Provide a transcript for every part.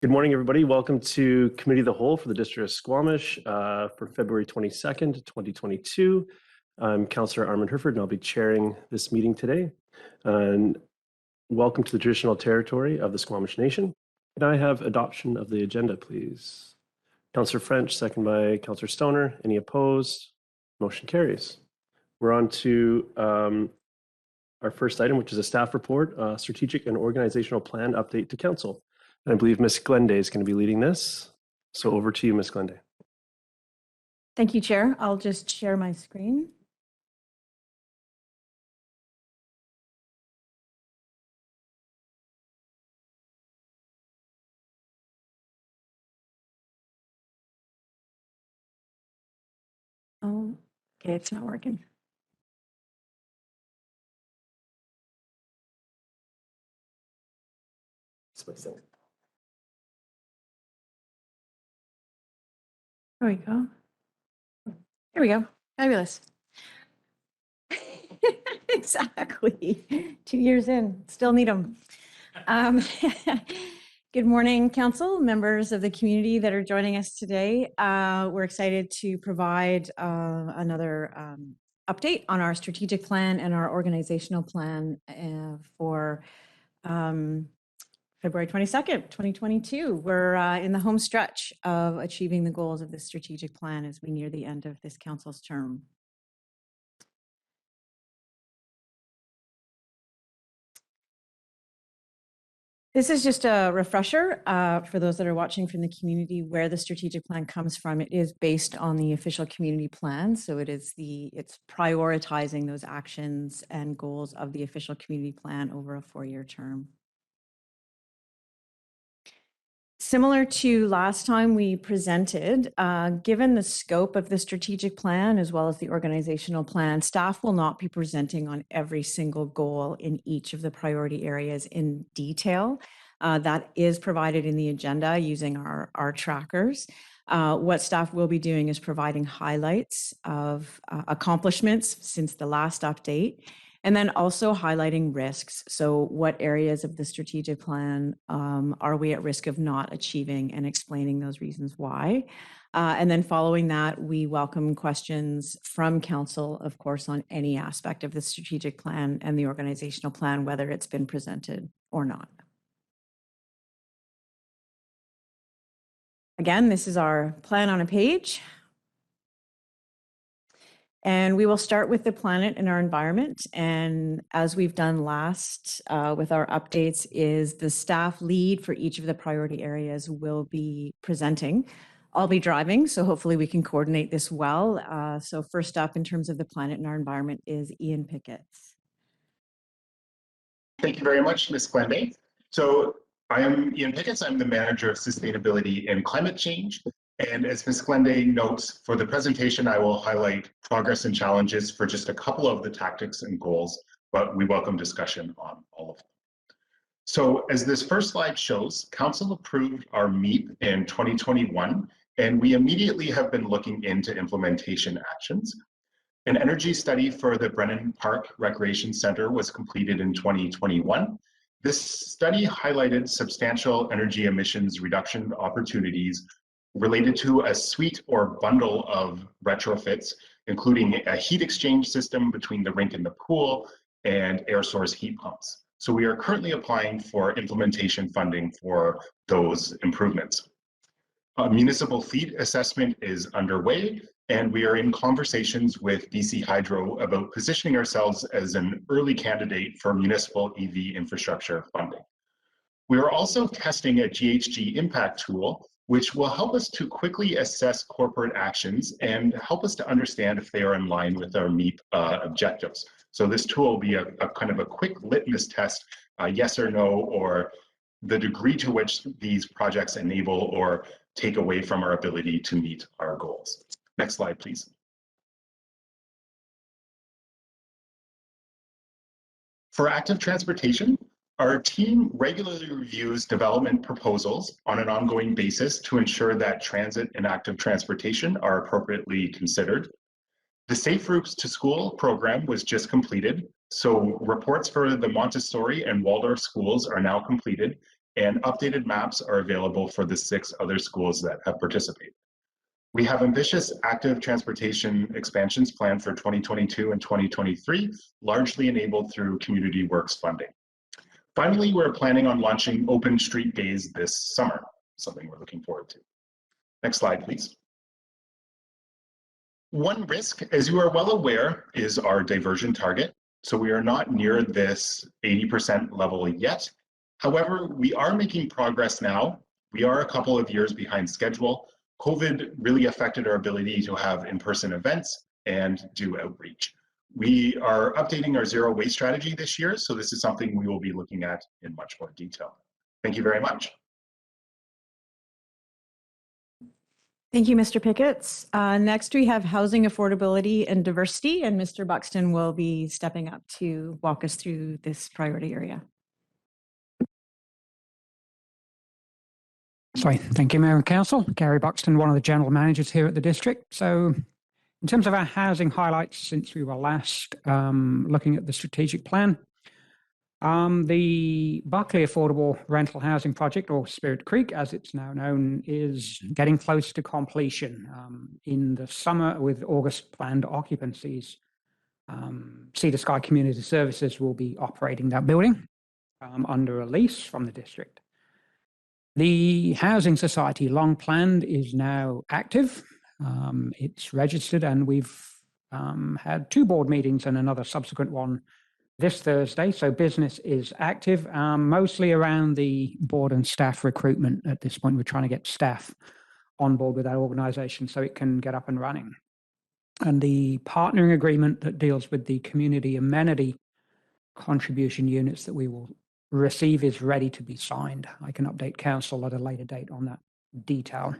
Good morning, everybody. Welcome to Committee of the Whole for the District of Squamish for February 22nd, 2022. I'm Councillor Armand Herford, and I'll be chairing this meeting today. And welcome to the traditional territory of the Squamish Nation. Can I have adoption of the agenda, please? Councillor French, second by Councillor Stoner. Any opposed? Motion carries. We're on to our first item, which is a staff report, strategic and organizational plan update to Council. And I believe Ms. Glenday is going to be leading this. So over to you, Ms. Glenday. Thank you, Chair. I'll just share my screen. Oh, okay, it's not working. There we go. Here we go. Fabulous. Exactly. 2 years in, still need them. Good morning, Council, members of the community that are joining us today. We're excited to provide another update on our strategic plan and our organizational plan for February 22nd, 2022. We're in the home stretch of achieving the goals of the strategic plan as we near the end of this council's term. This is just a refresher for those that are watching from the community where the strategic plan comes from. It is based on the official community plan. So it's prioritizing those actions and goals of the official community plan over a 4-year term. Similar to last time we presented, given the scope of the strategic plan as well as the organizational plan, staff will not be presenting on every single goal in each of the priority areas in detail. That is provided in the agenda using our trackers. What staff will be doing is providing highlights of accomplishments since the last update, and then also highlighting risks. So what areas of the strategic plan are we at risk of not achieving, and explaining those reasons why. And then following that, we welcome questions from Council, of course, on any aspect of the strategic plan and the organizational plan, whether it's been presented or not. Again, this is our plan on a page. And we will start with the planet and our environment. And as we've done last with our updates, is the staff lead for each of the priority areas will be presenting. I'll be driving, so hopefully we can coordinate this well. So first up in terms of the planet and our environment is Ian Pickett. Thank you very much, Ms. Glenday. So I am Ian Pickett. I'm the Manager of Sustainability and Climate Change. And as Ms. Glenday notes, for the presentation, I will highlight progress and challenges for just a couple of the tactics and goals, but we welcome discussion on all of them. So as this first slide shows, Council approved our MEEP in 2021, and we immediately have been looking into implementation actions. An energy study for the Brennan Park Recreation Center was completed in 2021. This study highlighted substantial energy emissions reduction opportunities related to a suite or bundle of retrofits, including a heat exchange system between the rink and the pool and air source heat pumps. So we are currently applying for implementation funding for those improvements. A municipal fleet assessment is underway, and we are in conversations with BC Hydro about positioning ourselves as an early candidate for municipal EV infrastructure funding. We are also testing a GHG impact tool, which will help us to quickly assess corporate actions and help us to understand if they are in line with our MEEP objectives. So this tool will be a kind of a quick litmus test, yes or no, or the degree to which these projects enable or take away from our ability to meet our goals. Next slide, please. For active transportation, our team regularly reviews development proposals on an ongoing basis to ensure that transit and active transportation are appropriately considered. The Safe Routes to School program was just completed, so reports for the Montessori and Waldorf schools are now completed, and updated maps are available for the 6 other schools that have participated. We have ambitious active transportation expansions planned for 2022 and 2023, largely enabled through Community Works funding. Finally, we're planning on launching Open Street Days this summer, something we're looking forward to. Next slide, please. One risk, as you are well aware, is our diversion target. So we are not near this 80% level yet. However, we are making progress now. We are a couple of years behind schedule. COVID really affected our ability to have in-person events and do outreach. We are updating our zero waste strategy this year, so this is something we will be looking at in much more detail. Thank you very much. Thank you, Mr. Picketts. Next, we have housing affordability and diversity, and Mr. Buxton will be stepping up to walk us through this priority area. Sorry, thank you, Mayor and Council. Gary Buxton, one of the general managers here at the district. So in terms of our housing highlights since we were last looking at the strategic plan, the Buckley Affordable Rental Housing Project, or Spirit Creek as it's now known, is getting close to completion in the summer with August planned occupancies. Sea to Sky Community Services will be operating that building under a lease from the district. The Housing Society Long Planned is now active. It's registered, and we've had 2 board meetings and another subsequent one this Thursday. So business is active, mostly around the board and staff recruitment. At this point, we're trying to get staff on board with our organization so it can get up and running. And the partnering agreement that deals with the community amenity contribution units that we will receive is ready to be signed. I can update council at a later date on that detail.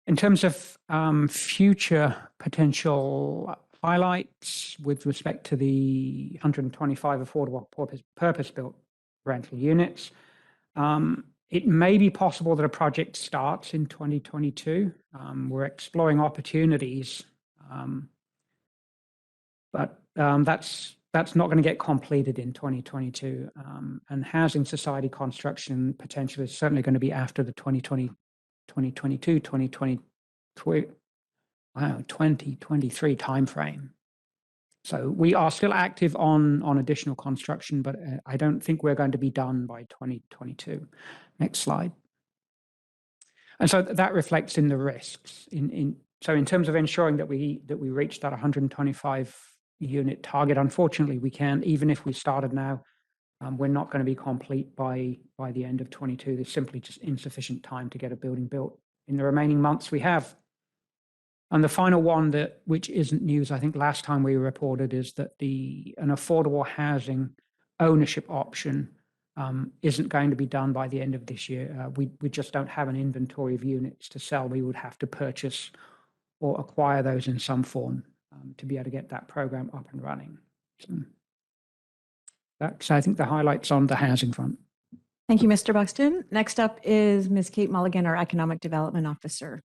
In terms of future potential highlights with respect to the 125 affordable purpose-built rental units, it may be possible that a project starts in 2022. We're exploring opportunities, but that's not going to get completed in 2022. And housing society construction potential is certainly going to be after the 2022, 2023 timeframe. So we are still active on additional construction, but I don't think we're going to be done by 2022. Next slide. And so that reflects in the risks. So in terms of ensuring that we reach that 125 unit target, unfortunately, we can't. Even if we started now, we're not going to be complete by the end of 22. There's simply just insufficient time to get a building built in the remaining months we have. And the final one, which isn't news, I think last time we reported, is that an affordable housing ownership option isn't going to be done by the end of this year. We just don't have an inventory of units to sell. We would have to purchase or acquire those in some form to be able to get that program up and running. So that's, I think, the highlights on the housing front. Thank you, Mr. Buxton. Next up is Ms. Kate Mulligan, our Economic Development Officer.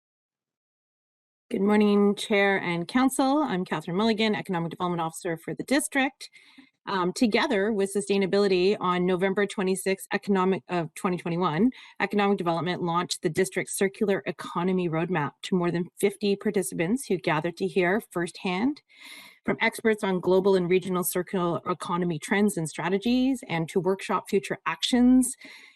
Good morning, Chair and Council. I'm Catherine Mulligan, Economic Development Officer for the district. Together with sustainability, on November 26, 2021, Economic Development launched the district's Circular Economy Roadmap to more than 50 participants who gathered to hear firsthand from experts on global and regional circular economy trends and strategies, and to workshop future actions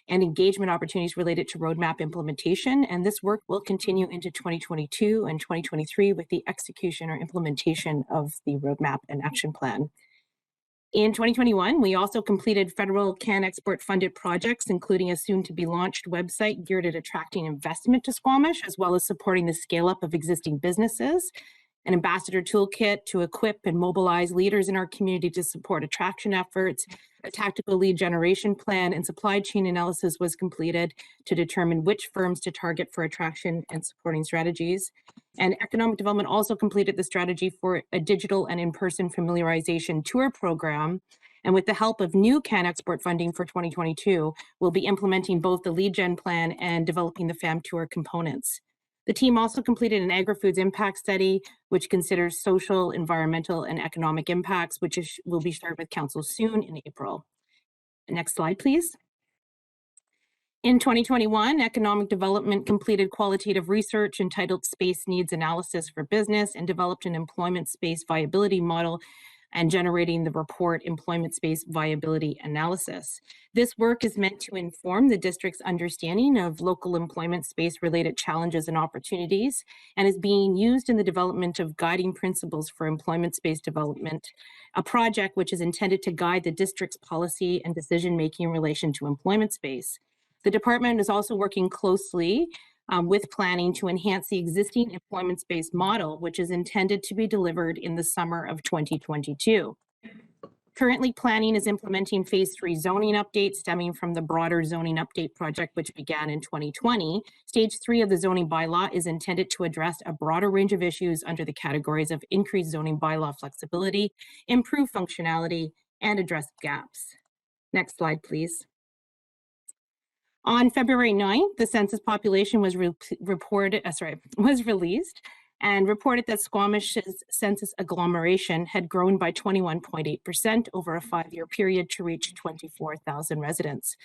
and engagement opportunities related to roadmap implementation. And this work will continue into 2022 and 2023 with the execution or implementation of the roadmap and action plan. In 2021, we also completed federal CanExport funded projects, including a soon to be launched website geared at attracting investment to Squamish, as well as supporting the scale up of existing businesses, an ambassador toolkit to equip and mobilize leaders in our community to support attraction efforts, a tactical lead generation plan, and supply chain analysis was completed to determine which firms to target for attraction and supporting strategies. And Economic Development also completed the strategy for a digital and in-person familiarization tour program. And with the help of new CanExport funding for 2022, we'll be implementing both the lead gen plan and developing the FAM tour components. The team also completed an agri-foods impact study, which considers social, environmental, and economic impacts, which will be shared with Council soon in April. Next slide, please. In 2021, Economic Development completed qualitative research entitled Space Needs Analysis for Business and developed an employment space viability model and generating the report Employment Space Viability Analysis. This work is meant to inform the district's understanding of local employment space related challenges and opportunities and is being used in the development of guiding principles for employment space development, a project which is intended to guide the district's policy and decision making in relation to employment space. The department is also working closely with planning to enhance the existing employment space model, which is intended to be delivered in the summer of 2022. Currently, planning is implementing phase 3 zoning updates stemming from the broader zoning update project, which began in 2020. Stage 3 of the zoning bylaw is intended to address a broader range of issues under the categories of increased zoning bylaw flexibility, improve functionality, and address gaps. Next slide, please. On February 9th, the census population was released and reported that Squamish's census agglomeration had grown by 21.8% over a 5-year period to reach 24,000 residents.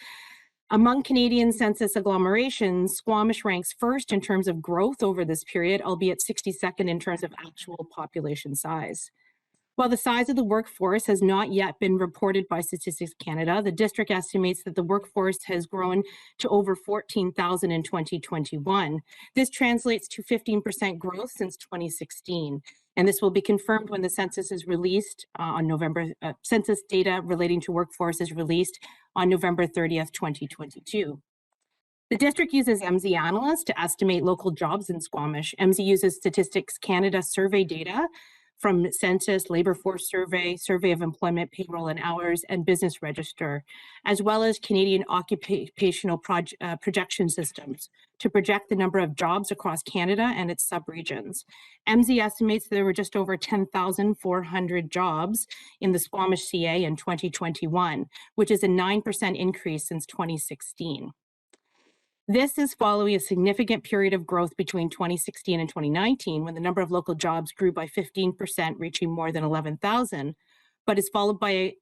Among Canadian census agglomerations, Squamish ranks first in terms of growth over this period, albeit 62nd in terms of actual population size. While the size of the workforce has not yet been reported by Statistics Canada, the district estimates that the workforce has grown to over 14,000 in 2021. This translates to 15% growth since 2016. And this will be confirmed when the census is released on census data relating to workforce is released on November 30th, 2022. The district uses MZ Analyst to estimate local jobs in Squamish. MZ uses Statistics Canada survey data from Census, Labor Force Survey, Survey of Employment, Payroll and Hours, and Business Register, as well as Canadian occupational projection systems to project the number of jobs across Canada and its subregions. MZ estimates there were just over 10,400 jobs in the Squamish CA in 2021, which is a 9% increase since 2016. This is following a significant period of growth between 2016 and 2019, when the number of local jobs grew by 15%, reaching more than 11,000, but is followed by,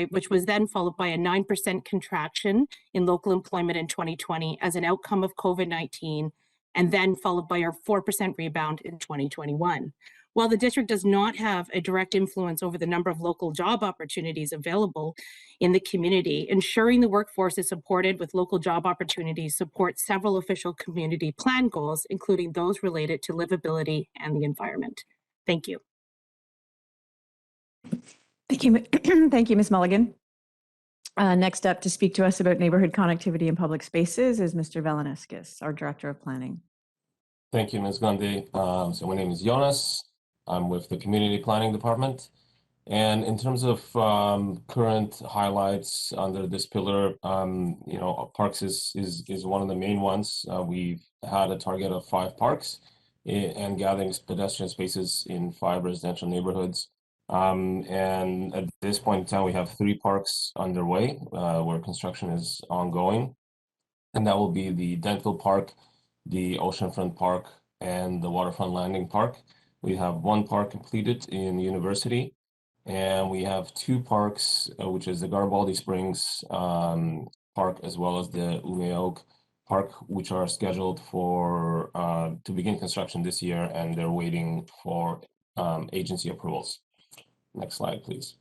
which was then followed by a 9% contraction in local employment in 2020 as an outcome of COVID-19, and then followed by a 4% rebound in 2021. While the district does not have a direct influence over the number of local job opportunities available in the community, ensuring the workforce is supported with local job opportunities supports several official community plan goals, including those related to livability and the environment. Thank you. Thank you, thank you, Ms. Mulligan. Next up to speak to us about neighborhood connectivity in public spaces is Mr. Veleneskis, our Director of Planning. Thank you, Ms. Glenday. So my name is Jonas. I'm with the Community Planning Department. And in terms of current highlights under this pillar, parks is one of the main ones. We've had a target of 5 parks and gathering pedestrian spaces in 5 residential neighborhoods. And at this point in time, we have 3 parks underway where construction is ongoing. And that will be the Dentville Park, the Oceanfront Park, and the Waterfront Landing Park. We have 1 park completed in University, and we have 2 parks, which is the Garibaldi Springs Park, as well as the Umeoke Park, which are scheduled for to begin construction this year, and they're waiting for agency approvals. Next slide, please.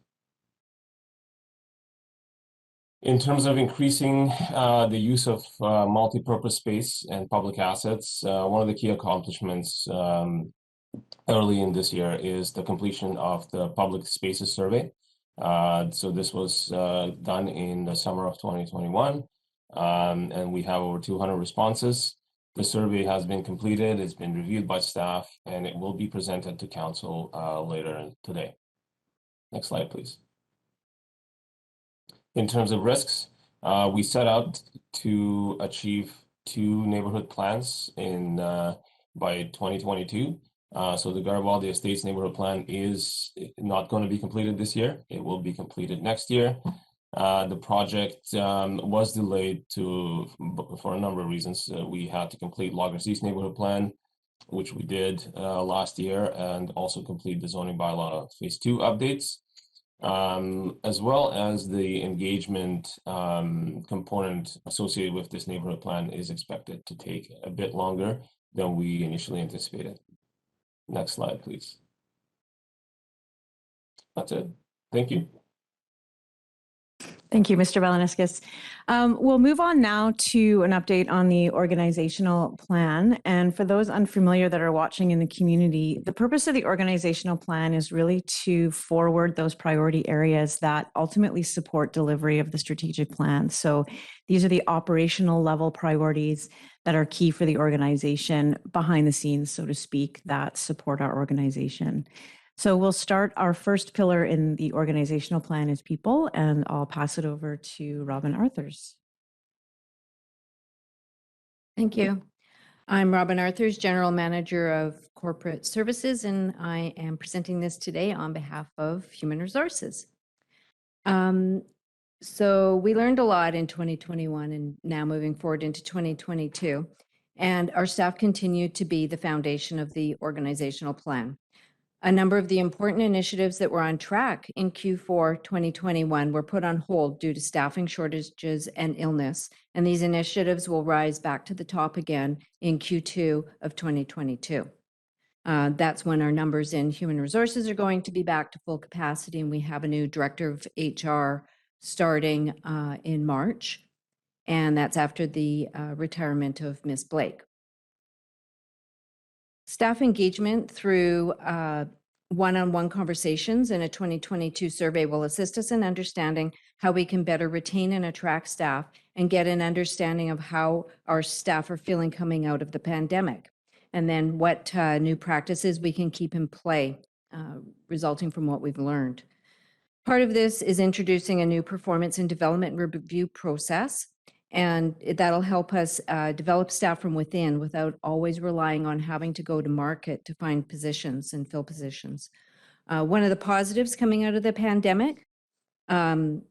In terms of increasing the use of multi-purpose space and public assets, one of the key accomplishments early in this year is the completion of the public spaces survey. So this was done in the summer of 2021, and we have over 200 responses. The survey has been completed, it's been reviewed by staff, and it will be presented to council later today. Next slide, please. In terms of risks, we set out to achieve 2 neighborhood plans by 2022. So the Garibaldi Estates neighborhood plan is not going to be completed this year. It will be completed next year. The project was delayed for a number of reasons. We had to complete Loggers East neighborhood plan, which we did last year, and also complete the zoning bylaw phase 2 updates. as well as the engagement component associated with this neighborhood plan is expected to take a bit longer than we initially anticipated. Next slide, please. That's it. Thank you. Thank you, Mr. Belaniskis. We'll move on now to an update on the organizational plan. And for those unfamiliar that are watching in the community, the purpose of the organizational plan is really to forward those priority areas that ultimately support delivery of the strategic plan. So these are the operational level priorities that are key for the organization behind the scenes, so to speak, that support our organization. So we'll start. Our first pillar in the organizational plan is people, and I'll pass it over to Robin Arthurs. Thank you. I'm Robin Arthurs, General Manager of Corporate Services, and I am presenting this today on behalf of Human Resources. So we learned a lot in 2021 and now moving forward into 2022, and our staff continue to be the foundation of the organizational plan. A number of the important initiatives that were on track in Q4 2021 were put on hold due to staffing shortages and illness, and these initiatives will rise back to the top again in Q2 of 2022. That's when our numbers in human resources are going to be back to full capacity, and we have a new director of HR starting in March, and that's after the retirement of Ms. Blake. Staff engagement through one-on-one conversations in a 2022 survey will assist us in understanding how we can better retain and attract staff and get an understanding of how our staff are feeling coming out of the pandemic, and then what new practices we can keep in play resulting from what we've learned. Part of this is introducing a new performance and development review process, and that'll help us develop staff from within without always relying on having to go to market to find positions and fill positions. One of the positives coming out of the pandemic, and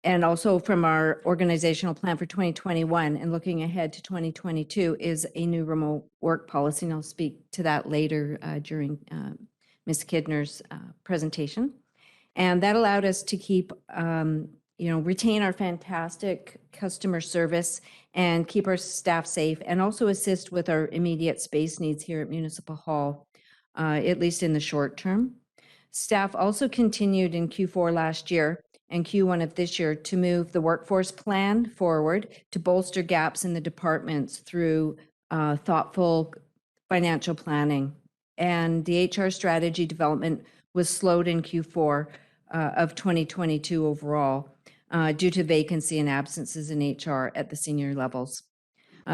also from our organizational plan for 2021 and looking ahead to 2022, is a new remote work policy, and I'll speak to that later during Ms. Kidner's presentation. And that allowed us to keep retain our fantastic customer service and keep our staff safe, and also assist with our immediate space needs here at Municipal Hall, at least in the short term. Staff also continued in Q4 last year and Q1 of this year to move the workforce plan forward to bolster gaps in the departments through thoughtful financial planning. And the HR strategy development was slowed in Q4 of 2022 overall, due to vacancy and absences in HR at the senior levels.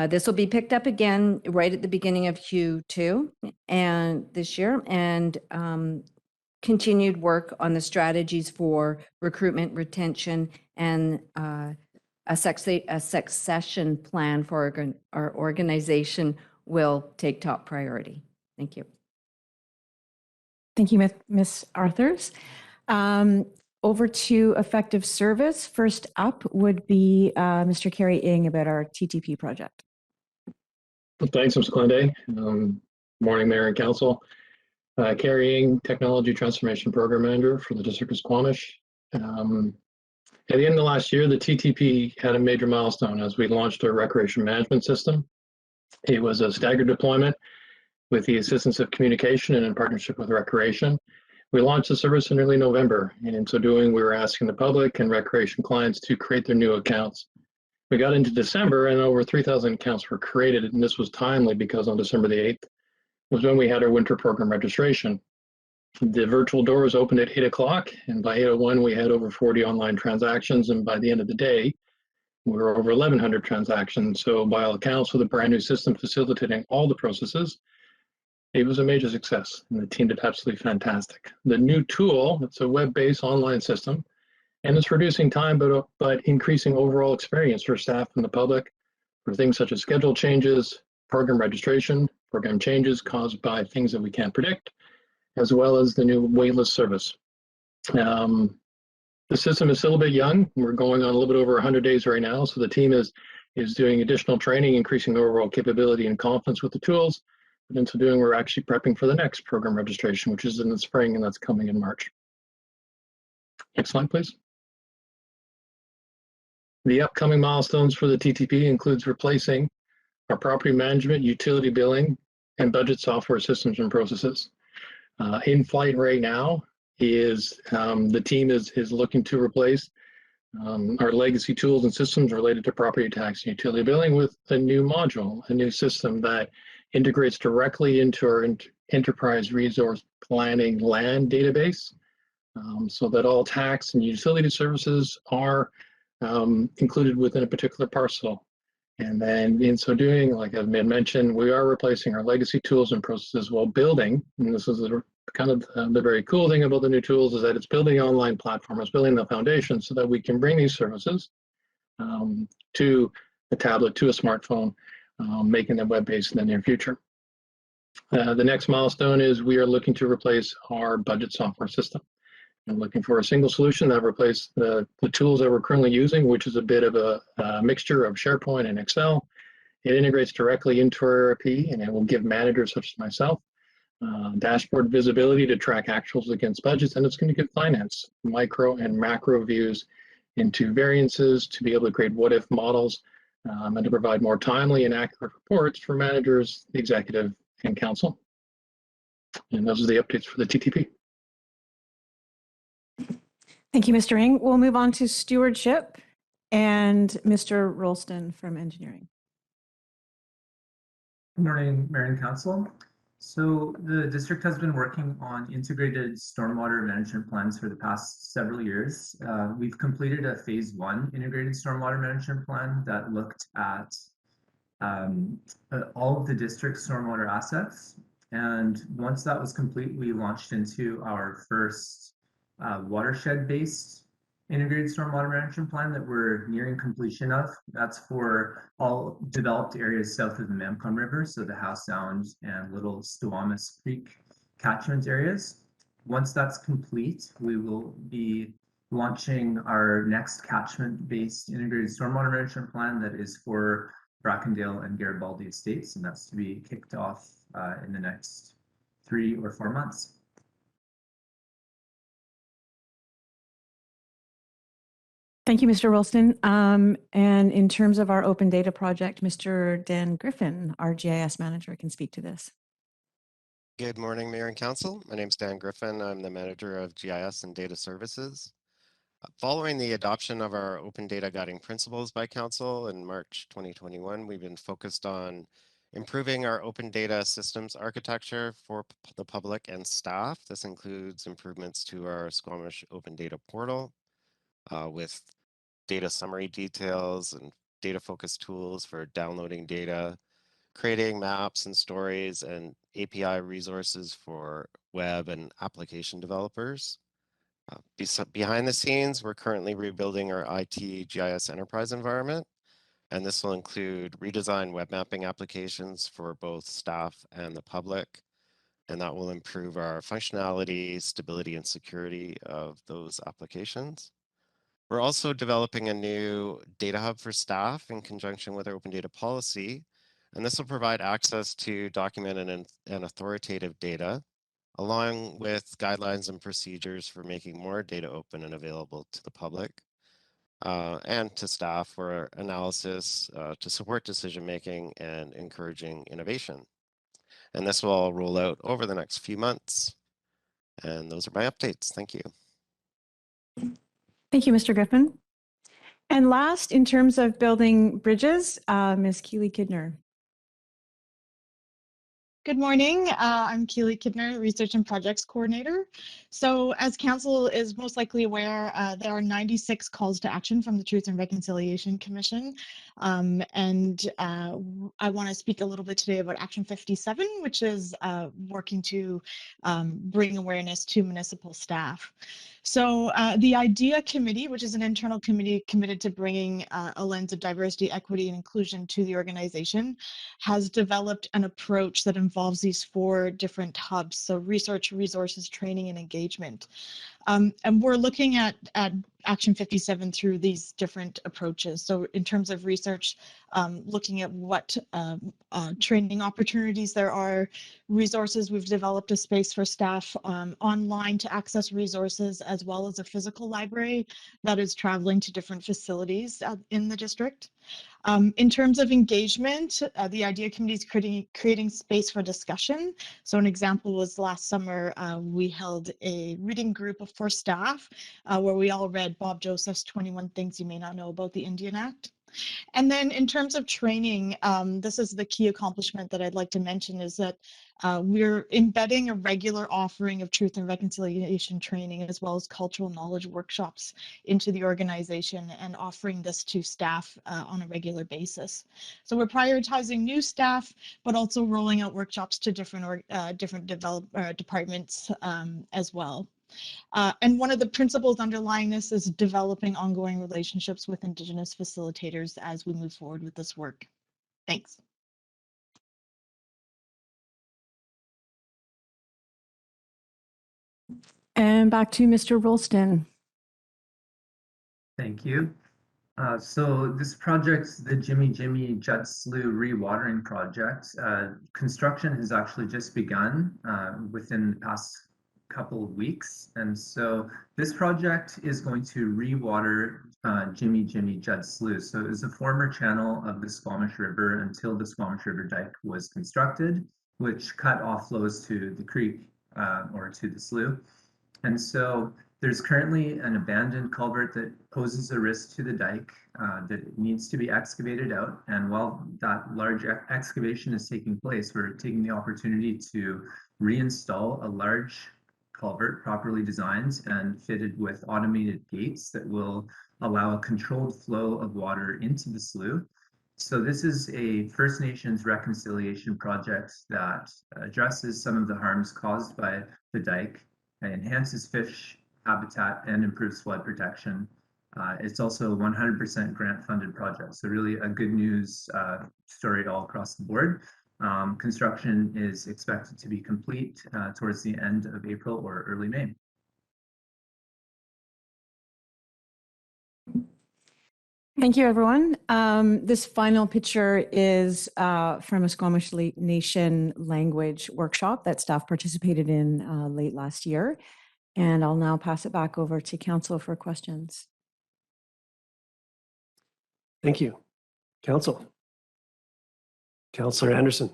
This will be picked up again right at the beginning of Q2 and this year, and continued work on the strategies for recruitment, retention, and a succession plan for our organization will take top priority. Thank you. Thank you, Ms. Arthurs. Over to effective service. First up would be Mr. Kerry Ng about our TTP project. Thanks, Ms. Glenday. Morning, Mayor and Council. Kerry Ng, Technology Transformation Program Manager for the District of Squamish. At the end of last year, the TTP had a major milestone as we launched our recreation management system. It was a staggered deployment with the assistance of communication and in partnership with Recreation. We launched the service in early November, and in so doing, we were asking the public and recreation clients to create their new accounts. We got into December, and over 3,000 accounts were created, and this was timely because on December the 8th was when we had our winter program registration. The virtual doors opened at 8 o'clock, and by 8:01, we had over 40 online transactions, and by the end of the day, we were over 1,100 transactions. So by all accounts, with a brand new system facilitating all the processes, it was a major success, and the team did absolutely fantastic. The new tool, it's a web-based online system, and it's reducing time, but increasing overall experience for staff and the public for things such as schedule changes, program registration, program changes caused by things that we can't predict, as well as the new waitlist service. The system is still a bit young. We're going on a little bit over 100 days right now, so the team is doing additional training, increasing overall capability and confidence with the tools. But in so doing, we're actually prepping for the next program registration, which is in the spring, and that's coming in March. Next slide, please. The upcoming milestones for the TTP includes replacing our property management, utility billing, and budget software systems and processes. In flight right now is the team is looking to replace our legacy tools and systems related to property tax and utility billing with a new module, a new system that integrates directly into our enterprise resource planning land database, so that all tax and utility services are included within a particular parcel. And then in so doing, like I've mentioned, we are replacing our legacy tools and processes while building, and this is kind of the very cool thing about the new tools is that it's building an online platform, it's building the foundation so that we can bring these services to a tablet, to a smartphone, making them web-based in the near future. The next milestone is we are looking to replace our budget software system. I'm looking for a single solution that replaces the tools that we're currently using, which is a bit of a mixture of SharePoint and Excel. It integrates directly into our ERP, and it will give managers such as myself dashboard visibility to track actuals against budgets, and it's going to give finance micro and macro views into variances to be able to create what-if models and to provide more timely and accurate reports for managers, the executive, and council. And those are the updates for the TTP. Thank you, Mr. Ng. We'll move on to stewardship and Mr. Rolston from engineering. Good morning, Mayor and Council. So the district has been working on integrated stormwater management plans for the past several years. We've completed a phase 1 integrated stormwater management plan that looked at all of the district's stormwater assets. And once that was complete, we launched into our first watershed-based integrated stormwater management plan that we're nearing completion of. That's for all developed areas south of the Mamcon River, so the Howe Sound and Little Squamish Creek catchment areas. Once that's complete, we will be launching our next catchment-based integrated stormwater management plan that is for Brackendale and Garibaldi estates, and that's to be kicked off in the next 3 or 4 months. Thank you, Mr. Rolston. And in terms of our open data project, Mr. Dan Griffin, our GIS manager, can speak to this. Good morning, Mayor and Council. My name is Dan Griffin. I'm the manager of GIS and Data Services. Following the adoption of our open data guiding principles by Council in March 2021, we've been focused on improving our open data systems architecture for the public and staff. This includes improvements to our Squamish open data portal with data summary details and data focused tools for downloading data, creating maps and stories, and API resources for web and application developers. Behind the scenes, we're currently rebuilding our IT GIS enterprise environment, and this will include redesigned web mapping applications for both staff and the public, and that will improve our functionality, stability, and security of those applications. We're also developing a new data hub for staff in conjunction with our open data policy, and this will provide access to documented and authoritative data, along with guidelines and procedures for making more data open and available to the public and to staff for analysis to support decision-making and encouraging innovation. And this will all roll out over the next few months. And those are my updates. Thank you. Thank you, Mr. Griffin. And last, in terms of building bridges, Ms. Keely Kidner. Good morning. I'm Keely Kidner, Research and Projects Coordinator. So as Council is most likely aware, there are 96 calls to action from the Truth and Reconciliation Commission. And I want to speak a little bit today about Action 57, which is working to bring awareness to municipal staff. So the IDEA Committee, which is an internal committee committed to bringing a lens of diversity, equity, and inclusion to the organization, has developed an approach that involves these 4 different hubs, so research, resources, training, and engagement. And we're looking at Action 57 through these different approaches. So in terms of research, looking at what training opportunities there are, resources, we've developed a space for staff online to access resources, as well as a physical library that is traveling to different facilities in the district. In terms of engagement, the IDEA Committee is creating space for discussion. So an example was last summer, we held a reading group for staff where we all read Bob Joseph's 21 Things You May Not Know About the Indian Act. And then in terms of training, this is the key accomplishment that I'd like to mention, is that we're embedding a regular offering of truth and reconciliation training, as well as cultural knowledge workshops into the organization, and offering this to staff on a regular basis. So we're prioritizing new staff, but also rolling out workshops to different departments as well. And one of the principles underlying this is developing ongoing relationships with Indigenous facilitators as we move forward with this work. Thanks. And back to Mr. Rolston. Thank you. So this project, the Jimmy Judd Slough Rewatering Project, construction has actually just begun within the past couple of weeks. And so this project is going to rewater Jimmy Judd Slough. So it was a former channel of the Squamish River until the Squamish River Dike was constructed, which cut off flows to the creek or to the slough. And so there's currently an abandoned culvert that poses a risk to the dike that needs to be excavated out. And while that large excavation is taking place, we're taking the opportunity to reinstall a large culvert properly designed and fitted with automated gates that will allow a controlled flow of water into the slough. So this is a First Nations reconciliation project that addresses some of the harms caused by the dike, enhances fish habitat, and improves flood protection. It's also a 100% grant-funded project, so really a good news story all across the board. Construction is expected to be complete towards the end of April or early May. Thank you, everyone. This final picture is from a Squamish Nation language workshop that staff participated in late last year. And I'll now pass it back over to Council for questions. Thank you. Council. Councillor Anderson.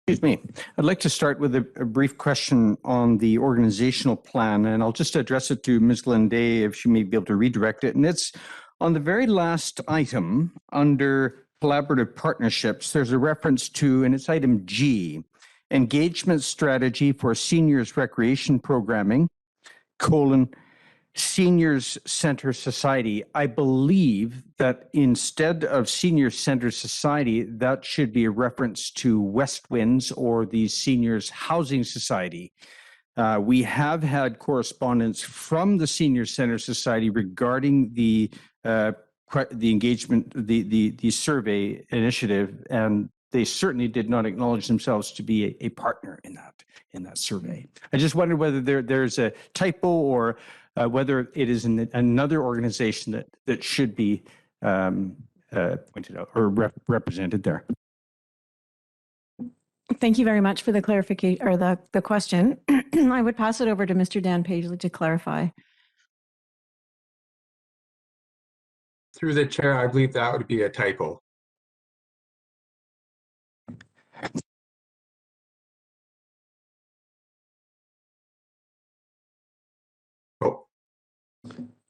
Excuse me. I'd like to start with a brief question on the organizational plan, and I'll just address it to Ms. Glenday if she may be able to redirect it. And it's on the very last item under collaborative partnerships. There's a reference to, and it's item G, engagement strategy for seniors recreation programming, Seniors Center Society. I believe that instead of Senior Center Society, that should be a reference to West Winds or the Seniors Housing Society. We have had correspondence from the Senior Center Society regarding the engagement, the survey initiative, and they certainly did not acknowledge themselves to be a partner in that survey. I just wondered whether there's a typo or whether it is another organization that should be pointed out or represented there. Thank you very much for the clarification or the question. I would pass it over to Mr. Dan Paisley to clarify. Through the chair, I believe that would be a typo. Oh,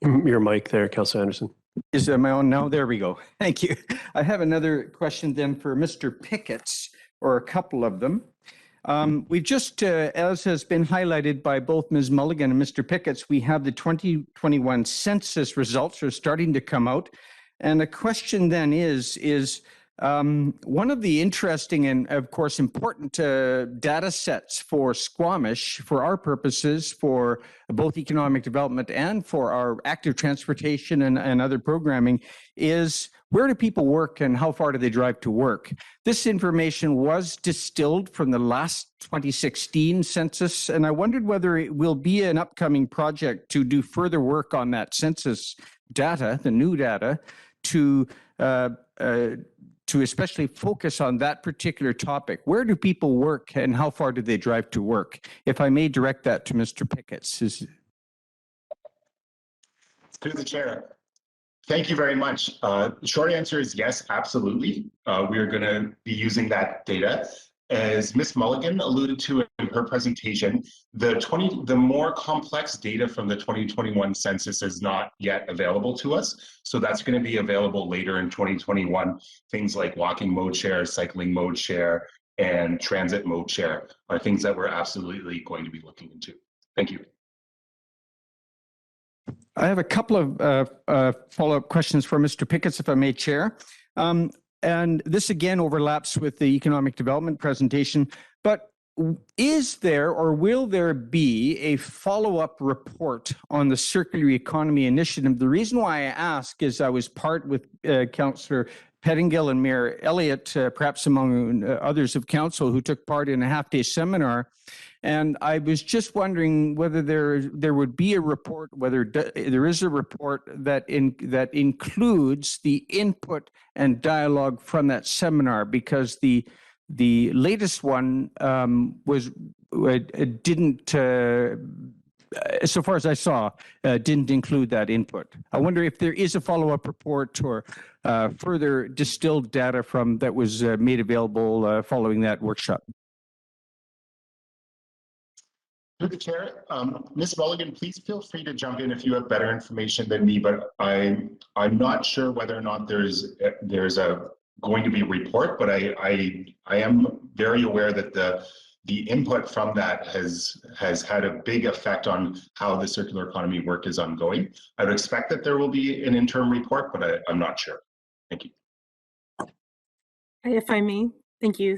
your mic there, Councillor Anderson. Am I on now? There we go. Thank you. I have another question then for Mr. Pickett's, or a couple of them. We've just, as has been highlighted by both Ms. Mulligan and Mr. Pickett's, we have the 2021 census results are starting to come out. And the question then is One of the interesting and, of course, important data sets for Squamish, for our purposes, for both economic development and for our active transportation and other programming, is where do people work and how far do they drive to work? This information was distilled from the last 2016 census, and I wondered whether it will be an upcoming project to do further work on that census data, the new data, to especially focus on that particular topic. Where do people work and how far do they drive to work? If I may direct that to Mr. Pickett. Through the chair. Thank you very much. The short answer is yes, absolutely. We are going to be using that data. As Ms. Mulligan alluded to in her presentation, the more complex data from the 2021 census is not yet available to us. So that's going to be available later in 2021. Things like walking mode share, cycling mode share, and transit mode share are things that we're absolutely going to be looking into. Thank you. I have a couple of follow-up questions for Mr. Pickett, if I may, Chair. And this again overlaps with the economic development presentation, but is there or will there be a follow-up report on the circular economy initiative? The reason why I ask is I was part with Councillor Pettingill and Mayor Elliott, perhaps among others of council, who took part in a half-day seminar. And I was just wondering whether there would be a report, whether there is a report that includes the input and dialogue from that seminar, because the latest one didn't, so far as I saw, didn't include that input. I wonder if there is a follow-up report or further distilled data from that was made available following that workshop. Through the chair, Ms. Mulligan, please feel free to jump in if you have better information than me, but I'm not sure whether or not there's going to be a report, but I am very aware that the input from that has had a big effect on how the circular economy work is ongoing. I would expect that there will be an interim report, but I'm not sure. Thank you. If I may. Thank you,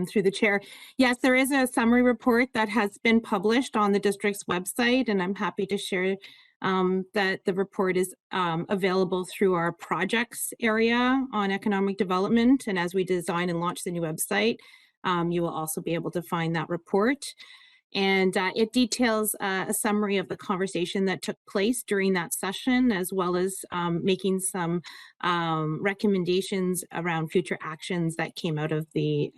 through the chair. Yes, there is a summary report that has been published on the district's website, and I'm happy to share that the report is available through our projects area on economic development. And as we design and launch the new website, you will also be able to find that report. And it details a summary of the conversation that took place during that session, as well as making some recommendations around future actions that came out of the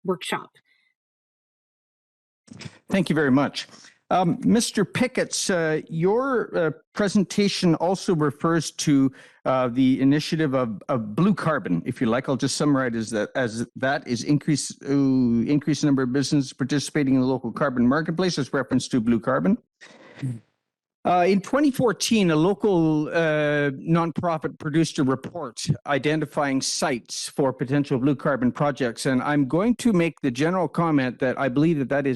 workshop. Thank you very much. Mr. Pickett, your presentation also refers to the initiative of blue carbon. If you like, I'll just summarize that is increase number of businesses participating in the local carbon marketplace as reference to blue carbon. In 2014, a local nonprofit produced a report identifying sites for potential blue carbon projects, and I'm going to make the general comment that I believe that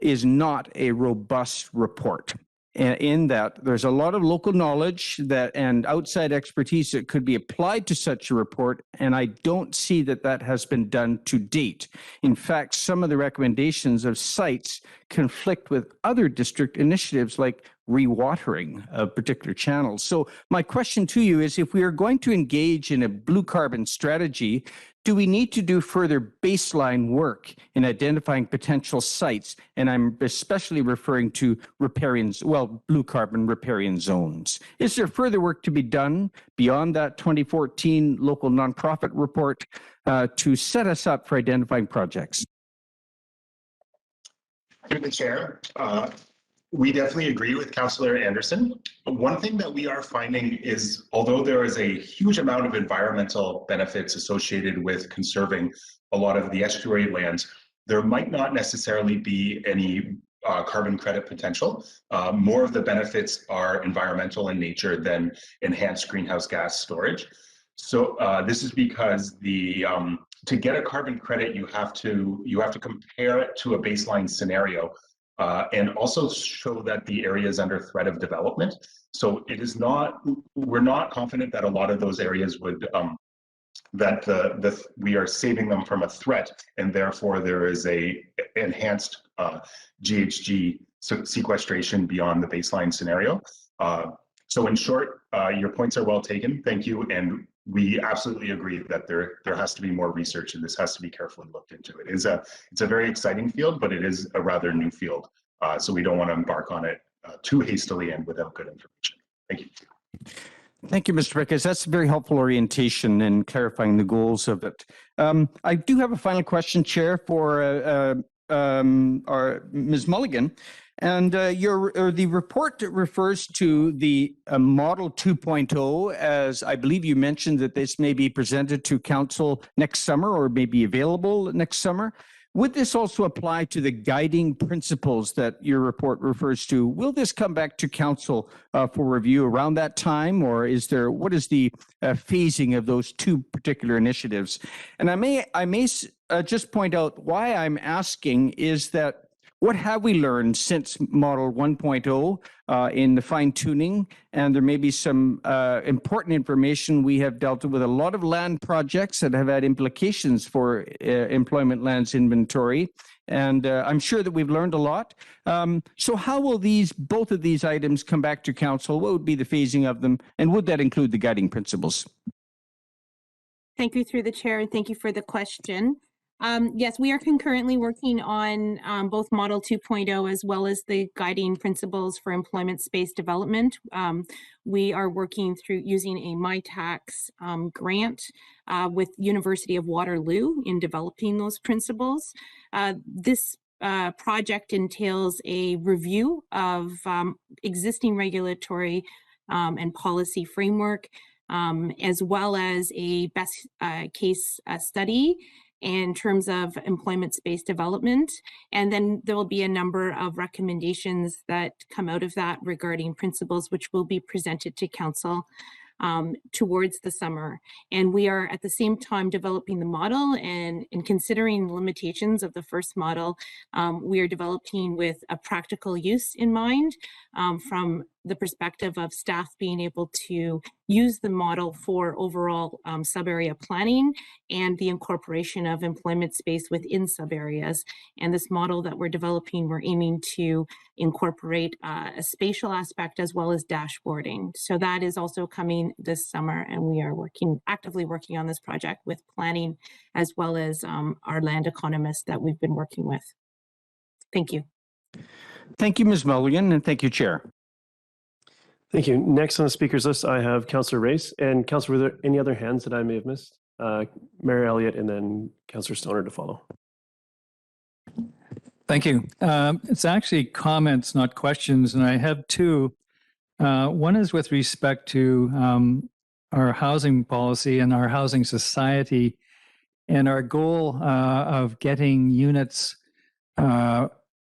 is not a robust report, in that there's a lot of local knowledge and outside expertise that could be applied to such a report, and I don't see that has been done to date. In fact, some of the recommendations of sites conflict with other district initiatives like rewatering of particular channels. So my question to you is, if we are going to engage in a blue carbon strategy, do we need to do further baseline work in identifying potential sites? And I'm especially referring to blue carbon riparian zones. Is there further work to be done beyond that 2014 local nonprofit report to set us up for identifying projects? Through the chair, we definitely agree with Councillor Anderson. One thing that we are finding is, although there is a huge amount of environmental benefits associated with conserving a lot of the estuary lands, there might not necessarily be any carbon credit potential. More of the benefits are environmental in nature than enhanced greenhouse gas storage. So this is because to get a carbon credit, you have to compare it to a baseline scenario. And also show that the area is under threat of development. So we're not confident that a lot of those areas would that we are saving them from a threat, and therefore there is a enhanced GHG sequestration beyond the baseline scenario. So in short, your points are well taken. Thank you. And we absolutely agree that there has to be more research, and this has to be carefully looked into. It's a very exciting field, but it is a rather new field. So we don't want to embark on it too hastily and without good information. Thank you. Thank you, Mr. Ricketts. That's a very helpful orientation in clarifying the goals of it. I do have a final question, Chair, for our Ms. Mulligan. And the report refers to the Model 2.0, as I believe you mentioned that this may be presented to Council next summer or may be available next summer. Would this also apply to the guiding principles that your report refers to? Will this come back to Council for review around that time, or what is the phasing of those two particular initiatives? And I may just point out why I'm asking is that what have we learned since Model 1.0 in the fine tuning? And there may be some important information. We have dealt with a lot of land projects that have had implications for employment lands inventory. And I'm sure that we've learned a lot. So how will both of these items come back to Council? What would be the phasing of them? And would that include the guiding principles? Thank you through the chair, and thank you for the question. Yes, we are concurrently working on both Model 2.0 as well as the guiding principles for employment space development. We are working through using a MyTax grant with University of Waterloo in developing those principles. This project entails a review of existing regulatory and policy framework, as well as a best case study in terms of employment space development. And then there will be a number of recommendations that come out of that regarding principles, which will be presented to Council towards the summer. And we are at the same time developing the model, and in considering the limitations of the first model, we are developing with a practical use in mind, from the perspective of staff being able to use the model for overall sub-area planning and the incorporation of employment space within sub-areas. And this model that we're developing, we're aiming to incorporate a spatial aspect as well as dashboarding. So that is also coming this summer, and we are actively working on this project with planning as well as our land economists that we've been working with. Thank you. Thank you, Ms. Mulligan, and thank you, Chair. Thank you. Next on the speakers list, I have Councillor Race. And Councillor, were there any other hands that I may have missed? Mayor Elliott and then Councillor Stoner to follow. Thank you. It's actually comments, not questions, and I have two. One is with respect to our housing policy and our housing society and our goal of getting units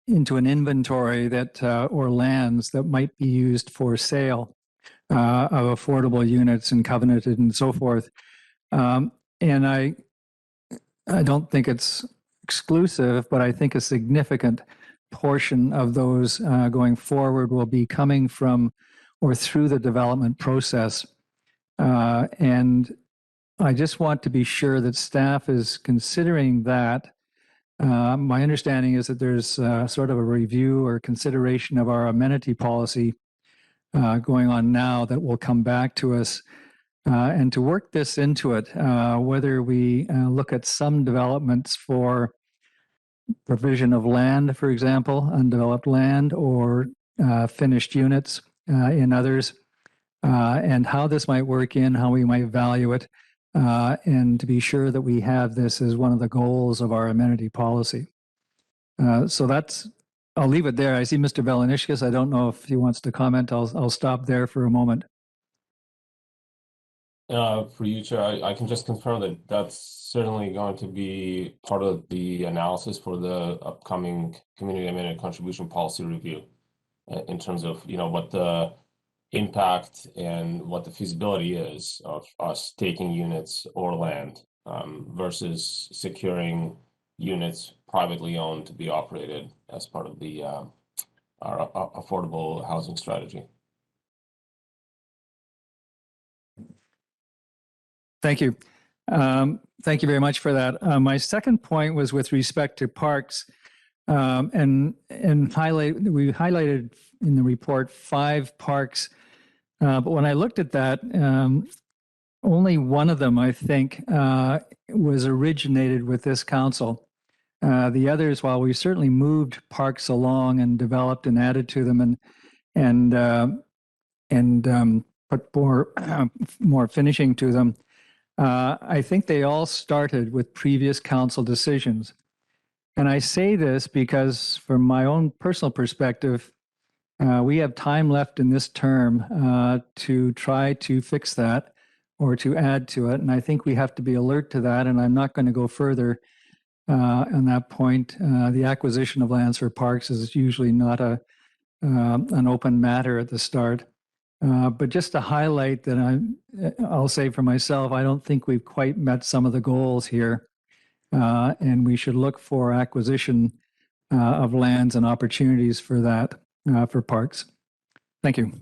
into an inventory that or lands that might be used for sale of affordable units and covenanted and so forth. And I don't think it's exclusive, but I think a significant portion of those going forward will be coming from or through the development process. And I just want to be sure that staff is considering that. My understanding is that there's sort of a review or consideration of our amenity policy going on now that will come back to us. And to work this into it, whether we look at some developments for provision of land, for example, undeveloped land, or finished units in others, and how this might work in, how we might value it, and to be sure that we have this as one of the goals of our amenity policy. So I'll leave it there. I see Mr. Velanishkas. I don't know if he wants to comment. I'll stop there for a moment. For you, Chair, I can just confirm that that's certainly going to be part of the analysis for the upcoming community amenity contribution policy review, in terms of what the impact and what the feasibility is of us taking units or land versus securing units privately owned to be operated as part of the our affordable housing strategy. Thank you. Thank you very much for that. My second point was with respect to parks, and we highlighted in the report 5 parks, but when I looked at that, only one of them, I think, was originated with this council. The others, while we certainly moved parks along and developed and added to them and put more finishing to them, I think they all started with previous council decisions. And I say this because from my own personal perspective, we have time left in this term to try to fix that or to add to it. And I think we have to be alert to that. And I'm not going to go further on that point. The acquisition of lands for parks is usually not an open matter at the start. But just to highlight that I'll say for myself, I don't think we've quite met some of the goals here. And we should look for acquisition of lands and opportunities for that, for parks. Thank you.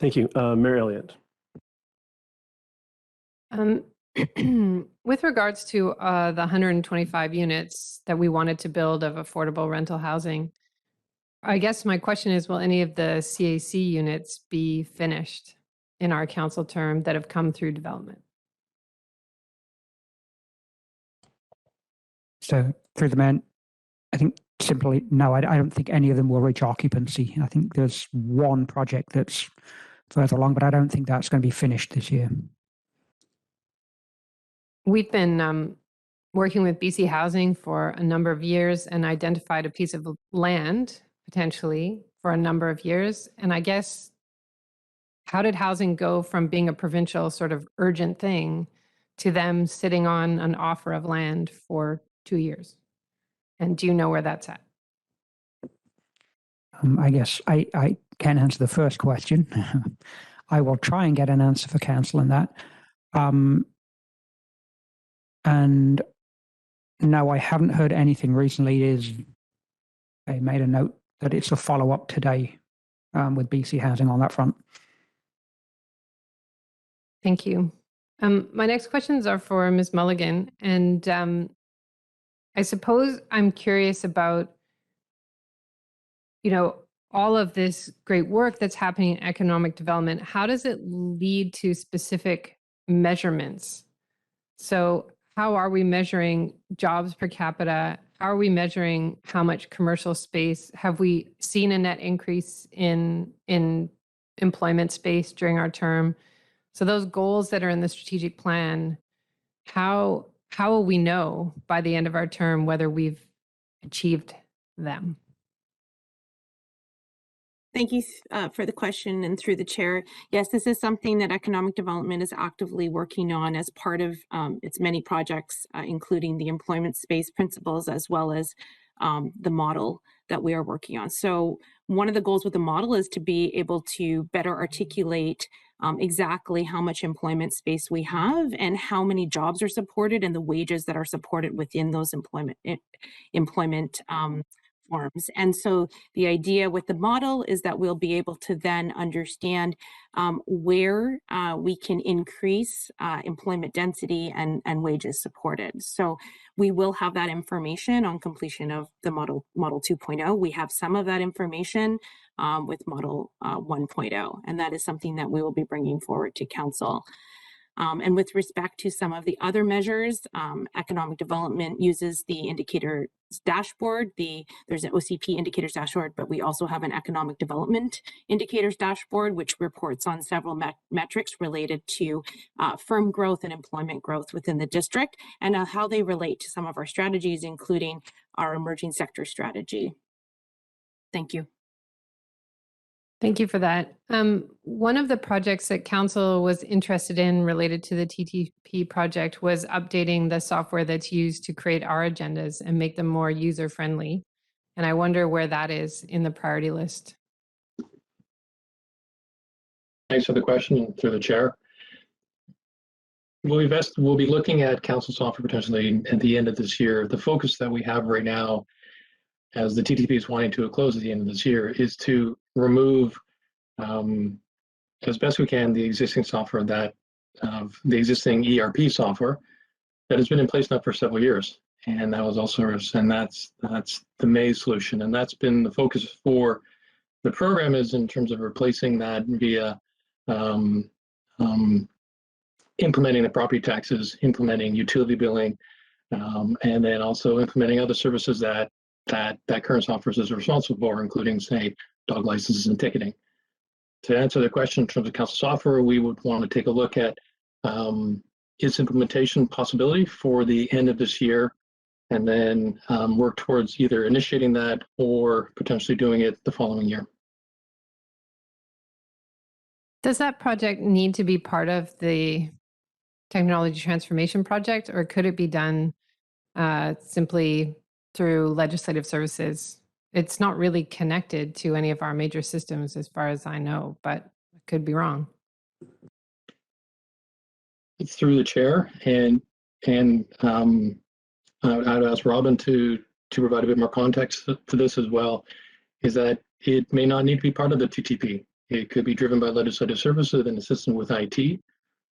Thank you. Mary Elliott. With regards to the 125 units that we wanted to build of affordable rental housing, I guess my question is, will any of the CAC units be finished in our council term that have come through development? So through the mayor, I think simply, no, I don't think any of them will reach occupancy. I think there's one project that's further along, but I don't think that's going to be finished this year. We've been working with BC Housing for a number of years and identified a piece of land potentially for a number of years. And I guess, how did housing go from being a provincial sort of urgent thing to them sitting on an offer of land for 2 years? And do you know where that's at? I guess I can answer the first question. I will try and get an answer for council on that. And no, I haven't heard anything recently. I made a note that it's a follow-up today with BC Housing on that front. Thank you. My next questions are for Ms. Mulligan. And I suppose I'm curious about, all of this great work that's happening in economic development. How does it lead to specific measurements? So how are we measuring jobs per capita? How are we measuring how much commercial space? Have we seen a net increase in employment space during our term? So those goals that are in the strategic plan, how will we know by the end of our term whether we've achieved them? Thank you for the question, and through the chair. Yes, this is something that economic development is actively working on as part of its many projects, including the employment space principles, as well as the model that we are working on. So one of the goals with the model is to be able to better articulate exactly how much employment space we have and how many jobs are supported and the wages that are supported within those employment forms. And so the idea with the model is that we'll be able to then understand where we can increase employment density and wages supported. So we will have that information on completion of the model 2.0. We have some of that information with model 1.0, and that is something that we will be bringing forward to council. And with respect to some of the other measures, economic development uses the indicators dashboard. There's an OCP indicators dashboard, but we also have an economic development indicators dashboard, which reports on several metrics related to firm growth and employment growth within the district, and how they relate to some of our strategies, including our emerging sector strategy. Thank you. Thank you for that. One of the projects that council was interested in related to the TTP project was updating the software that's used to create our agendas and make them more user-friendly. And I wonder where that is in the priority list. Thanks for the question, through the chair. We'll be looking at council software potentially at the end of this year. The focus that we have right now, as the TTP is wanting to close at the end of this year, is to remove as best we can the existing software that the existing ERP software that has been in place now for several years. And that was also, and that's the Maze solution. And that's been the focus for the program, is in terms of replacing that via implementing the property taxes, implementing utility billing, and then also implementing other services that current software is responsible for, including, say, dog licenses and ticketing. To answer the question in terms of council software, we would want to take a look at its implementation possibility for the end of this year, and then work towards either initiating that or potentially doing it the following year. Does that project need to be part of the technology transformation project, or could it be done simply through legislative services? It's not really connected to any of our major systems as far as I know, but I could be wrong. It's through the chair, and I'd ask Robin to provide a bit more context to this as well, is that it may not need to be part of the TTP. It could be driven by legislative services and assistant with IT.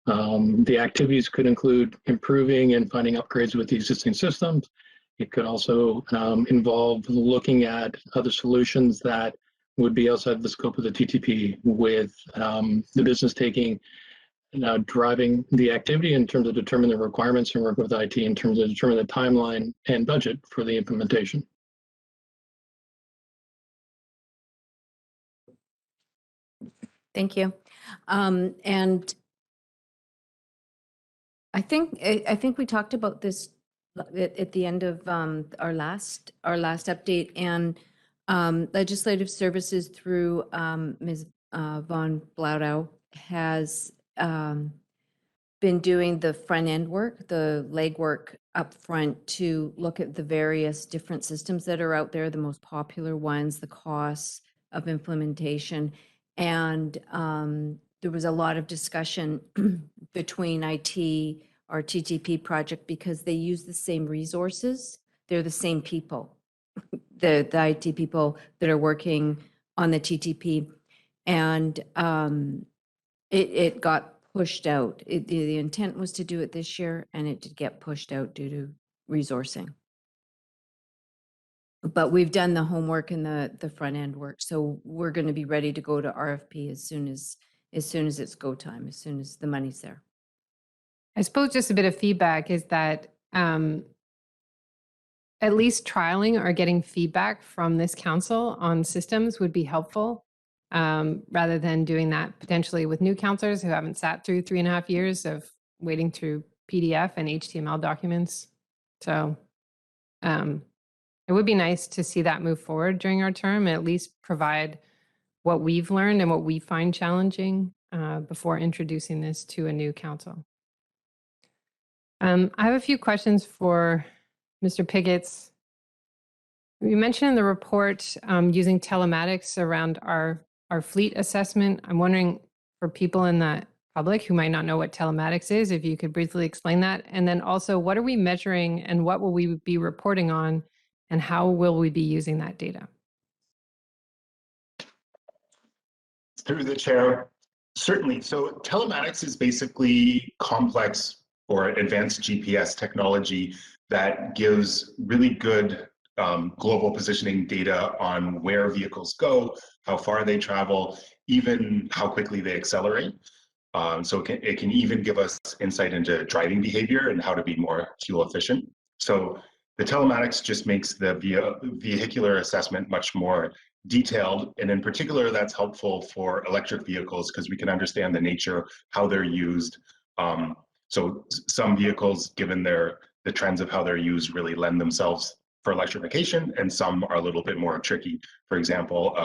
The activities could include improving and finding upgrades with the existing systems. It could also involve looking at other solutions that would be outside the scope of the TTP, with the business taking, driving the activity in terms of determining the requirements and working with IT in terms of determining the timeline and budget for the implementation. Thank you. And I think we talked about this at the end of our last update, and legislative services through Ms. Von Blaudow has been doing the front end work, the legwork up front, to look at the various different systems that are out there, the most popular ones, the costs of implementation. And there was a lot of discussion between IT, our TTP project, because they use the same resources. They're the same people, the IT people that are working on the TTP. And it got pushed out. The intent was to do it this year, and it did get pushed out due to resourcing. But we've done the homework and the front end work, so we're going to be ready to go to RFP as soon as it's go time, as soon as the money's there. I suppose just a bit of feedback is that at least trialing or getting feedback from this council on systems would be helpful, rather than doing that potentially with new councillors who haven't sat through 3.5 years of wading through PDF and HTML documents. So it would be nice to see that move forward during our term, and at least provide what we've learned and what we find challenging before introducing this to a new council. I have a few questions for Mr. Pigotts. You mentioned in the report using telematics around our fleet assessment. I'm wondering, for people in the public who might not know what telematics is, if you could briefly explain that. And then also, what are we measuring and what will we be reporting on, and how will we be using that data? Through the chair, certainly. So telematics is basically complex or advanced GPS technology that gives really good global positioning data on where vehicles go, how far they travel, even how quickly they accelerate. So it can even give us insight into driving behavior and how to be more fuel efficient. So the telematics just makes the vehicular assessment much more detailed, and in particular, that's helpful for electric vehicles because we can understand the nature, how they're used. So some vehicles, given the trends of how they're used, really lend themselves for electrification, and some are a little bit more tricky. For example,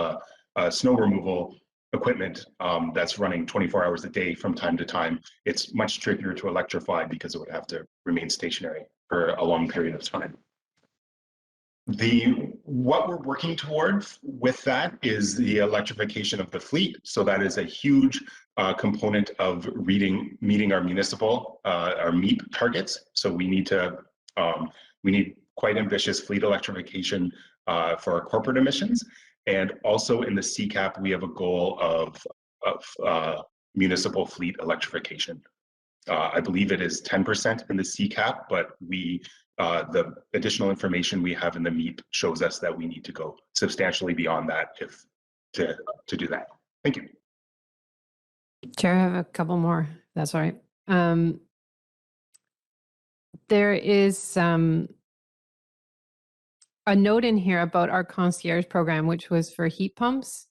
snow removal equipment that's running 24 hours a day from time to time, it's much trickier to electrify because it would have to remain stationary for a long period of time. What we're working toward with that is the electrification of the fleet. So that is a huge component of meeting our municipal, our MEEP targets. So we need quite ambitious fleet electrification for our corporate emissions. And also in the CCAP, we have a goal of municipal fleet electrification. I believe it is 10% in the CCAP, but the additional information we have in the MEP shows us that we need to go substantially beyond that to do that. Thank you. Chair, I have a couple more, if that's all right. There is a note in here about our concierge program, which was for heat pumps,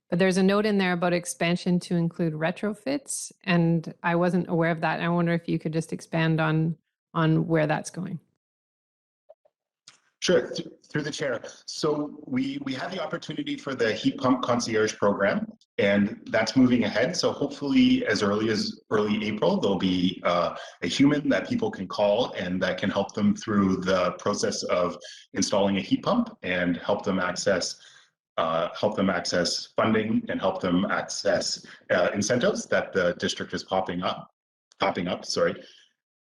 but there's a note in there about expansion to include retrofits, and I wasn't aware of that. I wonder if you could just expand on where that's going. Sure, through the chair. So we had the opportunity for the heat pump concierge program, and that's moving ahead. So hopefully as early April, there'll be a human that people can call and that can help them through the process of installing a heat pump and help them access funding and help them access incentives that the district is popping up.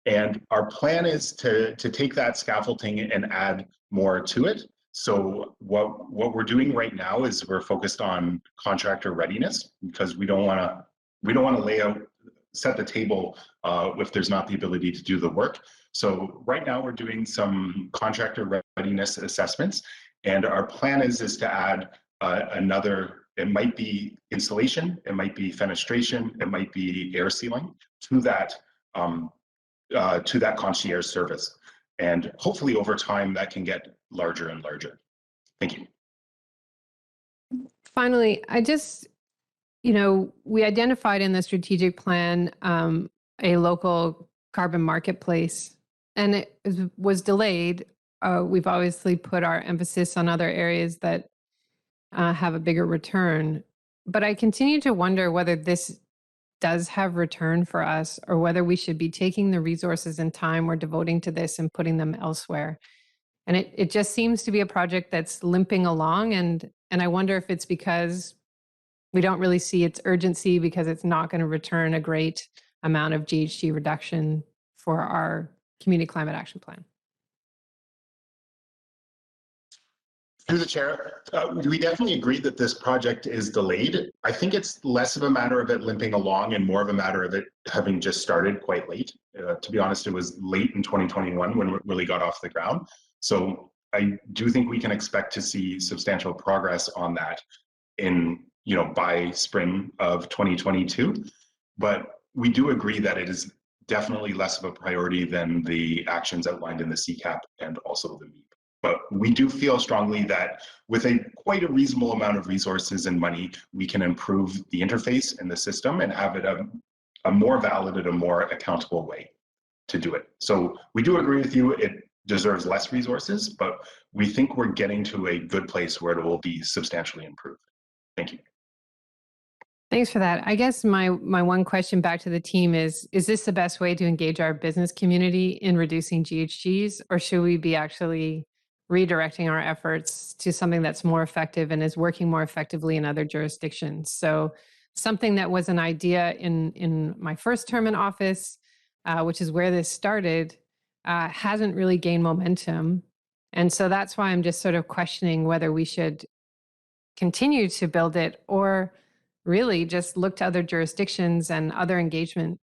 And our plan is to take that scaffolding and add more to it. So what we're doing right now is we're focused on contractor readiness, because we don't want to set the table if there's not the ability to do the work. So right now we're doing some contractor readiness assessments, and our plan is to add another. It might be installation, it might be fenestration, it might be air sealing to that concierge service. And hopefully over time that can get larger and larger. Thank you. Finally, we identified in the strategic plan a local carbon marketplace, and it was delayed. We've obviously put our emphasis on other areas that have a bigger return, but I continue to wonder whether this does have return for us, or whether we should be taking the resources and time we're devoting to this and putting them elsewhere. And it just seems to be a project that's limping along, and I wonder if it's because we don't really see its urgency, because it's not going to return a great amount of GHG reduction for our community climate action plan. Through the chair, we definitely agree that this project is delayed. I think it's less of a matter of it limping along and more of a matter of it having just started quite late. To be honest, it was late in 2021 when it really got off the ground. So I do think we can expect to see substantial progress on that by spring of 2022. But we do agree that it is definitely less of a priority than the actions outlined in the CCAP and also the MEP. But we do feel strongly that with quite a reasonable amount of resources and money, we can improve the interface in the system and have it a more valid and a more accountable way to do it. So we do agree with you, it deserves less resources, but we think we're getting to a good place where it will be substantially improved. Thank you. Thanks for that. I guess my one question back to the team is this the best way to engage our business community in reducing GHGs, or should we be actually redirecting our efforts to something that's more effective and is working more effectively in other jurisdictions? So something that was an idea in my first term in office, which is where this started, hasn't really gained momentum. And so that's why I'm just sort of questioning whether we should continue to build it, or really just look to other jurisdictions and other engagement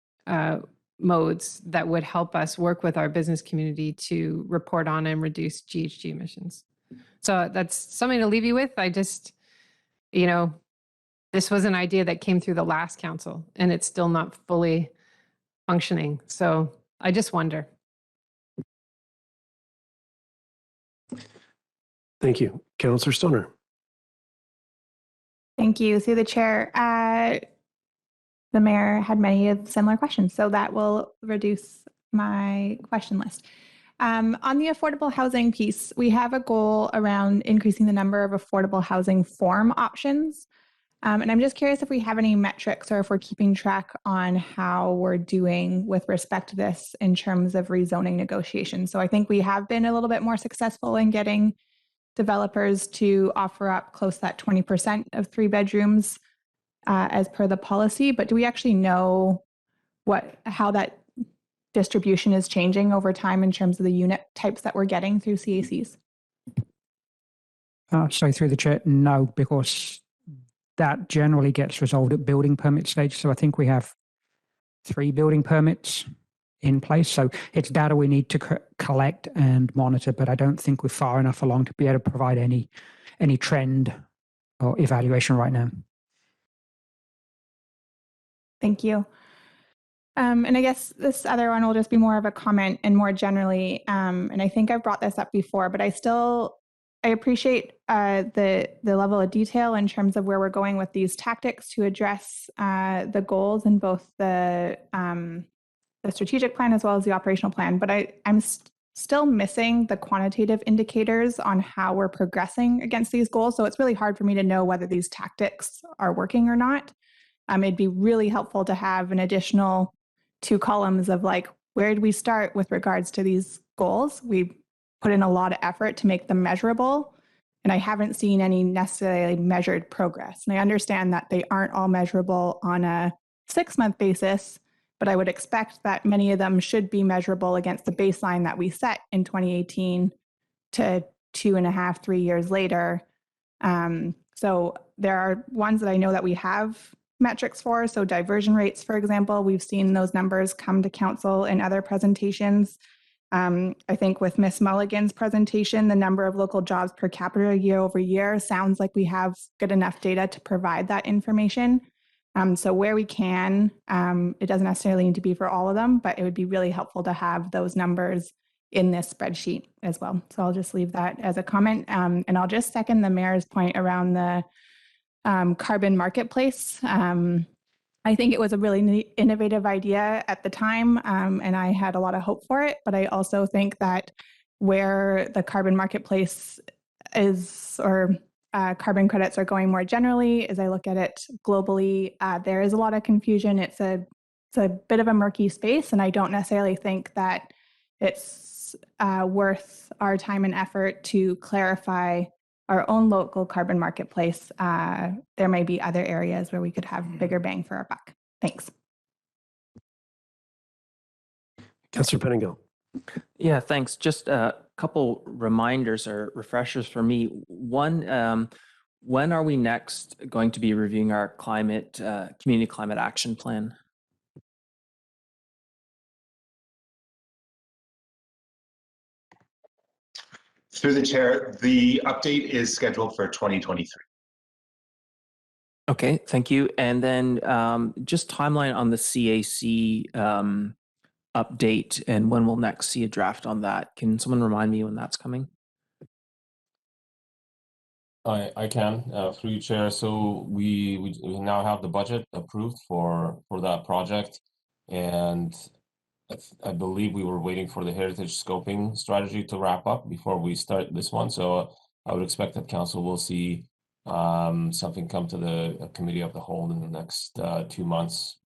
modes that would help us work with our business community to report on and reduce GHG emissions. So that's something to leave you with. I just, this was an idea that came through the last council and it's still not fully functioning. So I just wonder. Thank you. Councillor Stoner. Thank you. Through the chair, the mayor had many similar questions, so that will reduce my question list. On the affordable housing piece, we have a goal around increasing the number of affordable housing form options. And I'm just curious if we have any metrics or if we're keeping track on how we're doing with respect to this in terms of rezoning negotiations. So I think we have been a little bit more successful in getting developers to offer up close to that 20% of 3 bedrooms as per the policy, but do we actually know how that distribution is changing over time in terms of the unit types that we're getting through CACs? So through the chair, no, because that generally gets resolved at building permit stage. So I think we have 3 building permits in place. So it's data we need to collect and monitor, but I don't think we're far enough along to be able to provide any trend or evaluation right now. Thank you. And I guess this other one will just be more of a comment and more generally, and I think I've brought this up before, but I appreciate the level of detail in terms of where we're going with these tactics to address the goals in both the strategic plan as well as the operational plan. But I'm still missing the quantitative indicators on how we're progressing against these goals. So it's really hard for me to know whether these tactics are working or not. It'd be really helpful to have an additional 2 columns of like, where did we start with regards to these goals? We put in a lot of effort to make them measurable, and I haven't seen any necessarily measured progress. And I understand that they aren't all measurable on a 6-month basis, but I would expect that many of them should be measurable against the baseline that we set in 2018 to 2.5, 3 years later. So there are ones that I know that we have metrics for. So diversion rates, for example, we've seen those numbers come to council in other presentations. I think with Ms. Mulligan's presentation, the number of local jobs per capita year over year sounds like we have good enough data to provide that information. So where we can, it doesn't necessarily need to be for all of them, but it would be really helpful to have those numbers in this spreadsheet as well. So I'll just leave that as a comment. And I'll just second the mayor's point around the carbon marketplace. I think it was a really innovative idea at the time, and I had a lot of hope for it. But I also think that where the carbon marketplace is, or carbon credits are going more generally, as I look at it globally, there is a lot of confusion. It's a bit of a murky space, and I don't necessarily think that it's worth our time and effort to clarify our own local carbon marketplace. There may be other areas where we could have bigger bang for our buck. Thanks. Councillor Pettingill. Yeah, thanks. Just a couple reminders or refreshers for me. One, when are we next going to be reviewing our community climate action plan? Through the chair, the update is scheduled for 2023. Okay, thank you. And then just timeline on the CAC update and when we'll next see a draft on that. Can someone remind me when that's coming? I can, through you, Chair. So we now have the budget approved for that project, and I believe we were waiting for the heritage scoping strategy to wrap up before we start this one. So I would expect that council will see something come to the committee of the whole in the next 2 months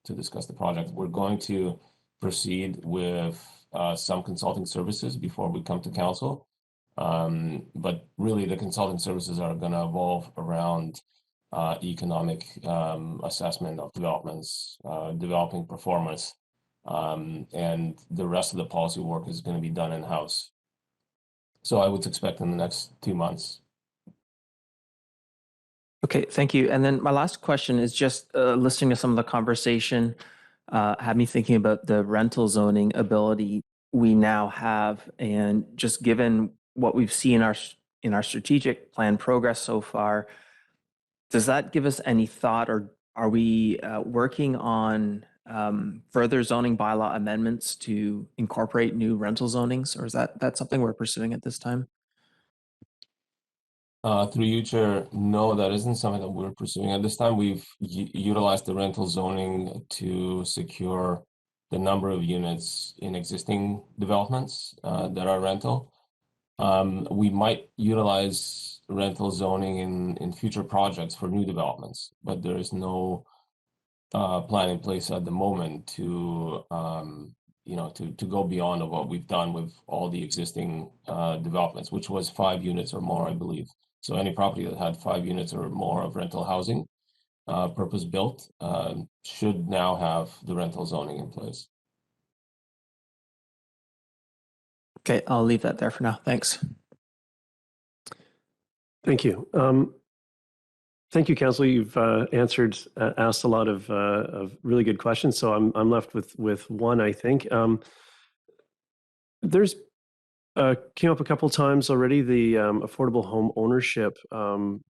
to discuss the project. We're going to proceed with some consulting services before we come to council. But really the consulting services are going to evolve around economic assessment of developments, developing performance, and the rest of the policy work is going to be done in-house. So I would expect in the next 2 months. Okay, thank you. And then my last question is just listening to some of the conversation had me thinking about the rental zoning ability we now have, and just given what we've seen in our strategic plan progress so far, does that give us any thought, or are we working on further zoning bylaw amendments to incorporate new rental zonings, or is that something we're pursuing at this time? Through you, Chair, no, that isn't something that we're pursuing at this time. We've utilized the rental zoning to secure the number of units in existing developments that are rental. We might utilize rental zoning in future projects for new developments, but there is no plan in place at the moment to to go beyond of what we've done with all the existing developments, which was 5 units or more, I believe. So any property that had 5 units or more of rental housing, purpose built, should now have the rental zoning in place. Okay, I'll leave that there for now. Thanks. Thank you. Thank you, Council. You've asked a lot of really good questions. So I'm left with one, I think. There's came up a couple times already, the affordable home ownership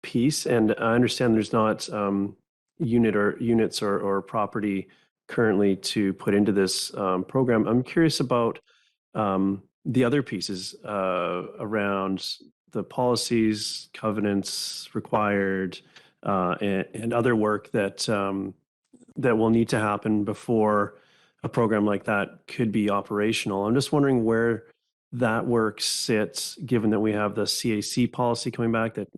piece, and I understand there's not units or property currently to put into this program. I'm curious about the other pieces around the policies, covenants required, and other work that that will need to happen before a program like that could be operational. I'm just wondering where that work sits, given that we have the CAC policy coming back that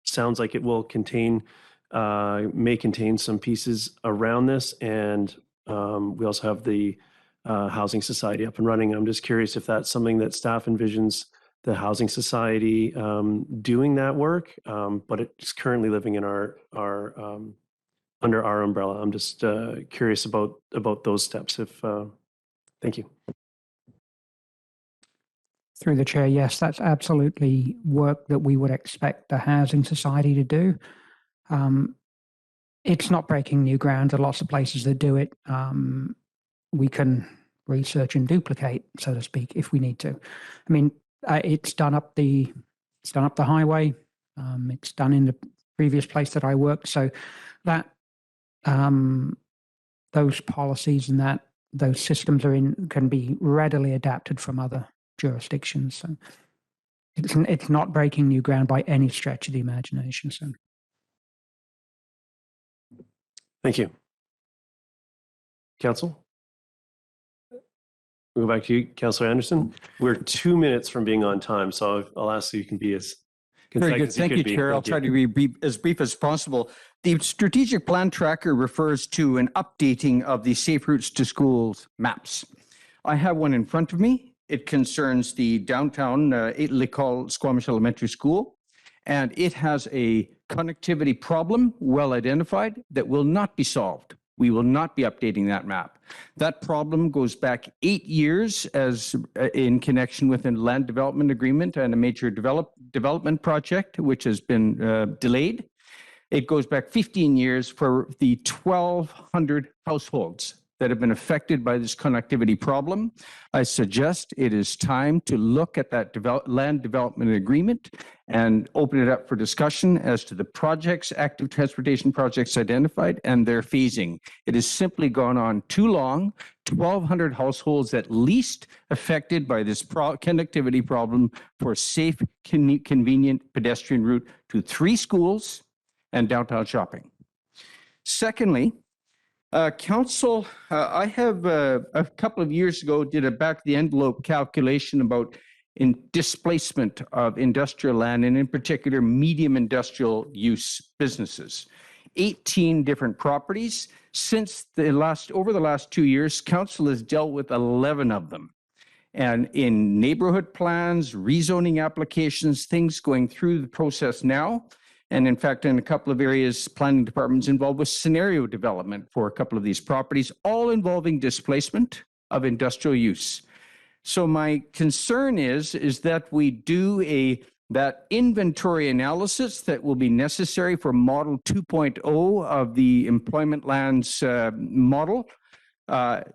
sounds like it will contain, may contain some pieces around this. And we also have the Housing Society up and running. I'm just curious if that's something that staff envisions the Housing Society doing that work, but it's currently living in our under our umbrella. I'm just curious about those steps. Thank you. Through the chair, yes, that's absolutely work that we would expect the Housing Society to do. It's not breaking new ground. There are lots of places that do it. We can research and duplicate, so to speak, if we need to. I mean, it's done up the highway. It's done in the previous place that I worked. So that those policies and those systems can be readily adapted from other jurisdictions. So it's not breaking new ground by any stretch of the imagination. So thank you. Council? We'll go back to you, Councillor Anderson. We're 2 minutes from being on time, so I'll ask you can be as concise Very good. as you Thank could you, be. Chair. I'll try to be as brief as possible. The strategic plan tracker refers to an updating of the Safe Routes to Schools maps. I have one in front of me. It concerns the downtown L'école Squamish Elementary School, and it has a connectivity problem well identified that will not be solved. We will not be updating that map. That problem goes back 8 years as in connection with a land development agreement and a major development project, which has been delayed. It goes back 15 years for the 1,200 households that have been affected by this connectivity problem. I suggest it is time to look at that land development agreement and open it up for discussion as to the projects, active transportation projects identified and their phasing. It has simply gone on too long. 1,200 households at least affected by this connectivity problem for safe, convenient pedestrian route to 3 schools and downtown shopping. Secondly, Council, I have a couple of years ago did a back of the envelope calculation about displacement of industrial land and in particular medium industrial use businesses. 18 different properties. Since over the last 2 years, Council has dealt with 11 of them. And in neighborhood plans, rezoning applications, things going through the process now. And in fact, in a couple of areas, planning departments involved with scenario development for a couple of these properties, all involving displacement of industrial use. So my concern is that we do that inventory analysis that will be necessary for Model 2.0 of the employment lands model.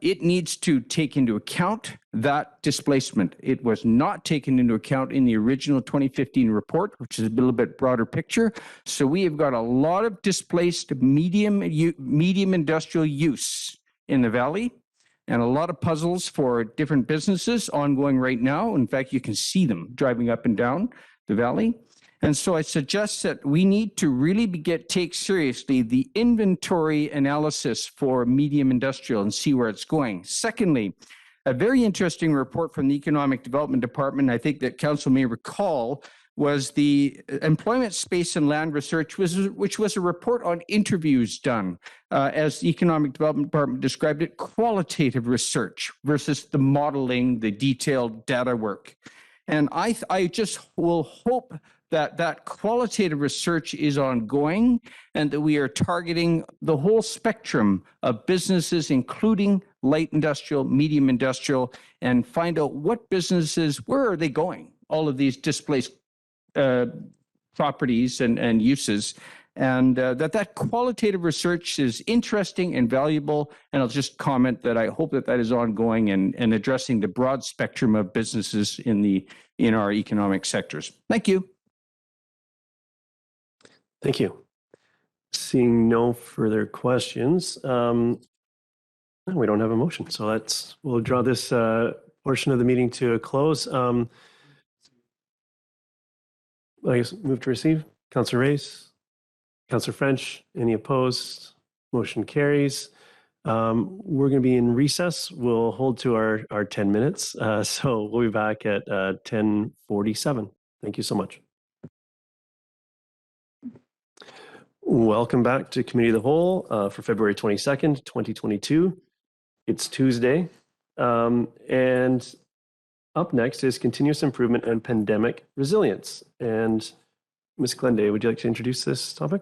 It needs to take into account that displacement. It was not taken into account in the original 2015 report, which is a little bit broader picture. So we have got a lot of displaced medium industrial use in the valley and a lot of puzzles for different businesses ongoing right now. In fact, you can see them driving up and down the valley. And so I suggest that we need to really take seriously the inventory analysis for medium industrial and see where it's going. Secondly, a very interesting report from the Economic Development Department, I think that Council may recall, was the Employment Space and Land Research, which was a report on interviews done, as the Economic Development Department described it, qualitative research versus the modeling, the detailed data work. And I just will hope that qualitative research is ongoing and that we are targeting the whole spectrum of businesses, including light industrial, medium industrial, and find out what businesses, where are they going? All of these displaced properties and uses, and that qualitative research is interesting and valuable. And I'll just comment that I hope that is ongoing and addressing the broad spectrum of businesses in our economic sectors. Thank you. Thank you. Seeing no further questions, we don't have a motion, so we'll draw this portion of the meeting to a close. I guess move to receive. Councillor Race, Councillor French, any opposed? Motion carries. We're going to be in recess. We'll hold to our 10 minutes. So we'll be back at 10:47. Thank you so much. Welcome back to Committee of the Whole for February 22nd, 2022. It's Tuesday. And up next is continuous improvement and pandemic resilience. And Ms. Glenday, would you like to introduce this topic?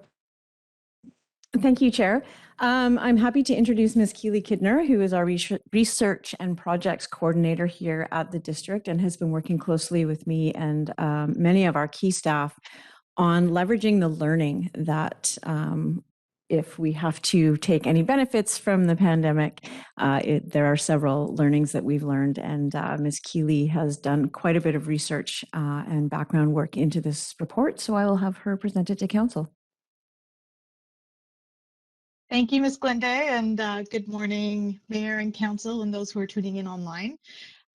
Thank you, Chair. I'm happy to introduce Ms. Kidner, who is our research and projects coordinator here at the district and has been working closely with me and many of our key staff on leveraging the learning that if we have to take any benefits from the pandemic, there are several learnings that we've learned, and Ms. Keeley has done quite a bit of research and background work into this report, so I will have her present it to Council. Thank you, Ms. Glenday, and good morning, Mayor and Council and those who are tuning in online.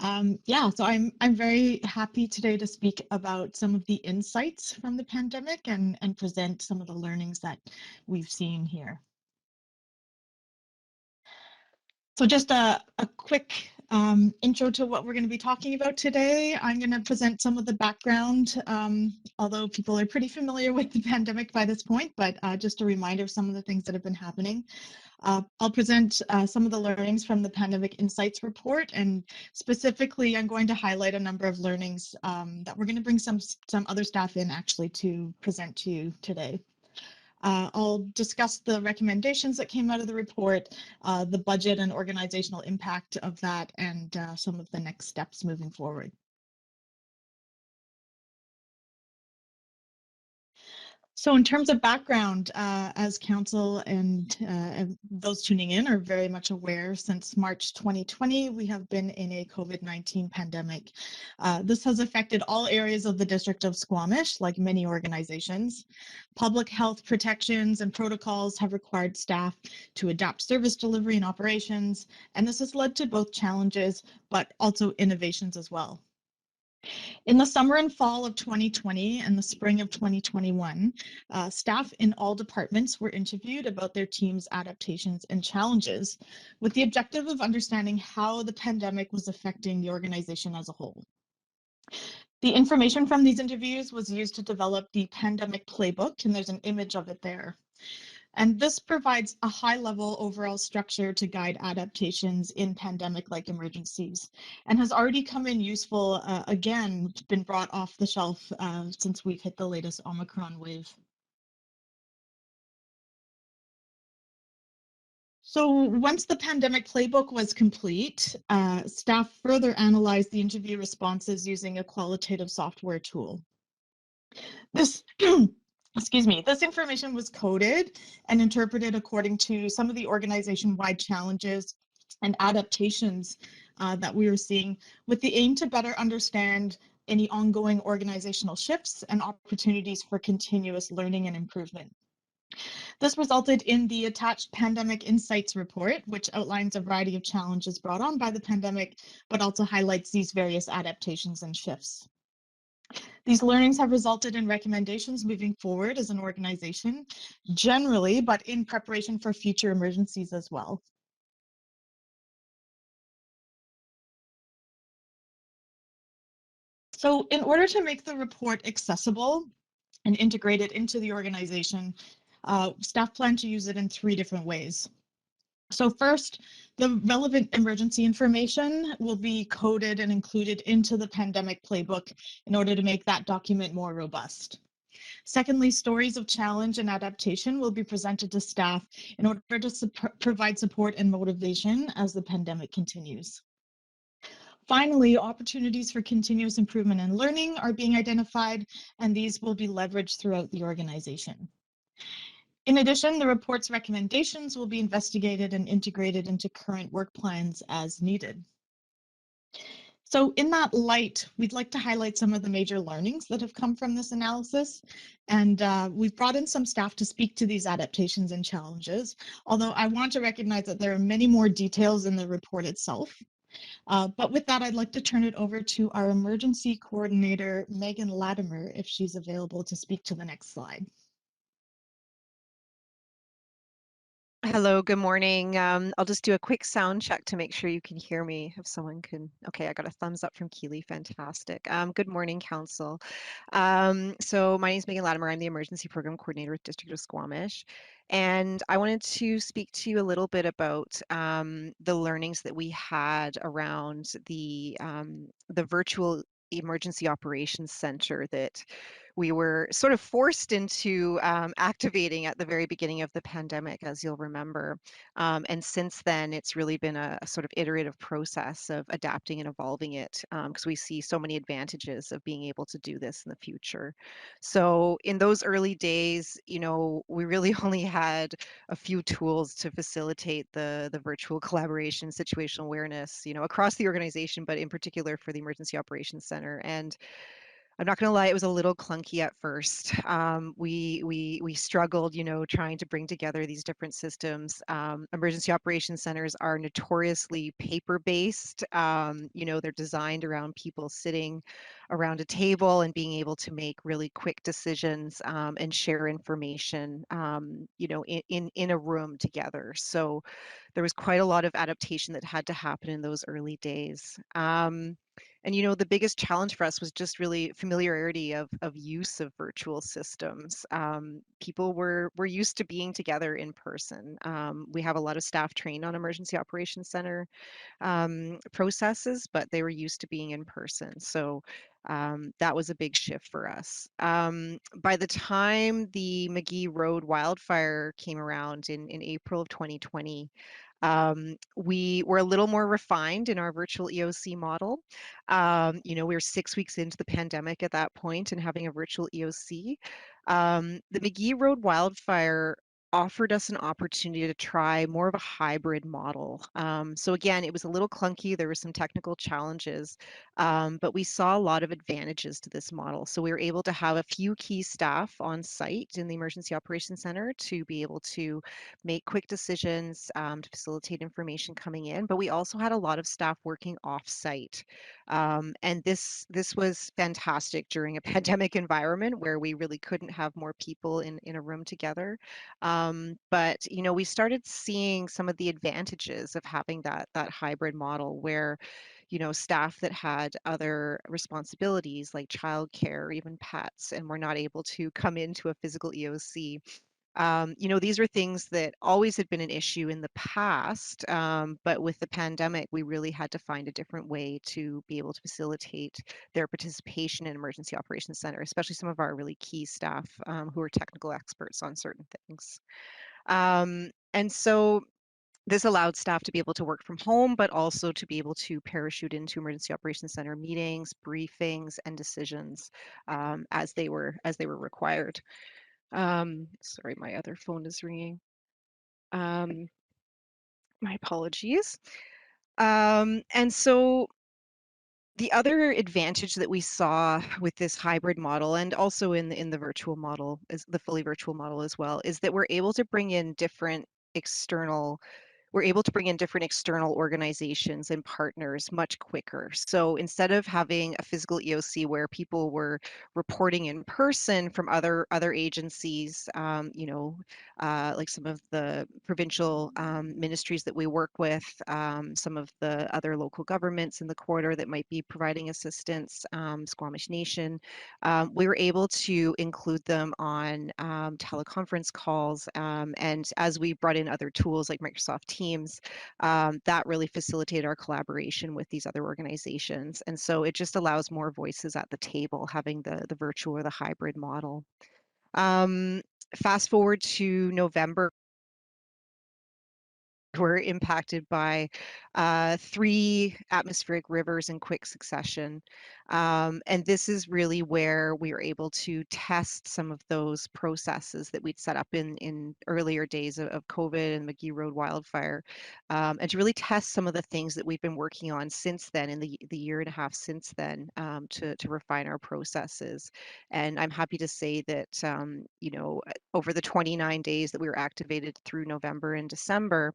So I'm very happy today to speak about some of the insights from the pandemic and present some of the learnings that we've seen here. So just a quick intro to what we're going to be talking about today. I'm going to present some of the background, although people are pretty familiar with the pandemic by this point, but just a reminder of some of the things that have been happening. I'll present some of the learnings from the Pandemic Insights Report, and specifically I'm going to highlight a number of learnings that we're going to bring some other staff in actually to present to you today. I'll discuss the recommendations that came out of the report, the budget and organizational impact of that, and some of the next steps moving forward. So in terms of background, as Council and those tuning in are very much aware, since March 2020, we have been in a COVID-19 pandemic. This has affected all areas of the District of Squamish, like many organizations. Public health protections and protocols have required staff to adapt service delivery and operations, and this has led to both challenges, but also innovations as well. In the summer and fall of 2020 and the spring of 2021, staff in all departments were interviewed about their team's adaptations and challenges, with the objective of understanding how the pandemic was affecting the organization as a whole. The information from these interviews was used to develop the pandemic playbook, and there's an image of it there. And this provides a high-level overall structure to guide adaptations in pandemic-like emergencies, and has already come in useful, again, been brought off the shelf since we've hit the latest Omicron wave. So once the pandemic playbook was complete, staff further analyzed the interview responses using a qualitative software tool. This this information was coded and interpreted according to some of the organization-wide challenges and adaptations that we were seeing, with the aim to better understand any ongoing organizational shifts and opportunities for continuous learning and improvement. This resulted in the attached Pandemic Insights Report, which outlines a variety of challenges brought on by the pandemic, but also highlights these various adaptations and shifts. These learnings have resulted in recommendations moving forward as an organization, generally, but in preparation for future emergencies as well. So in order to make the report accessible and integrate it into the organization, staff plan to use it in 3 different ways. So first, the relevant emergency information will be coded and included into the pandemic playbook in order to make that document more robust. Secondly, stories of challenge and adaptation will be presented to staff in order to provide support and motivation as the pandemic continues. Finally, opportunities for continuous improvement and learning are being identified, and these will be leveraged throughout the organization. In addition, the report's recommendations will be investigated and integrated into current work plans as needed. So in that light, we'd like to highlight some of the major learnings that have come from this analysis. And we've brought in some staff to speak to these adaptations and challenges, although I want to recognize that there are many more details in the report itself. But with that, I'd like to turn it over to our emergency coordinator, Megan Latimer, if she's available to speak to the next slide. Hello, good morning. I'll just do a quick sound check to make sure you can hear me. If someone can, okay, I got a thumbs up from Keely, fantastic. Good morning, Council. So my name is Megan Latimer. I'm the Emergency Program Coordinator with District of Squamish. And I wanted to speak to you a little bit about the learnings that we had around the virtual emergency operations center that we were sort of forced into activating at the very beginning of the pandemic, as you'll remember. And since then, it's really been a sort of iterative process of adapting and evolving it because we see so many advantages of being able to do this in the future. So in those early days, you know, we really only had a few tools to facilitate the virtual collaboration, situational awareness, you know, across the organization, but in particular for the Emergency Operations Center. And I'm not going to lie, it was a little clunky at first. We struggled, you know, trying to bring together these different systems. Emergency operations centers are notoriously paper-based. You know, they're designed around people sitting around a table and being able to make really quick decisions and share information, you know, in a room together. So there was quite a lot of adaptation that had to happen in those early days. And you know, the biggest challenge for us was just really familiarity of use of virtual systems. People were used to being together in person. We have a lot of staff trained on Emergency Operations Center processes, but they were used to being in person. So that was a big shift for us. By the time the McGee Road wildfire came around in April of 2020, we were a little more refined in our virtual EOC model. You know, we were 6 weeks into the pandemic at that point and having a virtual EOC. The McGee Road wildfire offered us an opportunity to try more of a hybrid model. So again, it was a little clunky. There were some technical challenges, but we saw a lot of advantages to this model. So we were able to have a few key staff on site in the Emergency Operations Center to be able to make quick decisions, to facilitate information coming in. But we also had a lot of staff working off-site. And this was fantastic during a pandemic environment where we really couldn't have more people in a room together. But you know, we started seeing some of the advantages of having that hybrid model where, you know, staff that had other responsibilities like childcare or even pets and were not able to come into a physical EOC. You know, these are things that always had been an issue in the past, but with the pandemic, we really had to find a different way to be able to facilitate their participation in Emergency Operations Center, especially some of our really key staff who are technical experts on certain things. And so this allowed staff to be able to work from home, but also to be able to parachute into Emergency Operations Center meetings, briefings, and decisions as they were required. Sorry, my other phone is ringing. My apologies. And so the other advantage that we saw with this hybrid model and also in the virtual model, is the fully virtual model as well, is that we're able to bring in different external organizations and partners much quicker. So instead of having a physical EOC where people were reporting in person from other agencies, you know, like some of the provincial ministries that we work with, some of the other local governments in the corridor that might be providing assistance, Squamish Nation, we were able to include them on teleconference calls. And as we brought in other tools like Microsoft Teams, that really facilitated our collaboration with these other organizations. And so it just allows more voices at the table, having the virtual or the hybrid model. Fast forward to November, we're impacted by 3 atmospheric rivers in quick succession. And this is really where we were able to test some of those processes that we'd set up in earlier days of COVID and McGee Road wildfire, and to really test some of the things that we've been working on since then, in the year and a half since then, to refine our processes. And I'm happy to say that, you know, over the 29 days that we were activated through November and December,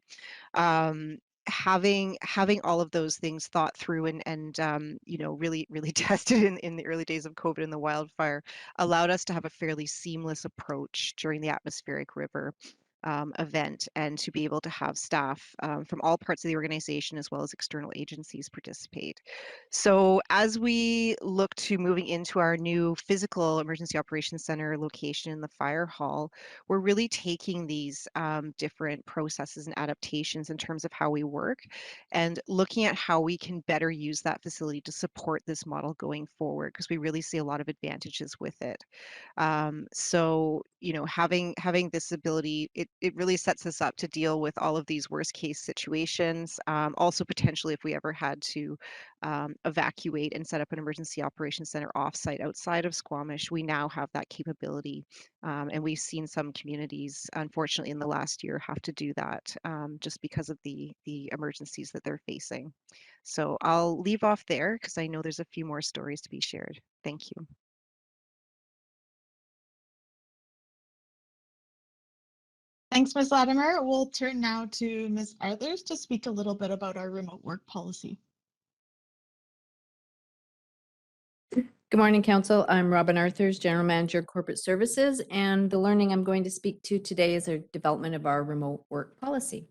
having all of those things thought through and you know, really tested in the early days of COVID and the wildfire allowed us to have a fairly seamless approach during the atmospheric river event, and to be able to have staff from all parts of the organization as well as external agencies participate. So as we look to moving into our new physical emergency operations center location in the fire hall, we're really taking these different processes and adaptations in terms of how we work and looking at how we can better use that facility to support this model going forward, because we really see a lot of advantages with it. So, you know, having this ability, it really sets us up to deal with all of these worst case situations. Also, potentially, if we ever had to evacuate and set up an emergency operations center offsite outside of Squamish, we now have that capability. And we've seen some communities, unfortunately, in the last year have to do that just because of the emergencies that they're facing. So I'll leave off there because I know there's a few more stories to be shared. Thank you. Thanks, Ms. Latimer. We'll turn now to Ms. Arthurs to speak a little bit about our remote work policy. Good morning, Council. I'm Robin Arthurs, General Manager, Corporate Services, and the learning I'm going to speak to today is the development of our remote work policy.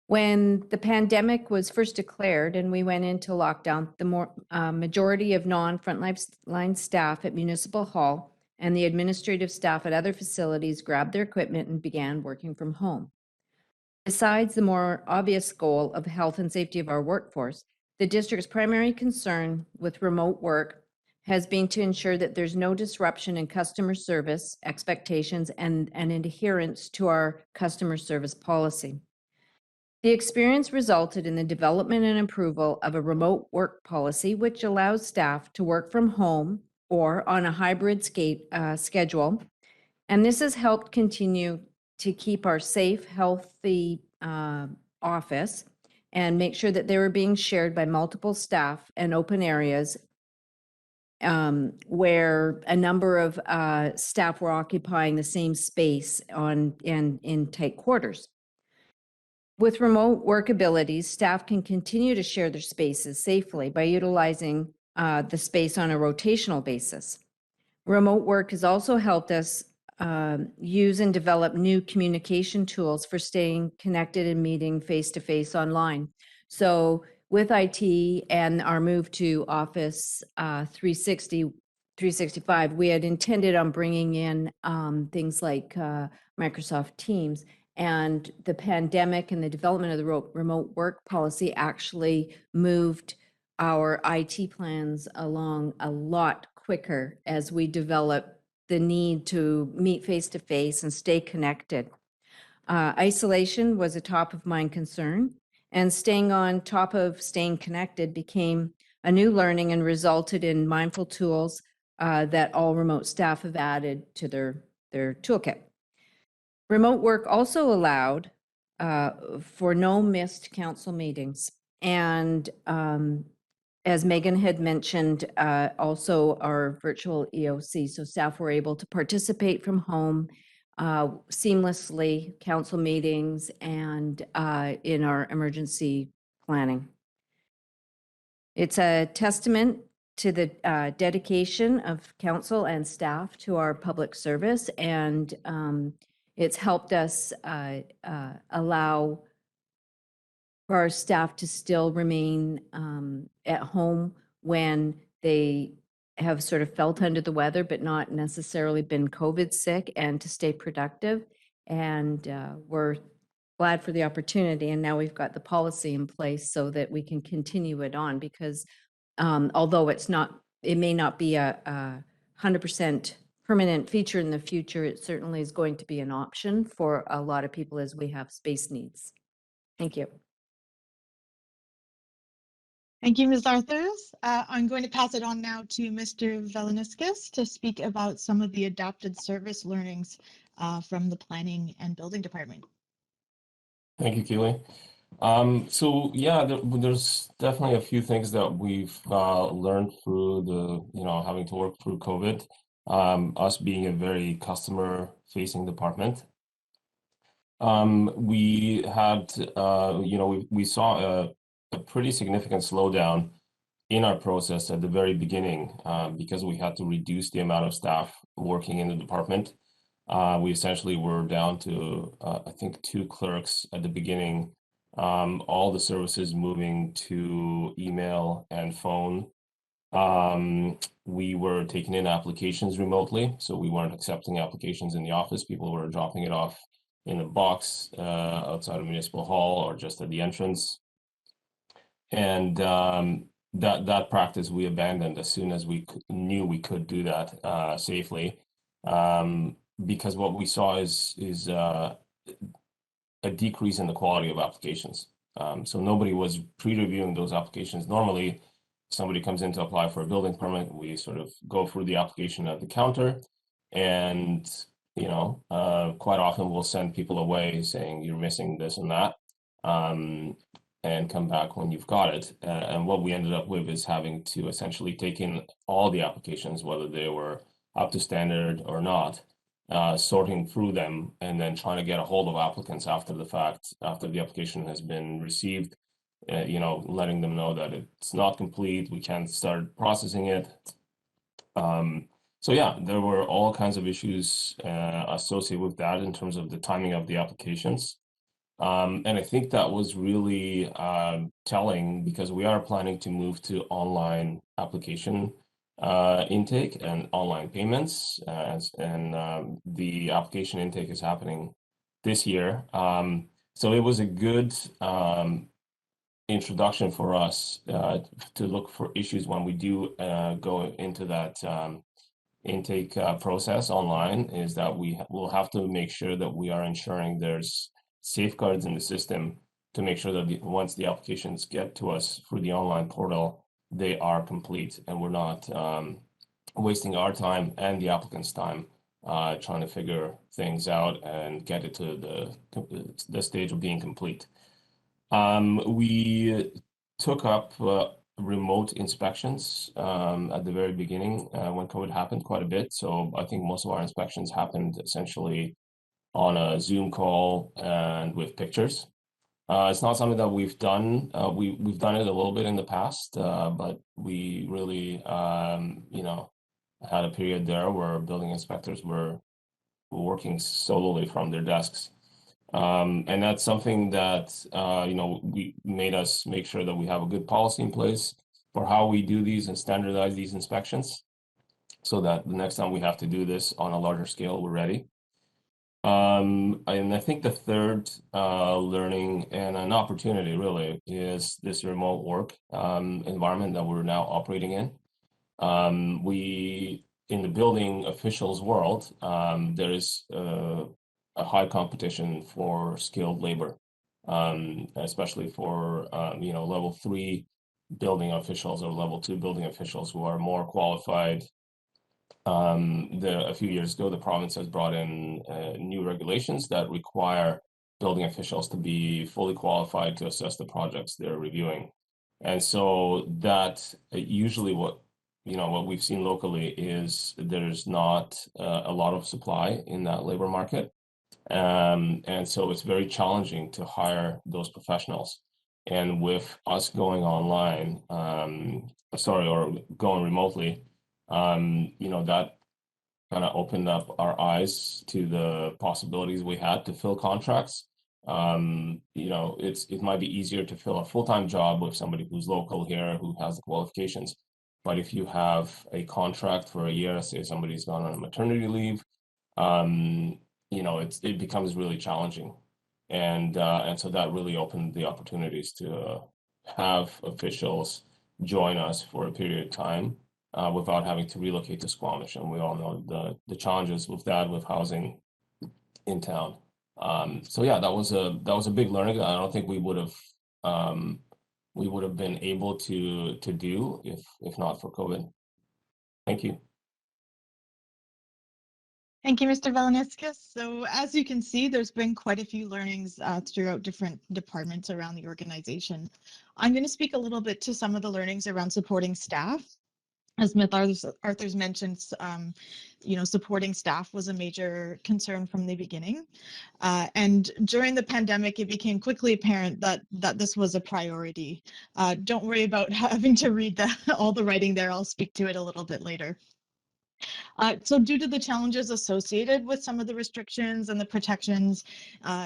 When the pandemic was first declared and we went into lockdown, the majority of non-frontline staff at Municipal Hall and the administrative staff at other facilities grabbed their equipment and began working from home. Besides the more obvious goal of health and safety of our workforce, the district's primary concern with remote work has been to ensure that there's no disruption in customer service expectations and adherence to our customer service policy. The experience resulted in the development and approval of a remote work policy, which allows staff to work from home or on a hybrid schedule. And this has helped continue to keep our safe, healthy office and make sure that they were being shared by multiple staff and open areas where a number of staff were occupying the same space in tight quarters. With remote work abilities, staff can continue to share their spaces safely by utilizing the space on a rotational basis. Remote work has also helped us use and develop new communication tools for staying connected and meeting face-to-face online. So with IT and our move to Office 365, we had intended on bringing in things like Microsoft Teams. And the pandemic and the development of the remote work policy actually moved our IT plans along a lot quicker as we develop the need to meet face-to-face and stay connected. Isolation was a top of mind concern, and staying on top of staying connected became a new learning and resulted in mindful tools that all remote staff have added to their toolkit. Remote work also allowed for no missed council meetings. And as Megan had mentioned, also our virtual EOC, so staff were able to participate from home seamlessly, council meetings and in our emergency planning. It's a testament to the dedication of council and staff to our public service, and it's helped us allow for our staff to still remain at home when they have sort of felt under the weather, but not necessarily been COVID sick, and to stay productive. And we're glad for the opportunity. And now we've got the policy in place so that we can continue it on, because although it may not be a 100% permanent feature in the future, it certainly is going to be an option for a lot of people as we have space needs. Thank you. Thank you, Ms. Arthurs. I'm going to pass it on now to Mr. Veleniskis to speak about some of the adapted service learnings from the Planning and Building Department. Thank you, Keely. So yeah, there's definitely a few things that we've learned through having to work through COVID, us being a very customer-facing department. We had, we saw a pretty significant slowdown in our process at the very beginning because we had to reduce the amount of staff working in the department. We essentially were down to, I think, 2 clerks at the beginning, all the services moving to email and phone. We were taking in applications remotely, so we weren't accepting applications in the office. People were dropping it off in a box outside of Municipal Hall or just at the entrance. And that practice we abandoned as soon as we knew we could do that safely, because what we saw is a decrease in the quality of applications. So nobody was pre-reviewing those applications. Normally, somebody comes in to apply for a building permit, we sort of go through the application at the counter, and quite often we'll send people away saying you're missing this and that, and come back when you've got it. And what we ended up with is having to essentially take in all the applications, whether they were up to standard or not, sorting through them, and then trying to get a hold of applicants after the fact, after the application has been received, letting them know that it's not complete, we can't start processing it. So yeah, there were all kinds of issues associated with that in terms of the timing of the applications. And I think that was really telling, because we are planning to move to online application intake and online payments, and the application intake is happening this year. So it was a good introduction for us to look for issues when we do go into that intake process online, is that we will have to make sure that we are ensuring there's safeguards in the system to make sure that once the applications get to us through the online portal, they are complete, and we're not wasting our time and the applicant's time trying to figure things out and get it to the stage of being complete. We took up remote inspections at the very beginning when COVID happened quite a bit. So I think most of our inspections happened essentially on a Zoom call and with pictures. It's not something that we've done. We've done it a little bit in the past, but we really, had a period there where building inspectors were working solely from their desks. And that's something that, we made us make sure that we have a good policy in place for how we do these and standardize these inspections, so that the next time we have to do this on a larger scale, we're ready. And I think the third learning and an opportunity really is this remote work environment that we're now operating in. In the building officials world, there is a high competition for skilled labor, especially for level 3 building officials or level 2 building officials who are more qualified. A few years ago, the province has brought in new regulations that require building officials to be fully qualified to assess the projects they're reviewing. And so that usually what we've seen locally is there's not a lot of supply in that labor market. And so it's very challenging to hire those professionals. And with us going online, or going remotely, that kind of opened up our eyes to the possibilities we had to fill contracts. It might be easier to fill a full-time job with somebody who's local here, who has the qualifications. But if you have a contract for a year, say somebody's gone on a maternity leave, it becomes really challenging. And so that really opened the opportunities to have officials join us for a period of time without having to relocate to Squamish. And we all know the challenges with that, with housing in town. So yeah, that was a big learning. I don't think we would have we would have been able to do if not for COVID. Thank you. Thank you, Mr. Valeniskis. So as you can see, there's been quite a few learnings throughout different departments around the organization. I'm going to speak a little bit to some of the learnings around supporting staff. As Ms. Arthurs mentioned, supporting staff was a major concern from the beginning. And during the pandemic, it became quickly apparent that this was a priority. Don't worry about having to read all the writing there. I'll speak to it a little bit later. So due to the challenges associated with some of the restrictions and the protections,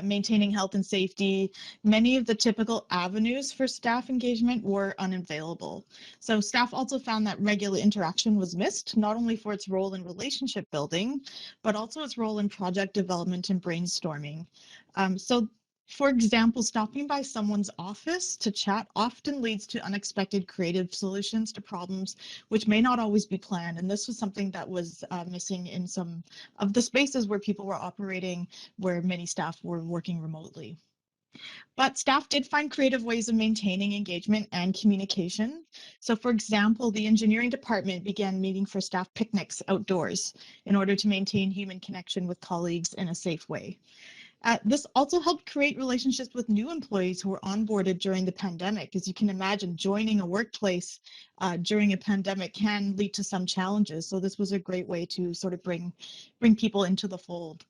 maintaining health and safety, many of the typical avenues for staff engagement were unavailable. So staff also found that regular interaction was missed, not only for its role in relationship building, but also its role in project development and brainstorming. For example, stopping by someone's office to chat often leads to unexpected creative solutions to problems which may not always be planned. And this was something that was missing in some of the spaces where people were operating, where many staff were working remotely. But staff did find creative ways of maintaining engagement and communication. So for example, the engineering department began meeting for staff picnics outdoors in order to maintain human connection with colleagues in a safe way. This also helped create relationships with new employees who were onboarded during the pandemic. As you can imagine, joining a workplace during a pandemic can lead to some challenges. So this was a great way to sort of bring people into the fold.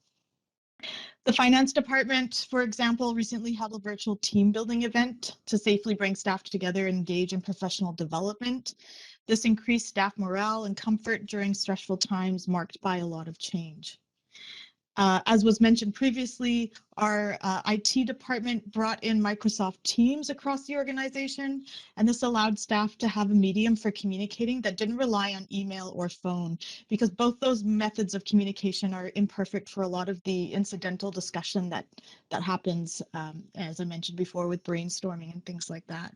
The finance department, for example, recently held a virtual team building event to safely bring staff together and engage in professional development. This increased staff morale and comfort during stressful times marked by a lot of change. As was mentioned previously, our IT department brought in Microsoft Teams across the organization, and this allowed staff to have a medium for communicating that didn't rely on email or phone, because both those methods of communication are imperfect for a lot of the incidental discussion that happens, as I mentioned before, with brainstorming and things like that.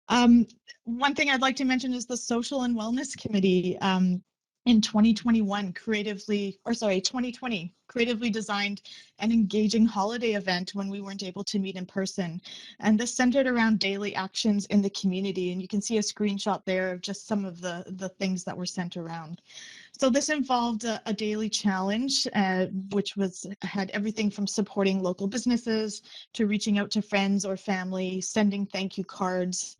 One thing I'd like to mention is the Social and Wellness Committee. In 2020, creatively designed an engaging holiday event when we weren't able to meet in person. And this centered around daily actions in the community. And you can see a screenshot there of just some of the things that were sent around. So this involved a daily challenge, which had everything from supporting local businesses to reaching out to friends or family, sending thank you cards.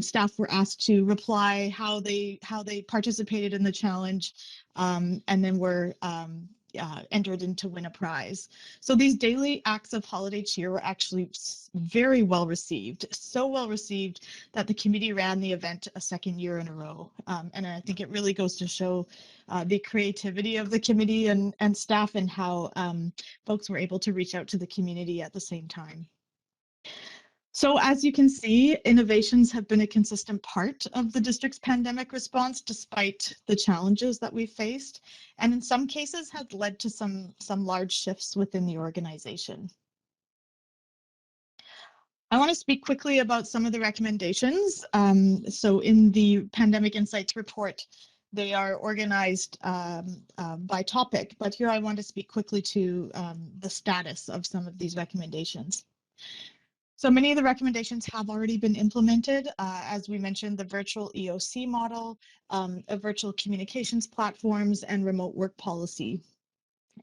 Staff were asked to reply how they participated in the challenge, and then were entered in to win a prize. So these daily acts of holiday cheer were actually very well received, so well received that the committee ran the event a second year in a row. And I think it really goes to show the creativity of the committee and staff, and how folks were able to reach out to the community at the same time. So as you can see, innovations have been a consistent part of the district's pandemic response, despite the challenges that we faced, and in some cases has led to some large shifts within the organization. I want to speak quickly about some of the recommendations. So in the Pandemic Insights report, they are organized by topic, but here I want to speak quickly to the status of some of these recommendations. So many of the recommendations have already been implemented. As we mentioned, the virtual EOC model, virtual communications platforms, and remote work policy.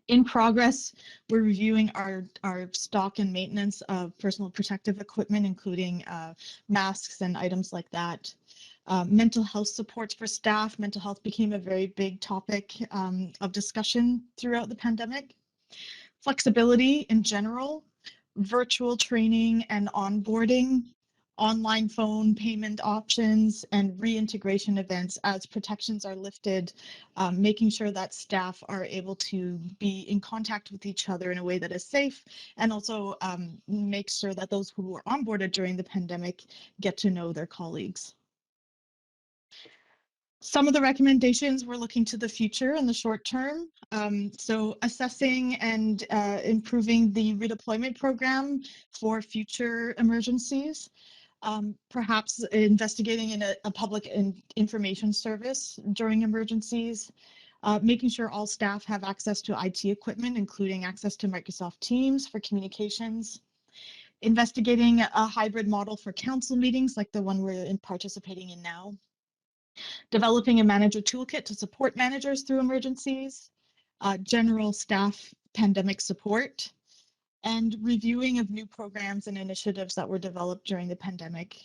In progress, we're reviewing our stock and maintenance of personal protective equipment, including masks and items like that. Mental health supports for staff. Mental health became a very big topic of discussion throughout the pandemic. Flexibility in general, virtual training and onboarding, online phone payment options, and reintegration events as protections are lifted, making sure that staff are able to be in contact with each other in a way that is safe, and also make sure that those who were onboarded during the pandemic get to know their colleagues. Some of the recommendations we're looking to the future in the short term. So assessing and improving the redeployment program for future emergencies. Perhaps investigating in a public information service during emergencies. Making sure all staff have access to IT equipment, including access to Microsoft Teams for communications. investigating a hybrid model for council meetings like the one we're participating in now, developing a manager toolkit to support managers through emergencies, general staff pandemic support, and reviewing of new programs and initiatives that were developed during the pandemic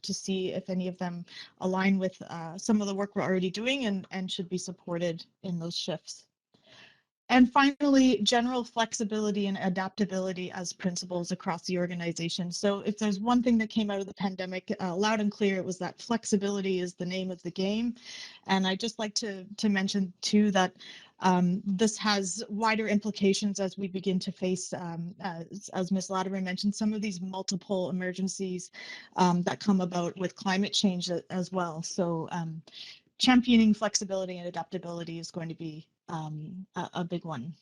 to see if any of them align with some of the work we're already doing and should be supported in those shifts. And finally, general flexibility and adaptability as principles across the organization. So if there's one thing that came out of the pandemic, loud and clear, it was that flexibility is the name of the game. And I'd just like to mention too that this has wider implications as we begin to face, as Ms. Latimer mentioned, some of these multiple emergencies that come about with climate change as well. So championing flexibility and adaptability is going to be a big one.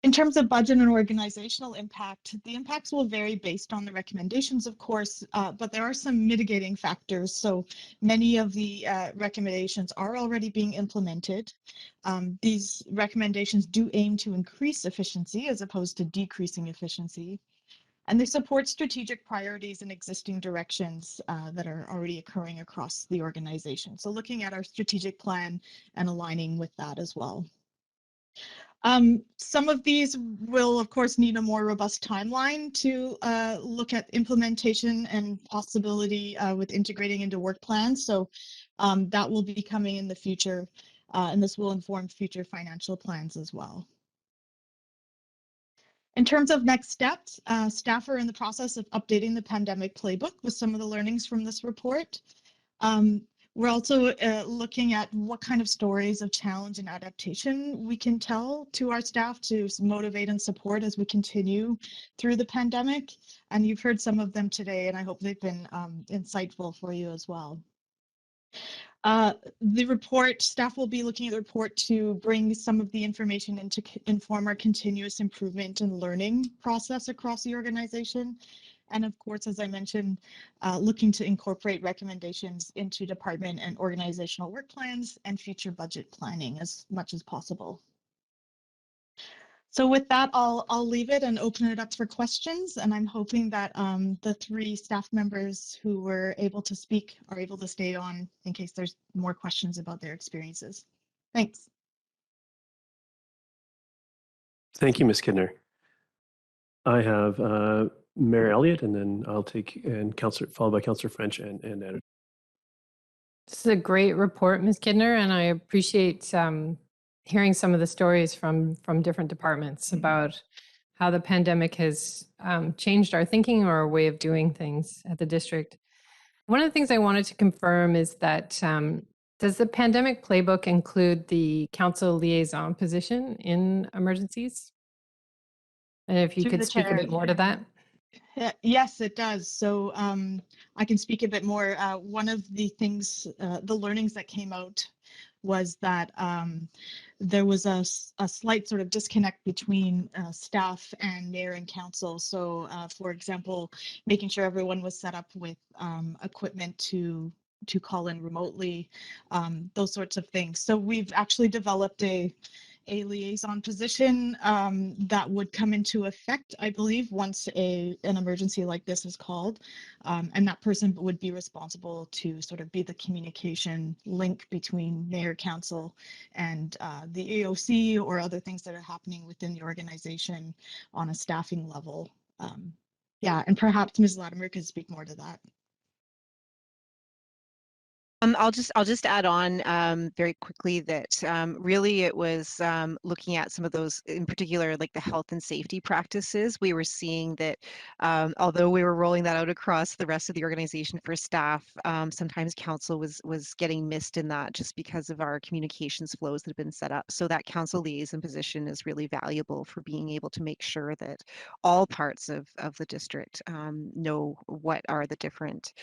In terms of budget and organizational impact, the impacts will vary based on the recommendations, of course, but there are some mitigating factors. So many of the recommendations are already being implemented. These recommendations do aim to increase efficiency as opposed to decreasing efficiency. And they support strategic priorities and existing directions that are already occurring across the organization. So looking at our strategic plan and aligning with that as well. Some of these will, of course, need a more robust timeline to look at implementation and possibility with integrating into work plans. So that will be coming in the future, and this will inform future financial plans as well. In terms of next steps, staff are in the process of updating the pandemic playbook with some of the learnings from this report. We're also looking at what kind of stories of challenge and adaptation we can tell to our staff to motivate and support as we continue through the pandemic. And you've heard some of them today, and I hope they've been insightful for you as well. The report, staff will be looking at the report to bring some of the information in to inform our continuous improvement and learning process across the organization. And of course, as I mentioned, looking to incorporate recommendations into department and organizational work plans and future budget planning as much as possible. So with that, I'll leave it and open it up for questions. And I'm hoping that the three staff members who were able to speak are able to stay on in case there's more questions about their experiences. Thanks. Thank you, Ms. Kidner. I have Mayor Elliott, and then I'll take followed by Councillor French and Andrew. This is a great report, Ms. Kidner, and I appreciate hearing some of the stories from different departments about how the pandemic has changed our thinking or our way of doing things at the district. One of the things I wanted to confirm is that does the pandemic playbook include the council liaison position in emergencies? And if you could speak a bit more to that. Yes, it does. So I can speak a bit more. One of the things, the learnings that came out was that there was a slight sort of disconnect between staff and mayor and council. So for example, making sure everyone was set up with equipment to call in remotely, those sorts of things. So we've actually developed a liaison position that would come into effect, I believe, once an emergency like this is called. And that person would be responsible to sort of be the communication link between mayor, council, and the AOC or other things that are happening within the organization on a staffing level. Yeah, and perhaps Ms. Latimer could speak more to that. I'll just add on very quickly that really it was looking at some of those, in particular, like the health and safety practices. We were seeing that although we were rolling that out across the rest of the organization for staff, sometimes council was getting missed in that just because of our communications flows that have been set up. So that council liaison position is really valuable for being able to make sure that all parts of the district know what are the different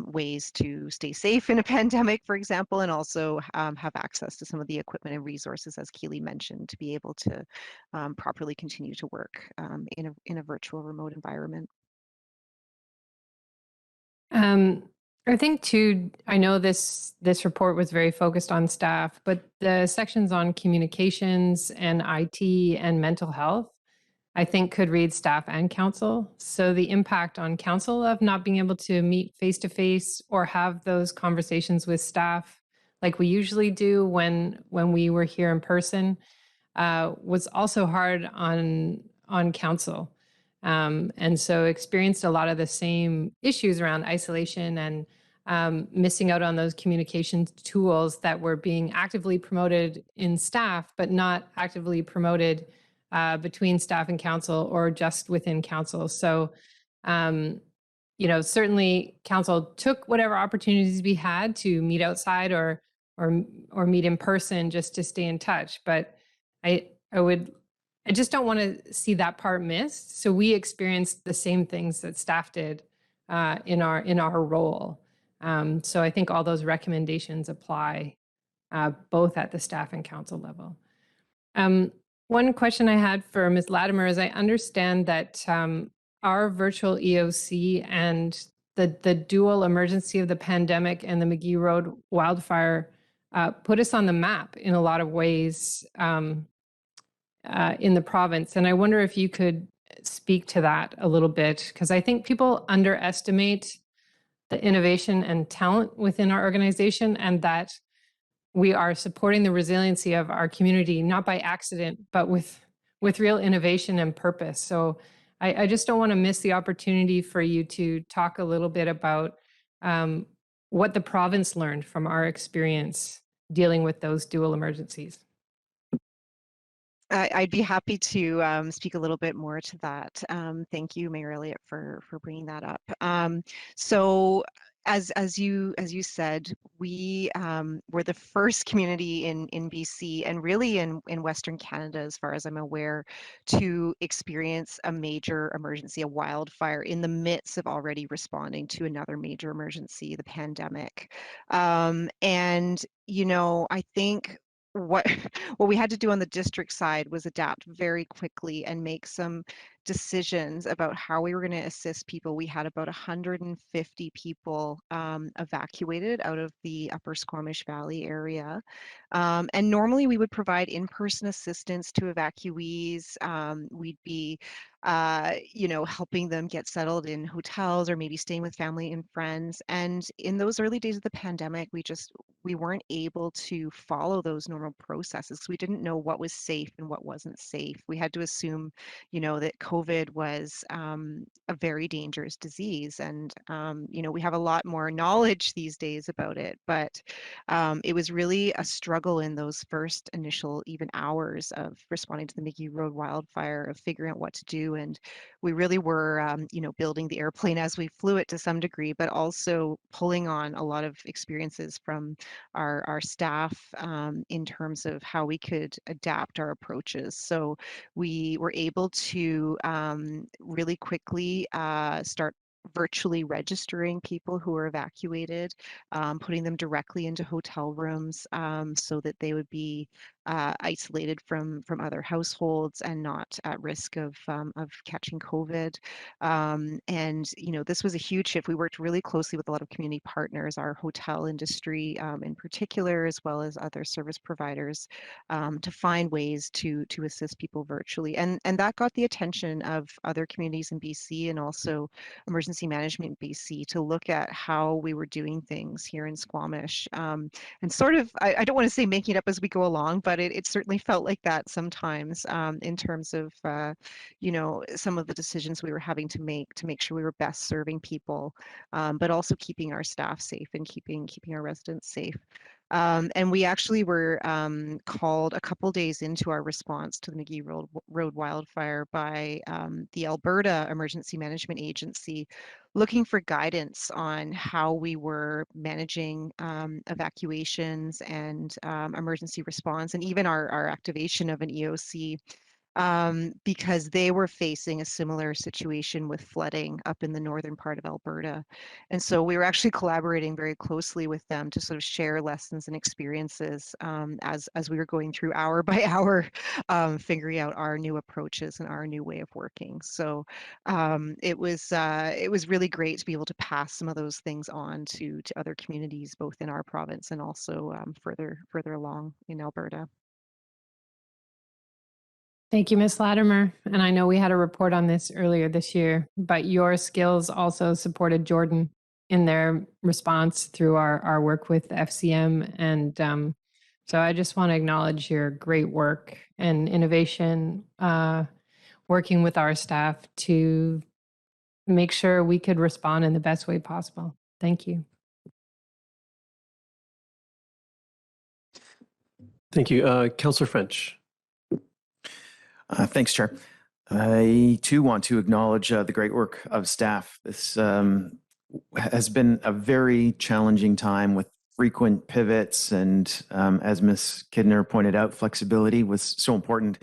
ways to stay safe in a pandemic, for example, and also have access to some of the equipment and resources, as Keely mentioned, to be able to properly continue to work in a virtual remote environment. I think too, I know this report was very focused on staff, but the sections on communications and IT and mental health, I think could read staff and council. So the impact on council of not being able to meet face to face or have those conversations with staff like we usually do when we were here in person was also hard on council. And so experienced a lot of the same issues around isolation and missing out on those communication tools that were being actively promoted in staff, but not actively promoted between staff and council or just within council. So, certainly council took whatever opportunities we had to meet outside or meet in person just to stay in touch. But I just don't want to see that part missed. So we experienced the same things that staff did in our role. So I think all those recommendations apply both at the staff and council level. One question I had for Ms. Latimer is I understand that our virtual EOC and the dual emergency of the pandemic and the McGee Road wildfire put us on the map in a lot of ways in the province. And I wonder if you could speak to that a little bit, because I think people underestimate the innovation and talent within our organization, and that we are supporting the resiliency of our community, not by accident, but with real innovation and purpose. So I just don't want to miss the opportunity for you to talk a little bit about what the province learned from our experience dealing with those dual emergencies. I'd be happy to speak a little bit more to that. Thank you, Mayor Elliott, for bringing that up. So as you said, we were the first community in BC and really in Western Canada, as far as I'm aware, to experience a major emergency, a wildfire, in the midst of already responding to another major emergency, the pandemic. And I think what we had to do on the district side was adapt very quickly and make some decisions about how we were going to assist people. We had about 150 people evacuated out of the Upper Squamish Valley area. And normally we would provide in-person assistance to evacuees. We'd be helping them get settled in hotels or maybe staying with family and friends. And in those early days of the pandemic, we weren't able to follow those normal processes. We didn't know what was safe and what wasn't safe. We had to assume, that COVID was a very dangerous disease. And, we have a lot more knowledge these days about it, but it was really a struggle in those first initial even hours of responding to the McGee Road wildfire, of figuring out what to do. And we really were, building the airplane as we flew it to some degree, but also pulling on a lot of experiences from our staff in terms of how we could adapt our approaches. So we were able to really quickly start virtually registering people who were evacuated, putting them directly into hotel rooms so that they would be isolated from other households and not at risk of catching COVID. And this was a huge shift. We worked really closely with a lot of community partners, our hotel industry in particular, as well as other service providers, to find ways to assist people virtually. And that got the attention of other communities in BC and also emergency management in BC to look at how we were doing things here in Squamish. And sort of, I don't want to say making it up as we go along, but it certainly felt like that sometimes in terms of, some of the decisions we were having to make sure we were best serving people, but also keeping our staff safe and keeping our residents safe. And we actually were called a couple days into our response to the McGee Road wildfire by the Alberta Emergency Management Agency, looking for guidance on how we were managing evacuations and emergency response, and even our activation of an EOC. Because they were facing a similar situation with flooding up in the northern part of Alberta. And so we were actually collaborating very closely with them to sort of share lessons and experiences as we were going through hour by hour, figuring out our new approaches and our new way of working. So it was really great to be able to pass some of those things on to other communities, both in our province and also further along in Alberta. Thank you, Ms. Latimer. And I know we had a report on this earlier this year, but your skills also supported Jordan in their response through our work with FCM. And so I just want to acknowledge your great work and innovation, working with our staff to make sure we could respond in the best way possible. Thank you. Thank you. Councillor French. Thanks, Chair. I too want to acknowledge the great work of staff. This has been a very challenging time with frequent pivots, and as Ms. Kidner pointed out, flexibility was so important.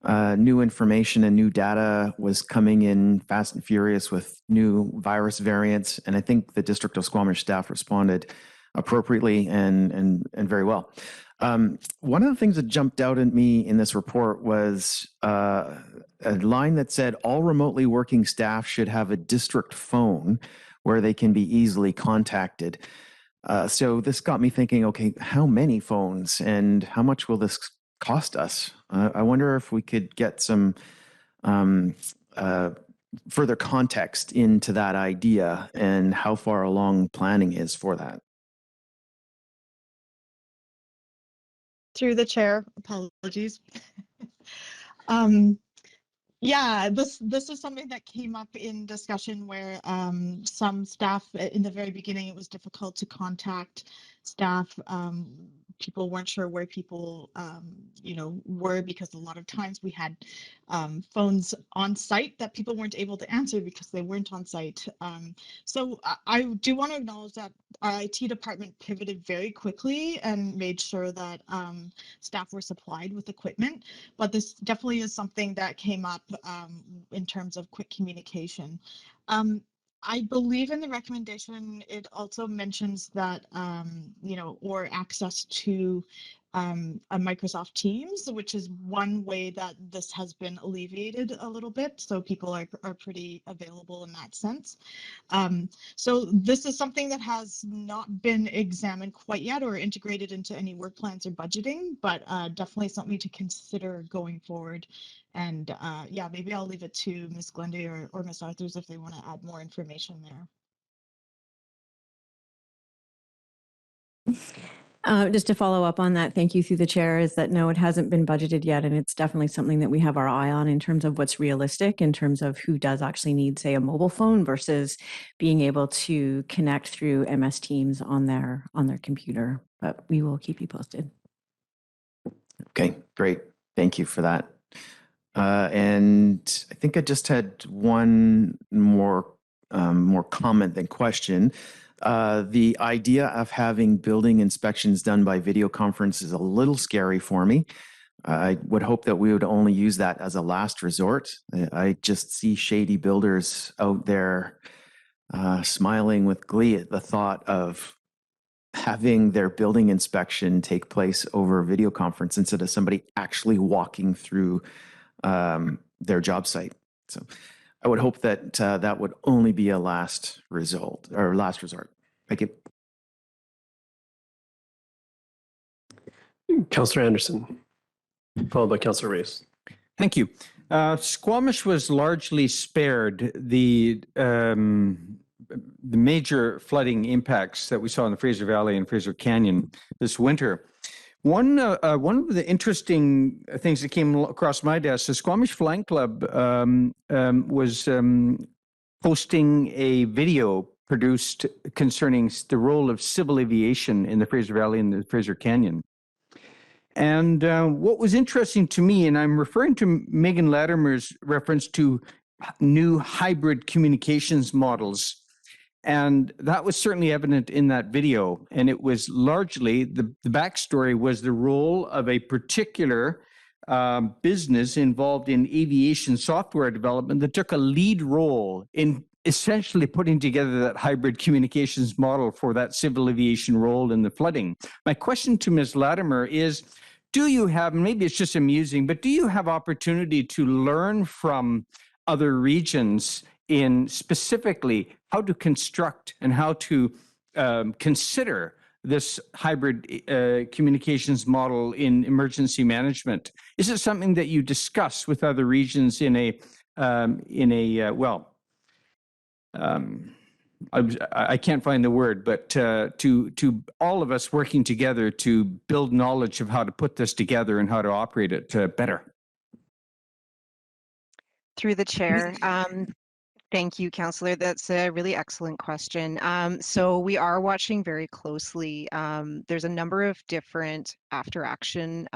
New information and new data was coming in fast and furious with new virus variants, and I think the District of Squamish staff responded appropriately and very well. One of the things that jumped out at me in this report was a line that said all remotely working staff should have a district phone where they can be easily contacted. So this got me thinking, okay, how many phones and how much will this cost us? I wonder if we could get some further context into that idea and how far along planning is for that. Through the chair, apologies. Yeah, this is something that came up in discussion where some staff in the very beginning, it was difficult to contact staff. People weren't sure where people, were, because a lot of times we had phones on site that people weren't able to answer because they weren't on site. So I do want to acknowledge that our IT department pivoted very quickly and made sure that staff were supplied with equipment. But this definitely is something that came up in terms of quick communication. I believe in the recommendation, it also mentions that, or access to a Microsoft Teams, which is one way that this has been alleviated a little bit. So people are pretty available in that sense. So this is something that has not been examined quite yet or integrated into any work plans or budgeting, but definitely something to consider going forward. And yeah, maybe I'll leave it to Ms. Glenday or Ms. Arthurs if they want to add more information there. Just to follow up on that, thank you through the chair, is that no, it hasn't been budgeted yet. And it's definitely something that we have our eye on in terms of what's realistic, in terms of who does actually need, say, a mobile phone versus being able to connect through MS Teams on their computer. But we will keep you posted. Okay, great. Thank you for that. And I think I just had one more comment than question. The idea of having building inspections done by video conference is a little scary for me. I would hope that we would only use that as a last resort. I just see shady builders out there smiling with glee at the thought of having their building inspection take place over video conference instead of somebody actually walking through their job site. So I would hope that that would only be a last resort. Thank you. Councillor Anderson, followed by Councillor Reyes. Thank you. Squamish was largely spared the major flooding impacts that we saw in the Fraser Valley and Fraser Canyon this winter. One of the interesting things that came across my desk, the Squamish Flying Club was posting a video produced concerning the role of civil aviation in the Fraser Valley and the Fraser Canyon. And what was interesting to me, and I'm referring to Megan Latimer's reference to new hybrid communications models, and that was certainly evident in that video. And it was largely, the backstory was the role of a particular business involved in aviation software development that took a lead role in essentially putting together that hybrid communications model for that civil aviation role in the flooding. My question to Ms. Latimer is, do you have, maybe it's just amusing, but do you have opportunity to learn from other regions in specifically how to construct and how to consider this hybrid communications model in emergency management? Is it something that you discuss with other regions in a I can't find the word, but to all of us working together to build knowledge of how to put this together and how to operate it better? Through the chair. Thank you, Councillor. That's a really excellent question. So we are watching very closely. There's a number of different after action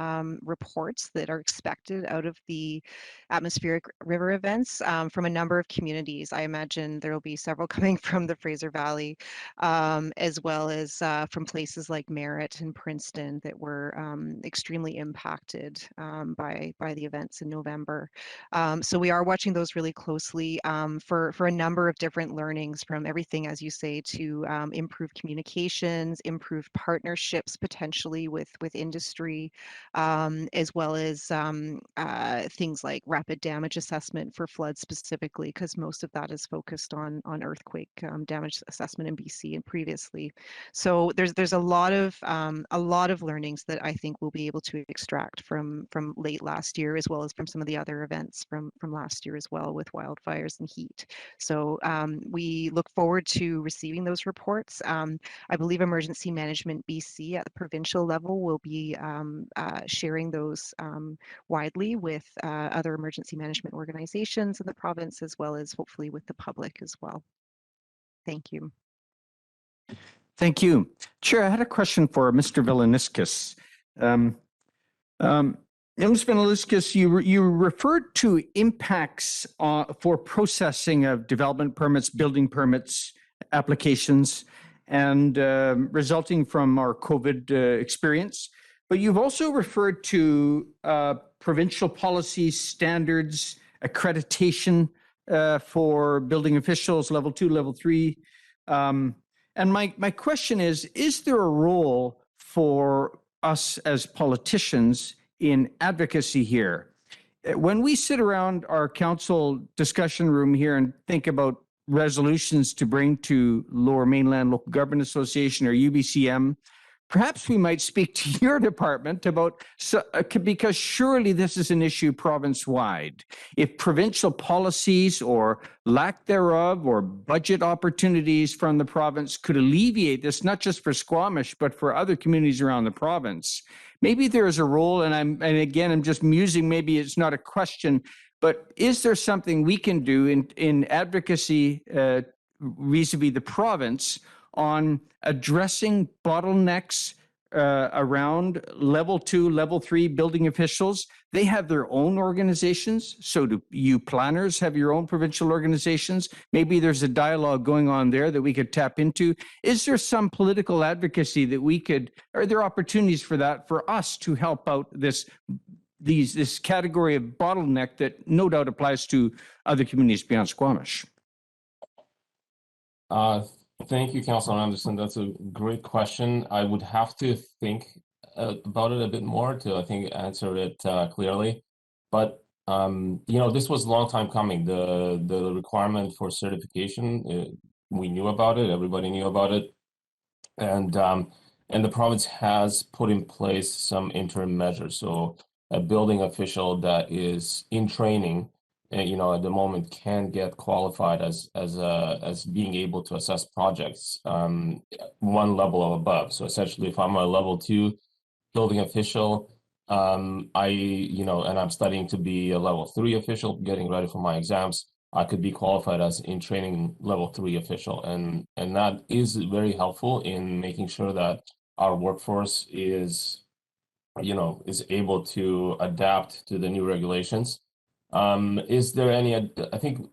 reports that are expected out of the atmospheric river events from a number of communities. I imagine there will be several coming from the Fraser Valley, as well as from places like Merritt and Princeton that were extremely impacted by the events in November. So we are watching those really closely for a number of different learnings, from everything, as you say, to improve communications, improve partnerships potentially with industry, as well as things like rapid damage assessment for floods specifically, because most of that is focused on earthquake damage assessment in BC and previously. So there's a lot of learnings that I think we'll be able to extract from late last year, as well as from some of the other events from last year as well, with wildfires and heat. So we look forward to receiving those reports. I believe Emergency Management BC at the provincial level will be sharing those widely with other emergency management organizations in the province, as well as hopefully with the public as well. Thank you. Thank you. Chair, I had a question for Mr. Vilaniskis. Ms. Vilaniskis, you referred to impacts for processing of development permits, building permits, applications, and resulting from our COVID experience. But you've also referred to provincial policy standards, accreditation for building officials, level 2, level 3. And my question is there a role for us as politicians in advocacy here? When we sit around our council discussion room here and think about resolutions to bring to Lower Mainland Local Government Association or UBCM, perhaps we might speak to your department about, because surely this is an issue province-wide. If provincial policies or lack thereof or budget opportunities from the province could alleviate this, not just for Squamish, but for other communities around the province, maybe there is a role, and again, I'm just musing, maybe it's not a question, but is there something we can do in advocacy vis-a-vis the province on addressing bottlenecks around level 2, level 3 building officials? They have their own organizations. So do you planners have your own provincial organizations? Maybe there's a dialogue going on there that we could tap into. Is there some political advocacy that we could, are there opportunities for that for us to help out this category of bottleneck that no doubt applies to other communities beyond Squamish? Thank you, Councilor Anderson. That's a great question. I would have to think about it a bit more to, I think, answer it clearly. But this was a long time coming. The requirement for certification, we knew about it. Everybody knew about it, and the province has put in place some interim measures. So a building official that is in training, at the moment, can get qualified as being able to assess projects one level above. So essentially, if I'm a level 2 building official, and I'm studying to be a level 3 official, getting ready for my exams, I could be qualified as in training level 3 official, and that is very helpful in making sure that our workforce is able to adapt to the new regulations. Is there any, I think,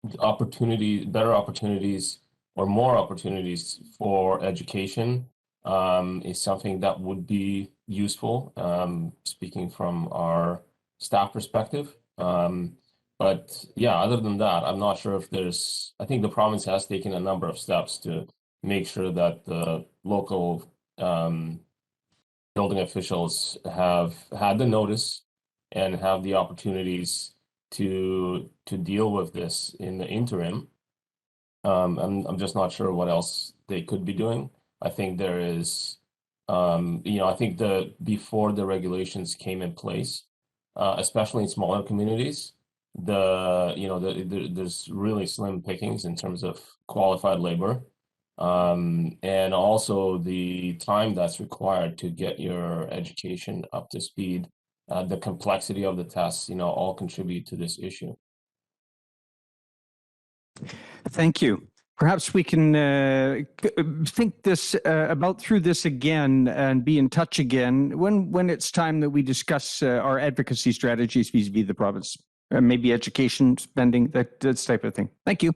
better opportunities or more opportunities for education is something that would be useful, speaking from our staff perspective. But yeah, other than that, I'm not sure if I think the province has taken a number of steps to make sure that the local building officials have had the notice and have the opportunities to deal with this in the interim. I'm just not sure what else they could be doing. I think there is, I think before the regulations came in place, especially in smaller communities, there's really slim pickings in terms of qualified labor. And also the time that's required to get your education up to speed, the complexity of the tests, all contribute to this issue. Thank you. Perhaps we can think this about through this again and be in touch again when it's time that we discuss our advocacy strategies vis-a-vis the province, maybe education spending, that type of thing. Thank you.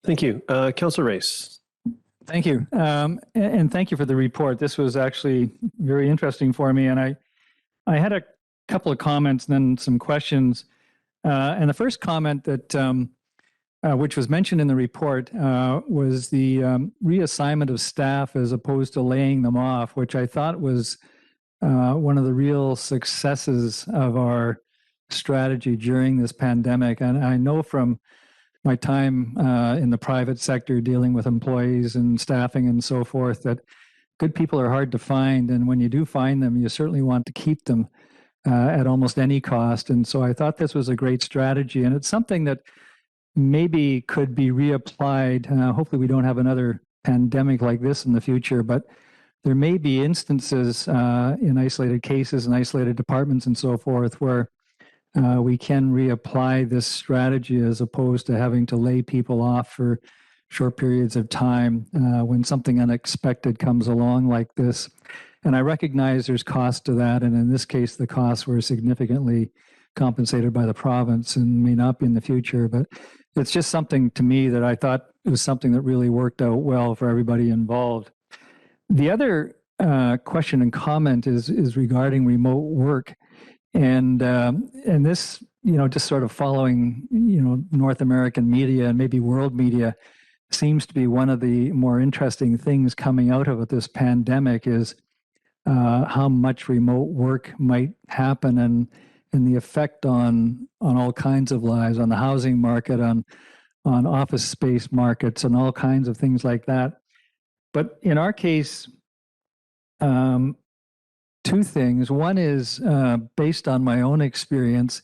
Thank you. Councillor Race. Thank you. And thank you for the report. This was actually very interesting for me. And I had a couple of comments and then some questions. And the first comment that which was mentioned in the report was the reassignment of staff as opposed to laying them off, which I thought was one of the real successes of our strategy during this pandemic. And I know from my time in the private sector dealing with employees and staffing and so forth that good people are hard to find. And when you do find them, you certainly want to keep them at almost any cost. And so I thought this was a great strategy. And it's something that maybe could be reapplied. Hopefully we don't have another pandemic like this in the future, but there may be instances in isolated cases and isolated departments and so forth where we can reapply this strategy as opposed to having to lay people off for short periods of time when something unexpected comes along like this. And I recognize there's cost to that. And in this case, the costs were significantly compensated by the province and may not be in the future. But it's just something to me that I thought it was something that really worked out well for everybody involved. The other question and comment is regarding remote work. And this, just sort of following, North American media and maybe world media seems to be one of the more interesting things coming out of this pandemic is how much remote work might happen and the effect on all kinds of lives, on the housing market, on office space markets, and all kinds of things like that. But in our case, two things. One is based on my own experience.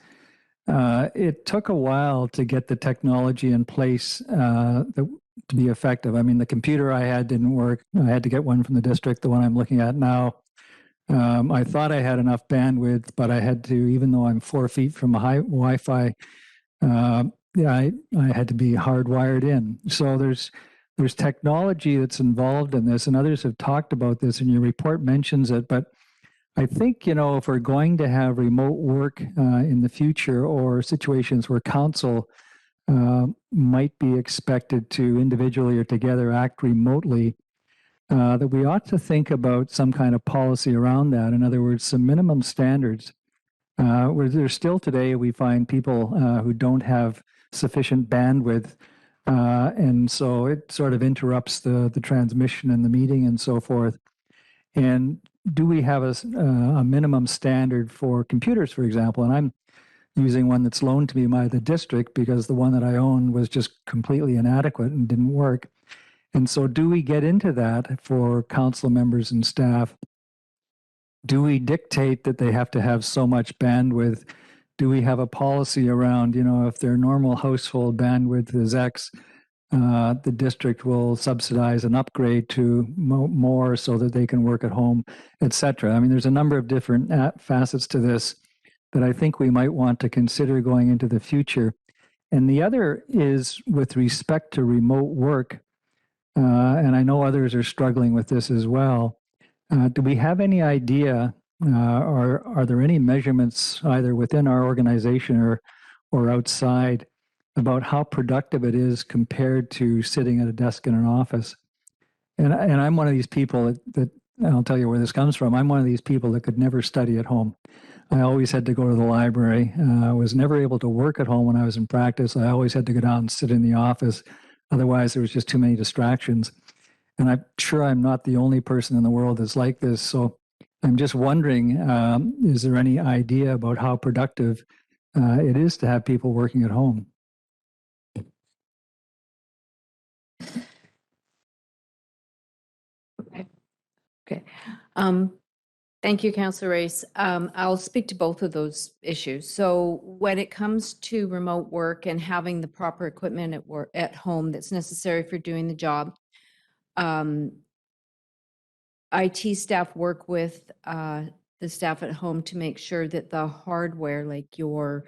It took a while to get the technology in place to be effective. I mean, the computer I had didn't work. I had to get one from the district, the one I'm looking at now. I thought I had enough bandwidth, but I had to, even though I'm 4 feet from a high Wi-Fi, I had to be hardwired in. So there's technology that's involved in this, and others have talked about this, and your report mentions it. But I think, if we're going to have remote work in the future or situations where council might be expected to individually or together act remotely, that we ought to think about some kind of policy around that. In other words, some minimum standards. Where there's still today, we find people who don't have sufficient bandwidth, and so it sort of interrupts the transmission and the meeting and so forth. And do we have a minimum standard for computers, for example? And I'm using one that's loaned to me by the district because the one that I own was just completely inadequate and didn't work. And so do we get into that for council members and staff? Do we dictate that they have to have so much bandwidth? Do we have a policy around, if their normal household bandwidth is X, the district will subsidize an upgrade to more so that they can work at home, et cetera. I mean, there's a number of different facets to this that I think we might want to consider going into the future. And the other is with respect to remote work, and I know others are struggling with this as well. Do we have any idea, or are there any measurements either within our organization or outside about how productive it is compared to sitting at a desk in an office? And I'm one of these people that I'll tell you where this comes from. I'm one of these people that could never study at home. I always had to go to the library. I was never able to work at home when I was in practice. I always had to go down and sit in the office. Otherwise, there was just too many distractions. And I'm sure I'm not the only person in the world that's like this. So I'm just wondering, is there any idea about how productive it is to have people working at home? Okay. Thank you, Councillor Race. I'll speak to both of those issues. So when it comes to remote work and having the proper equipment at work at home that's necessary for doing the job, IT staff work with the staff at home to make sure that the hardware, like your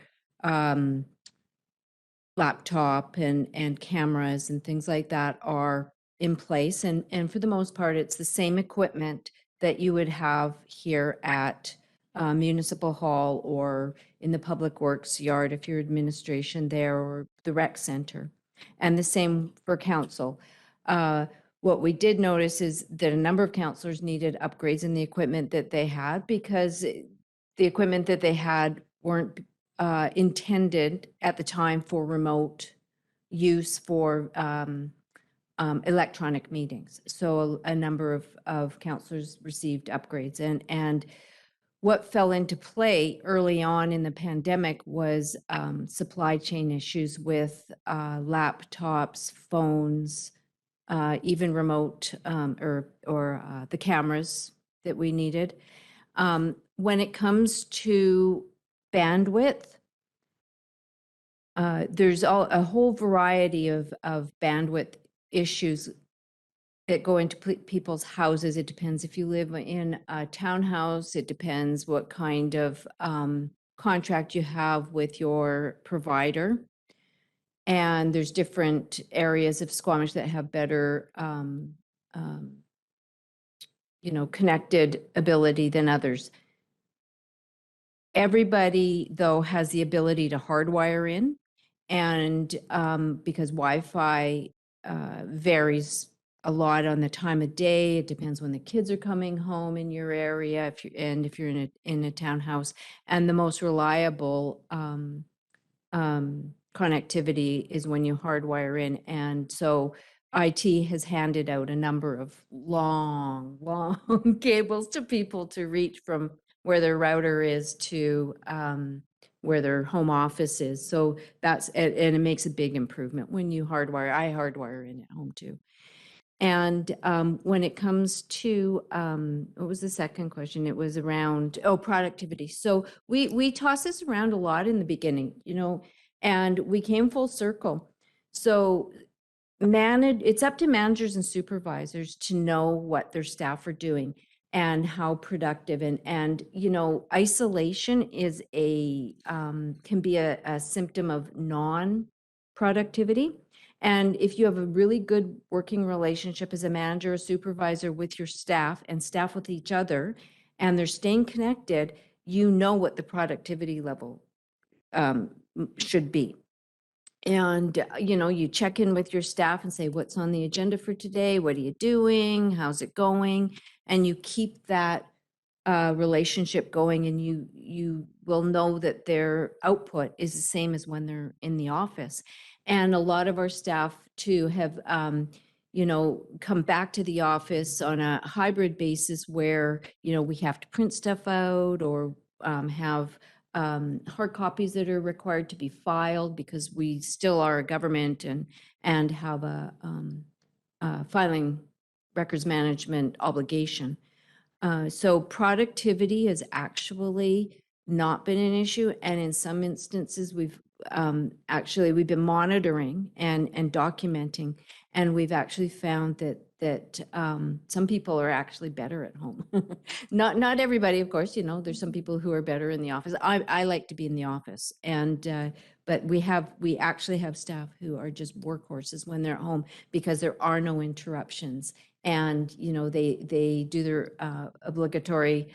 laptop and cameras and things like that, are in place. And for the most part, it's the same equipment that you would have here at Municipal Hall or in the Public Works yard if you're administration there, or the rec center. And the same for council. What we did notice is that a number of councillors needed upgrades in the equipment that they had, because the equipment that they had weren't intended at the time for remote use for electronic meetings. So a number of councillors received upgrades. And what fell into play early on in the pandemic was supply chain issues with laptops, phones, even remote or the cameras that we needed. When it comes to bandwidth, there's a whole variety of bandwidth issues that go into people's houses. It depends if you live in a townhouse. It depends what kind of contract you have with your provider. And there's different areas of Squamish that have better connected ability than others. Everybody, though, has the ability to hardwire in, and because Wi-Fi varies a lot on the time of day. It depends when the kids are coming home in your area, if you're in a townhouse. And the most reliable connectivity is when you hardwire in. And so IT has handed out a number of long cables to people to reach from where their router is to where their home office is. So and it makes a big improvement when you hardwire. I hardwire in at home too. And when it comes to, what was the second question? It was around, productivity. So we tossed this around a lot in the beginning, and we came full circle. So it's up to managers and supervisors to know what their staff are doing and how productive. And isolation is can be a symptom of non-productivity. And if you have a really good working relationship as a manager or supervisor with your staff and staff with each other, and they're staying connected, what the productivity level should be. And, you check in with your staff and say, what's on the agenda for today? What are you doing? How's it going? And you keep that relationship going, and you will know that their output is the same as when they're in the office. And a lot of our staff too have, come back to the office on a hybrid basis where, we have to print stuff out or have hard copies that are required to be filed, because we still are a government and have a filing records management obligation. So productivity has actually not been an issue. And in some instances, we've been monitoring and documenting, and we've actually found that some people are actually better at home. Not everybody, of course, there's some people who are better in the office. I like to be in the office, but we actually have staff who are just workhorses when they're at home, because there are no interruptions. And, they do their obligatory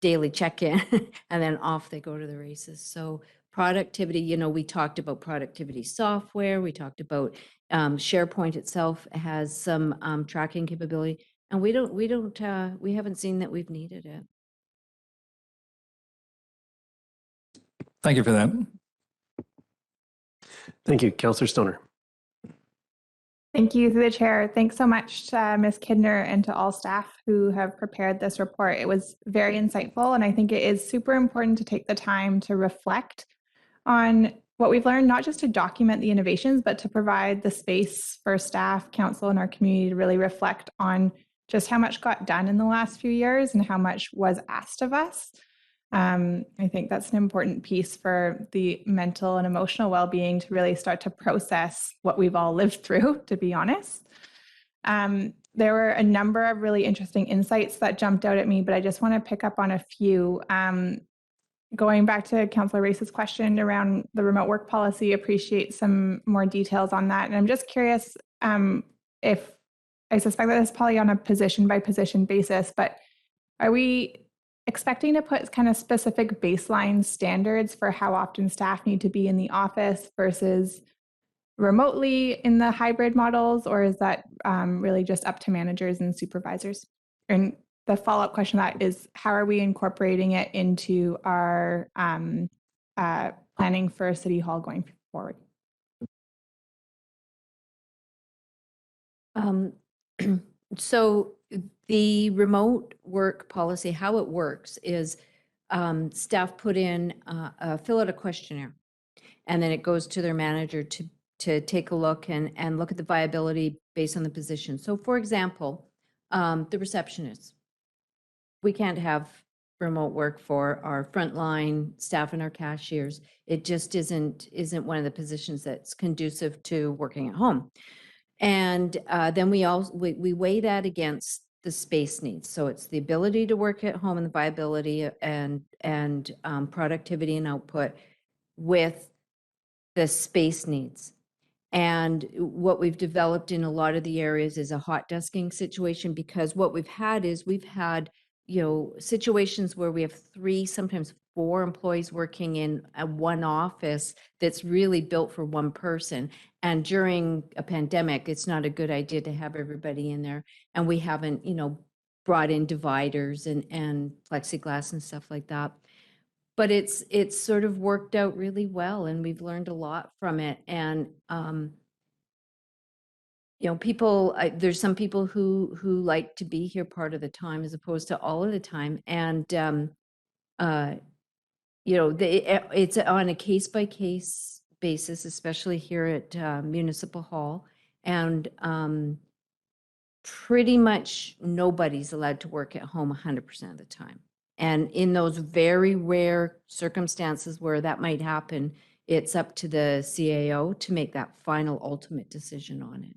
daily check-in and then off they go to the races. So productivity, we talked about productivity software. We talked about SharePoint itself has some tracking capability, and we haven't seen that we've needed it. Thank you for that. Thank you, Councillor Stoner. Thank you to the chair. Thanks so much to Ms. Kidner and to all staff who have prepared this report. It was very insightful, and I think it is super important to take the time to reflect on what we've learned, not just to document the innovations, but to provide the space for staff, council, and our community to really reflect on just how much got done in the last few years and how much was asked of us. I think that's an important piece for the mental and emotional well-being to really start to process what we've all lived through, to be honest. There were a number of really interesting insights that jumped out at me, but I just want to pick up on a few. Going back to Councillor Race's question around the remote work policy, appreciate some more details on that. And I'm just curious if, I suspect that it's probably on a position by position basis, but are we expecting to put kind of specific baseline standards for how often staff need to be in the office versus remotely in the hybrid models, or is that really just up to managers and supervisors? And the follow-up question to that is, how are we incorporating it into our planning for City Hall going forward? So the remote work policy, how it works is staff put in, fill out a questionnaire, and then it goes to their manager to take a look and look at the viability based on the position. So for example, the receptionists. We can't have remote work for our frontline staff and our cashiers. It just isn't one of the positions that's conducive to working at home. And then we weigh that against the space needs. So it's the ability to work at home and the viability and productivity and output with the space needs. And what we've developed in a lot of the areas is a hot desking situation, because what we've had is situations where we have 3, sometimes 4 employees working in one office that's really built for one person. And during a pandemic, it's not a good idea to have everybody in there. And we haven't, brought in dividers and plexiglass and stuff like that. But it's sort of worked out really well, and we've learned a lot from it. And there's some people who like to be here part of the time as opposed to all of the time. And, it's on a case by case basis, especially here at Municipal Hall. And pretty much nobody's allowed to work at home 100% of the time. And in those very rare circumstances where that might happen, it's up to the CAO to make that final ultimate decision on it.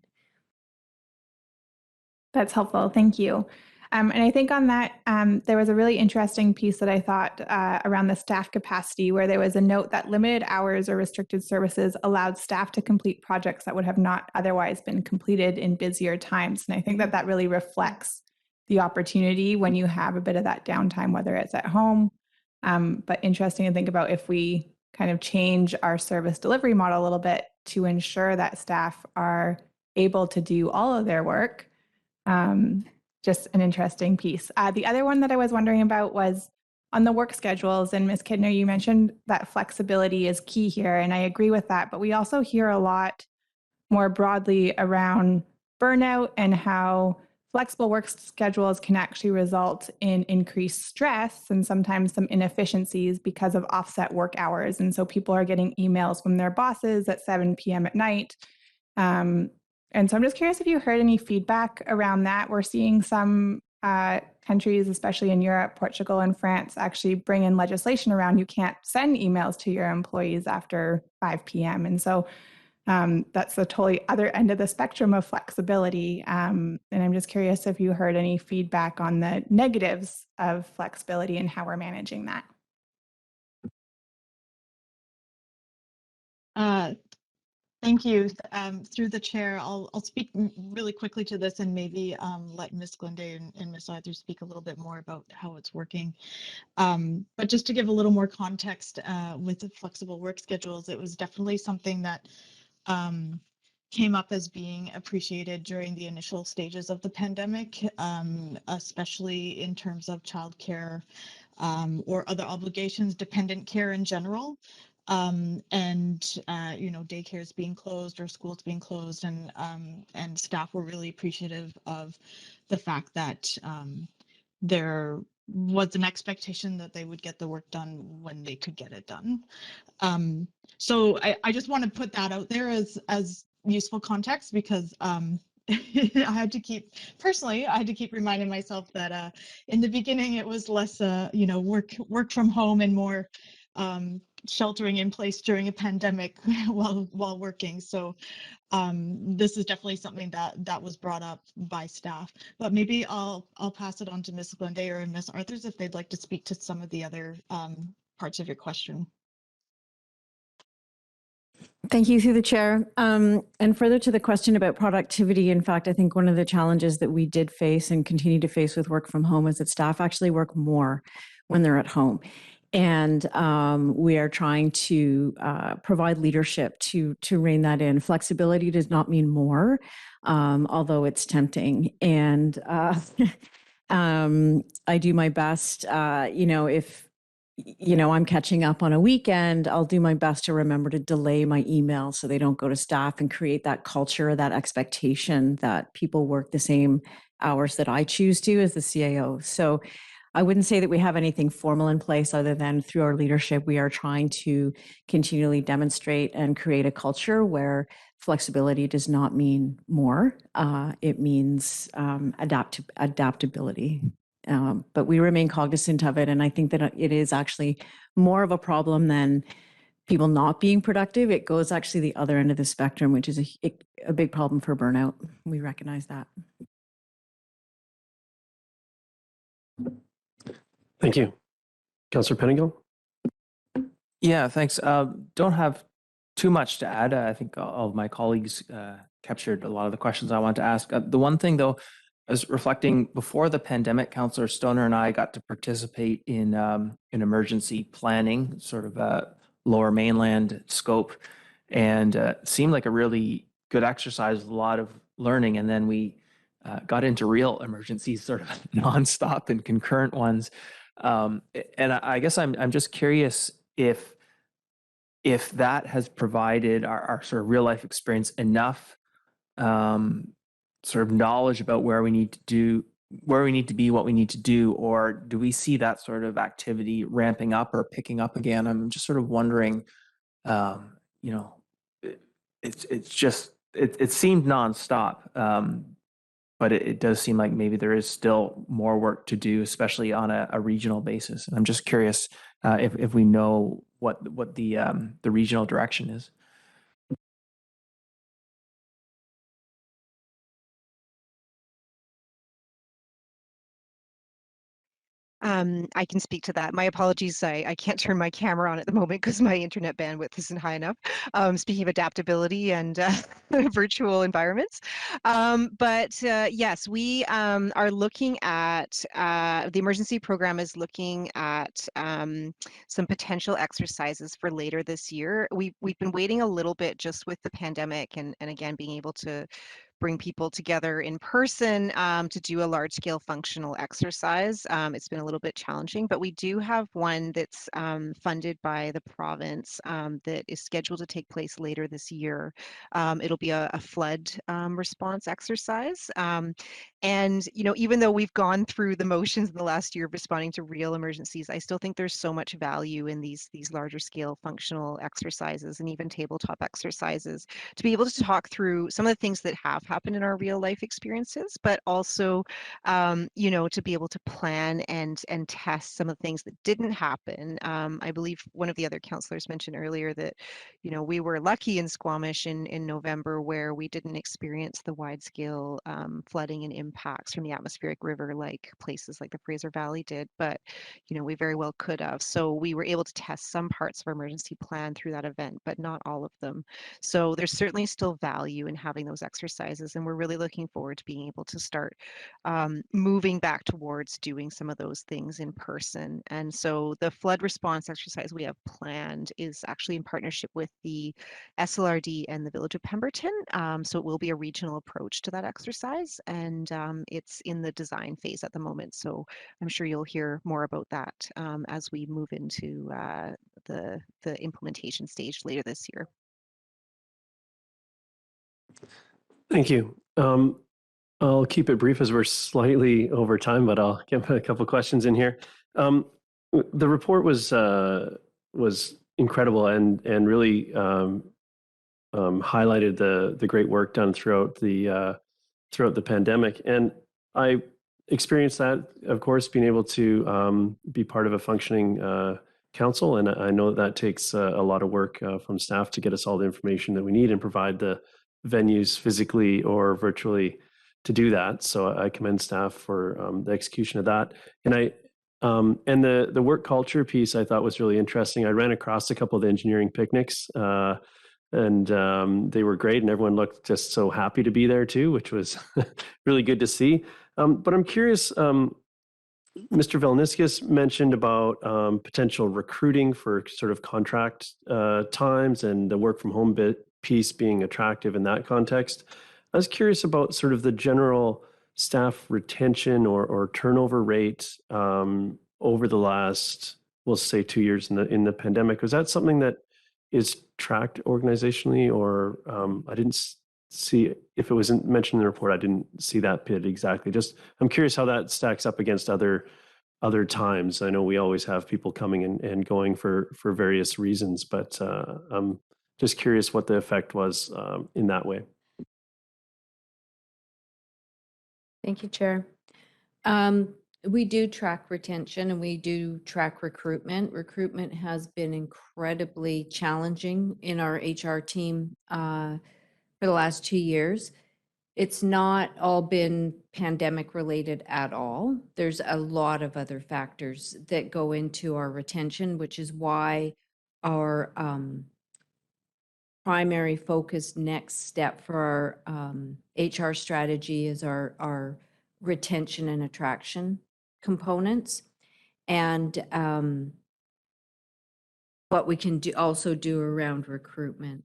That's helpful. Thank you. And I think on that, there was a really interesting piece that I thought around the staff capacity, where there was a note that limited hours or restricted services allowed staff to complete projects that would have not otherwise been completed in busier times. And I think that that really reflects the opportunity when you have a bit of that downtime, whether it's at home. But interesting to think about if we kind of change our service delivery model a little bit to ensure that staff are able to do all of their work. Just an interesting piece. The other one that I was wondering about was on the work schedules. And Ms. Kidner, you mentioned that flexibility is key here, and I agree with that. But we also hear a lot more broadly around burnout and how flexible work schedules can actually result in increased stress and sometimes some inefficiencies because of offset work hours. And so people are getting emails from their bosses at 7 p.m. at night. And so I'm just curious if you heard any feedback around that. We're seeing some countries, especially in Europe, Portugal and France, actually bring in legislation around you can't send emails to your employees after 5 p.m. And so that's the totally other end of the spectrum of flexibility. And I'm just curious if you heard any feedback on the negatives of flexibility and how we're managing that. Thank you. Through the chair, I'll speak really quickly to this and maybe let Ms. Glenday and Ms. Either speak a little bit more about how it's working. But just to give a little more context with the flexible work schedules, it was definitely something that came up as being appreciated during the initial stages of the pandemic, especially in terms of childcare or other obligations, dependent care in general. Daycares being closed or schools being closed, and staff were really appreciative of the fact that there was an expectation that they would get the work done when they could get it done. So I just want to put that out there as useful context, because I had to keep reminding myself that in the beginning it was less work from home and more sheltering in place during a pandemic while working. So this is definitely something that was brought up by staff. But maybe I'll pass it on to Ms. Glenday or Ms. Arthurs if they'd like to speak to some of the other parts of your question. Thank you through the chair. And further to the question about productivity, in fact, I think one of the challenges that we did face and continue to face with work from home is that staff actually work more when they're at home. And we are trying to provide leadership to rein that in. Flexibility does not mean more, although it's tempting. And I do my best, if I'm catching up on a weekend, I'll do my best to remember to delay my emails so they don't go to staff and create that culture, that expectation that people work the same hours that I choose to as the CAO. So I wouldn't say that we have anything formal in place other than through our leadership, we are trying to continually demonstrate and create a culture where flexibility does not mean more. It means adaptability. But we remain cognizant of it. And I think that it is actually more of a problem than people not being productive. It goes actually the other end of the spectrum, which is a big problem for burnout. We recognize that. Thank you. Councillor Pettingill? Yeah, thanks. Don't have too much to add. I think all of my colleagues captured a lot of the questions I wanted to ask. The one thing, though, I was reflecting before the pandemic, Councillor Stoner and I got to participate in emergency planning, sort of a Lower Mainland scope, and it seemed like a really good exercise with a lot of learning. And then we got into real emergencies, sort of nonstop and concurrent ones. And I guess I'm just curious if that has provided our sort of real life experience enough sort of knowledge about where we need to be, what we need to do, or do we see that sort of activity ramping up or picking up again? I'm just sort of wondering, it seemed nonstop. But it does seem like maybe there is still more work to do, especially on a regional basis. And I'm just curious if we know what the regional direction is. I can speak to that. My apologies, I can't turn my camera on at the moment because my internet bandwidth isn't high enough. Speaking of adaptability and virtual environments. But yes, we are looking at, the emergency program is looking at some potential exercises for later this year. We've been waiting a little bit just with the pandemic and again, being able to bring people together in person to do a large scale functional exercise. It's been a little bit challenging, but we do have one that's funded by the province that is scheduled to take place later this year. It'll be a flood response exercise. And, even though we've gone through the motions in the last year of responding to real emergencies, I still think there's so much value in these larger scale functional exercises and even tabletop exercises to be able to talk through some of the things that have happened in our real life experiences, but also, to be able to plan and test some of the things that didn't happen. I believe one of the other councillors mentioned earlier that, we were lucky in Squamish in November where we didn't experience the wide scale flooding and impacts from the atmospheric river like places like the Fraser Valley did, but, we very well could have. So we were able to test some parts of our emergency plan through that event, but not all of them. So there's certainly still value in having those exercises, and we're really looking forward to being able to start moving back towards doing some of those things in person. And so the flood response exercise we have planned is actually in partnership with the SLRD and the Village of Pemberton. So it will be a regional approach to that exercise, and it's in the design phase at the moment. So I'm sure you'll hear more about that as we move into the implementation stage later this year. Thank you. I'll keep it brief as we're slightly over time, but I'll get a couple questions in here. The report was incredible and really highlighted the great work done throughout the throughout the pandemic. And I experienced that, of course, being able to be part of a functioning council. And I know that takes a lot of work from staff to get us all the information that we need and provide the venues physically or virtually to do that. So I commend staff for the execution of that. And and the work culture piece I thought was really interesting. I ran across a couple of the engineering picnics and they were great, and everyone looked just so happy to be there too, which was really good to see. But I'm curious, Mr. Velniskis mentioned about potential recruiting for sort of contract times and the work from home piece being attractive in that context. I was curious about sort of the general staff retention or turnover rate over the last, we'll say, 2 years in the pandemic. Was that something that is tracked organizationally, or I didn't see if it wasn't mentioned in the report. I didn't see that bit exactly. Just I'm curious how that stacks up against other times. I know we always have people coming and going for various reasons, but I'm just curious what the effect was in that way. Thank you, Chair. We do track retention and we do track recruitment. Recruitment has been incredibly challenging in our HR team for the last 2 years. It's not all been pandemic related at all. There's a lot of other factors that go into our retention, which is why our primary focus next step for our HR strategy is our retention and attraction components, and what we can also do around recruitment.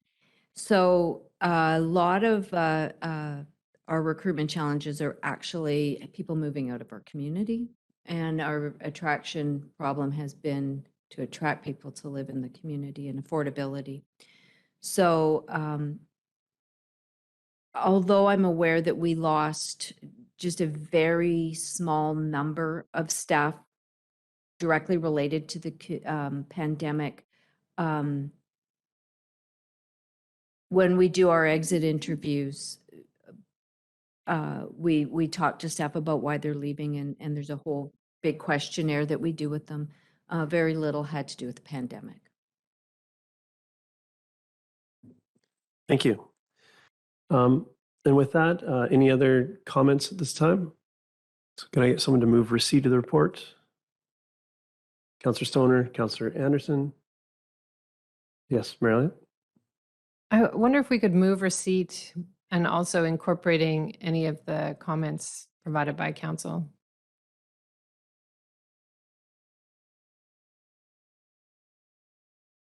So a lot of our recruitment challenges are actually people moving out of our community, and our attraction problem has been to attract people to live in the community and affordability. So although I'm aware that we lost just a very small number of staff directly related to the pandemic, when we do our exit interviews, we talk to staff about why they're leaving, and there's a whole big questionnaire that we do with them. Very little had to do with the pandemic. Thank you. And with that, any other comments at this time? So can I get someone to move receipt of the report? Councillor Stoner, Councillor Anderson. Yes, Marilyn? I wonder if we could move receipt and also incorporating any of the comments provided by council.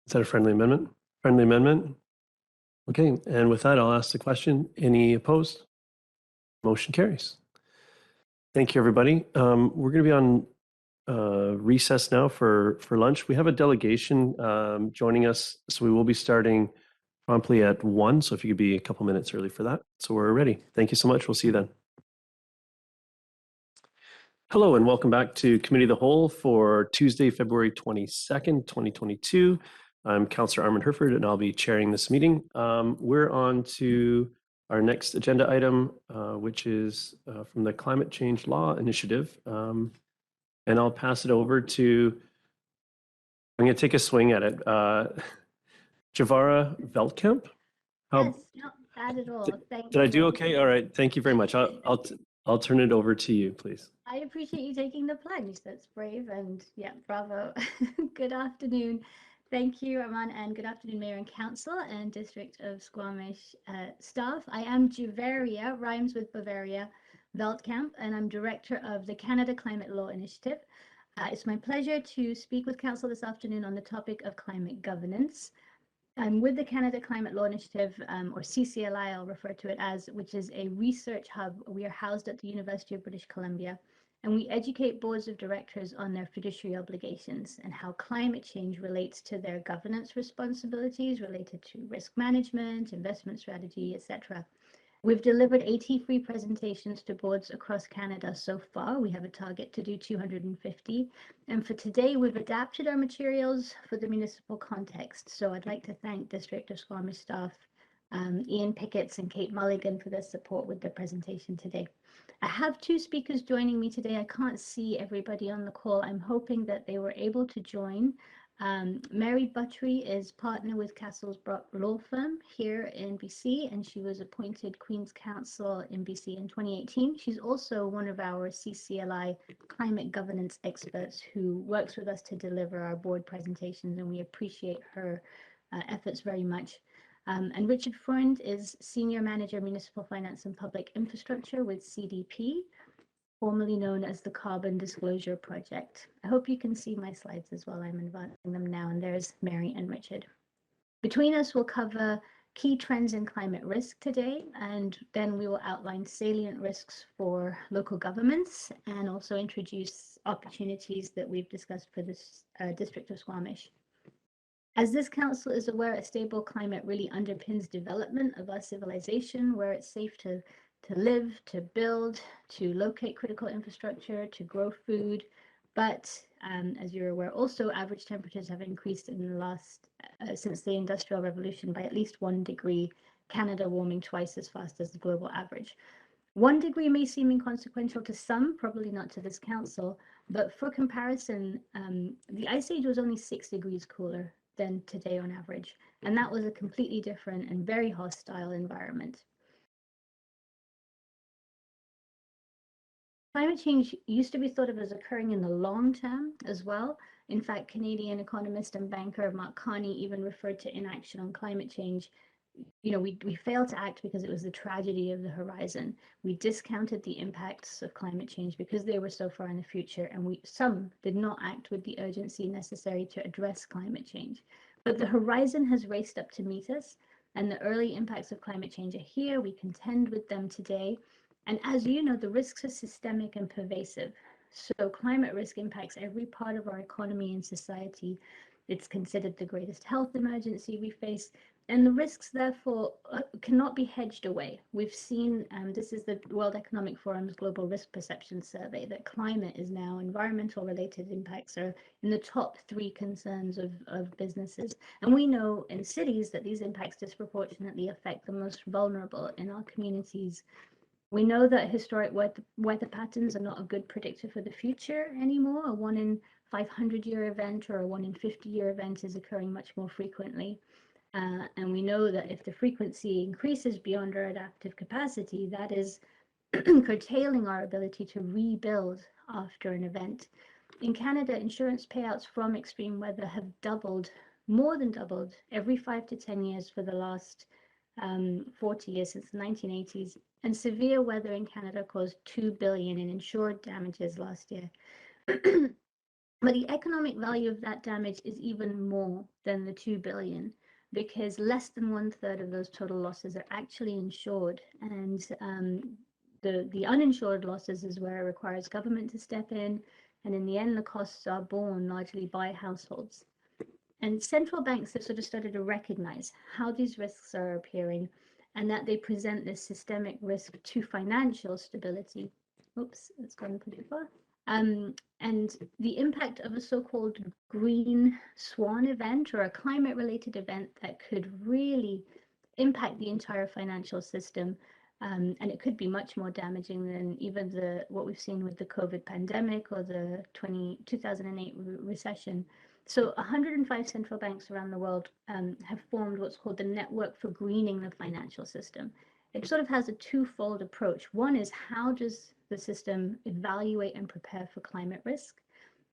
Is that a friendly amendment? Friendly amendment? Okay, and with that, I'll ask the question. Any opposed? Motion carries. Thank you, everybody. We're going to be on recess now for lunch. We have a delegation joining us, so we will be starting promptly at 1. So if you could be a couple minutes early for that. So we're ready. Thank you so much. We'll see you then. Hello, and welcome back to Committee of the Whole for Tuesday, February 22nd, 2022. I'm Councillor Armin Herford, and I'll be chairing this meeting. We're on to our next agenda item, which is from the Climate Change Law Initiative. And I'll pass it over to, I'm going to take a swing at it. Juvarya Veltkamp. Yes, not bad at all. Thank Did I do you. okay? All right. Thank you very much. I'll turn it over to you, please. I appreciate you taking the plunge. That's brave, and yeah, bravo. Good afternoon. Thank you, Arman, and good afternoon, Mayor and Council and District of Squamish staff. I am Juvarya, rhymes with Bavaria, Veltkamp, and I'm Director of the Canada Climate Law Initiative. It's my pleasure to speak with Council this afternoon on the topic of climate governance. I'm with the Canada Climate Law Initiative, or CCLI, I'll refer to it as, which is a research hub. We are housed at the University of British Columbia, and we educate boards of directors on their fiduciary obligations and how climate change relates to their governance responsibilities related to risk management, investment strategy, etc. We've delivered 80 free presentations to boards across Canada so far. We have a target to do 250. And for today, we've adapted our materials for the municipal context. So I'd like to thank District of Squamish staff Ian Picketts and Kate Mulligan for their support with the presentation today. I have two speakers joining me today. I can't see everybody on the call. I'm hoping that they were able to join. Mary Buttery is partner with Castlesbrook Law Firm here in BC, and she was appointed Queen's Counsel in BC in 2018. She's also one of our CCLI climate governance experts who works with us to deliver our board presentations, and we appreciate her efforts very much. And Richard Freund is Senior Manager, Municipal Finance and Public Infrastructure with CDP, formerly known as the Carbon Disclosure Project. I hope you can see my slides as well. I'm advancing them now, and there's Mary and Richard. Between us, we'll cover key trends in climate risk today, and then we will outline salient risks for local governments and also introduce opportunities that we've discussed for this District of Squamish. As this council is aware, a stable climate really underpins development of our civilization, where it's safe to live, to build, to locate critical infrastructure, to grow food. But as you're aware, also average temperatures have increased in the last, since the Industrial Revolution by at least 1 degree, Canada warming twice as fast as the global average. 1 degree may seem inconsequential to some, probably not to this council, but for comparison, the Ice Age was only 6 degrees cooler than today on average. And that was a completely different and very hostile environment. Climate change used to be thought of as occurring in the long term as well. In fact, Canadian economist and banker Mark Carney even referred to inaction on climate change. You know, we failed to act because it was the tragedy of the horizon. We discounted the impacts of climate change because they were so far in the future, and some did not act with the urgency necessary to address climate change. But the horizon has raced up to meet us, and the early impacts of climate change are here. We contend with them today. And as you know, the risks are systemic and pervasive. So climate risk impacts every part of our economy and society. It's considered the greatest health emergency we face. And the risks, therefore, cannot be hedged away. We've seen, this is the World Economic Forum's Global Risk Perception Survey, that climate is now, environmental related impacts are in the top 3 concerns of businesses. And we know in cities that these impacts disproportionately affect the most vulnerable in our communities. We know that historic weather patterns are not a good predictor for the future anymore. A 1 in 500-year event or a 1 in 50-year event is occurring much more frequently. And we know that if the frequency increases beyond our adaptive capacity, that is curtailing our ability to rebuild after an event. In Canada, insurance payouts from extreme weather have doubled, more than doubled, every 5 to 10 years for the last 40 years, since the 1980s. And severe weather in Canada caused $2 billion in insured damages last year. But the economic value of that damage is even more than the $2 billion, because less than 1/3 of those total losses are actually insured. And the uninsured losses is where it requires government to step in. And in the end, the costs are borne largely by households. And central banks have sort of started to recognize how these risks are appearing and that they present this systemic risk to financial stability. Oops, it's gone pretty far. And the impact of a so-called green swan event or a climate-related event that could really impact the entire financial system. And it could be much more damaging than even what we've seen with the COVID pandemic or the 2008 recession. So 105 central banks around the world have formed what's called the Network for Greening the Financial System. It sort of has a twofold approach. One is, how does the system evaluate and prepare for climate risk?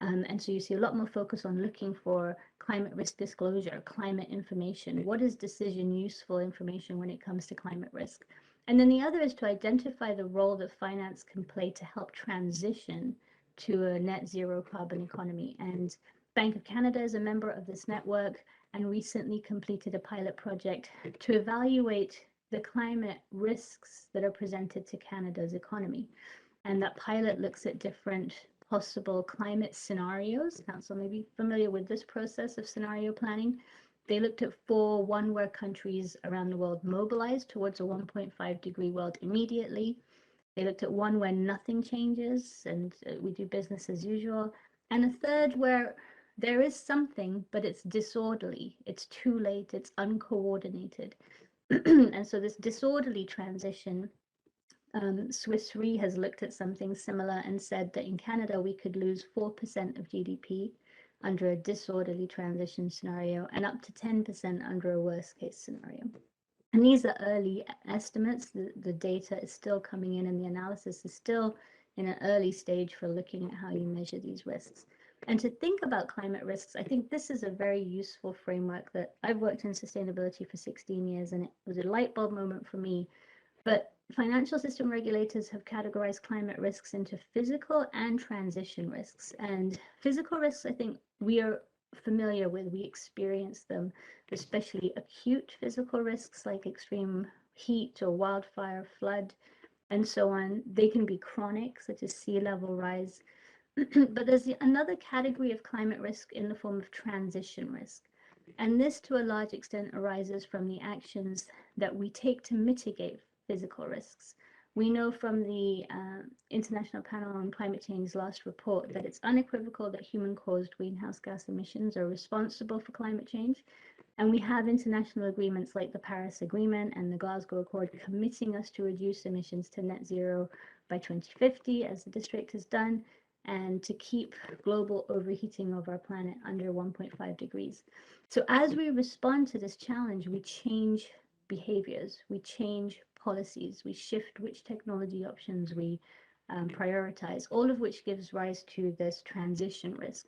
And so you see a lot more focus on looking for climate risk disclosure, climate information. What is decision useful information when it comes to climate risk? And then the other is to identify the role that finance can play to help transition to a net zero carbon economy. And Bank of Canada is a member of this network and recently completed a pilot project to evaluate the climate risks that are presented to Canada's economy. And that pilot looks at different possible climate scenarios. Council may be familiar with this process of scenario planning. They looked at 4, one where countries around the world mobilized towards a 1.5 degree world immediately. They looked at 1 where nothing changes and we do business as usual. And a 3rd where there is something, but it's disorderly, it's too late, it's uncoordinated. And so this disorderly transition, Swiss Re has looked at something similar and said that in Canada, we could lose 4% of GDP under a disorderly transition scenario and up to 10% under a worst case scenario. And these are early estimates. The data is still coming in and the analysis is still in an early stage for looking at how you measure these risks. And to think about climate risks, I think this is a very useful framework that I've worked in sustainability for 16 years, and it was a light bulb moment for me. But financial system regulators have categorized climate risks into physical and transition risks. And physical risks, I think we are familiar with, we experience them, especially acute physical risks like extreme heat or wildfire, flood, and so on. They can be chronic, such as sea level rise. But there's another category of climate risk in the form of transition risk. And this, to a large extent, arises from the actions that we take to mitigate physical risks. We know from the International Panel on Climate Change's last report that it's unequivocal that human-caused greenhouse gas emissions are responsible for climate change. And we have international agreements like the Paris Agreement and the Glasgow Accord committing us to reduce emissions to net zero by 2050, as the district has done, and to keep global overheating of our planet under 1.5 degrees. So as we respond to this challenge, we change behaviors, we change policies, we shift which technology options we prioritize, all of which gives rise to this transition risk.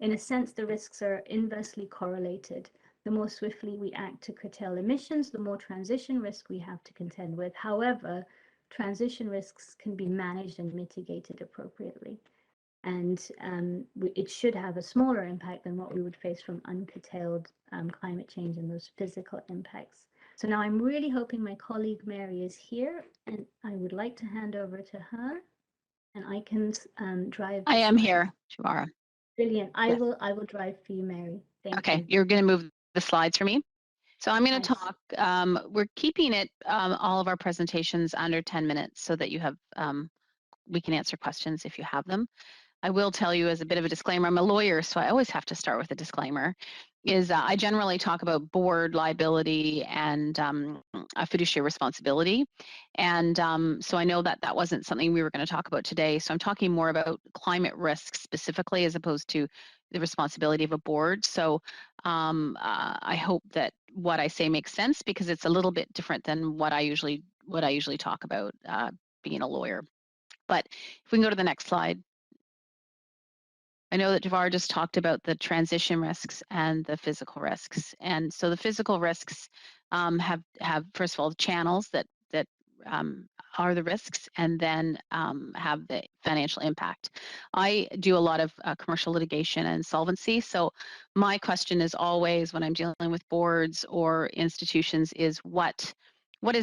In a sense, the risks are inversely correlated. The more swiftly we act to curtail emissions, the more transition risk we have to contend with. However, transition risks can be managed and mitigated appropriately. And it should have a smaller impact than what we would face from uncurtailed climate change and those physical impacts. So now I'm really hoping my colleague Mary is here, and I would like to hand over to her, and I can drive. I am here, Juvarya. Brilliant. I Yes. will drive for you, Mary. Thank Okay, you. you're going to move the slides for me. So I'm going to Yes. talk. We're keeping it all of our presentations under 10 minutes so that you have we can answer questions if you have them. I will tell you as a bit of a disclaimer, I'm a lawyer, so I always have to start with a disclaimer, is I generally talk about board liability and a fiduciary responsibility. And so I know that that wasn't something we were going to talk about today. So I'm talking more about climate risk specifically as opposed to the responsibility of a board. So I hope that what I say makes sense because it's a little bit different than what I usually talk about being a lawyer. But if we can go to the next slide. I know that Juvarya just talked about the transition risks and the physical risks. And so the physical risks have first of all, the channels that are the risks and then have the financial impact. I do a lot of commercial litigation and solvency. So my question is always when I'm dealing with boards or institutions is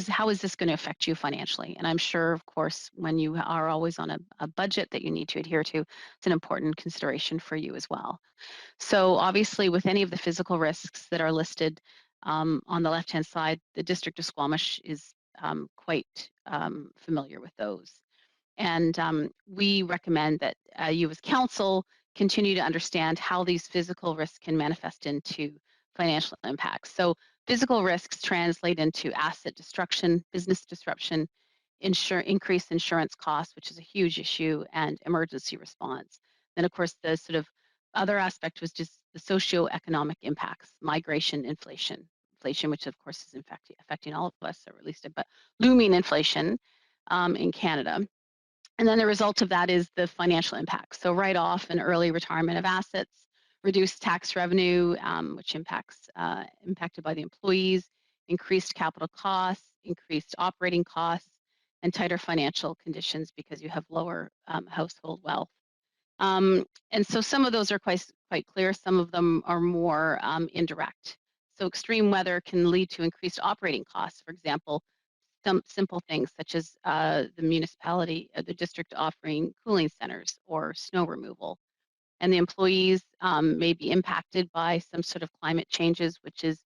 how is this going to affect you financially? And I'm sure, of course, when you are always on a budget that you need to adhere to, it's an important consideration for you as well. So obviously, with any of the physical risks that are listed on the left-hand side, the District of Squamish is quite familiar with those. And we recommend that you as council continue to understand how these physical risks can manifest into financial impacts. So physical risks translate into asset destruction, business disruption, increased insurance costs, which is a huge issue, and emergency response. Then, of course, the sort of other aspect was just the socioeconomic impacts, migration, inflation, which of course is affecting all of us, or at least, but looming inflation in Canada. And then the result of that is the financial impact. So write-off and early retirement of assets, reduced tax revenue, which impacted by the employees, increased capital costs, increased operating costs, and tighter financial conditions because you have lower household wealth. And so some of those are quite clear. Some of them are more indirect. So extreme weather can lead to increased operating costs. For example, some simple things such as the district offering cooling centers or snow removal. And the employees may be impacted by some sort of climate changes, which is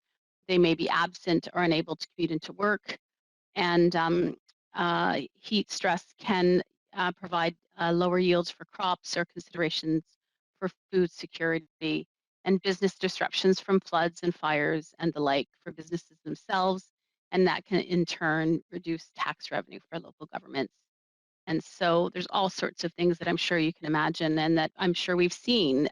they may be absent or unable to commute into work. And heat stress can provide lower yields for crops or considerations for food security, and business disruptions from floods and fires and the like for businesses themselves and that can in turn reduce tax revenue for local governments. And so there's all sorts of things that I'm sure you can imagine and that I'm sure we've seen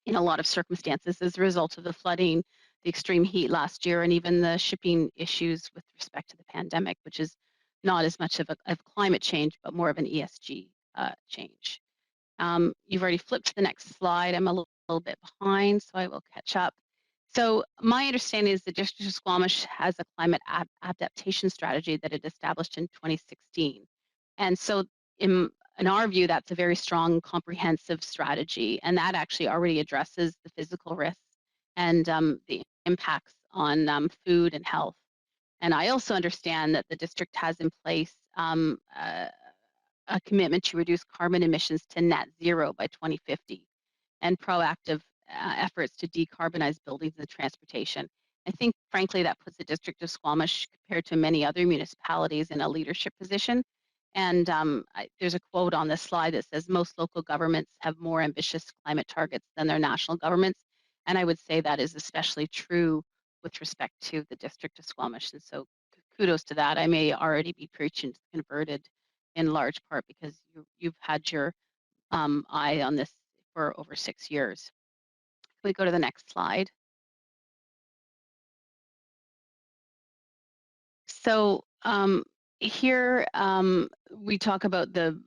in a lot of circumstances as a result of the flooding, the extreme heat last year, and even the shipping issues with respect to the pandemic, which is not as much of climate change, but more of an ESG change. You've already flipped to the next slide. I'm a little bit behind, so I will catch up. So my understanding is the District of Squamish has a climate adaptation strategy that it established in 2016. And so in our view, that's a very strong, comprehensive strategy, and that actually already addresses the physical risks and the impacts on food and health. And I also understand that the district has in place a commitment to reduce carbon emissions to net zero by 2050 and proactive efforts to decarbonize buildings and transportation. I think, frankly, that puts the District of Squamish compared to many other municipalities in a leadership position. And there's a quote on this slide that says most local governments have more ambitious climate targets than their national governments. And I would say that is especially true with respect to the District of Squamish. And so kudos to that. I may already be preaching to the converted in large part because you've had your eye on this for over 6 years. Can we go to the next slide? So here we talk about the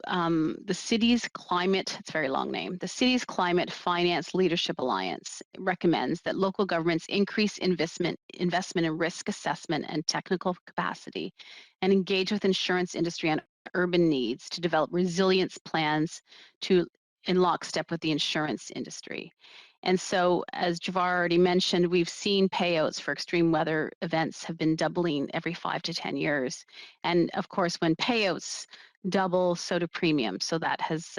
city's climate, it's a very long name, the city's Climate Finance Leadership Alliance recommends that local governments increase investment in risk assessment and technical capacity and engage with insurance industry on urban needs to develop resilience plans in lockstep with the insurance industry. And so, as Juvarya already mentioned, we've seen payouts for extreme weather events have been doubling every 5 to 10 years. And of course, when payouts double, so do premiums. So that has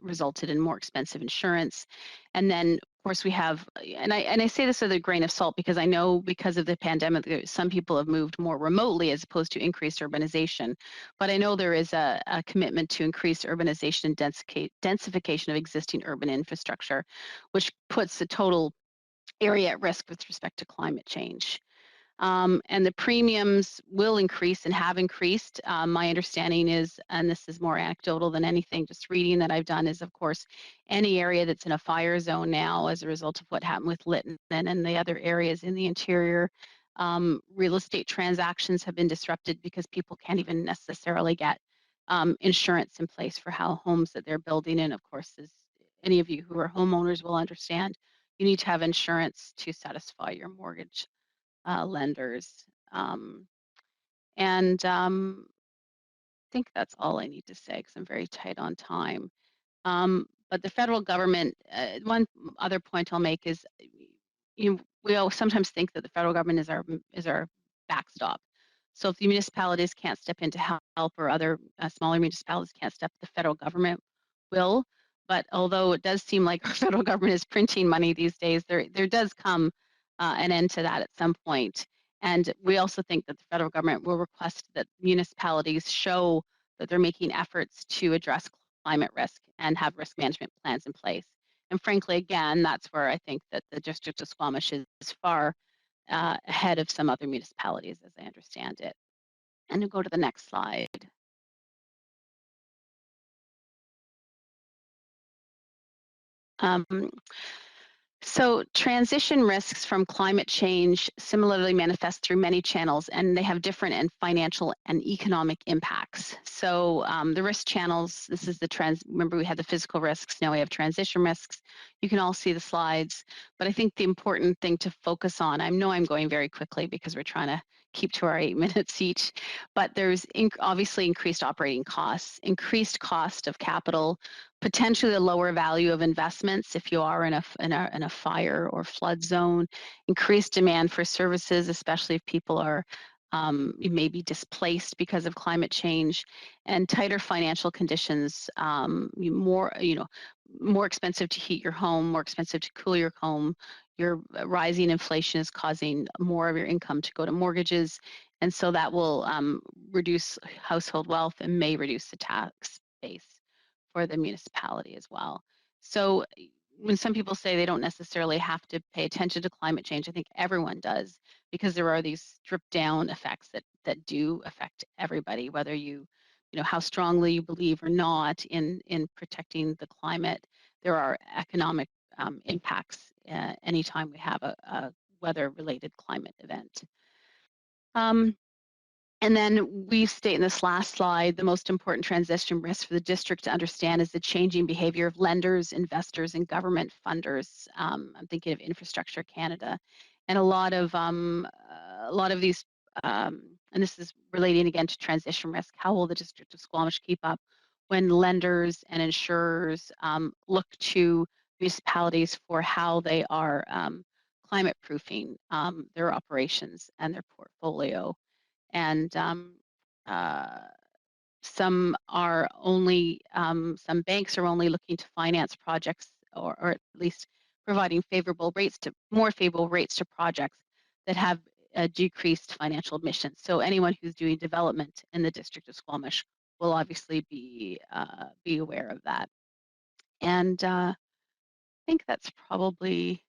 resulted in more expensive insurance. And then, of course, we have, and I say this with a grain of salt because I know because of the pandemic, some people have moved more remotely as opposed to increased urbanization. But I know there is a commitment to increase urbanization and densification of existing urban infrastructure, which puts the total area at risk with respect to climate change. And the premiums will increase and have increased. My understanding is, and this is more anecdotal than anything, just reading that I've done is, of course, any area that's in a fire zone now as a result of what happened with Lytton and the other areas in the interior, real estate transactions have been disrupted because people can't even necessarily get insurance in place for how homes that they're building. And of course, as any of you who are homeowners will understand, you need to have insurance to satisfy your mortgage lenders. I think that's all I need to say because I'm very tight on time. But the federal government, one other point I'll make is, we all sometimes think that the federal government is our backstop. So if the municipalities can't step in to help or other smaller municipalities can't step, the federal government will. But although it does seem like our federal government is printing money these days, there does come an end to that at some point. And we also think that the federal government will request that municipalities show that they're making efforts to address climate risk and have risk management plans in place. And frankly, again, that's where I think that the District of Squamish is far ahead of some other municipalities, as I understand it. And we'll go to the next slide. So transition risks from climate change similarly manifest through many channels, and they have different and financial and economic impacts. So the risk channels, this is remember we had the physical risks, now we have transition risks. You can all see the slides, but I think the important thing to focus on, I know I'm going very quickly because we're trying to keep to our 8 minutes each, but there's obviously increased operating costs, increased cost of capital, potentially a lower value of investments if you are in a fire or flood zone, increased demand for services, especially if people are maybe displaced because of climate change, and tighter financial conditions, more expensive to heat your home, more expensive to cool your home. Your rising inflation is causing more of your income to go to mortgages, and so that will reduce household wealth and may reduce the tax base for the municipality as well. So when some people say they don't necessarily have to pay attention to climate change, I think everyone does, because there are these stripped down effects that do affect everybody, whether you know, how strongly you believe or not in protecting the climate. There are economic impacts anytime we have a weather-related climate event. And then we state in this last slide, the most important transition risk for the district to understand is the changing behavior of lenders, investors, and government funders. I'm thinking of Infrastructure Canada, and a lot of these, and this is relating again to transition risk. How will the District of Squamish keep up when lenders and insurers look to municipalities for how they are climate proofing their operations and their portfolio? And some are only, some banks are only looking to finance projects, or at least providing more favorable rates to projects that have decreased financial emissions. So anyone who's doing development in the District of Squamish will obviously be aware of that. And I think that's probably.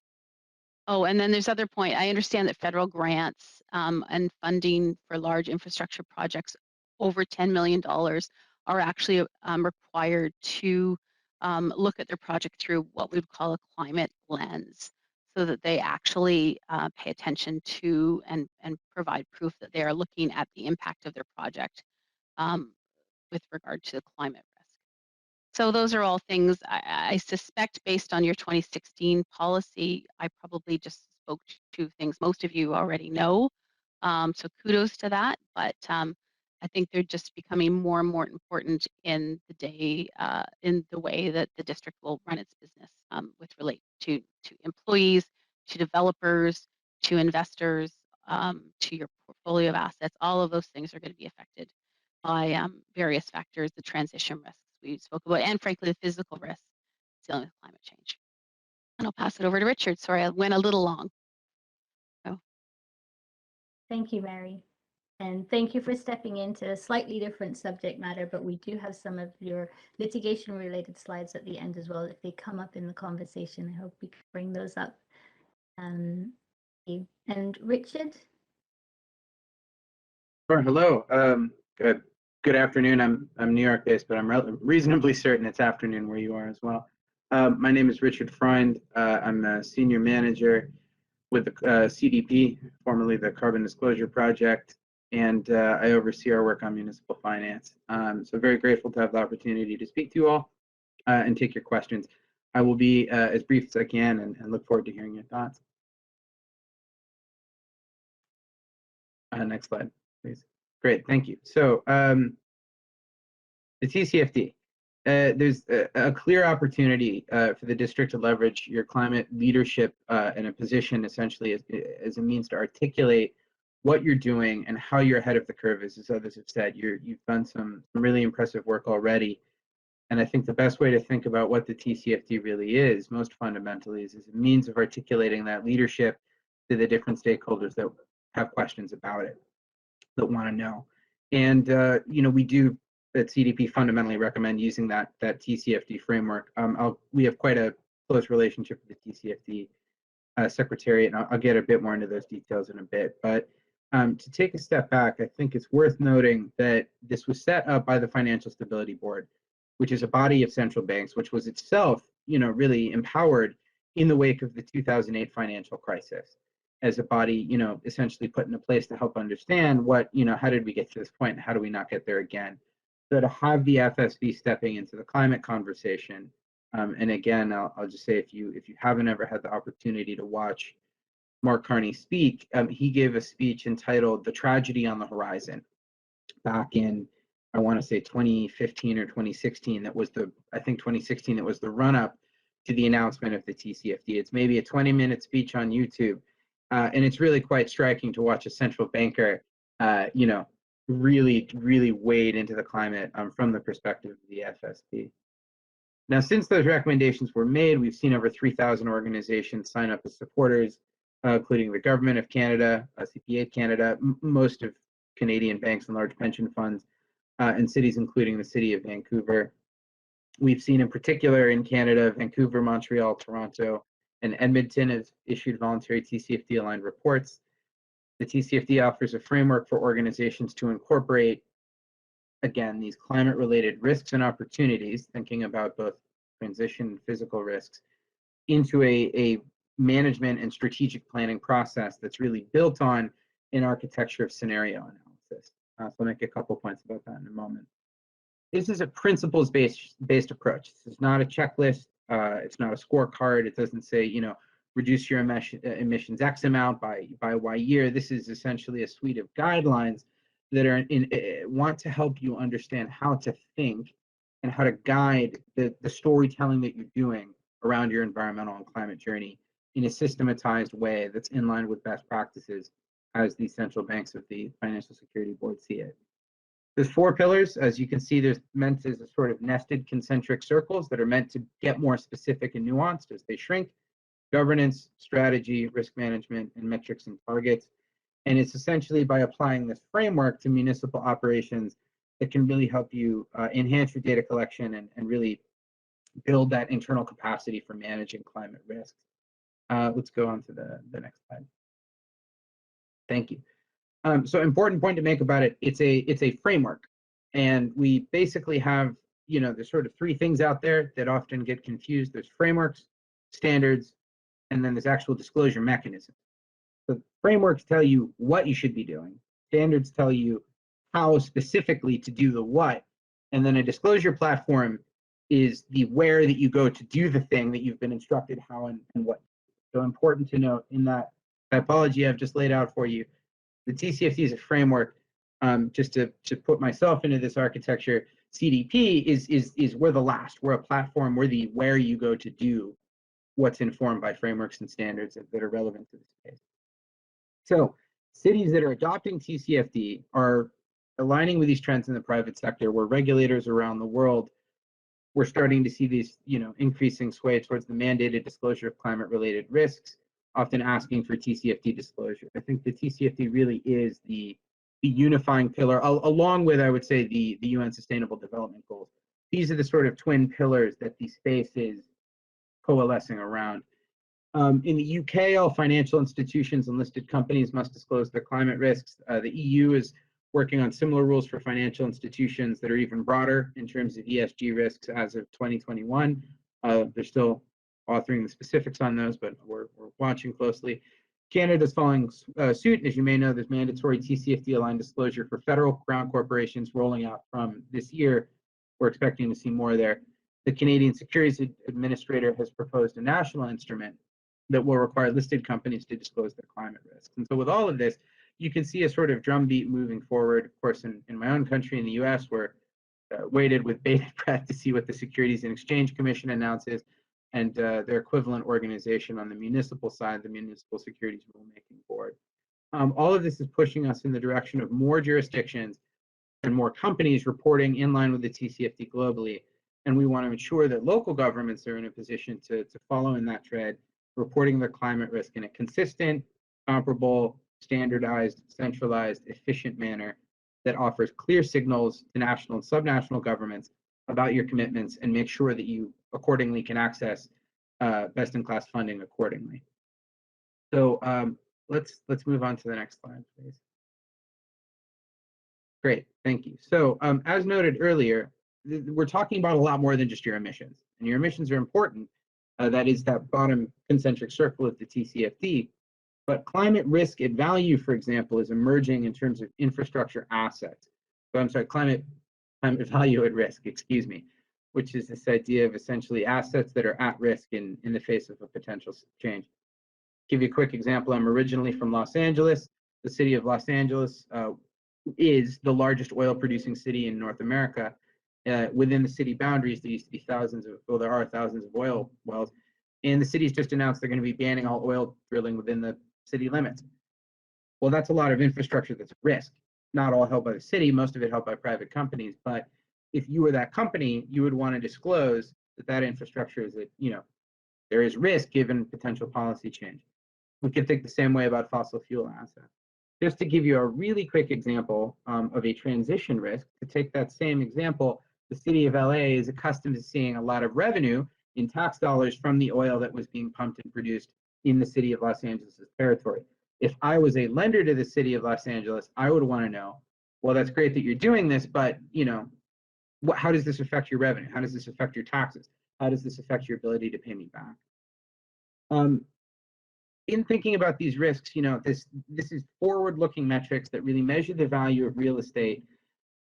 Oh, and then there's other point. I understand that federal grants and funding for large infrastructure projects over $10 million are actually required to look at their project through what we would call a climate lens, so that they actually pay attention to and provide proof that they are looking at the impact of their project with regard to the climate risk. So those are all things I suspect, based on your 2016 policy, I probably just spoke to things most of you already know. So kudos to that, but I think they're just becoming more and more important in the day, in the way that the district will run its business, with relate to employees, to developers, to investors, to your portfolio of assets. All of those things are going to be affected by various factors, the transition risks we spoke about, and frankly, the physical risks dealing with climate change. And I'll pass it over to Richard. Sorry, I went a little long. So. Thank you, Mary. And thank you for stepping into a slightly different subject matter, but we do have some of your litigation related slides at the end as well. If they come up in the conversation, I hope we can bring those up. And Richard? Sure. Hello. Good afternoon. I'm New York based, but I'm reasonably certain it's afternoon where you are as well. My name is Richard Freund. I'm a senior manager with the CDP, formerly the Carbon Disclosure Project, and I oversee our work on municipal finance. So very grateful to have the opportunity to speak to you all and take your questions. I will be as brief as I can and look forward to hearing your thoughts. Next slide, please. Great, thank you. So the TCFD, there's a clear opportunity for the district to leverage your climate leadership in a position essentially as a means to articulate what you're doing and how you're ahead of the curve. As others have said, you've done some really impressive work already. And I think the best way to think about what the TCFD really is, most fundamentally, is a means of articulating that leadership to the different stakeholders that have questions about it, that want to know. And we do at CDP fundamentally recommend using that TCFD framework. We have quite a close relationship with the TCFD Secretariat, and I'll get a bit more into those details in a bit. But to take a step back, I think it's worth noting that this was set up by the Financial Stability Board, which is a body of central banks, which was itself, really empowered in the wake of the 2008 financial crisis, as a body, essentially put into place to help understand what, how did we get to this point and how do we not get there again? So to have the FSB stepping into the climate conversation, and again, I'll just say, if you haven't ever had the opportunity to watch Mark Carney speak, he gave a speech entitled "The Tragedy on the Horizon" back in, I want to say 2015 or 2016. That was I think 2016, that was the run-up to the announcement of the TCFD. It's maybe a 20-minute speech on YouTube. And it's really quite striking to watch a central banker, really wade into the climate from the perspective of the FSB. Now, since those recommendations were made, we've seen over 3,000 organizations sign up as supporters, including the Government of Canada, CPA Canada, most of Canadian banks and large pension funds, and cities, including the City of Vancouver. We've seen in particular in Canada, Vancouver, Montreal, Toronto, and Edmonton have issued voluntary TCFD aligned reports. The TCFD offers a framework for organizations to incorporate, again, these climate related risks and opportunities, thinking about both transition and physical risks, into a management and strategic planning process that's really built on an architecture of scenario analysis. So I'll make a couple points about that in a moment. This is a principles-based approach. This is not a checklist. It's not a scorecard. It doesn't say, reduce your emissions X amount by Y year. This is essentially a suite of guidelines that are want to help you understand how to think and how to guide the storytelling that you're doing around your environmental and climate journey in a systematized way that's in line with best practices as the central banks of the Financial Security Board see it. There's 4 pillars. As you can see, there's meant as a sort of nested concentric circles that are meant to get more specific and nuanced as they shrink: governance, strategy, risk management, and metrics and targets. And it's essentially by applying this framework to municipal operations that can really help you enhance your data collection and really build that internal capacity for managing climate risks. Let's go on to the next slide. Thank you. So important point to make about it, it's a framework. And we basically have, there's sort of 3 things out there that often get confused. There's frameworks, standards, and then there's actual disclosure mechanisms. So frameworks tell you what you should be doing. Standards tell you how specifically to do the what. And then a disclosure platform is the where that you go to do the thing that you've been instructed how and what. So important to note in that typology I've just laid out for you, the TCFD is a framework. Just to put myself into this architecture, CDP is we're the last. We're a platform. We're the where you go to do what's informed by frameworks and standards that are relevant to the space. So cities that are adopting TCFD are aligning with these trends in the private sector, where regulators around the world, we're starting to see these, increasing sway towards the mandated disclosure of climate-related risks, often asking for TCFD disclosure. I think the TCFD really is the unifying pillar, along with, I would say, the UN Sustainable Development Goals. These are the sort of twin pillars that the space is coalescing around. In the UK, all financial institutions and listed companies must disclose their climate risks. The EU is working on similar rules for financial institutions that are even broader in terms of ESG risks as of 2021. They're still authoring the specifics on those, but we're watching closely. Canada's following suit. As you may know, there's mandatory TCFD aligned disclosure for federal ground corporations rolling out from this year. We're expecting to see more there. The Canadian Securities Administrator has proposed a national instrument that will require listed companies to disclose their climate risks. And so with all of this, you can see a sort of drumbeat moving forward. Of course, in my own country, in the US, we're waited with bated breath to see what the Securities and Exchange Commission announces and their equivalent organization on the municipal side, the Municipal Securities Rulemaking Board. All of this is pushing us in the direction of more jurisdictions and more companies reporting in line with the TCFD globally. And we want to ensure that local governments are in a position to follow in that tread, reporting their climate risk in a consistent, comparable, standardized, centralized, efficient manner that offers clear signals to national and subnational governments about your commitments and make sure that you accordingly can access best-in-class funding accordingly. So let's move on to the next slide, please. Great, thank you. So as noted earlier, we're talking about a lot more than just your emissions, and your emissions are important. That is that bottom concentric circle of the TCFD. But climate risk at value, for example, is emerging in terms of infrastructure assets. So I'm sorry, climate value at risk, excuse me, which is this idea of essentially assets that are at risk in the face of a potential change. Give you a quick example. I'm originally from Los Angeles. The city of Los Angeles is the largest oil producing city in North America. Within the city boundaries, there used to be there are thousands of oil wells. And the city's just announced they're going to be banning all oil drilling within the city limits. Well, that's a lot of infrastructure that's at risk, not all held by the city, most of it held by private companies. But if you were that company, you would want to disclose that infrastructure is there is risk given potential policy change. We can think the same way about fossil fuel assets. Just to give you a really quick example of a transition risk, to take that same example the city of LA is accustomed to seeing a lot of revenue in tax dollars from the oil that was being pumped and produced in the city of Los Angeles' territory. If I was a lender to the city of Los Angeles, I would want to know, well, that's great that you're doing this, but how does this affect your revenue? How does this affect your taxes? How does this affect your ability to pay me back? In thinking about these risks, this is forward-looking metrics that really measure the value of real estate.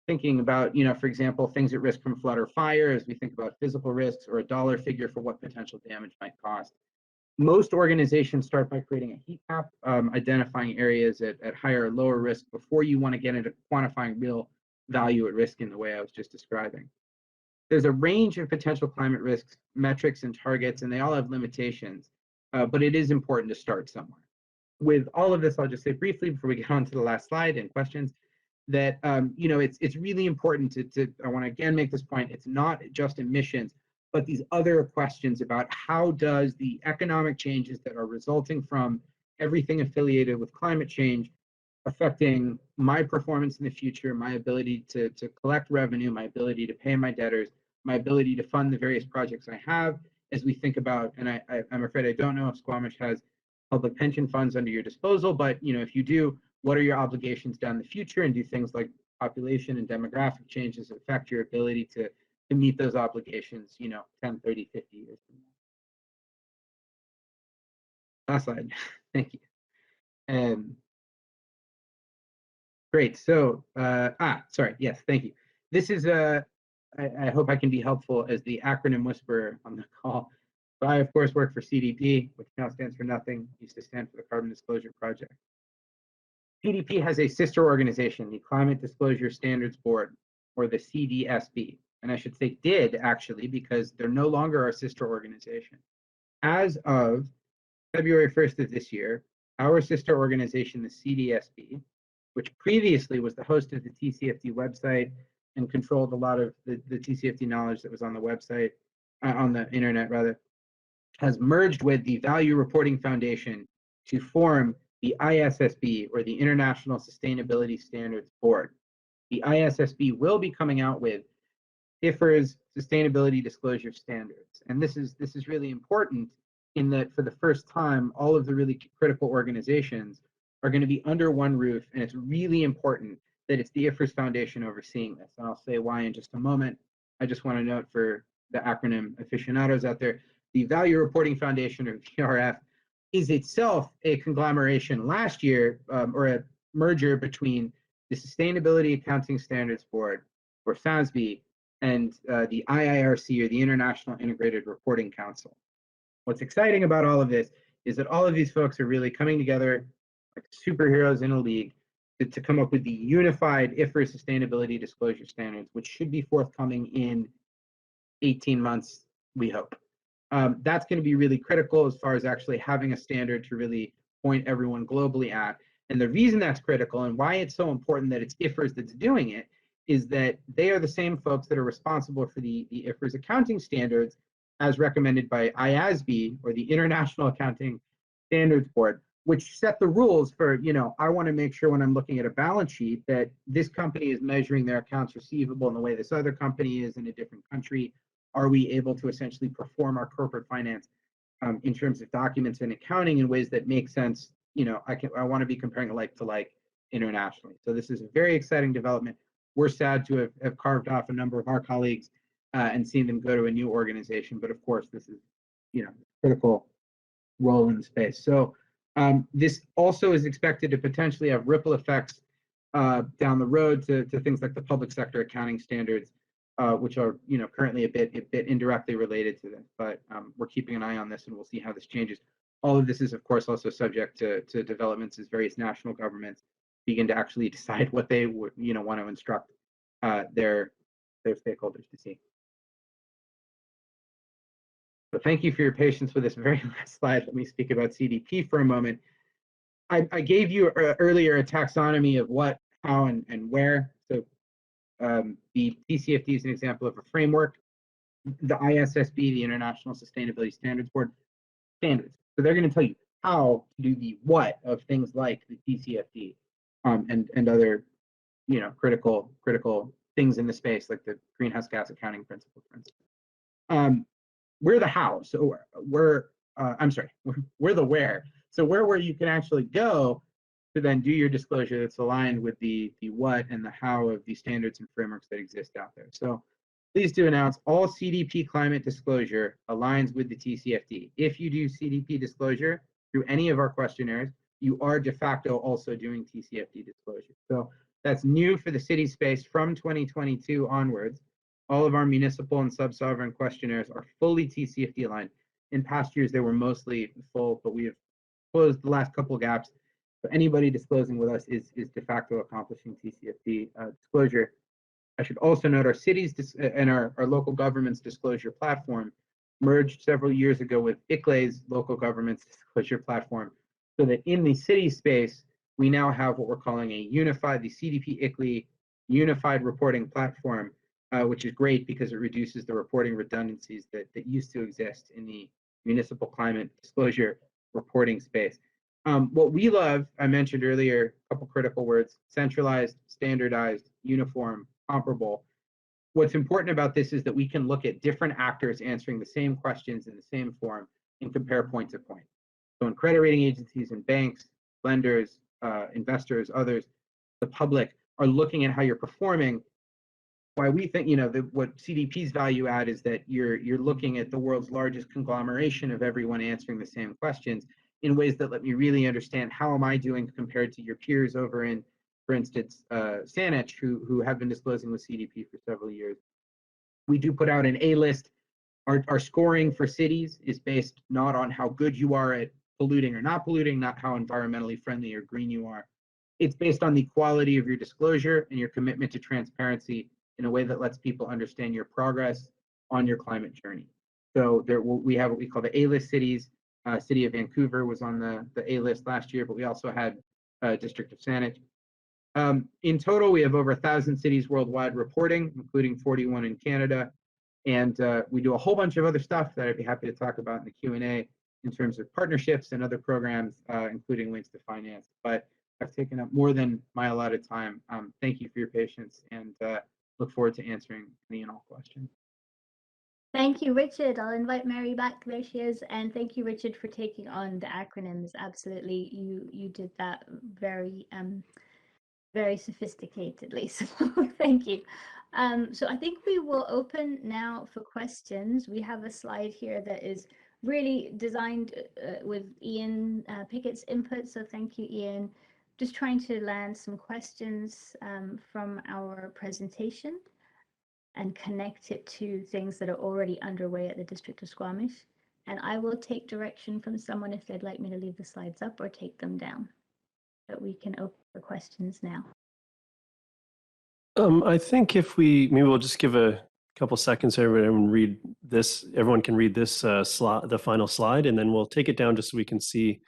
Thinking about, for example, things at risk from flood or fire, as we think about physical risks, or a dollar figure for what potential damage might cost. Most organizations start by creating a heat map, identifying areas at higher or lower risk before you want to get into quantifying real value at risk in the way I was just describing. There's a range of potential climate risks, metrics, and targets, and they all have limitations, but it is important to start somewhere. With all of this, I'll just say briefly before we get on to the last slide and questions, that it's really important to I want to again make this point, it's not just emissions, but these other questions about how does the economic changes that are resulting from everything affiliated with climate change affecting my performance in the future, my ability to collect revenue, my ability to pay my debtors, my ability to fund the various projects I have, as we think about, and I'm afraid I don't know if Squamish has public pension funds under your disposal, but if you do, what are your obligations down the future, and do things like population and demographic changes affect your ability to meet those obligations, 10, 30, 50 years from now. Last slide. Thank you. Great. So, sorry. Yes, thank you. This is I hope I can be helpful as the acronym whisperer on the call. So I, of course, work for CDP, which now stands for nothing, used to stand for the Carbon Disclosure Project. CDP has a sister organization, the Climate Disclosure Standards Board, or the CDSB. And I should say did, actually, because they're no longer our sister organization. As of February 1st of this year, our sister organization, the CDSB, which previously was the host of the TCFD website and controlled a lot of the TCFD knowledge that was on the website, on the internet rather, has merged with the Value Reporting Foundation to form the ISSB, or the International Sustainability Standards Board. The ISSB will be coming out with IFRS sustainability disclosure standards. And this is really important in that for the first time, all of the really critical organizations are going to be under one roof, and it's really important that it's the IFRS Foundation overseeing this. And I'll say why in just a moment. I just want to note for the acronym aficionados out there, the Value Reporting Foundation, or VRF, is itself a conglomeration last year, or a merger between the Sustainability Accounting Standards Board, or SASB, and the IIRC, or the International Integrated Reporting Council. What's exciting about all of this is that all of these folks are really coming together like superheroes in a league to come up with the unified IFRS sustainability disclosure standards, which should be forthcoming in 18 months, we hope. That's going to be really critical as far as actually having a standard to really point everyone globally at. And the reason that's critical and why it's so important that it's IFRS that's doing it is that they are the same folks that are responsible for the IFRS accounting standards as recommended by IASB, or the International Accounting Standards Board, which set the rules for, I want to make sure when I'm looking at a balance sheet that this company is measuring their accounts receivable in the way this other company is in a different country. Are we able to essentially perform our corporate finance in terms of documents and accounting in ways that make sense? I want to be comparing like to like internationally. So this is a very exciting development. We're sad to have carved off a number of our colleagues and seen them go to a new organization. But of course, this is, critical role in the space. So this also is expected to potentially have ripple effects down the road to things like the public sector accounting standards, which are currently a bit indirectly related to this. But we're keeping an eye on this, and we'll see how this changes. All of this is, of course, also subject to developments as various national governments begin to actually decide what they would want to instruct their stakeholders to see. So thank you for your patience with this very last slide. Let me speak about CDP for a moment. I gave you earlier a taxonomy of what, how, and where. So the TCFD is an example of a framework. The ISSB, the International Sustainability Standards Board, standards. So they're going to tell you how to do the what of things like the TCFD and other critical things in the space, like the greenhouse gas accounting principle, for instance. We're the how, so we're the where. So where you can actually go to then do your disclosure that's aligned with the what and the how of these standards and frameworks that exist out there. So please do announce all CDP climate disclosure aligns with the TCFD. If you do CDP disclosure through any of our questionnaires, you are de facto also doing TCFD disclosure. So that's new for the city space from 2022 onwards. All of our municipal and sub-sovereign questionnaires are fully TCFD aligned. In past years, they were mostly full, but we have closed the last couple of gaps. So anybody disclosing with us is de facto accomplishing TCFD disclosure. I should also note our cities and our local governments disclosure platform merged several years ago with ICLEI's local governments disclosure platform, so that in the city space, we now have what we're calling the CDP ICLEI unified reporting platform, which is great because it reduces the reporting redundancies that used to exist in the municipal climate disclosure reporting space. What we love, I mentioned earlier, a couple critical words: centralized, standardized, uniform, comparable. What's important about this is that we can look at different actors answering the same questions in the same form and compare point to point. So in credit rating agencies and banks, lenders, investors, others, the public are looking at how you're performing. Why we think, what CDP's value add is that you're looking at the world's largest conglomeration of everyone answering the same questions in ways that let me really understand how am I doing compared to your peers over in, for instance, Saanich, who have been disclosing with CDP for several years. We do put out an A list. Our scoring for cities is based not on how good you are at polluting or not polluting, not how environmentally friendly or green you are. It's based on the quality of your disclosure and your commitment to transparency in a way that lets people understand your progress on your climate journey. So we have what we call the A-list cities. City of Vancouver was on the A-list last year, but we also had District of Saanich. In total, we have over 1,000 cities worldwide reporting, including 41 in Canada. And we do a whole bunch of other stuff that I'd be happy to talk about in the Q&A in terms of partnerships and other programs, including links to finance. But I've taken up more than my allotted time. Thank you for your patience, and look forward to answering any and all questions. Thank you, Richard. I'll invite Mary back. There she is. And thank you, Richard, for taking on the acronyms. Absolutely. You did that very, very sophisticatedly. So thank you. So I think we will open now for questions. We have a slide here that is really designed with Ian Pickett's input. So thank you, Ian. Just trying to land some questions from our presentation and connect it to things that are already underway at the District of Squamish. And I will take direction from someone if they'd like me to leave the slides up or take them down. But we can open for questions now. I think maybe we'll just give a couple seconds so everyone can read this slide, the final slide, and then we'll take it down just so we can see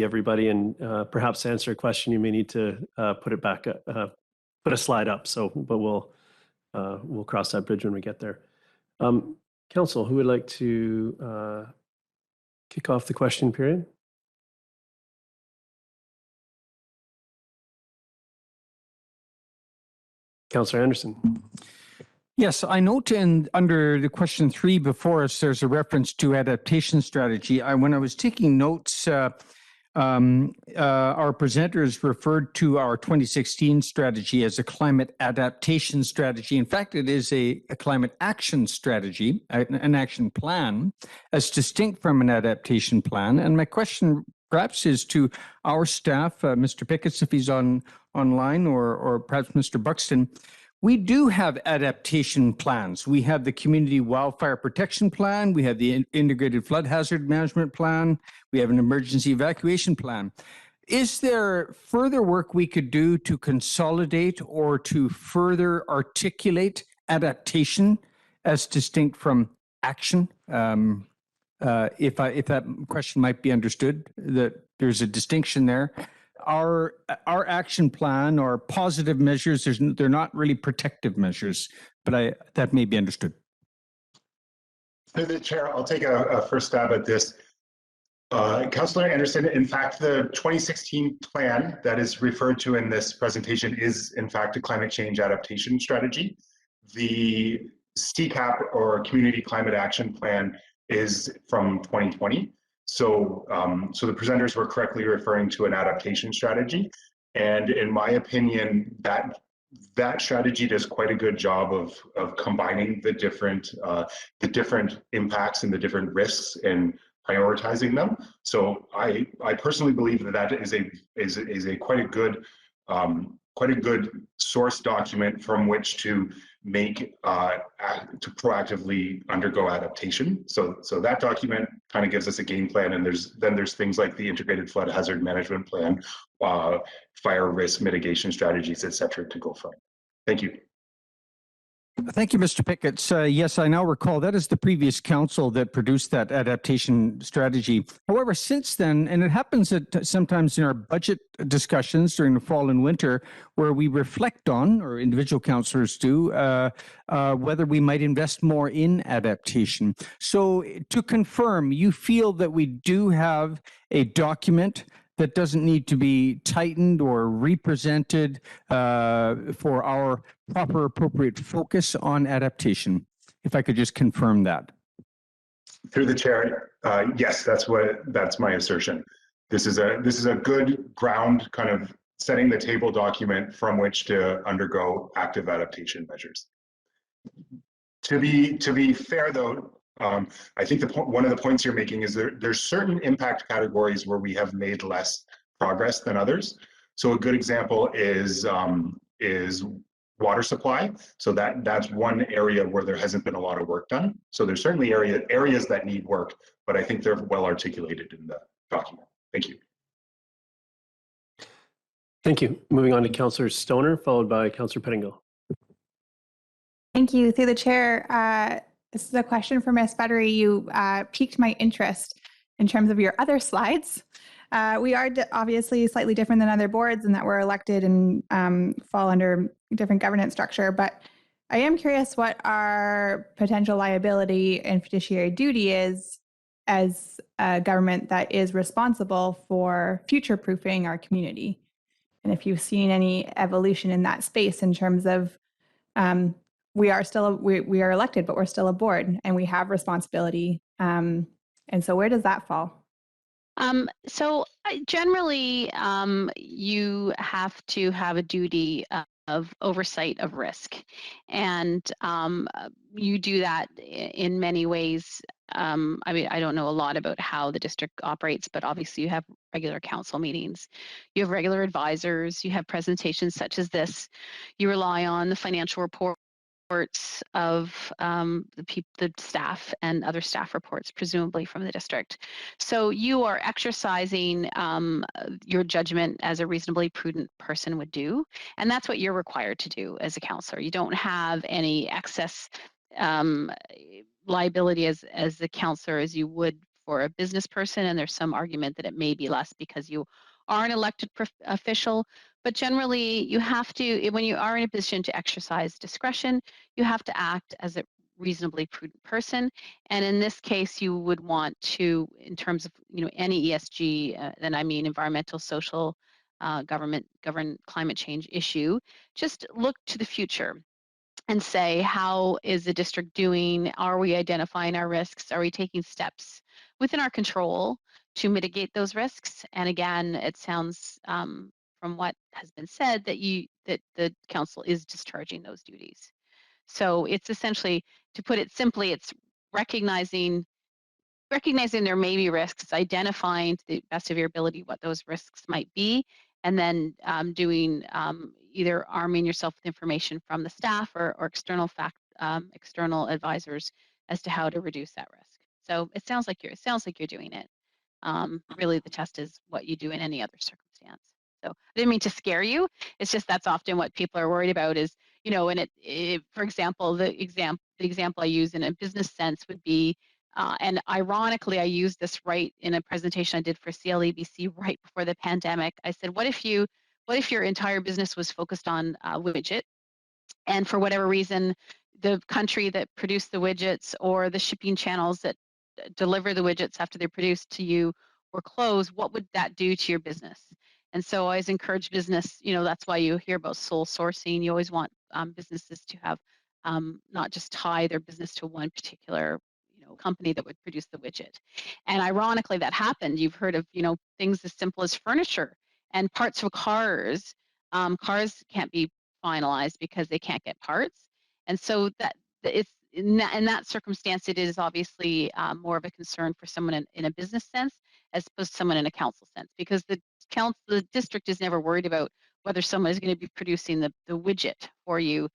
everybody, and perhaps answer a question you may need to put it back, put a slide up. So, but we'll cross that bridge when we get there. Council, who would like to kick off the question period? Councillor Anderson. Yes, I note under the question 3 before us, there's a reference to adaptation strategy. When I was taking notes, our presenters referred to our 2016 strategy as a climate adaptation strategy. In fact, it is a climate action strategy, an action plan, as distinct from an adaptation plan. And my question perhaps is to our staff, Mr. Pickett, if he's online, or perhaps Mr. Buxton. We do have adaptation plans. We have the Community Wildfire Protection Plan. We have the Integrated Flood Hazard Management Plan. We have an Emergency Evacuation Plan. Is there further work we could do to consolidate or to further articulate adaptation as distinct from action? If that question might be understood, that there's a distinction there. Our action plan are positive measures. They're not really protective measures, but that may be understood. Through the chair, I'll take a first stab at this. Councillor Anderson, in fact, the 2016 plan that is referred to in this presentation is in fact a climate change adaptation strategy. The CCAP, or Community Climate Action Plan, is from 2020. So, so the presenters were correctly referring to an adaptation strategy. And in my opinion, that strategy does quite a good job of combining the different impacts and the different risks and prioritizing them. So I personally believe that is a quite a good source document from which to make to proactively undergo adaptation. So that document kind of gives us a game plan, and there's things like the integrated flood hazard management plan, fire risk mitigation strategies, etc. to go from. Thank you. Thank you, Mr. Pickett. Yes, I now recall that is the previous council that produced that adaptation strategy. However, since then, and it happens that sometimes in our budget discussions during the fall and winter, where we reflect on, or individual councillors do, whether we might invest more in adaptation. So to confirm, you feel that we do have a document that doesn't need to be tightened or represented for our proper appropriate focus on adaptation. If I could just confirm that. Through the chair, yes, that's my assertion. This is a good ground, kind of setting the table document from which to undergo active adaptation measures. To be fair though, I think one of the points you're making is there's certain impact categories where we have made less progress than others. So a good example is water supply. So that's one area where there hasn't been a lot of work done. So there's certainly areas that need work, but I think they're well articulated in the document. Thank you. Thank you. Moving on to Councillor Stoner, followed by Councillor Pettingill. Thank you. Through the chair, this is a question for Ms. Buttery. You piqued my interest in terms of your other slides. We are obviously slightly different than other boards in that we're elected and fall under different governance structure, but I am curious what our potential liability and fiduciary duty is as a government that is responsible for future-proofing our community. And if you've seen any evolution in that space in terms of we are elected, but we're still a board and we have responsibility. And so where does that fall? So generally, you have to have a duty of oversight of risk. And you do that in many ways. I mean, I don't know a lot about how the district operates, but obviously you have regular council meetings. You have regular advisors. You have presentations such as this. You rely on the financial reports of the staff and other staff reports, presumably from the district. So you are exercising your judgment as a reasonably prudent person would do, and that's what you're required to do as a councillor. You don't have any excess liability as the councillor as you would for a business person, and there's some argument that it may be less because you are an elected official. But generally, you have to, when you are in a position to exercise discretion, you have to act as a reasonably prudent person. And in this case, you would want to, in terms of any ESG, then I mean environmental, social, govern climate change issue, just look to the future and say, how is the district doing? Are we identifying our risks? Are we taking steps within our control to mitigate those risks? And again, it sounds from what has been said that the council is discharging those duties. So it's essentially, to put it simply, it's recognizing there may be risks, identifying to the best of your ability what those risks might be, and then doing either arming yourself with information from the staff or external advisors as to how to reduce that risk. So it sounds like you're doing it. Really, the test is what you do in any other circumstance. So I didn't mean to scare you. It's just that's often what people are worried about is, and for example, the example I use in a business sense would be, and ironically, I used this right in a presentation I did for CLEBC right before the pandemic. I said, what if your entire business was focused on a widget, and for whatever reason, the country that produced the widgets or the shipping channels that deliver the widgets after they're produced to you or close, what would that do to your business? And so I always encourage business, that's why you hear about sole sourcing. You always want businesses to have not just tie their business to one particular company that would produce the widget. And ironically, that happened. You've heard of things as simple as furniture and parts for cars. Cars can't be finalized because they can't get parts, and so that it's in that circumstance, it is obviously more of a concern for someone in a business sense as opposed to someone in a council sense, because the district is never worried about whether someone is going to be producing the widget for you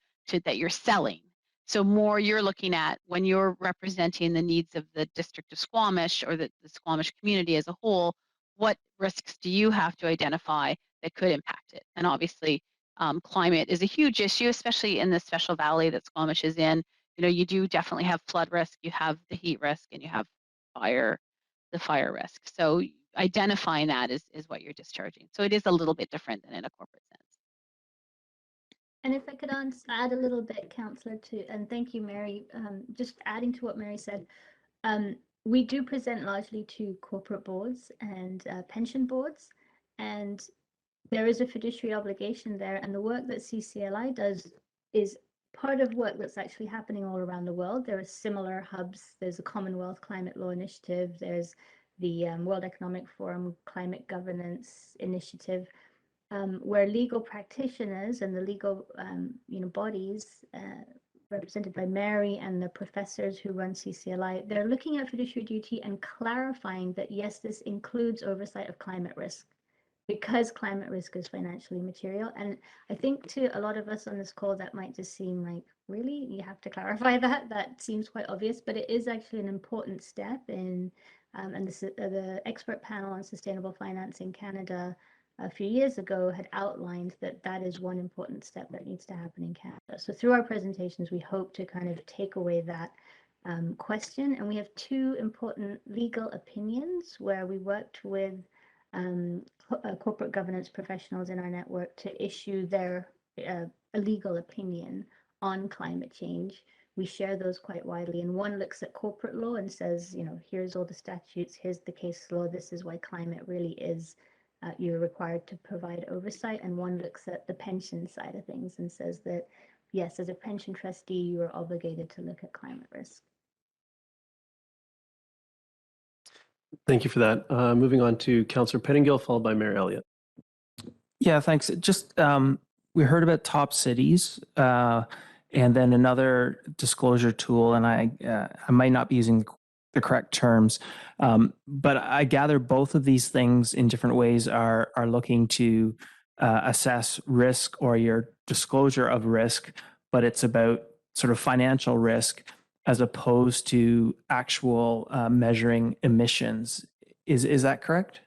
that you're selling. So more you're looking at when you're representing the needs of the district of Squamish or the Squamish community as a whole, what risks do you have to identify that could impact it? And obviously, climate is a huge issue, especially in the special valley that Squamish is in. You do definitely have flood risk, you have the heat risk, and you have the fire risk. So identifying that is what you're discharging. So it is a little bit different than in a corporate sense. And if I could add a little bit, Councillor, and thank you, Mary, just adding to what Mary said, we do present largely to corporate boards and pension boards, and there is a fiduciary obligation there, and the work that CCLI does is part of work that's actually happening all around the world. There are similar hubs. There's a Commonwealth Climate Law Initiative. There's the World Economic Forum Climate Governance Initiative, where legal practitioners and the legal bodies represented by Mary and the professors who run CCLI, they're looking at fiduciary duty and clarifying that, yes, this includes oversight of climate risk, because climate risk is financially material. And I think to a lot of us on this call, that might just seem like, really, you have to clarify that? That seems quite obvious, but it is actually an important step in, and the expert panel on sustainable finance in Canada a few years ago had outlined that that is one important step that needs to happen in Canada. So through our presentations, we hope to kind of take away that question. And we have two important legal opinions where we worked with corporate governance professionals in our network to issue their a legal opinion on climate change. We share those quite widely, and one looks at corporate law and says, here's all the statutes, here's the case law, this is why climate really is, you're required to provide oversight. And one looks at the pension side of things and says that, yes, as a pension trustee, you are obligated to look at climate risk. Thank you for that. Moving on to Councillor Pettingill, followed by Mayor Elliott. Yeah, thanks. Just we heard about top cities and then another disclosure tool, and I might not be using the correct terms, but I gather both of these things in different ways are looking to assess risk or your disclosure of risk, but it's about sort of financial risk as opposed to actual measuring emissions. Is that correct?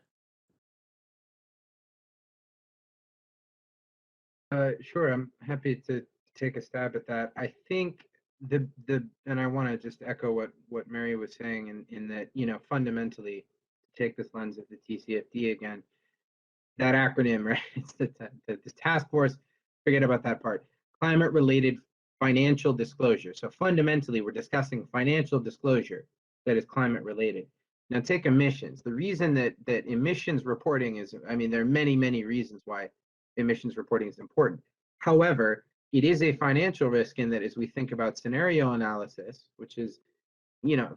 Sure, I'm happy to take a stab at that. I think and I want to just echo what Mary was saying in that, fundamentally, take this lens of the TCFD again, that acronym, right? It's the task force, forget about that part. Climate related financial disclosure. So fundamentally, we're discussing financial disclosure that is climate related. Now take emissions. The reason that emissions reporting is, there are many reasons why emissions reporting is important. However, it is a financial risk in that as we think about scenario analysis, which is,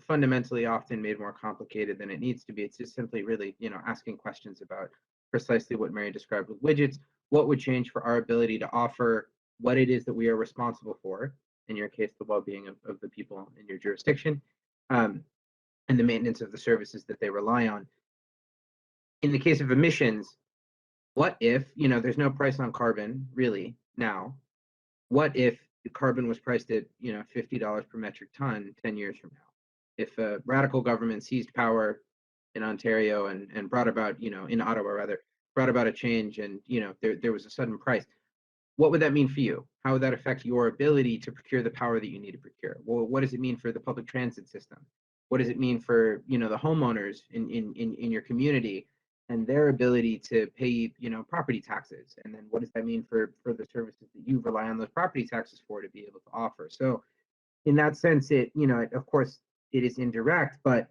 fundamentally often made more complicated than it needs to be. It's just simply really, asking questions about precisely what Mary described with widgets. What would change for our ability to offer what it is that we are responsible for, in your case, the well-being of the people in your jurisdiction, and the maintenance of the services that they rely on. In the case of emissions, what if, there's no price on carbon really now? What if the carbon was priced at, $50 per metric ton 10 years from now? If a radical government seized power in Ontario and brought about, in Ottawa rather, brought about a change and, there was a sudden price, what would that mean for you? How would that affect your ability to procure the power that you need to procure? Well, what does it mean for the public transit system? What does it mean for, the homeowners in your community and their ability to pay, property taxes? And then what does that mean for the services that you rely on those property taxes for to be able to offer? So in that sense, it, of course, it is indirect, but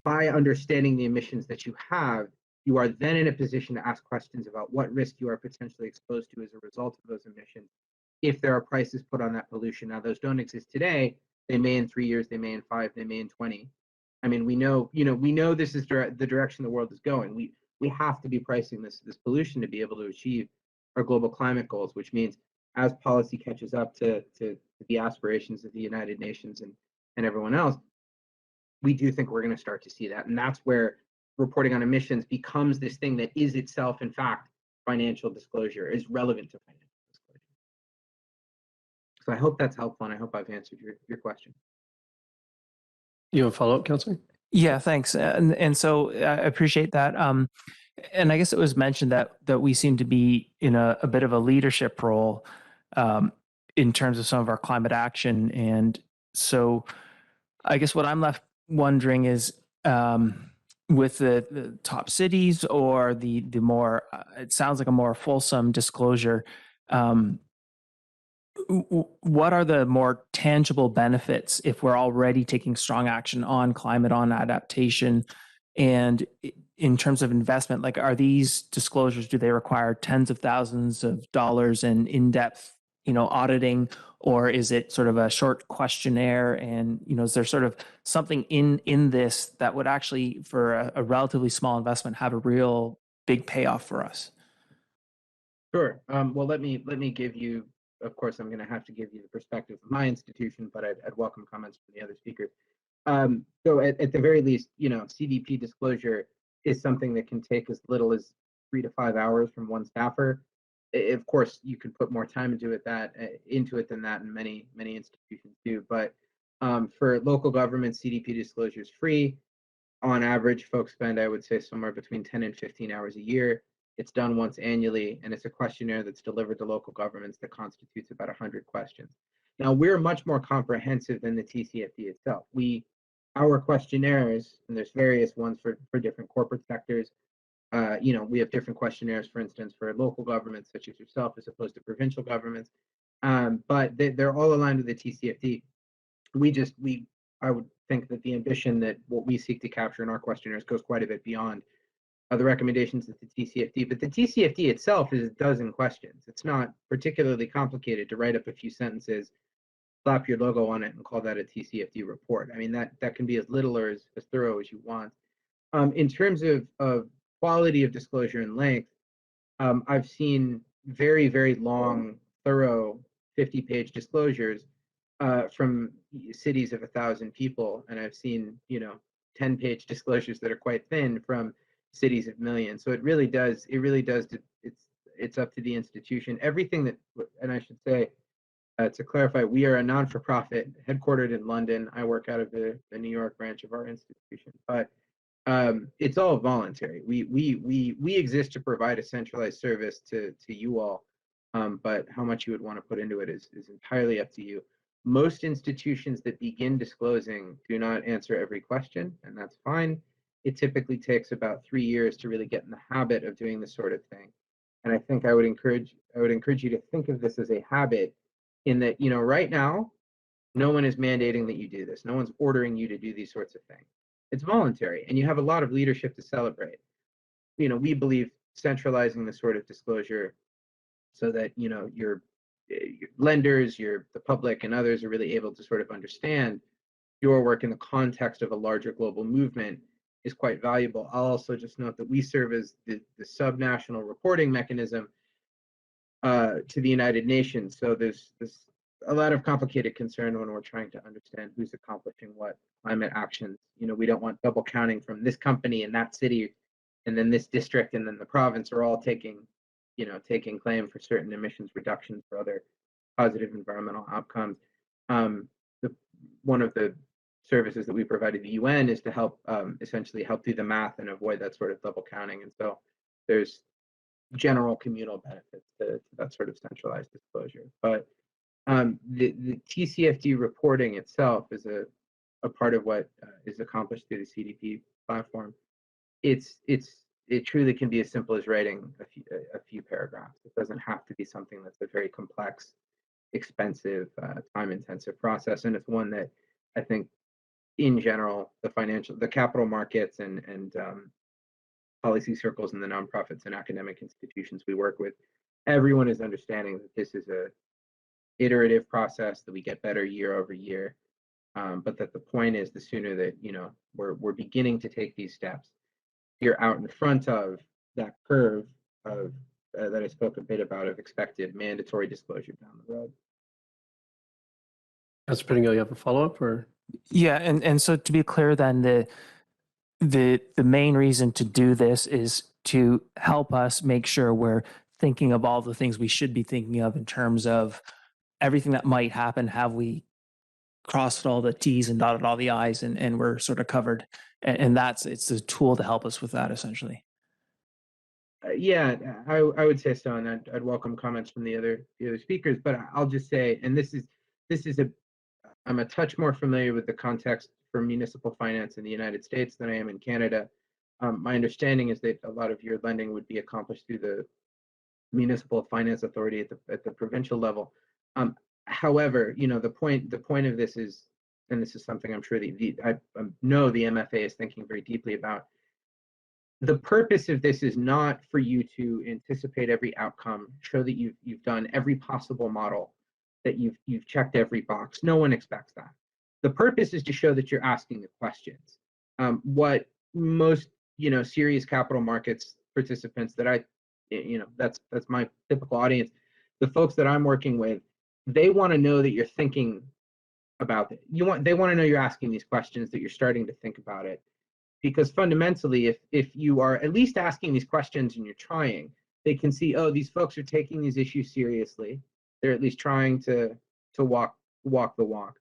by understanding the emissions that you have, you are then in a position to ask questions about what risk you are potentially exposed to as a result of those emissions. If there are prices put on that pollution, now those don't exist today. They may in 3 years, they may in 5, they may in 20. I mean, we know this is the direction the world is going. We have to be pricing this pollution to be able to achieve our global climate goals, which means as policy catches up to the aspirations of the United Nations and everyone else, we do think we're going to start to see that. And that's where reporting on emissions becomes this thing that is itself, in fact, financial disclosure, is relevant to financial disclosure. So I hope that's helpful, and I hope I've answered your question. You have a follow-up, Councillor? Yeah, thanks. And so I appreciate that. And I guess it was mentioned that we seem to be in a bit of a leadership role in terms of some of our climate action. And so I guess what I'm left wondering is with the top cities or the more, it sounds like a more fulsome disclosure, what are the more tangible benefits if we're already taking strong action on climate, on adaptation? And in terms of investment, like, are these disclosures, do they require tens of thousands of dollars in in-depth, auditing, or is it sort of a short questionnaire? And, is there sort of something in this that would actually, for a relatively small investment, have a real big payoff for us? Sure. Well, let me give you, of course, I'm going to have to give you the perspective of my institution, but I'd welcome comments from the other speakers. So at the very least, CDP disclosure is something that can take as little as 3 to 5 hours from one staffer. Of course, you can put more time into it than that, and many institutions do. But for local government, CDP disclosure is free. On average, folks spend, I would say, somewhere between 10 and 15 hours a year. It's done once annually, and it's a questionnaire that's delivered to local governments that constitutes about 100 questions. Now, we're much more comprehensive than the TCFD itself. Our questionnaires, and there's various ones for different corporate sectors. We have different questionnaires, for instance, for local governments such as yourself, as opposed to provincial governments. But they're all aligned with the TCFD. I would think that the ambition that what we seek to capture in our questionnaires goes quite a bit beyond the recommendations of the TCFD. But the TCFD itself is a dozen questions. It's not particularly complicated to write up a few sentences, slap your logo on it, and call that a TCFD report. I mean, that can be as little or as thorough as you want. In terms of quality of disclosure and length, I've seen very, very long, thorough 50-page disclosures from cities of 1,000 people, and I've seen 10-page disclosures that are quite thin from cities of millions. So it really does. It's up to the institution. Everything that, and I should say, to clarify, we are a non-for-profit headquartered in London. I work out of the New York branch of our institution, but it's all voluntary. We exist to provide a centralized service to you all, but how much you would want to put into it is entirely up to you. Most institutions that begin disclosing do not answer every question, and that's fine. It typically takes about 3 years to really get in the habit of doing this sort of thing. And I think I would encourage you to think of this as a habit, in that, right now, no one is mandating that you do this. No one's ordering you to do these sorts of things. It's voluntary, and you have a lot of leadership to celebrate. We believe centralizing this sort of disclosure so that, your lenders, the public, and others are really able to sort of understand your work in the context of a larger global movement is quite valuable. I'll also just note that we serve as the subnational reporting mechanism to the United Nations. So there's a lot of complicated concern when we're trying to understand who's accomplishing what climate actions. We don't want double counting from this company and that city, and then this district, and then the province are all taking claim for certain emissions reductions for other positive environmental outcomes. One of the services that we provide to the UN is to help essentially help do the math and avoid that sort of double counting. And so there's general communal benefits to that sort of centralized disclosure. But the TCFD reporting itself is a part of what is accomplished through the CDP platform. It truly can be as simple as writing a few paragraphs. It doesn't have to be something that's a very complex, expensive, time-intensive process, and it's one that I think in general, the capital markets and policy circles and the nonprofits and academic institutions we work with, everyone is understanding that this is a iterative process, that we get better year over year. But that the point is, the sooner that we're beginning to take these steps, you're out in front of that curve of that I spoke a bit about, of expected mandatory disclosure down the road. Councilor Pettingill, you have a follow-up, or? Yeah, and so to be clear, then the main reason to do this is to help us make sure we're thinking of all the things we should be thinking of in terms of everything that might happen. Have we crossed all the T's and dotted all the I's, and we're sort of covered? And it's a tool to help us with that, essentially. Yeah, I would say so, and I'd welcome comments from the other speakers. But I'll just say, and I'm a touch more familiar with the context for municipal finance in the United States than I am in Canada. My understanding is that a lot of your lending would be accomplished through the municipal finance authority at the provincial level. However, the point of this is, and this is something I'm sure I know the MFA is thinking very deeply about. The purpose of this is not for you to anticipate every outcome, show that you've done every possible model, that you've checked every box. No one expects that. The purpose is to show that you're asking the questions. What most serious capital markets participants that that's my typical audience, the folks that I'm working with, they want to know that you're thinking about it. They want to know you're asking these questions, that you're starting to think about it. Because fundamentally, if you are at least asking these questions and you're trying, they can see, oh, these folks are taking these issues seriously. They're at least trying to walk the walk.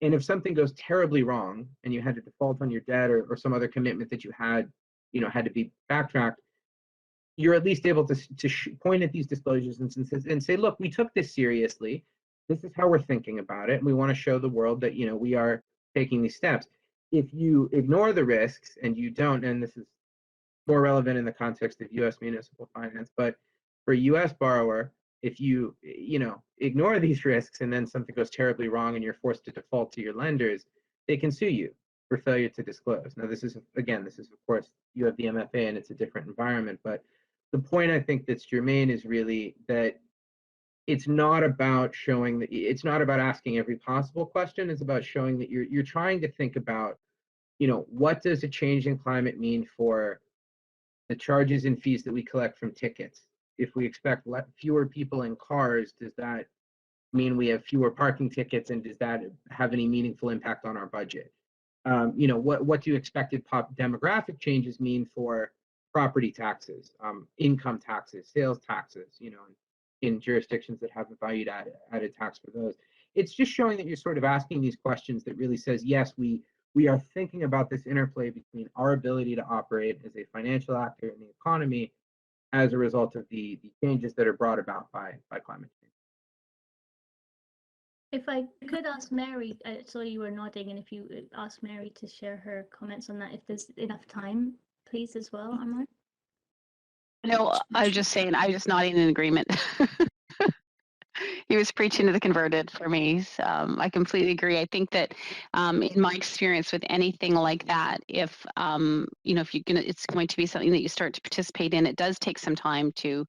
And if something goes terribly wrong and you had to default on your debt or some other commitment that you had to be backtracked, you're at least able to point at these disclosures and say, look, we took this seriously. This is how we're thinking about it. And we want to show the world that we are taking these steps. If you ignore the risks and you don't, and this is more relevant in the context of U.S. municipal finance, but for a U.S. borrower, if you ignore these risks and then something goes terribly wrong and you're forced to default to your lenders, they can sue you for failure to disclose. Now, this is of course, you have the MFA and it's a different environment, but the point I think that's germane is really that it's not about showing that, it's not about asking every possible question. It's about showing that you're trying to think about, what does a change in climate mean for the charges and fees that we collect from tickets? If we expect fewer people in cars, does that mean we have fewer parking tickets, and does that have any meaningful impact on our budget? What do expected demographic changes mean for property taxes, income taxes, sales taxes, in jurisdictions that have a value added tax for those? It's just showing that you're sort of asking these questions that really says, yes, we are thinking about this interplay between our ability to operate as a financial actor in the economy as a result of the changes that are brought about by climate change. If I could ask Mary, I saw you were nodding, and if you ask Mary to share her comments on that, if there's enough time, please, as well, Armand. No, I was just saying, I was just nodding in agreement. He was preaching to the converted for me. So, I completely agree. I think that in my experience with anything like that, if it's going to be something that you start to participate in, it does take some time to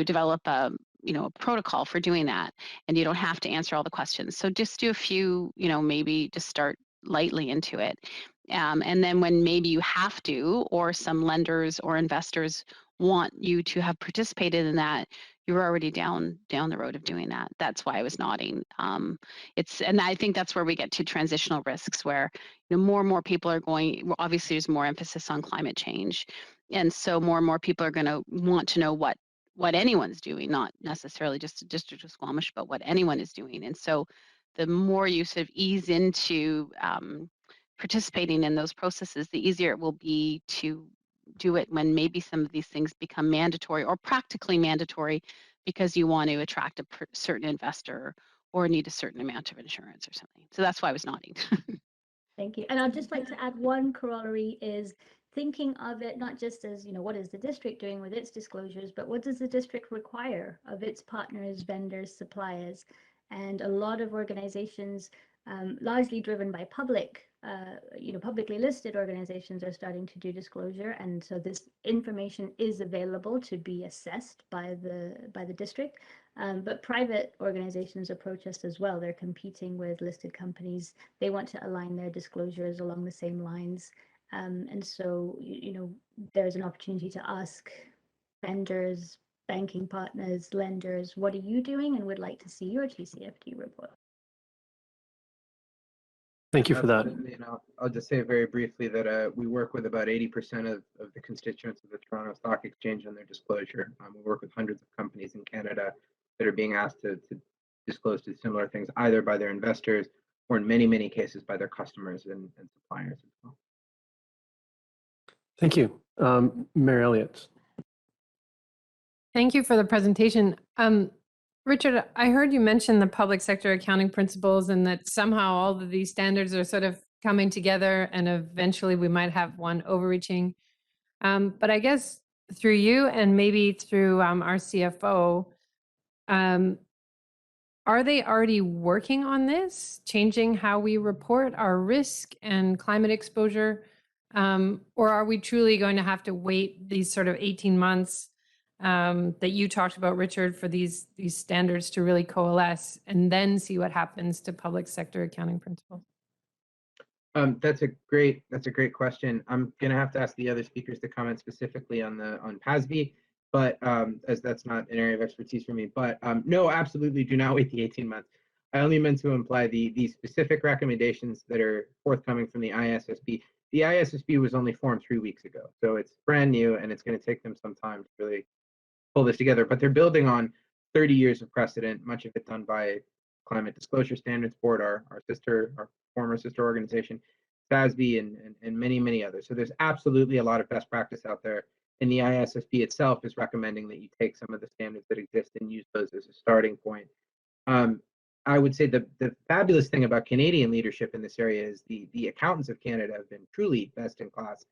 develop a protocol for doing that, and you don't have to answer all the questions. So just do a few, maybe just start lightly into it. And then when maybe you have to, or some lenders or investors want you to have participated in that, you're already down the road of doing that. That's why I was nodding. And I think that's where we get to transitional risks, where more and more people are going. Obviously, there's more emphasis on climate change, and so more and more people are going to want to know what anyone's doing, not necessarily just the District of Squamish, but what anyone is doing. And so, the more you sort of ease into participating in those processes, the easier it will be to do it when maybe some of these things become mandatory or practically mandatory because you want to attract a certain investor or need a certain amount of insurance or something. So that's why I was nodding. Thank you. And I'd just like to add one corollary is thinking of it not just as, what is the district doing with its disclosures, but what does the district require of its partners, vendors, suppliers? And a lot of organizations largely driven by publicly listed organizations are starting to do disclosure, and so this information is available to be assessed by the district. But private organizations approach us as well. They're competing with listed companies. They want to align their disclosures along the same lines, and so there's an opportunity to ask vendors, banking partners, lenders, what are you doing, and would like to see your TCFD report. Thank you for that. I'll just say very briefly that we work with about 80% of the constituents of the Toronto Stock Exchange on their disclosure. We work with hundreds of companies in Canada that are being asked to disclose to similar things, either by their investors or in many, many cases by their customers and suppliers as well. Thank you. Mayor Elliott. Thank you for the presentation. Richard, I heard you mention the public sector accounting principles and that somehow all of these standards are sort of coming together and eventually we might have one overreaching. But I guess through you and maybe through our CFO, are they already working on this, changing how we report our risk and climate exposure? Or are we truly going to have to wait these sort of 18 months that you talked about, Richard, for these standards to really coalesce and then see what happens to public sector accounting principles? That's a great question. I'm going to have to ask the other speakers to comment specifically on PASB, but as that's not an area of expertise for me. But no, absolutely do not wait the 18 months. I only meant to imply the specific recommendations that are forthcoming from the ISSB. The ISSB was only formed 3 weeks ago, so it's brand new and it's going to take them some time to really pull this together, but they're building on 30 years of precedent, much of it done by Climate Disclosure Standards Board, our former sister organization, SASB, and many, many others. So there's absolutely a lot of best practice out there, and the ISSB itself is recommending that you take some of the standards that exist and use those as a starting point. I would say the fabulous thing about Canadian leadership in this area is the accountants of Canada have been truly best in class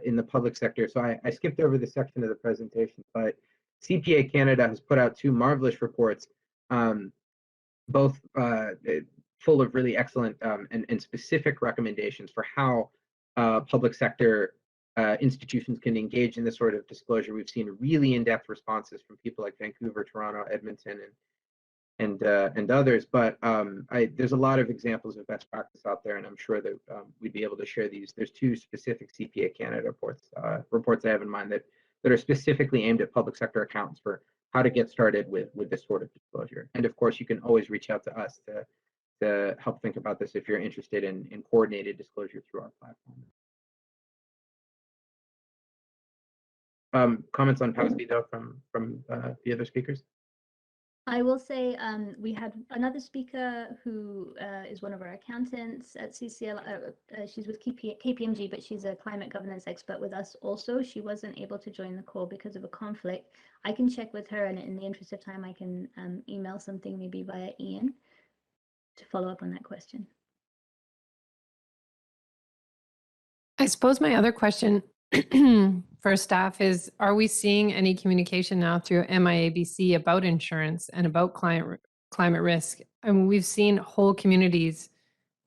in the public sector. So I skipped over this section of the presentation, but CPA Canada has put out 2 marvelous reports, both full of really excellent and specific recommendations for how public sector institutions can engage in this sort of disclosure. We've seen really in-depth responses from people like Vancouver, Toronto, Edmonton, and others, but there's a lot of examples of best practice out there, and I'm sure that we'd be able to share these. There's 2 specific CPA Canada reports I have in mind that are specifically aimed at public sector accountants for how to get started with this sort of disclosure. And of course, you can always reach out to us to help think about this if you're interested in coordinated disclosure through our platform. Comments on PASB though from the other speakers? I will say we had another speaker who is one of our accountants at CCL. She's with KPMG, but she's a climate governance expert with us also. She wasn't able to join the call because of a conflict. I can check with her, and in the interest of time, I can email something maybe via Ian to follow up on that question. I suppose my other question for staff is, are we seeing any communication now through MIABC about insurance and about climate risk? I mean, we've seen whole communities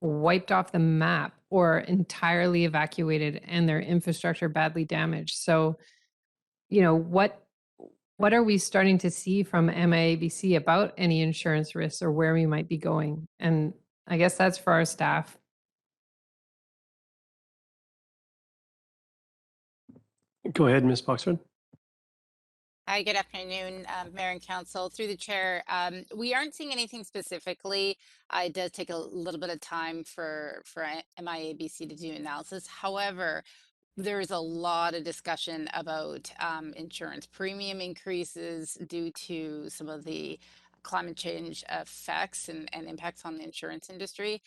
wiped off the map or entirely evacuated and their infrastructure badly damaged. So, what are we starting to see from MIABC about any insurance risks or where we might be going? And I guess that's for our staff. Go ahead, Ms. Boxford. Hi, good afternoon, Mayor and Council. Through the chair, we aren't seeing anything specifically. It does take a little bit of time for MIABC to do analysis. However, there is a lot of discussion about insurance premium increases due to some of the climate change effects and impacts on the insurance industry.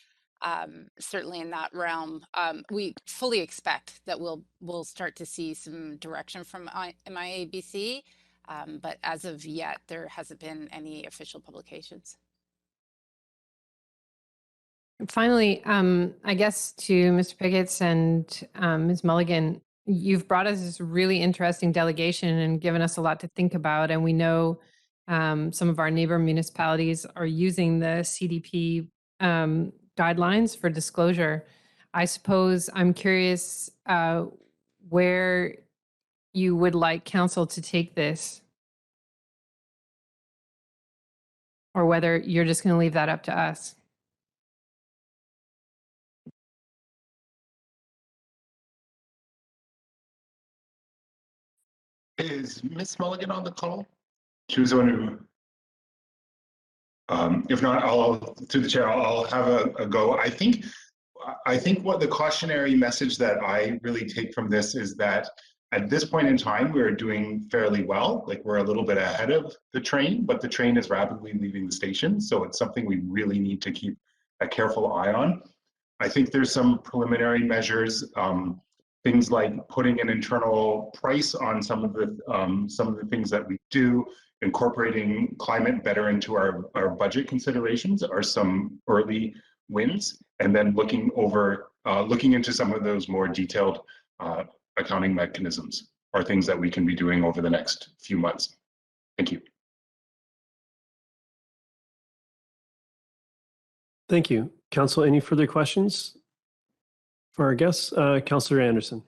Certainly in that realm, we fully expect that we'll start to see some direction from MIABC, but as of yet, there hasn't been any official publications. Finally, I guess to Mr. Pigott and Ms. Mulligan, you've brought us this really interesting delegation and given us a lot to think about. And we know some of our neighbor municipalities are using the CDP guidelines for disclosure. I suppose I'm curious where you would like council to take this, or whether you're just going to leave that up to us. Is Ms. Mulligan on the call? She was the one who, if not, through the chair, I'll have a go. I think what the cautionary message that I really take from this is that at this point in time, we're doing fairly well. Like, we're a little bit ahead of the train, but the train is rapidly leaving the station. So it's something we really need to keep a careful eye on. I think there's some preliminary measures, things like putting an internal price on some of the things that we do, incorporating climate better into our budget considerations are some early wins, and then looking into some of those more detailed accounting mechanisms are things that we can be doing over the next few months. Thank you. Thank you. Council, any further questions for our guests? Councillor Anderson.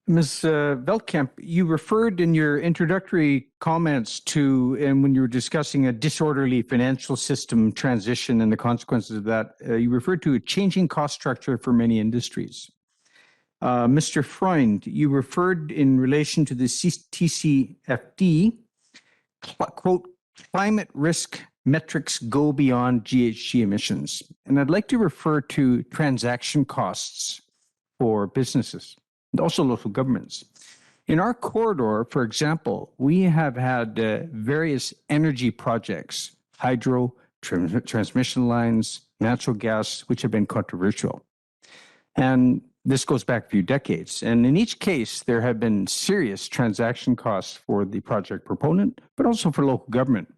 Ms. Veltkamp, you referred in your introductory comments to, and when you were discussing a disorderly financial system transition and the consequences of that, you referred to a changing cost structure for many industries. Mr. Freund, you referred in relation to the TCFD, quote, climate risk metrics go beyond GHG emissions. And I'd like to refer to transaction costs for businesses and also local governments. In our corridor, for example, we have had various energy projects, hydro, transmission lines, natural gas, which have been controversial. And this goes back a few decades. And in each case, there have been serious transaction costs for the project proponent, but also for local government.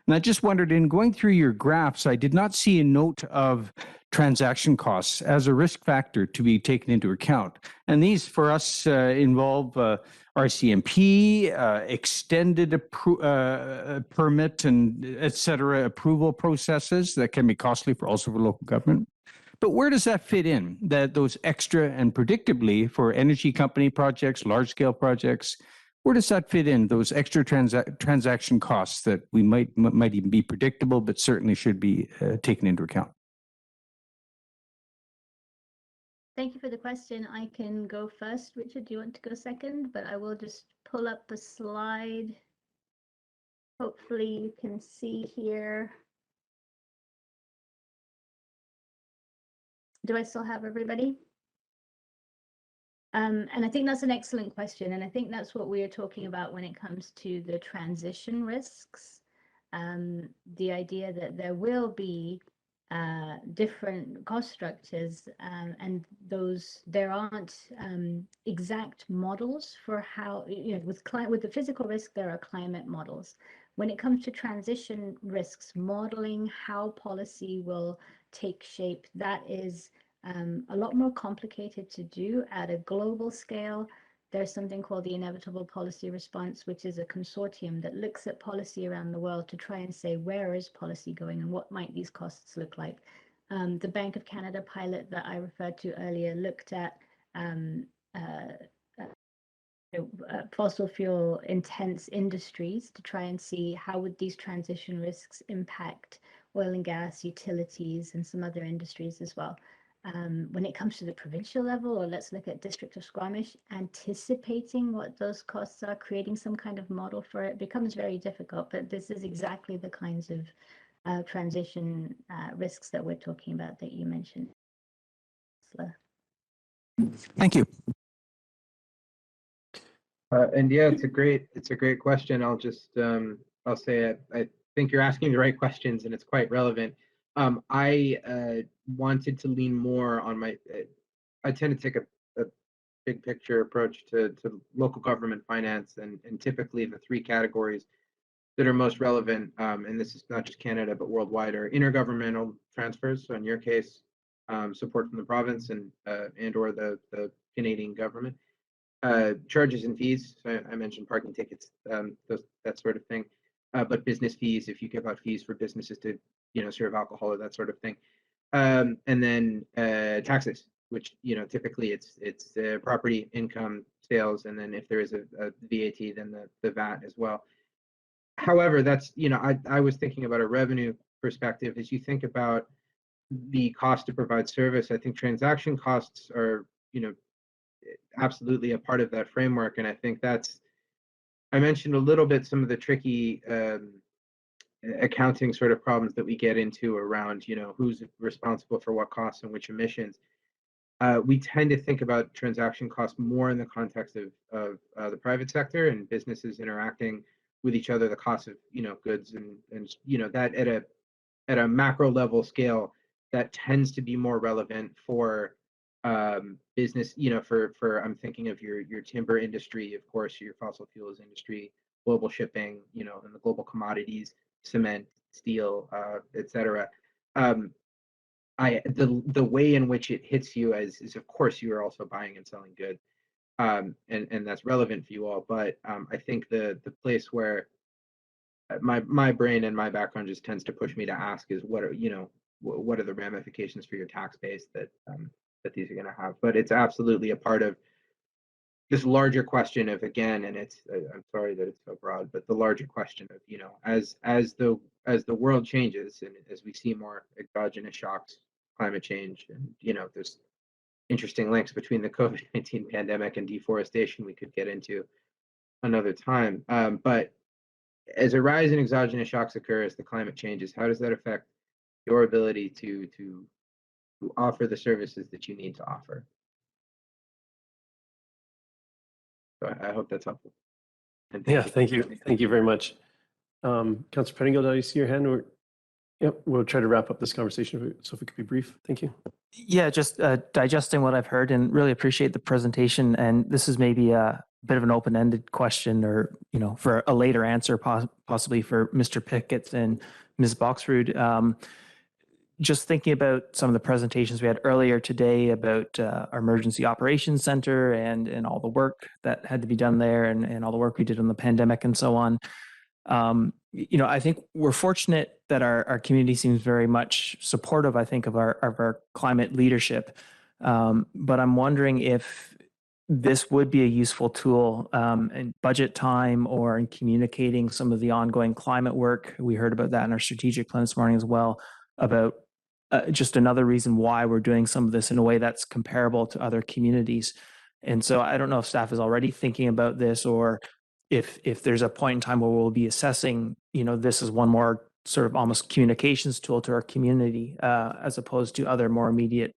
And I just wondered, in going through your graphs, I did not see a note of transaction costs as a risk factor to be taken into account. And these, for us, involve RCMP, extended permit, and et cetera, approval processes that can be costly also for local government. But where does that fit in? Those extra, and predictably for energy company projects, large-scale projects, where does that fit in, those extra transaction costs that we might even be predictable, but certainly should be taken into account? Thank you for the question. I can go first. Richard, do you want to go second? But I will just pull up the slide. Hopefully you can see here. Do I still have everybody? And I think that's an excellent question. And I think that's what we are talking about when it comes to the transition risks. The idea that there will be different cost structures, and there aren't exact models for how, with the physical risk, there are climate models. When it comes to transition risks, modeling how policy will take shape, that is a lot more complicated to do at a global scale. There's something called the Inevitable Policy Response, which is a consortium that looks at policy around the world to try and say, where is policy going and what might these costs look like? The Bank of Canada pilot that I referred to earlier looked at fossil fuel intense industries to try and see how would these transition risks impact oil and gas, utilities, and some other industries as well. When it comes to the provincial level, or let's look at District of Squamish, anticipating what those costs are, creating some kind of model for it becomes very difficult, but this is exactly the kinds of transition risks that we're talking about that you mentioned. Thank you. And yeah, it's a great question. I'll just I'll say I think you're asking the right questions, and it's quite relevant. I wanted to lean more on my. I tend to take a big picture approach to local government finance, and typically the three categories that are most relevant, and this is not just Canada but worldwide, are intergovernmental transfers. So in your case, support from the province and or the Canadian government. Charges and fees. So I mentioned parking tickets, that sort of thing. but business fees, if you give out fees for businesses to, serve alcohol or that sort of thing. And then taxes, which, typically it's property income, sales, and then if there is a VAT, then the VAT as well. However, that's, I was thinking about a revenue perspective. As you think about the cost to provide service, I think transaction costs are, absolutely a part of that framework. And I think I mentioned a little bit some of the tricky accounting sort of problems that we get into around, who's responsible for what costs and which emissions. We tend to think about transaction costs more in the context of the private sector and businesses interacting with each other, the cost of, goods and that at a macro level scale, that tends to be more relevant for business, for I'm thinking of your timber industry, of course, your fossil fuels industry, global shipping, and the global commodities, cement, steel, et cetera. The way in which it hits you is of course you are also buying and selling goods, and that's relevant for you all. But I think the place where my brain and my background just tends to push me to ask is what are the ramifications for your tax base that these are going to have. But it's absolutely a part of this larger question of, again, and it's I'm sorry that it's so broad, but the larger question of, as the world changes and as we see more exogenous shocks, climate change, and there's interesting links between the COVID-19 pandemic and deforestation we could get into another time. But as a rise in exogenous shocks occur, as the climate changes, how does that affect your ability to offer the services that you need to offer? So I hope that's helpful. And thank you. Thank you very much. Councillor Pettingill, do you see your hand? Yep, we'll try to wrap up this conversation, so if we could be brief. Thank you. Yeah, just digesting what I've heard and really appreciate the presentation. And this is maybe a bit of an open-ended question, or for a later answer, possibly for Mr. Pickett and Ms. Boxrud. Just thinking about some of the presentations we had earlier today about our Emergency Operations Center and all the work that had to be done there, and all the work we did on the pandemic and so on. I think we're fortunate that our community seems very much supportive, I think, of our climate leadership. But I'm wondering if this would be a useful tool in budget time or in communicating some of the ongoing climate work. We heard about that in our strategic plan this morning as well, about just another reason why we're doing some of this in a way that's comparable to other communities. And so I don't know if staff is already thinking about this, or if there's a point in time where we'll be assessing, this is one more sort of almost communications tool to our community, as opposed to other more immediate,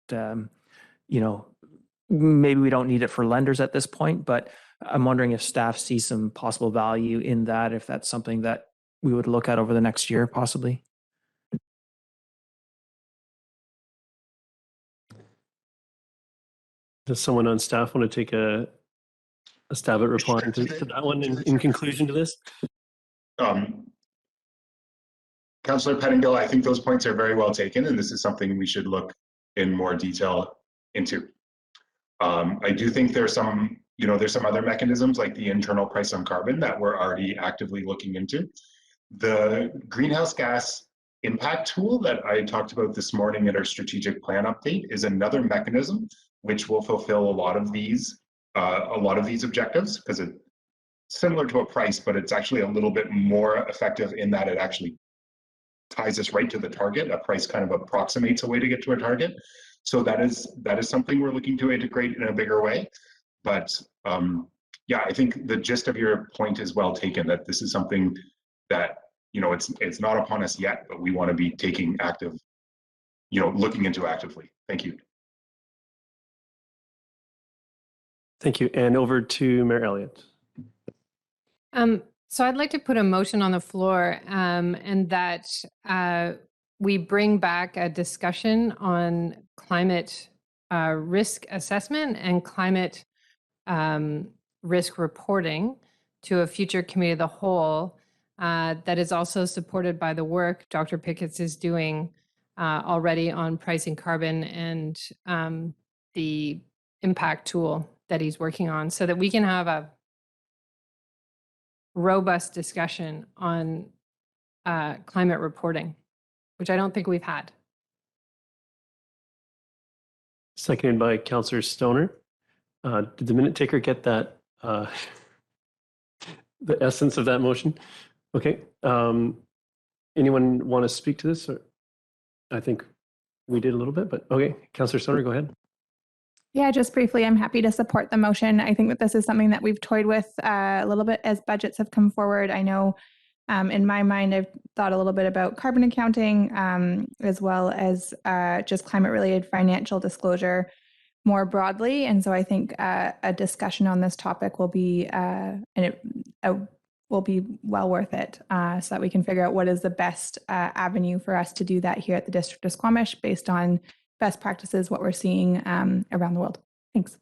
maybe we don't need it for lenders at this point, but I'm wondering if staff sees some possible value in that, if that's something that we would look at over the next year, possibly. Does someone on staff want to take a stab at replying to that one in conclusion to this? Councillor Pettingill, I think those points are very well taken, and this is something we should look in more detail into. I do think there's some other mechanisms like the internal price on carbon that we're already actively looking into. The greenhouse gas impact tool that I talked about this morning at our strategic plan update is another mechanism which will fulfill a lot of these objectives, because it's similar to a price, but it's actually a little bit more effective in that it actually ties us right to the target. A price kind of approximates a way to get to a target. So that is something we're looking to integrate in a bigger way. But yeah, I think the gist of your point is well taken, that this is something that, it's not upon us yet, but we want to be taking active, looking into actively. Thank you. Thank you. And over to Mayor Elliott. So I'd like to put a motion on the floor, and that we bring back a discussion on climate risk assessment and climate risk reporting to a future committee of the whole that is also supported by the work Dr. Pickett is doing already on pricing carbon and the impact tool that he's working on, so that we can have a robust discussion on climate reporting, which I don't think we've had. Seconded by Councillor Stoner. Did the minute taker get that, the essence of that motion? Okay. Anyone want to speak to this? Or I think we did a little bit, but okay. Councillor Stoner, go ahead. Yeah, just briefly, I'm happy to support the motion. I think that this is something that we've toyed with a little bit as budgets have come forward. I know in my mind, I've thought a little bit about carbon accounting as well as just climate-related financial disclosure more broadly. And so I think a discussion on this topic will be will be well worth it so that we can figure out what is the best avenue for us to do that here at the District of Squamish based on best practices, what we're seeing around the world. Thanks.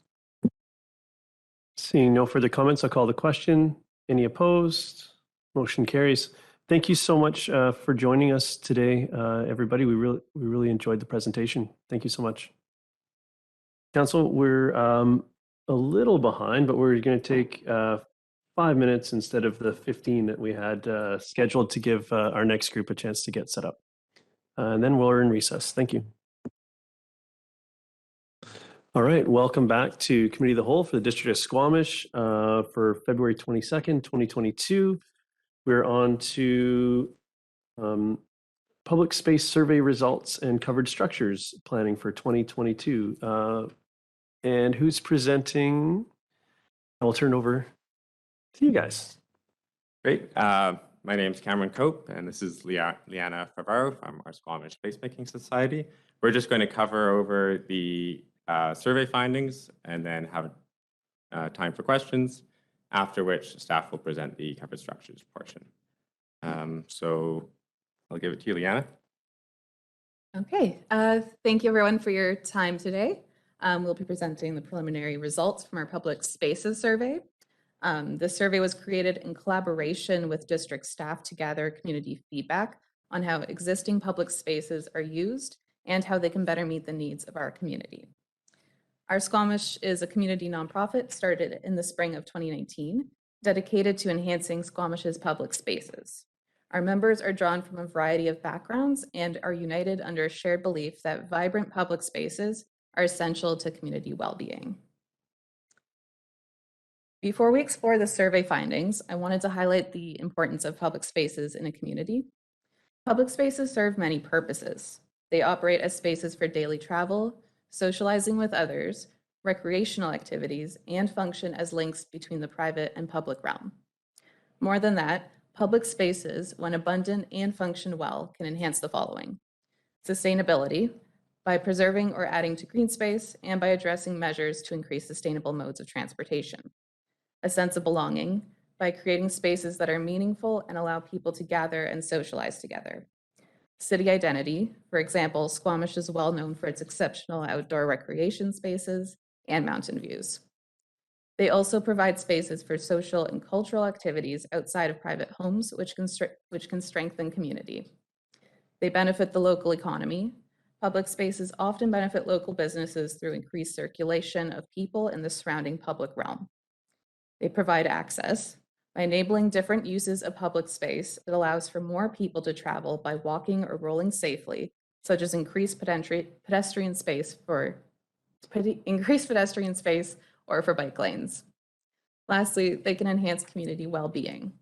Seeing no further comments, I'll call the question. Any opposed? Motion carries. Thank you so much for joining us today, everybody. We really enjoyed the presentation. Thank you so much. Council, we're a little behind, but we're going to take 5 minutes instead of the 15 that we had scheduled to give our next group a chance to get set up. And then we're in recess. Thank you. All right, welcome back to Committee of the Whole for the District of Squamish for February 22nd, 2022. We're on to public space survey results and covered structures planning for 2022. And who's presenting? I will turn over to you guys. Great. My name is Cameron Cope, and this is Liana Favaro from OurSquamish Placemaking Society. We're just going to cover over the survey findings and then have time for questions, after which staff will present the covered structures portion. So I'll give it to you, Liana. Okay, thank you everyone for your time today. We'll be presenting the preliminary results from our public spaces survey. This survey was created in collaboration with district staff to gather community feedback on how existing public spaces are used and how they can better meet the needs of our community. OurSquamish is a community nonprofit started in the spring of 2019, dedicated to enhancing Squamish's public spaces. Our members are drawn from a variety of backgrounds and are united under a shared belief that vibrant public spaces are essential to community well-being. Before we explore the survey findings, I wanted to highlight the importance of public spaces in a community. Public spaces serve many purposes. They operate as spaces for daily travel, socializing with others, recreational activities, and function as links between the private and public realm. More than that, public spaces, when abundant and function well, can enhance the following: sustainability, by preserving or adding to green space, and by addressing measures to increase sustainable modes of transportation. A sense of belonging, by creating spaces that are meaningful and allow people to gather and socialize together. City identity, for example, Squamish is well known for its exceptional outdoor recreation spaces and mountain views. They also provide spaces for social and cultural activities outside of private homes, which can strengthen community. They benefit the local economy. Public spaces often benefit local businesses through increased circulation of people in the surrounding public realm. They provide access. By enabling different uses of public space, it allows for more people to travel by walking or rolling safely, such as increased pedestrian space or for bike lanes. Lastly, they can enhance community well-being.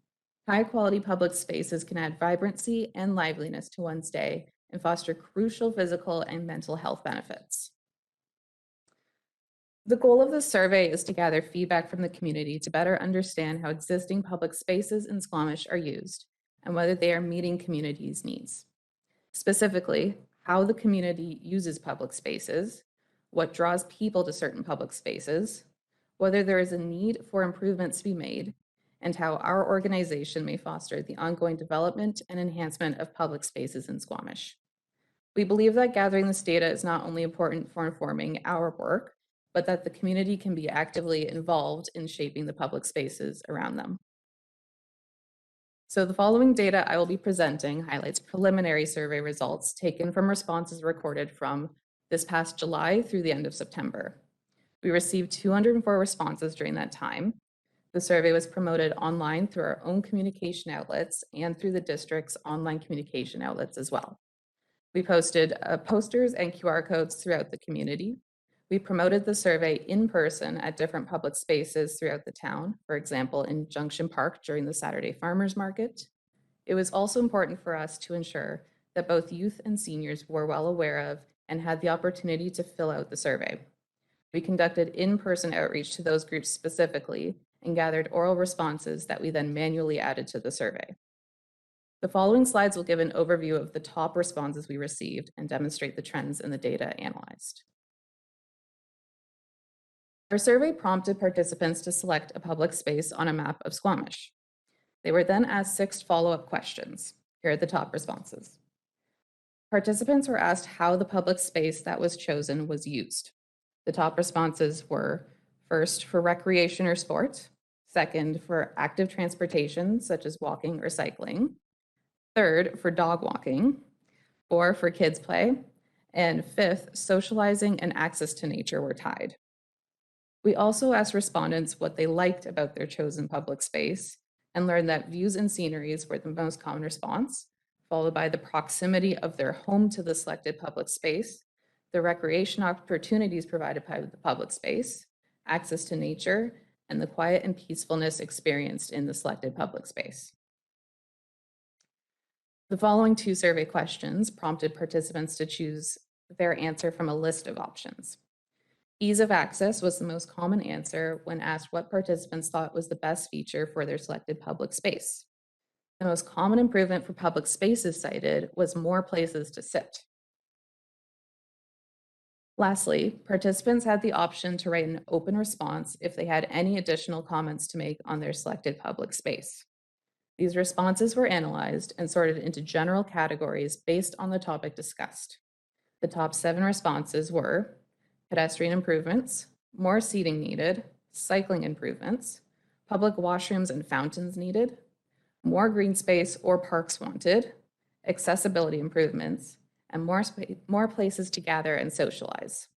High-quality public spaces can add vibrancy and liveliness to one's day and foster crucial physical and mental health benefits. The goal of this survey is to gather feedback from the community to better understand how existing public spaces in Squamish are used and whether they are meeting community's needs. Specifically, how the community uses public spaces, what draws people to certain public spaces, whether there is a need for improvements to be made, and how our organization may foster the ongoing development and enhancement of public spaces in Squamish. We believe that gathering this data is not only important for informing our work, but that the community can be actively involved in shaping the public spaces around them. So the following data I will be presenting highlights preliminary survey results taken from responses recorded from this past July through the end of September. We received 204 responses during that time. The survey was promoted online through our own communication outlets and through the district's online communication outlets as well. We posted posters and QR codes throughout the community. We promoted the survey in person at different public spaces throughout the town, for example, in Junction Park during the Saturday Farmers Market. It was also important for us to ensure that both youth and seniors were well aware of and had the opportunity to fill out the survey. We conducted in-person outreach to those groups specifically and gathered oral responses that we then manually added to the survey. The following slides will give an overview of the top responses we received and demonstrate the trends in the data analyzed. Our survey prompted participants to select a public space on a map of Squamish. They were then asked 6 follow-up questions. Here are the top responses. Participants were asked how the public space that was chosen was used. The top responses were: first, for recreation or sport; second, for active transportation, such as walking or cycling; third, for dog walking; 4, for kids play; and 5th, socializing and access to nature were tied. We also asked respondents what they liked about their chosen public space and learned that views and sceneries were the most common response, followed by the proximity of their home to the selected public space, the recreation opportunities provided by the public space, access to nature, and the quiet and peacefulness experienced in the selected public space. The following 2 survey questions prompted participants to choose their answer from a list of options. Ease of access was the most common answer when asked what participants thought was the best feature for their selected public space. The most common improvement for public spaces cited was more places to sit. Lastly, participants had the option to write an open response if they had any additional comments to make on their selected public space. These responses were analyzed and sorted into general categories based on the topic discussed. The top 7 responses were: pedestrian improvements, more seating needed, cycling improvements, public washrooms and fountains needed, more green space or parks wanted, accessibility improvements, and more places to gather and socialize.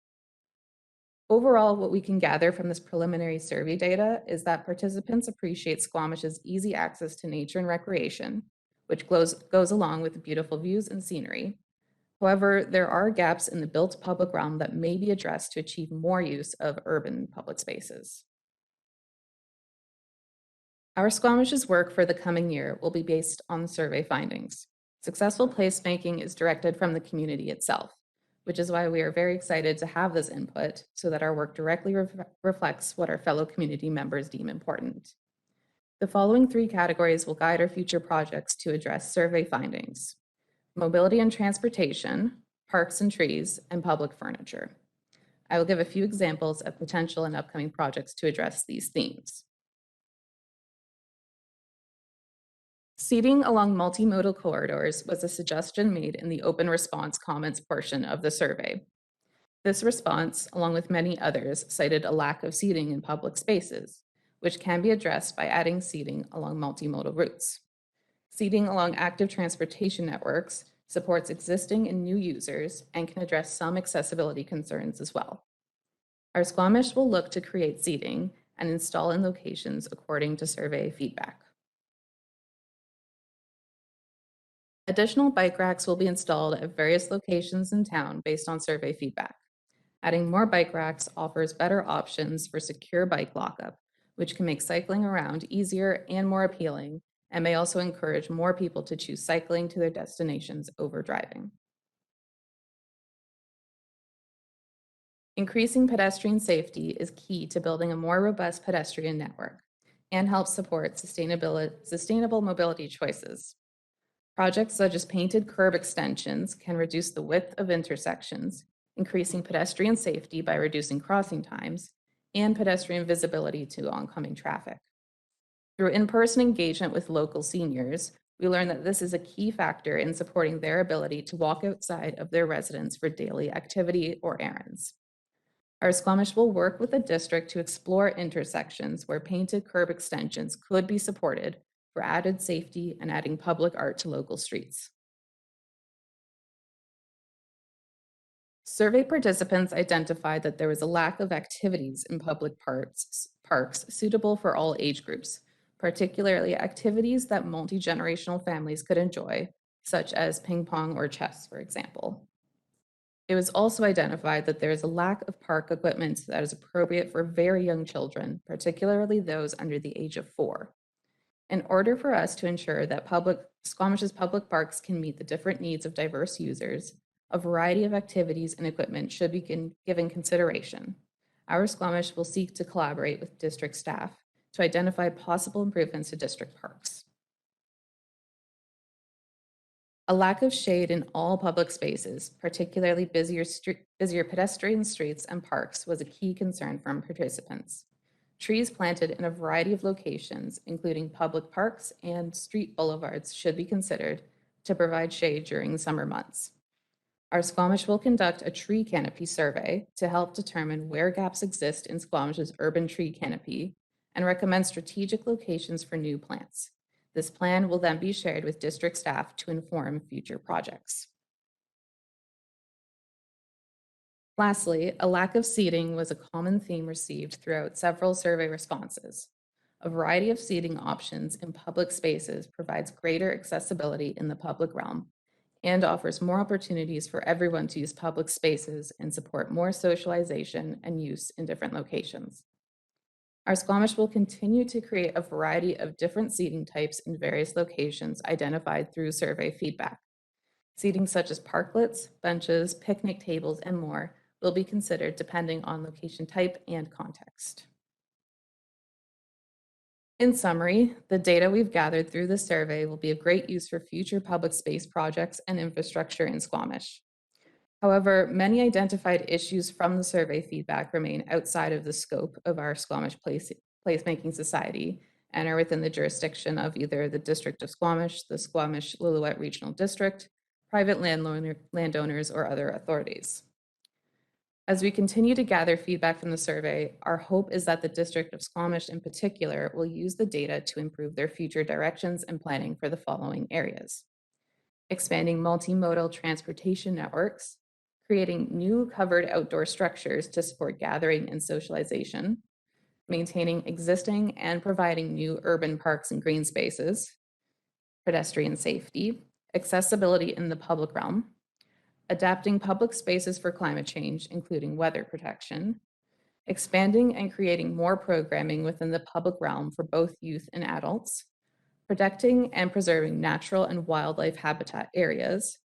Overall, what we can gather from this preliminary survey data is that participants appreciate Squamish's easy access to nature and recreation, which goes along with the beautiful views and scenery. However, there are gaps in the built public realm that may be addressed to achieve more use of urban public spaces. OurSquamish's work for the coming year will be based on survey findings. Successful placemaking is directed from the community itself, which is why we are very excited to have this input so that our work directly reflects what our fellow community members deem important. The following 3 categories will guide our future projects to address survey findings: mobility and transportation, parks and trees, and public furniture. I will give a few examples of potential and upcoming projects to address these themes. Seating along multimodal corridors was a suggestion made in the open response comments portion of the survey. This response, along with many others, cited a lack of seating in public spaces, which can be addressed by adding seating along multimodal routes. Seating along active transportation networks supports existing and new users and can address some accessibility concerns as well. OurSquamish will look to create seating and install in locations according to survey feedback. Additional bike racks will be installed at various locations in town based on survey feedback. Adding more bike racks offers better options for secure bike lockup, which can make cycling around easier and more appealing, and may also encourage more people to choose cycling to their destinations over driving. Increasing pedestrian safety is key to building a more robust pedestrian network and helps support sustainable mobility choices. Projects such as painted curb extensions can reduce the width of intersections, increasing pedestrian safety by reducing crossing times and pedestrian visibility to oncoming traffic. Through in-person engagement with local seniors, we learned that this is a key factor in supporting their ability to walk outside of their residence for daily activity or errands. OurSquamish will work with the district to explore intersections where painted curb extensions could be supported for added safety and adding public art to local streets. Survey participants identified that there was a lack of activities in public parks suitable for all age groups, particularly activities that multi-generational families could enjoy, such as ping pong or chess, for example. It was also identified that there is a lack of park equipment that is appropriate for very young children, particularly those under the age of 4. In order for us to ensure that Squamish's public parks can meet the different needs of diverse users, a variety of activities and equipment should be given consideration. OurSquamish will seek to collaborate with district staff to identify possible improvements to district parks. A lack of shade in all public spaces, particularly busier pedestrian streets and parks, was a key concern from participants. Trees planted in a variety of locations, including public parks and street boulevards, should be considered to provide shade during the summer months. OurSquamish will conduct a tree canopy survey to help determine where gaps exist in Squamish's urban tree canopy and recommend strategic locations for new plants. This plan will then be shared with district staff to inform future projects. Lastly, a lack of seating was a common theme received throughout several survey responses. A variety of seating options in public spaces provides greater accessibility in the public realm and offers more opportunities for everyone to use public spaces and support more socialization and use in different locations. OurSquamish will continue to create a variety of different seating types in various locations identified through survey feedback. Seating such as parklets, benches, picnic tables, and more will be considered depending on location type and context. In summary, the data we've gathered through the survey will be of great use for future public space projects and infrastructure in Squamish. However, many identified issues from the survey feedback remain outside of the scope of our Squamish Placemaking Society and are within the jurisdiction of either the District of Squamish, the Squamish-Lillooet Regional District, private landowners, or other authorities. As we continue to gather feedback from the survey, our hope is that the District of Squamish in particular will use the data to improve their future directions and planning for the following areas: expanding multimodal transportation networks, creating new covered outdoor structures to support gathering and socialization, maintaining existing and providing new urban parks and green spaces, pedestrian safety, accessibility in the public realm, adapting public spaces for climate change, including weather protection, expanding and creating more programming within the public realm for both youth and adults, protecting and preserving natural and wildlife habitat areas,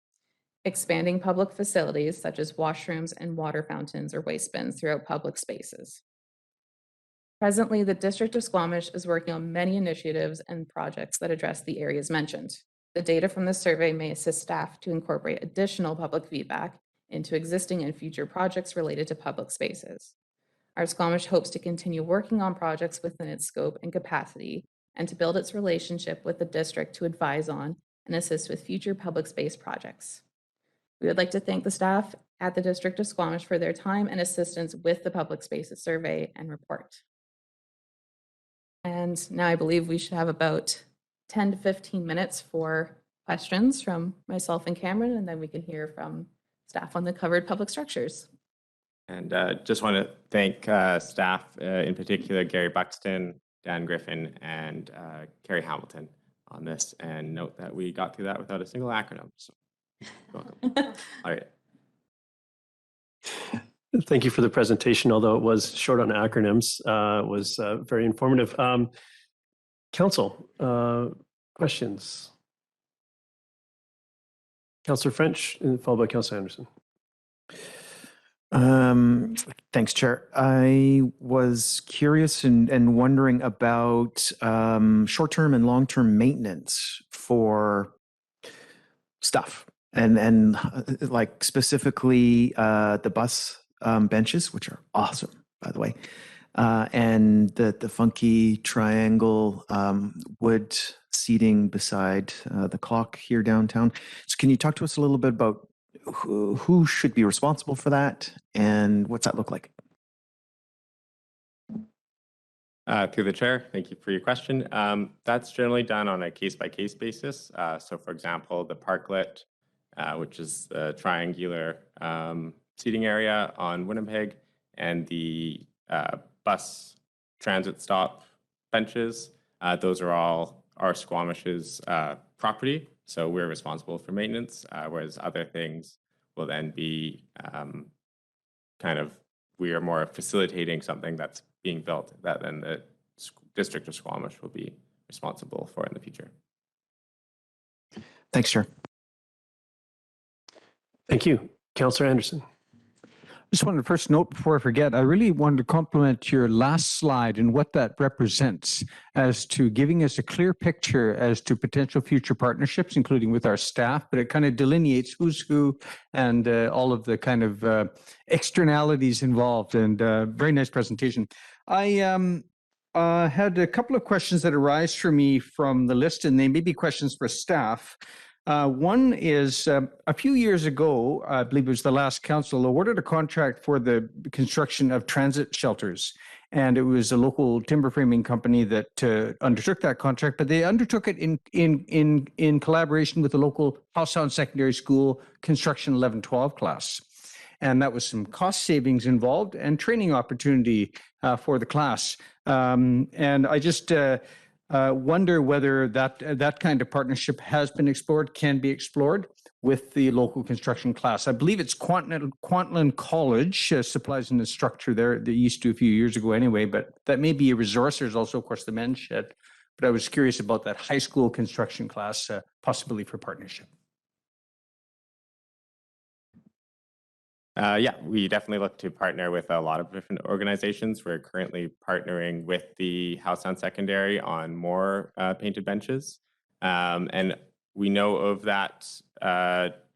expanding public facilities such as washrooms and water fountains or waste bins throughout public spaces. Presently, the District of Squamish is working on many initiatives and projects that address the areas mentioned. The data from this survey may assist staff to incorporate additional public feedback into existing and future projects related to public spaces. OurSquamish hopes to continue working on projects within its scope and capacity and to build its relationship with the district to advise on and assist with future public space projects. We would like to thank the staff at the District of Squamish for their time and assistance with the public spaces survey and report. And now I believe we should have about 10 to 15 minutes for questions from myself and Cameron, and then we can hear from staff on the covered public structures. And just want to thank staff, in particular, Gary Buxton, Dan Griffin, and Carrie Hamilton on this, and note that we got through that without a single acronym. So welcome. All right. Thank you for the presentation, although it was short on acronyms. It was very informative. Council, questions? Councillor French, followed by Councillor Anderson. Thanks, Chair. I was curious and wondering about short-term and long-term maintenance for stuff, and like specifically the bus benches, which are awesome, by the way, and the funky triangle wood seating beside the clock here downtown. So can you talk to us a little bit about who should be responsible for that and what's that look like? Through the chair, thank you for your question. That's generally done on a case-by-case basis. So for example, the parklet, which is the triangular seating area on Winnipeg and the bus transit stop benches. Those are all OurSquamish's property, so we're responsible for maintenance, whereas other things will then be we are more facilitating something that's being built that then the District of Squamish will be responsible for in the future. Thanks, Chair. Thank you. Councillor Anderson. Just wanted to first note before I forget, I really wanted to compliment your last slide and what that represents as to giving us a clear picture as to potential future partnerships, including with our staff, but it kind of delineates who's who and all of the kind of externalities involved, and very nice presentation. I had a couple of questions that arise for me from the list, and they may be questions for staff. One is a few years ago, I believe it was the last council, awarded a contract for the construction of transit shelters. And it was a local timber framing company that undertook that contract, but they undertook it in collaboration with the local Housetown Secondary School construction 11-12 class. And that was some cost savings involved and training opportunity for the class. And I just wonder whether that kind of partnership has been explored, can be explored with the local construction class. I believe it's Kwantlen College supplies an instructor there. They used to a few years ago anyway, but that may be a resource. There's also, of course, the men's shed. But I was curious about that high school construction class possibility for partnership. Yeah, we definitely look to partner with a lot of different organizations. We're currently partnering with the Housetown Secondary on more painted benches. And we know of that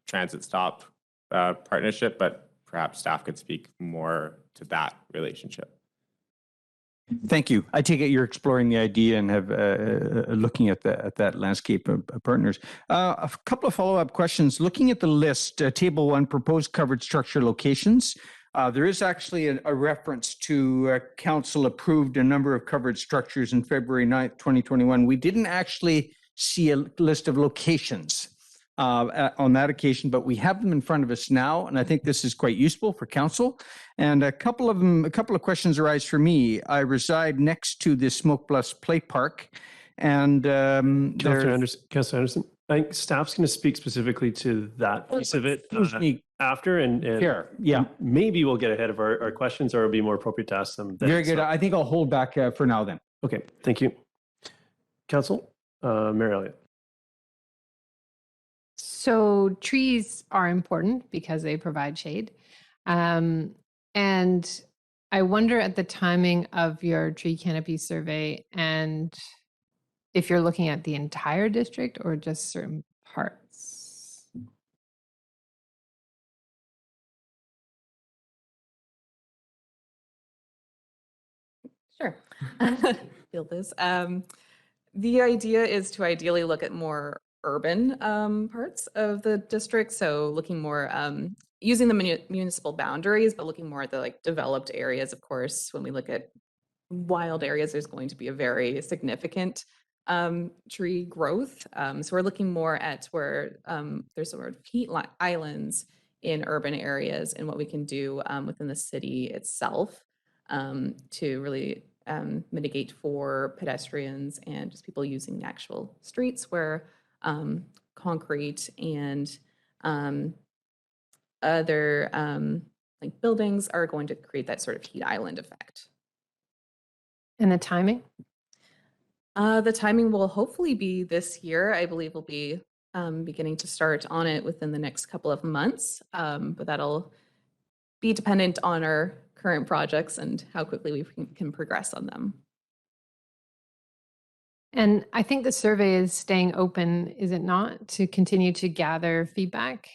transit stop partnership, but perhaps staff could speak more to that relationship. Thank you. I take it you're exploring the idea and have looking at that landscape of partners. A couple of follow-up questions. Looking at the list, Table 1, proposed covered structure locations. There is actually a reference to council approved a number of covered structures in February 9th, 2021. We didn't actually see a list of locations on that occasion, but we have them in front of us now, and I think this is quite useful for council. And a couple of questions arise for me. I reside next to the Smoke Bluffs Play Park, and Councillor Anderson, I think staff's going to speak specifically to that piece of it after, and yeah, maybe we'll get ahead of our questions, or it'll be more appropriate to ask them then. Very good. I think I'll hold back for now then. Okay, thank you. Council, Mayor Elliott. So trees are important because they provide shade. And I wonder at the timing of your tree canopy survey and if you're looking at the entire district or just certain parts. Sure. Feel this. The idea is to ideally look at more urban parts of the district. So looking more, using the municipal boundaries, but looking more at the like developed areas. Of course, when we look at wild areas, there's going to be a very significant tree growth. So we're looking more at where there's sort of heat islands in urban areas and what we can do within the city itself to really mitigate for pedestrians and just people using the actual streets where concrete and other like buildings are going to create that sort of heat island effect. And the timing? The timing will hopefully be this year. I believe we'll be beginning to start on it within the next couple of months, but that'll be dependent on our current projects and how quickly we can progress on them. And I think the survey is staying open, is it not, to continue to gather feedback?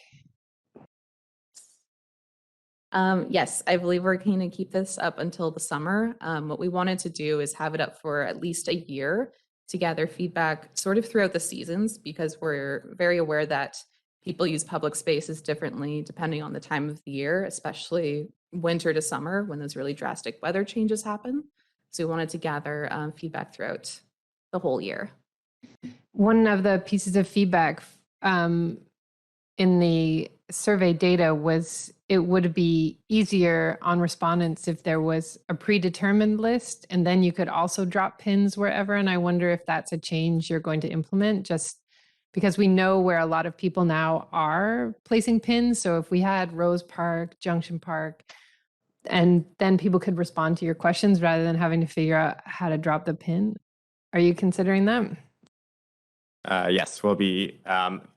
Yes, I believe we're going to keep this up until the summer. What we wanted to do is have it up for at least a year to gather feedback sort of throughout the seasons, because we're very aware that people use public spaces differently depending on the time of the year, especially winter to summer when those really drastic weather changes happen. So we wanted to gather feedback throughout the whole year. One of the pieces of feedback in the survey data was it would be easier on respondents if there was a predetermined list and then you could also drop pins wherever. And I wonder if that's a change you're going to implement, just because we know where a lot of people now are placing pins. So if we had Rose Park, Junction Park, and then people could respond to your questions rather than having to figure out how to drop the pin. Are you considering that? Yes, we'll be.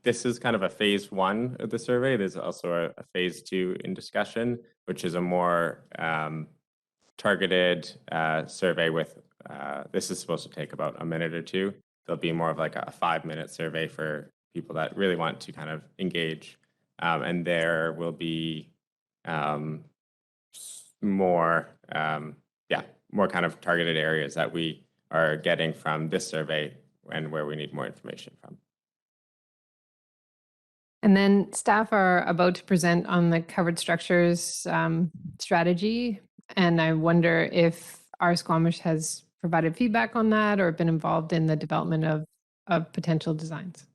This is kind of a phase 1 of the survey. There's also a phase 2 in discussion, which is a more targeted survey with, this is supposed to take about a minute or two. There'll be more of like a 5-minute survey for people that really want to kind of engage. And there will be more kind of targeted areas that we are getting from this survey and where we need more information from. And then staff are about to present on the covered structures strategy. And I wonder if OurSquamish has provided feedback on that or been involved in the development of potential designs.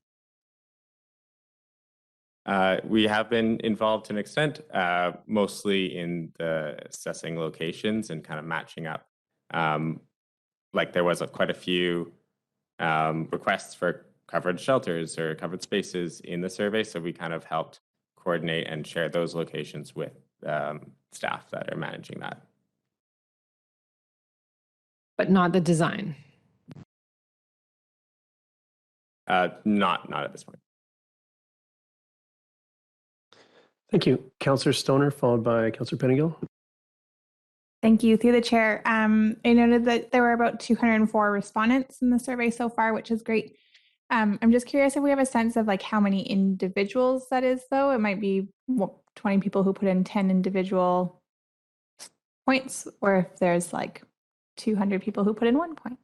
We have been involved to an extent, mostly in the assessing locations and kind of matching up. Like there was quite a few requests for covered shelters or covered spaces in the survey, so we kind of helped coordinate and share those locations with staff that are managing that. But not the design? Not at this point. Thank you. Councillor Stoner, followed by Councillor Pettingill. Thank you. Through the chair, I noted that there were about 204 respondents in the survey so far, which is great. I'm just curious if we have a sense of like how many individuals that is, though. It might be 20 people who put in 10 individual points, or if there's like 200 people who put in 1 point.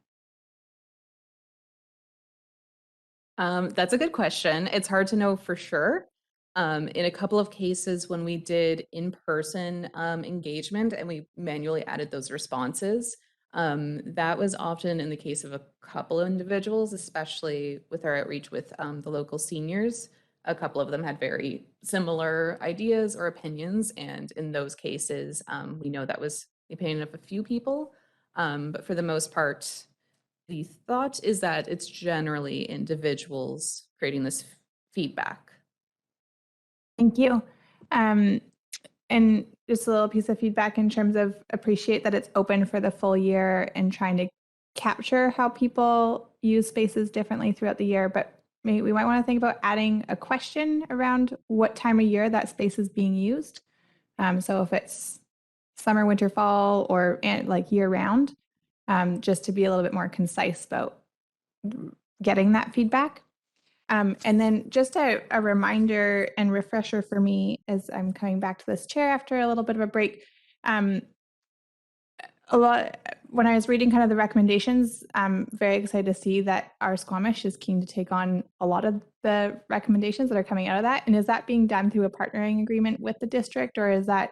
That's a good question. It's hard to know for sure. In a couple of cases when we did in-person engagement and we manually added those responses, that was often in the case of a couple of individuals, especially with our outreach with the local seniors. A couple of them had very similar ideas or opinions, and in those cases, we know that was the opinion of a few people. But for the most part, the thought is that it's generally individuals creating this feedback. Thank you. And just a little piece of feedback in terms of appreciate that it's open for the full year and trying to capture how people use spaces differently throughout the year. But maybe we might want to think about adding a question around what time of year that space is being used. So if it's summer, winter, fall, or like year round, just to be a little bit more concise about getting that feedback. And then just a reminder and refresher for me as I'm coming back to this chair after a little bit of a break. When I was reading kind of the recommendations, I'm very excited to see that OurSquamish is keen to take on a lot of the recommendations that are coming out of that. And is that being done through a partnering agreement with the district, or is that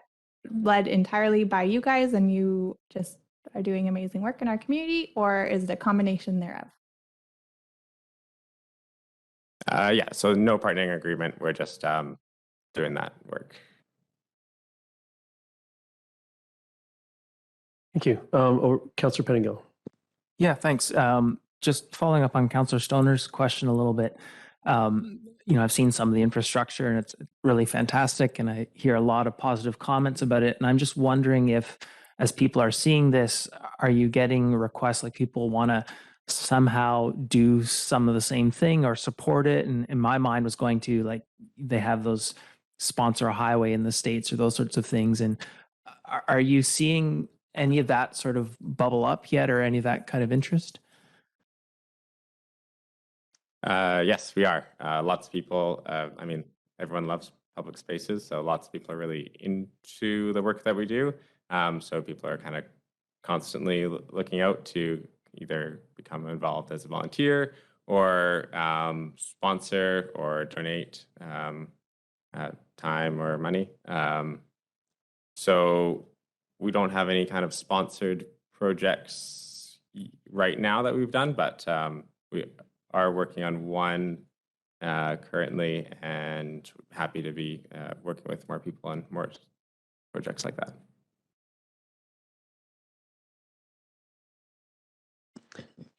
led entirely by you guys and you just are doing amazing work in our community, or is it a combination thereof? Yeah, so no partnering agreement. We're just doing that work. Thank you. Councillor Pettingill. Yeah, thanks. Just following up on Councillor Stoner's question a little bit. I've seen some of the infrastructure and it's really fantastic, and I hear a lot of positive comments about it. And I'm just wondering if, as people are seeing this, are you getting requests like people want to somehow do some of the same thing or support it? And in my mind was going to, like, they have those sponsor a highway in the States or those sorts of things. And are you seeing any of that sort of bubble up yet, or any of that kind of interest? Yes, we are. Lots of people, everyone loves public spaces, so lots of people are really into the work that we do. So people are kind of constantly looking out to either become involved as a volunteer or sponsor or donate time or money. So we don't have any kind of sponsored projects right now that we've done, but we are working on one currently, and happy to be working with more people on more projects like that.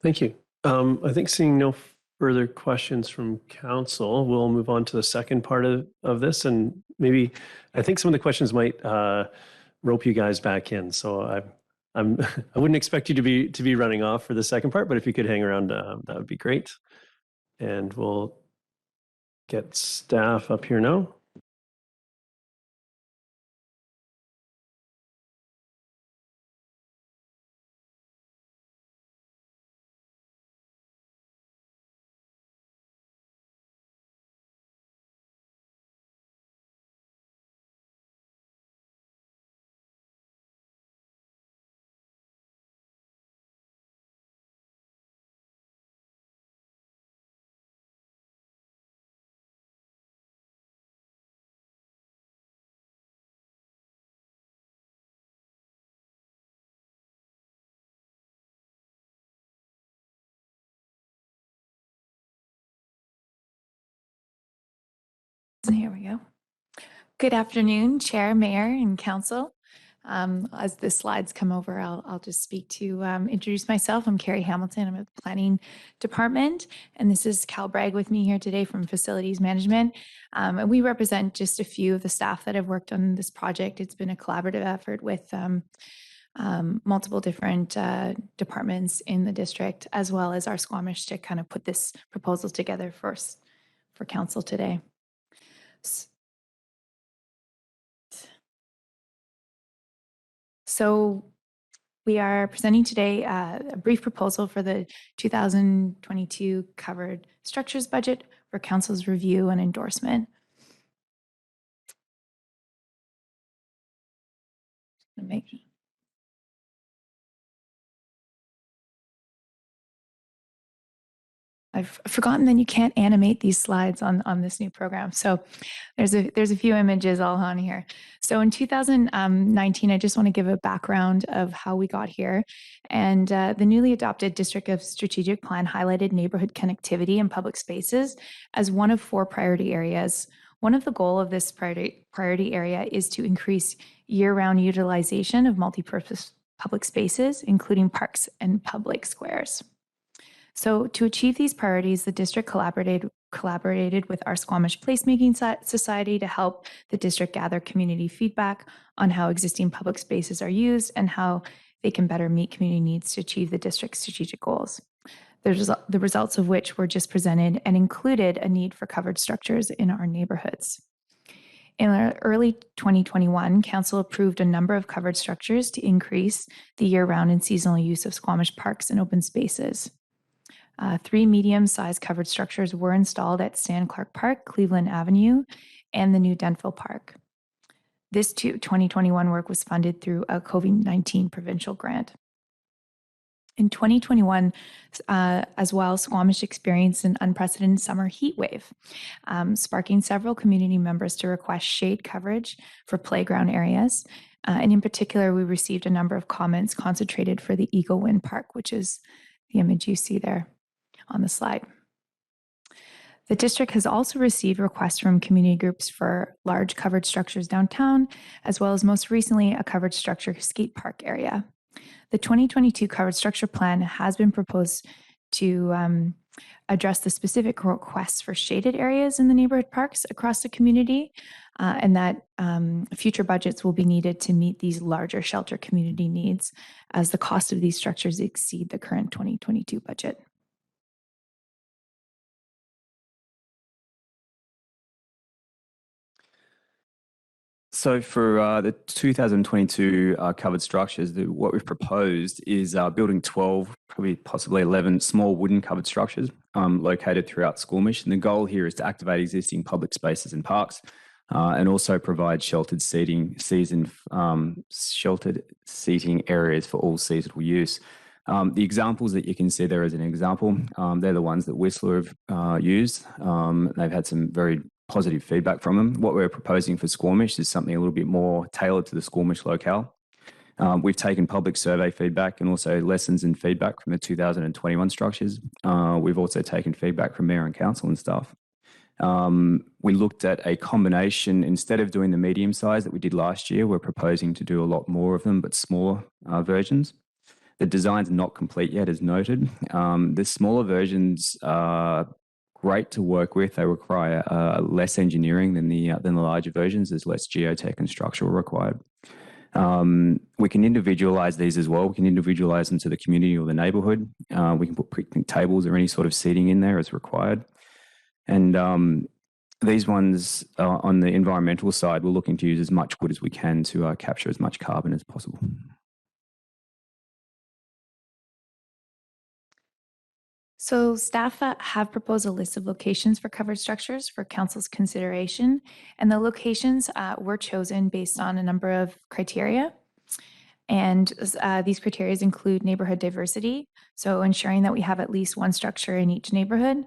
Thank you. I think seeing no further questions from council, we'll move on to the second part of this, and maybe I think some of the questions might rope you guys back in. So I wouldn't expect you to be running off for the second part, but if you could hang around, that would be great. And we'll get staff up here now. So here we go. Good afternoon, Chair, Mayor, and Council. As the slides come over, I'll just speak to introduce myself. I'm Carrie Hamilton. I'm at the Planning Department, and this is Cal Bragg with me here today from Facilities Management. And we represent just a few of the staff that have worked on this project. It's been a collaborative effort with multiple different departments in the district, as well as OurSquamish, to kind of put this proposal together for Council today. So we are presenting today a brief proposal for the 2022 covered structures budget for Council's review and endorsement. I've forgotten that you can't animate these slides on this new program. So there's a few images all on here. So in 2019, I just want to give a background of how we got here. And the newly adopted District of Strategic Plan highlighted neighborhood connectivity and public spaces as one of 4 priority areas. One of the goals of this priority area is to increase year-round utilization of multi-purpose public spaces, including parks and public squares. So to achieve these priorities, the district collaborated with our Squamish Placemaking Society to help the district gather community feedback on how existing public spaces are used and how they can better meet community needs to achieve the district's strategic goals. The results of which were just presented and included a need for covered structures in our neighborhoods. In early 2021, Council approved a number of covered structures to increase the year-round and seasonal use of Squamish parks and open spaces. 3 medium-sized covered structures were installed at Stan Clark Park, Cleveland Avenue, and the new Denville Park. This 2021 work was funded through a COVID-19 provincial grant. In 2021, as well, Squamish experienced an unprecedented summer heat wave, sparking several community members to request shade coverage for playground areas. And in particular, we received a number of comments concentrated for the Eagle Wind Park, which is the image you see there on the slide. The district has also received requests from community groups for large covered structures downtown, as well as most recently a covered structure skate park area. The 2022 covered structure plan has been proposed to address the specific requests for shaded areas in the neighborhood parks across the community, and that future budgets will be needed to meet these larger shelter community needs as the cost of these structures exceed the current 2022 budget. So for the 2022 covered structures, what we've proposed is building 12, probably possibly 11 small wooden covered structures located throughout Squamish. And the goal here is to activate existing public spaces and parks and also provide sheltered seating areas for all seasonal use. The examples that you can see there as an example, they're the ones that Whistler have used. They've had some very positive feedback from them. What we're proposing for Squamish is something a little bit more tailored to the Squamish locale. We've taken public survey feedback and also lessons and feedback from the 2021 structures. We've also taken feedback from Mayor and Council and staff. We looked at a combination. Instead of doing the medium size that we did last year, we're proposing to do a lot more of them, but smaller versions. The design's not complete yet, as noted. The smaller versions are great to work with. They require less engineering than the larger versions. There's less geotech and structural required. We can individualize these as well. We can individualize them to the community or the neighborhood. We can put picnic tables or any sort of seating in there as required. And these ones on the environmental side, we're looking to use as much wood as we can to capture as much carbon as possible. So staff have proposed a list of locations for covered structures for council's consideration, and the locations were chosen based on a number of criteria. And these criteria include neighborhood diversity, so ensuring that we have at least one structure in each neighborhood,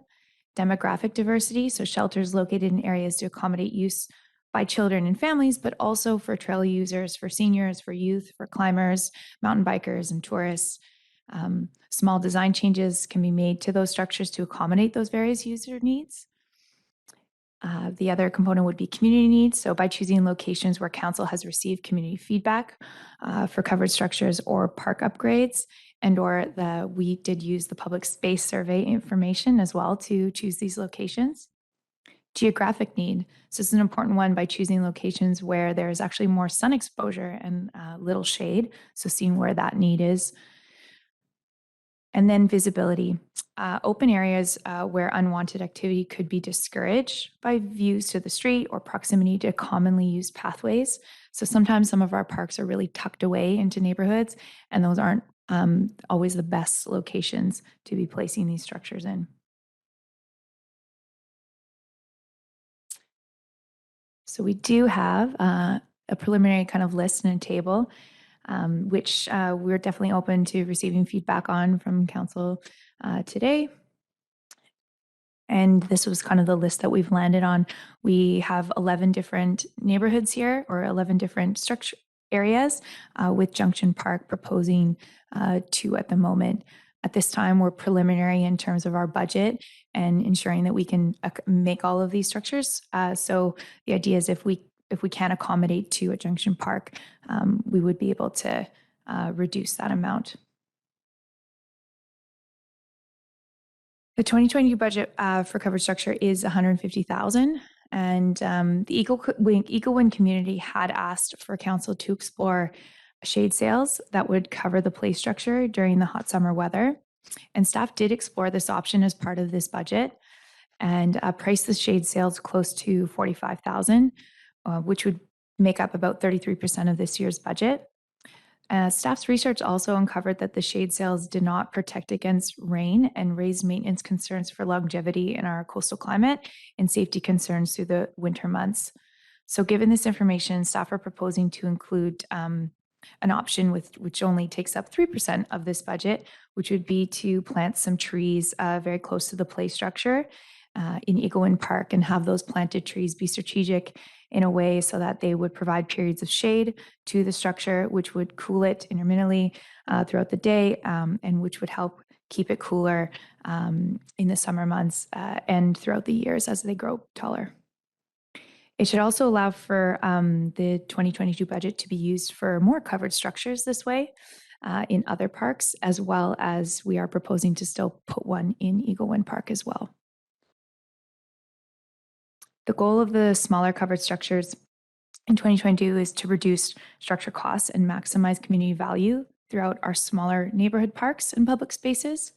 demographic diversity, so shelters located in areas to accommodate use by children and families, but also for trail users, for seniors, for youth, for climbers, mountain bikers, and tourists. Small design changes can be made to those structures to accommodate those various user needs. The other component would be community needs. So by choosing locations where council has received community feedback for covered structures or park upgrades, we did use the public space survey information as well to choose these locations. Geographic need. So this is an important one by choosing locations where there is actually more sun exposure and little shade. So seeing where that need is. And then visibility. Open areas where unwanted activity could be discouraged by views to the street or proximity to commonly used pathways. So sometimes some of our parks are really tucked away into neighborhoods, and those aren't always the best locations to be placing these structures in. So we do have a preliminary kind of list and a table, which we're definitely open to receiving feedback on from council today. And this was kind of the list that we've landed on. We have 11 different neighborhoods here, or 11 different structure areas, with Junction Park proposing 2 at the moment. At this time, we're preliminary in terms of our budget and ensuring that we can make all of these structures. So the idea is if we can accommodate 2 at Junction Park, we would be able to reduce that amount. The 2022 budget for covered structure is $150,000, and the Eagle Wind community had asked for council to explore shade sails that would cover the play structure during the hot summer weather. And staff did explore this option as part of this budget and priced the shade sails close to $45,000, which would make up about 33% of this year's budget. Staff's research also uncovered that the shade sails did not protect against rain and raised maintenance concerns for longevity in our coastal climate and safety concerns through the winter months. So given this information, staff are proposing to include an option which only takes up 3% of this budget, which would be to plant some trees very close to the play structure in Eagle Wind Park, and have those planted trees be strategic in a way so that they would provide periods of shade to the structure, which would cool it intermittently throughout the day, and which would help keep it cooler in the summer months and throughout the years as they grow taller. It should also allow for the 2022 budget to be used for more covered structures this way in other parks, as well as we are proposing to still put one in Eagle Wind Park as well. The goal of the smaller covered structures in 2022 is to reduce structure costs and maximize community value throughout our smaller neighborhood parks and public spaces.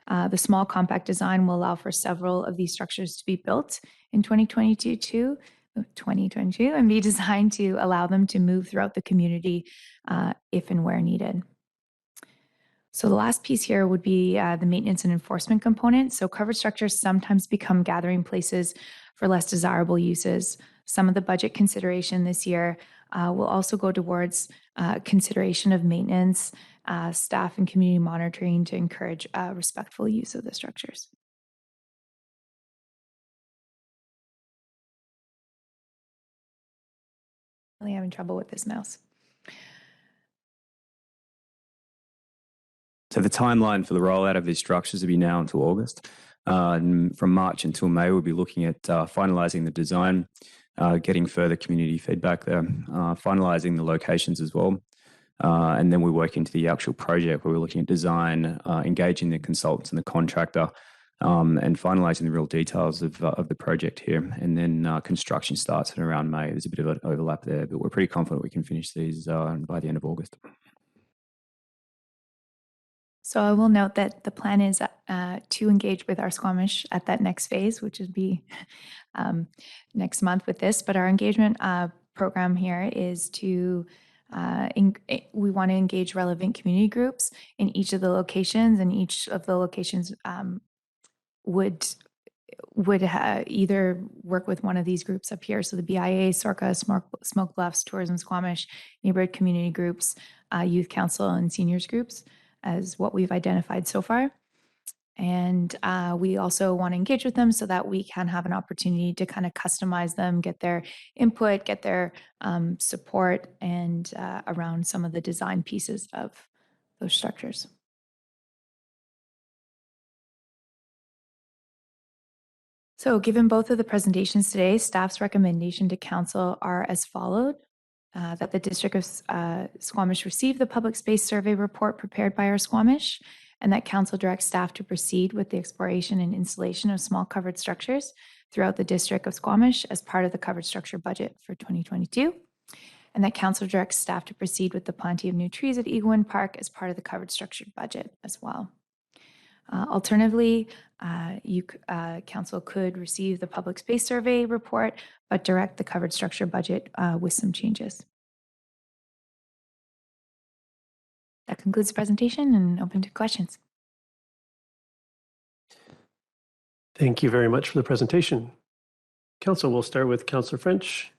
The small compact design will allow for several of these structures to be built in 2022 and be designed to allow them to move throughout the community if and where needed. So the last piece here would be the maintenance and enforcement component. So covered structures sometimes become gathering places for less desirable uses. Some of the budget consideration this year will also go towards consideration of maintenance, staff and community monitoring to encourage respectful use of the structures. Really having trouble with this mouse. So the timeline for the rollout of these structures will be now until August. And from March until May, we'll be looking at finalising the design, getting further community feedback there, finalising the locations as well. And then we work into the actual project where we're looking at design, engaging the consultants and the contractor, and finalising the real details of the project here. And then construction starts at around May. There's a bit of an overlap there, but we're pretty confident we can finish these by the end of August. So I will note that the plan is to engage with OurSquamish at that next phase, which would be next month with this. But our engagement program here is to we want to engage relevant community groups in each of the locations, and each of the locations would either work with one of these groups up here. So the BIA, SORCA, Smoke Bluffs, Tourism Squamish, neighborhood community groups, youth council, and seniors groups as what we've identified so far. And we also want to engage with them so that we can have an opportunity to kind of customize them, get their input, get their support, and around some of the design pieces of those structures. So given both of the presentations today, staff's recommendation to council are as followed. That the District of Squamish receive the public space survey report prepared by OurSquamish, and that council directs staff to proceed with the exploration and installation of small covered structures throughout the District of Squamish as part of the covered structure budget for 2022. And that council directs staff to proceed with the planting of new trees at Eaglewind Park as part of the covered structure budget as well. Alternatively, council could receive the public space survey report, but direct the covered structure budget with some changes. That concludes the presentation, and open to questions. Thank you very much for the presentation. Council, we'll start with Councillor French.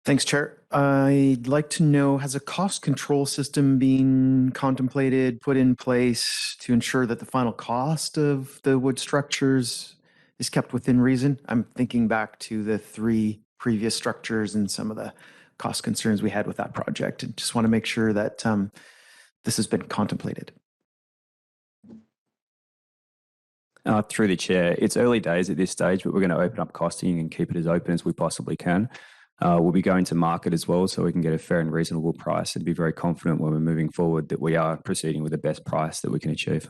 Thanks, Chair. I'd like to know, has a cost control system been contemplated, put in place to ensure that the final cost of the wood structures is kept within reason? I'm thinking back to the 3 previous structures and some of the cost concerns we had with that project, and just want to make sure that this has been contemplated. Through the chair, it's early days at this stage, but we're going to open up costing and keep it as open as we possibly can. We'll be going to market as well, so we can get a fair and reasonable price and be very confident when we're moving forward that we are proceeding with the best price that we can achieve.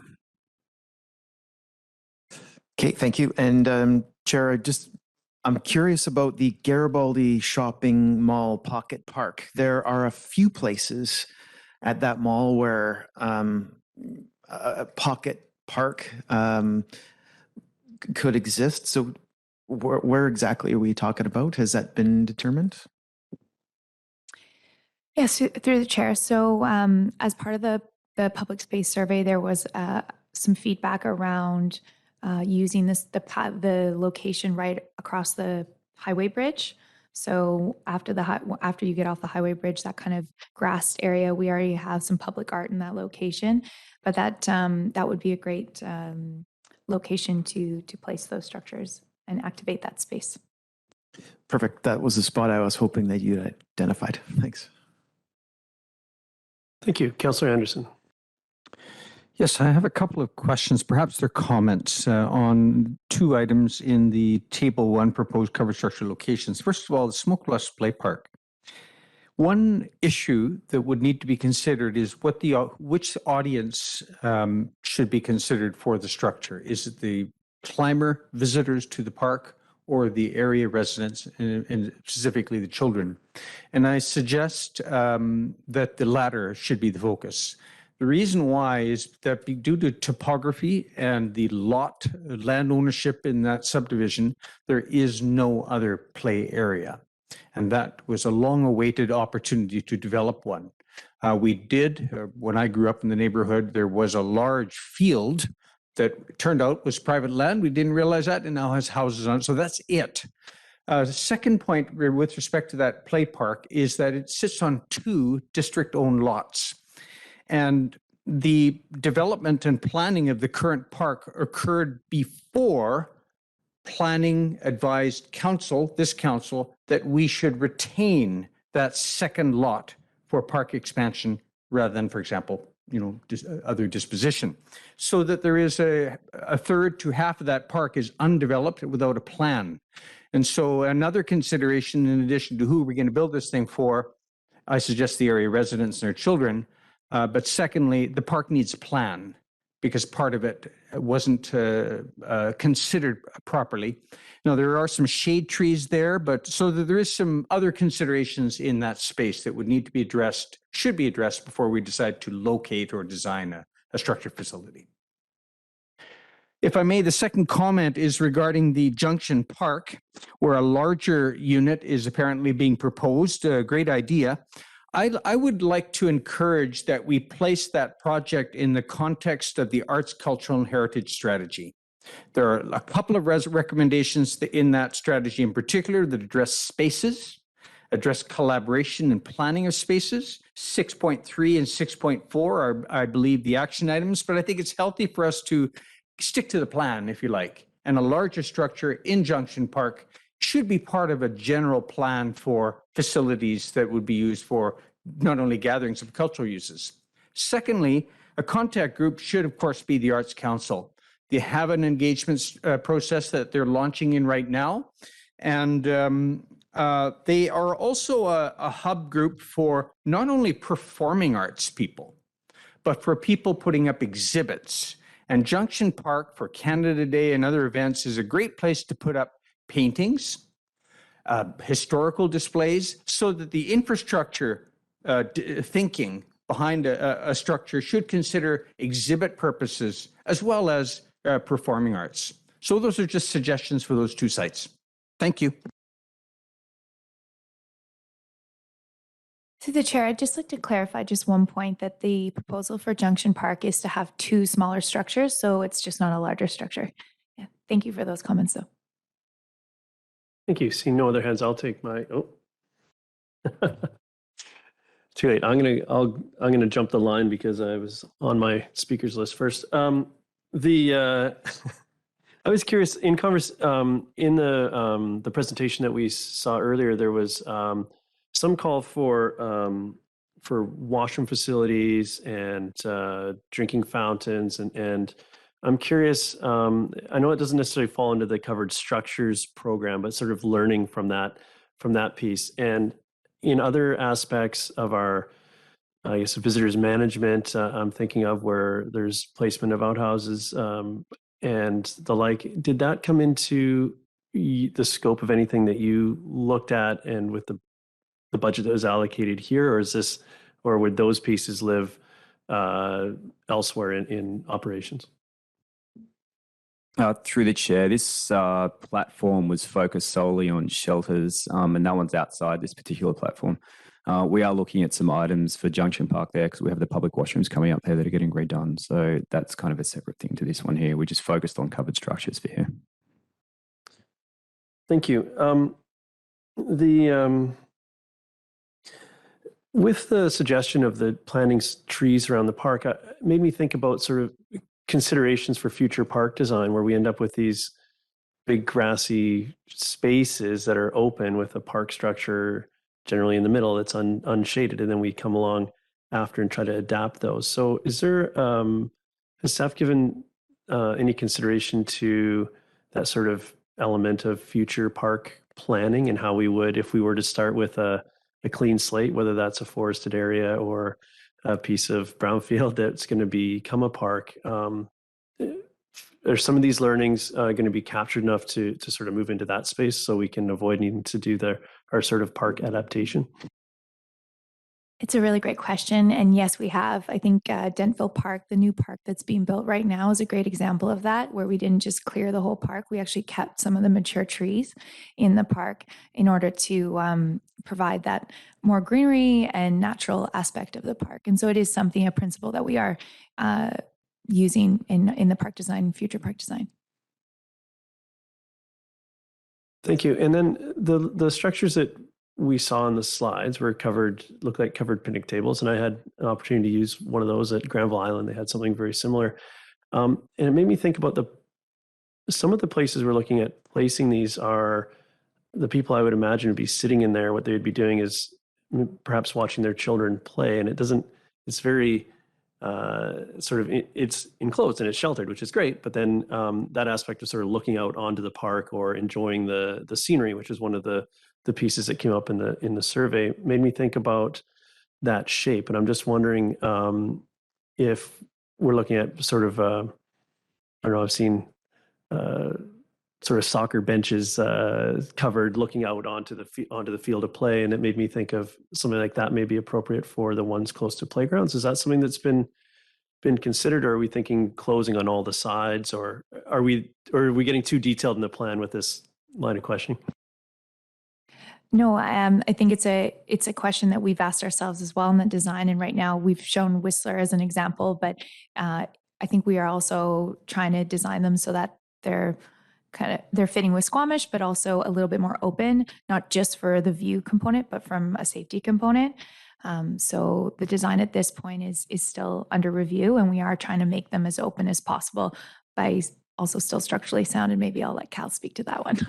Okay, thank you. And Chair, I'm curious about the Garibaldi Shopping Mall Pocket Park. There are a few places at that mall where a pocket park could exist. So where exactly are we talking about? Has that been determined? Yes, through the chair. So as part of the public space survey, there was some feedback around using the location right across the highway bridge. So after you get off the highway bridge, that kind of grassed area, we already have some public art in that location, but that would be a great location to place those structures and activate that space. Perfect. That was the spot I was hoping that you identified. Thanks. Thank you. Councillor Anderson. Yes, I have a couple of questions, perhaps they're comments on 2 items in the Table 1 proposed covered structure locations. First of all, the Smoke Bluffs Play Park. One issue that would need to be considered is which audience should be considered for the structure. Is it the climber visitors to the park or the area residents, and specifically the children? And I suggest that the latter should be the focus. The reason why is that due to topography and the land ownership in that subdivision, there is no other play area. And that was a long-awaited opportunity to develop one. When I grew up in the neighborhood, there was a large field that turned out was private land. We didn't realize that, and now has houses on it. So that's it. The second point with respect to that play park is that it sits on 2 district-owned lots. And the development and planning of the current park occurred before planning advised this council, that we should retain that second lot for park expansion rather than, for example, other disposition, so that there is a third to half of that park is undeveloped without a plan. And so another consideration, in addition to who we're going to build this thing for, I suggest the area residents and their children. But secondly, the park needs a plan, because part of it wasn't considered properly. Now, there are some shade trees there, but so that there is some other considerations in that space that would need to be addressed, should be addressed before we decide to locate or design a structured facility. If I may, the second comment is regarding the Junction Park, where a larger unit is apparently being proposed. A great idea. I would like to encourage that we place that project in the context of the Arts, Cultural, and Heritage Strategy. There are a couple of recommendations in that strategy in particular that address spaces, address collaboration and planning of spaces. 6.3 and 6.4 are, I believe, the action items, but I think it's healthy for us to stick to the plan, if you like. And a larger structure in Junction Park should be part of a general plan for facilities that would be used for not only gatherings of cultural uses. Secondly, a contact group should, of course, be the Arts Council. They have an engagement process that they're launching in right now. And they are also a hub group for not only performing arts people, but for people putting up exhibits. And Junction Park for Canada Day and other events is a great place to put up paintings, historical displays, so that the infrastructure thinking behind a structure should consider exhibit purposes as well as performing arts. So those are just suggestions for those two sites. Thank you. To the chair, I'd just like to clarify just one point, that the proposal for Junction Park is to have two smaller structures, so it's just not a larger structure. Yeah, thank you for those comments, though. Thank you. Seeing no other hands, I'll take my, too late. I'm gonna jump the line because I was on my speakers list first. I was curious in the presentation that we saw earlier, there was some call for washroom facilities and drinking fountains, and I'm curious. I know it doesn't necessarily fall into the covered structures program, but sort of learning from that piece. And in other aspects of our, I guess, visitors management, I'm thinking of where there's placement of outhouses and the like. Did that come into the scope of anything that you looked at, and with the budget that was allocated here, or would those pieces live elsewhere in operations? Through the chair, this platform was focused solely on shelters, and no one's outside this particular platform. We are looking at some items for Junction Park there, because we have the public washrooms coming up there that are getting redone. So that's kind of a separate thing to this one here. We just focused on covered structures for here. Thank you. With the suggestion of the planting trees around the park, it made me think about sort of considerations for future park design, where we end up with these big grassy spaces that are open with a park structure generally in the middle that's unshaded, and then we come along after and try to adapt those. So is there, has staff given any consideration to that sort of element of future park planning, and how we would, if we were to start with a clean slate, whether that's a forested area or a piece of brownfield that's going to become a park? Are some of these learnings going to be captured enough to sort of move into that space, so we can avoid needing to do our sort of park adaptation? It's a really great question. And yes, we have. I think Dentville Park, the new park that's being built right now, is a great example of that, where we didn't just clear the whole park. We actually kept some of the mature trees in the park in order to provide that more greenery and natural aspect of the park. And so it is something, a principle that we are using in the park design, future park design. Thank you. And then the structures that we saw on the slides were looked like covered picnic tables, and I had an opportunity to use one of those at Granville Island. They had something very similar, and it made me think about some of the places we're looking at placing these are the people I would imagine would be sitting in there. What they would be doing is perhaps watching their children play, and it's very sort of it's enclosed and it's sheltered, which is great. But then that aspect of sort of looking out onto the park or enjoying the scenery, which is one of the pieces that came up in the survey, made me think about that shape. And I'm just wondering if we're looking at sort of I don't know, I've seen sort of soccer benches covered looking out onto the field of play, and it made me think of something like that may be appropriate for the ones close to playgrounds. Is that something that's been considered, or are we thinking closing on all the sides, or are we getting too detailed in the plan with this line of questioning? No, I think it's a question that we've asked ourselves as well in the design. And right now we've shown Whistler as an example, but I think we are also trying to design them so that they're fitting with Squamish, but also a little bit more open, not just for the view component, but from a safety component. So the design at this point is still under review, and we are trying to make them as open as possible by also still structurally sound. And maybe I'll let Cal speak to that one.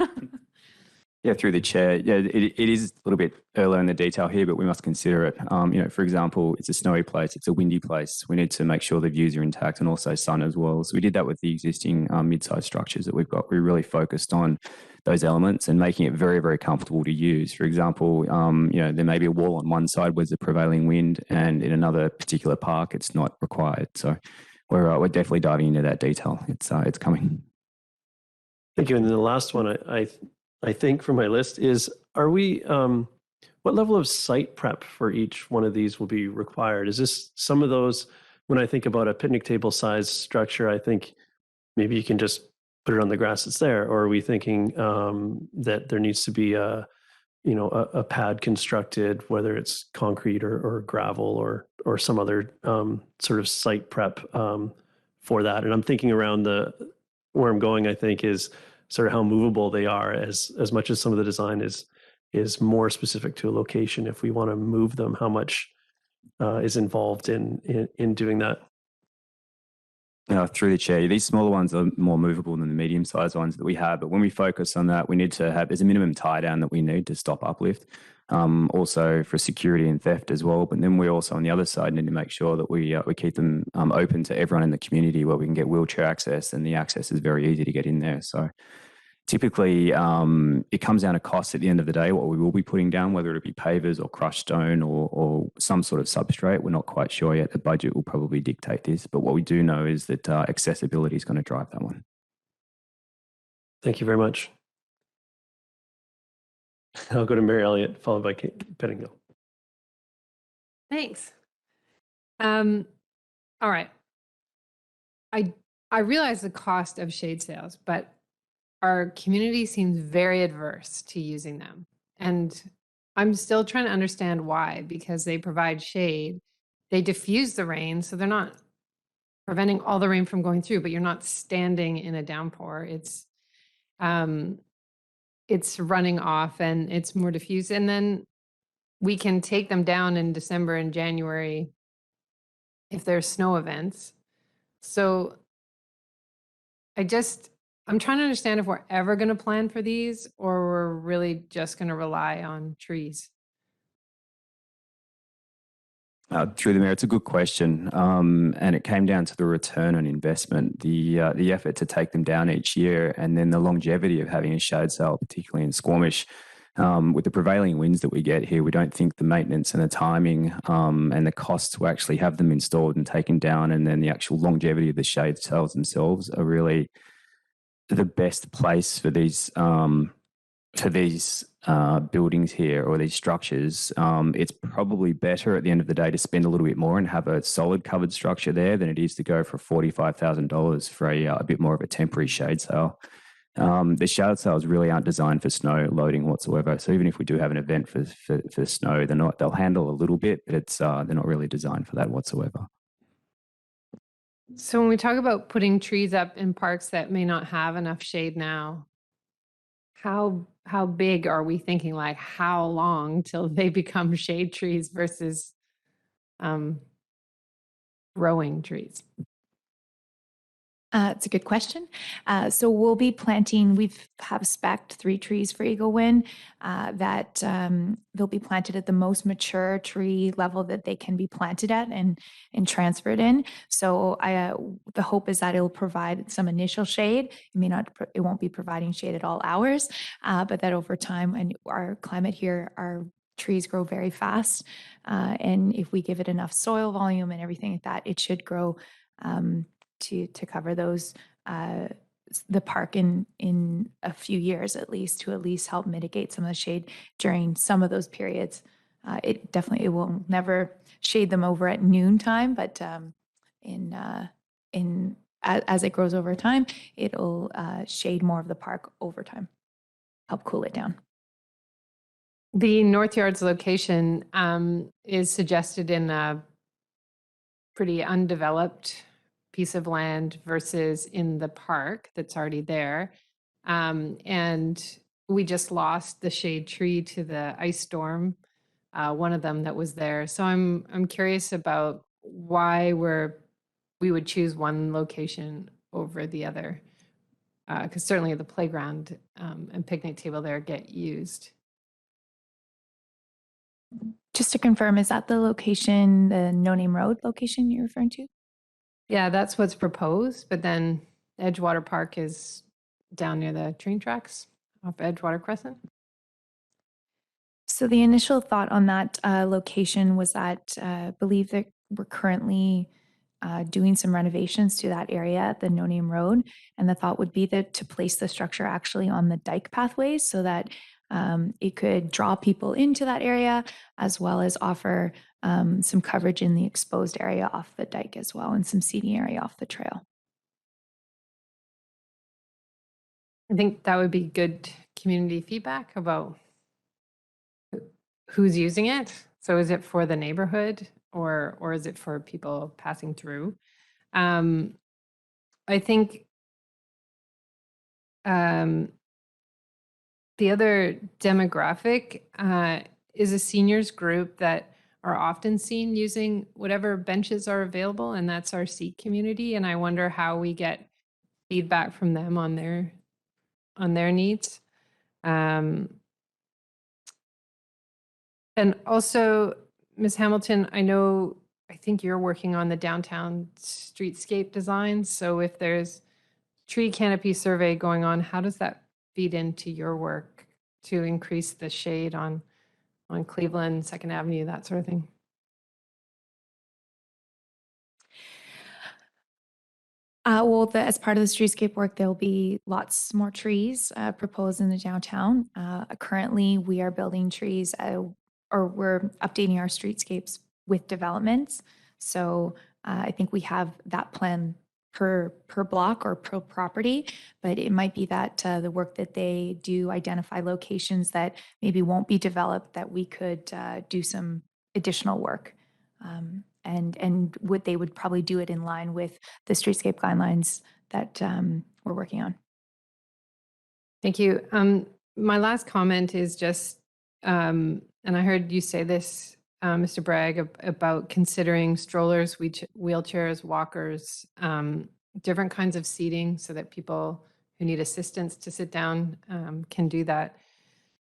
Yeah, through the chair. Yeah, it is a little bit earlier in the detail here, but we must consider it. For example, it's a snowy place, it's a windy place. We need to make sure the views are intact and also sun as well. So we did that with the existing mid-sized structures that we've got. We really focused on those elements and making it very, very comfortable to use. For example, there may be a wall on one side with the prevailing wind, and in another particular park, it's not required. So we're definitely diving into that detail. It's coming. Thank you. And then the last one, I think from my list is, are we, what level of site prep for each one of these will be required? Is this some of those, when I think about a picnic table size structure, I think maybe you can just put it on the grass that's there, or are we thinking that there needs to be a pad constructed, whether it's concrete or gravel or some other sort of site prep for that? And I'm thinking around where I'm going, I think, is sort of how movable they are, as much as some of the design is more specific to a location. If we want to move them, how much is involved in doing that? Through the chair, these smaller ones are more movable than the medium-sized ones that we have. But when we focus on that, we need to have, there's a minimum tie down that we need to stop uplift. Also for security and theft as well. But then we also on the other side need to make sure that we keep them open to everyone in the community, where we can get wheelchair access, and the access is very easy to get in there. So typically it comes down to cost at the end of the day, what we will be putting down, whether it be pavers or crushed stone or some sort of substrate. We're not quite sure yet. The budget will probably dictate this. But what we do know is that accessibility is going to drive that one. Thank you very much. I'll go to Mary Elliott, followed by Kate Pettingill. Thanks. All right. I realize the cost of shade sails, but our community seems very adverse to using them. And I'm still trying to understand why, because they provide shade, they diffuse the rain, so they're not preventing all the rain from going through, but you're not standing in a downpour. It's running off and it's more diffuse. And then we can take them down in December and January if there's snow events. So I'm trying to understand if we're ever going to plan for these, or we're really just going to rely on trees. Through the mayor, it's a good question, and it came down to the return on investment, the effort to take them down each year, and then the longevity of having a shade sail, particularly in Squamish. With the prevailing winds that we get here, we don't think the maintenance and the timing and the cost to actually have them installed and taken down, and then the actual longevity of the shade sails themselves are really the best place for these buildings here, or these structures. It's probably better at the end of the day to spend a little bit more and have a solid covered structure there than it is to go for $45,000 for a bit more of a temporary shade sail. The shade sails really aren't designed for snow loading whatsoever. So even if we do have an event for snow, they'll handle a little bit, but they're not really designed for that whatsoever. So when we talk about putting trees up in parks that may not have enough shade now, how big are we thinking? Like, how long till they become shade trees versus growing trees? It's a good question. So we'll be planting, have spec'd 3 trees for Eagle Wind that they'll be planted at the most mature tree level that they can be planted at and transferred in. So the hope is that it'll provide some initial shade. It won't be providing shade at all hours, but that over time, and our climate here, our trees grow very fast. And if we give it enough soil volume and everything like that, it should grow to cover those the park in a few years at least, to at least help mitigate some of the shade during some of those periods. It will never shade them over at noontime, but as it grows over time, it'll shade more of the park over time, help cool it down. The North Yards location is suggested in a pretty undeveloped piece of land versus in the park that's already there. And we just lost the shade tree to the ice storm, one of them that was there. So I'm curious about why we would choose one location over the other, because certainly the playground and picnic table there get used. Just to confirm, is that the location, the No Name Road location you're referring to? Yeah, that's what's proposed, but then Edgewater Park is down near the train tracks off Edgewater Crescent. So the initial thought on that location was that I believe that we're currently doing some renovations to that area at the No Name Road. And the thought would be that to place the structure actually on the dike pathways so that it could draw people into that area, as well as offer some coverage in the exposed area off the dike as well, and some seating area off the trail. I think that would be good community feedback about who's using it. So is it for the neighborhood or is it for people passing through? I think the other demographic is a seniors group that are often seen using whatever benches are available, and that's our seat community. And I wonder how we get feedback from them on their needs. And also, Ms. Hamilton, I think you're working on the downtown streetscape design. So if there's tree canopy survey going on, how does that feed into your work to increase the shade on Cleveland, 2nd Avenue, that sort of thing? As part of the streetscape work, there'll be lots more trees proposed in the downtown. Currently, we are building trees or we're updating our streetscapes with developments. So I think we have that plan per block or per property, but it might be that the work that they do identify locations that maybe won't be developed, that we could do some additional work. And they would probably do it in line with the streetscape guidelines that we're working on. Thank you. My last comment is just, and I heard you say this, Mr. Bragg, about considering strollers, wheelchairs, walkers, different kinds of seating so that people who need assistance to sit down can do that.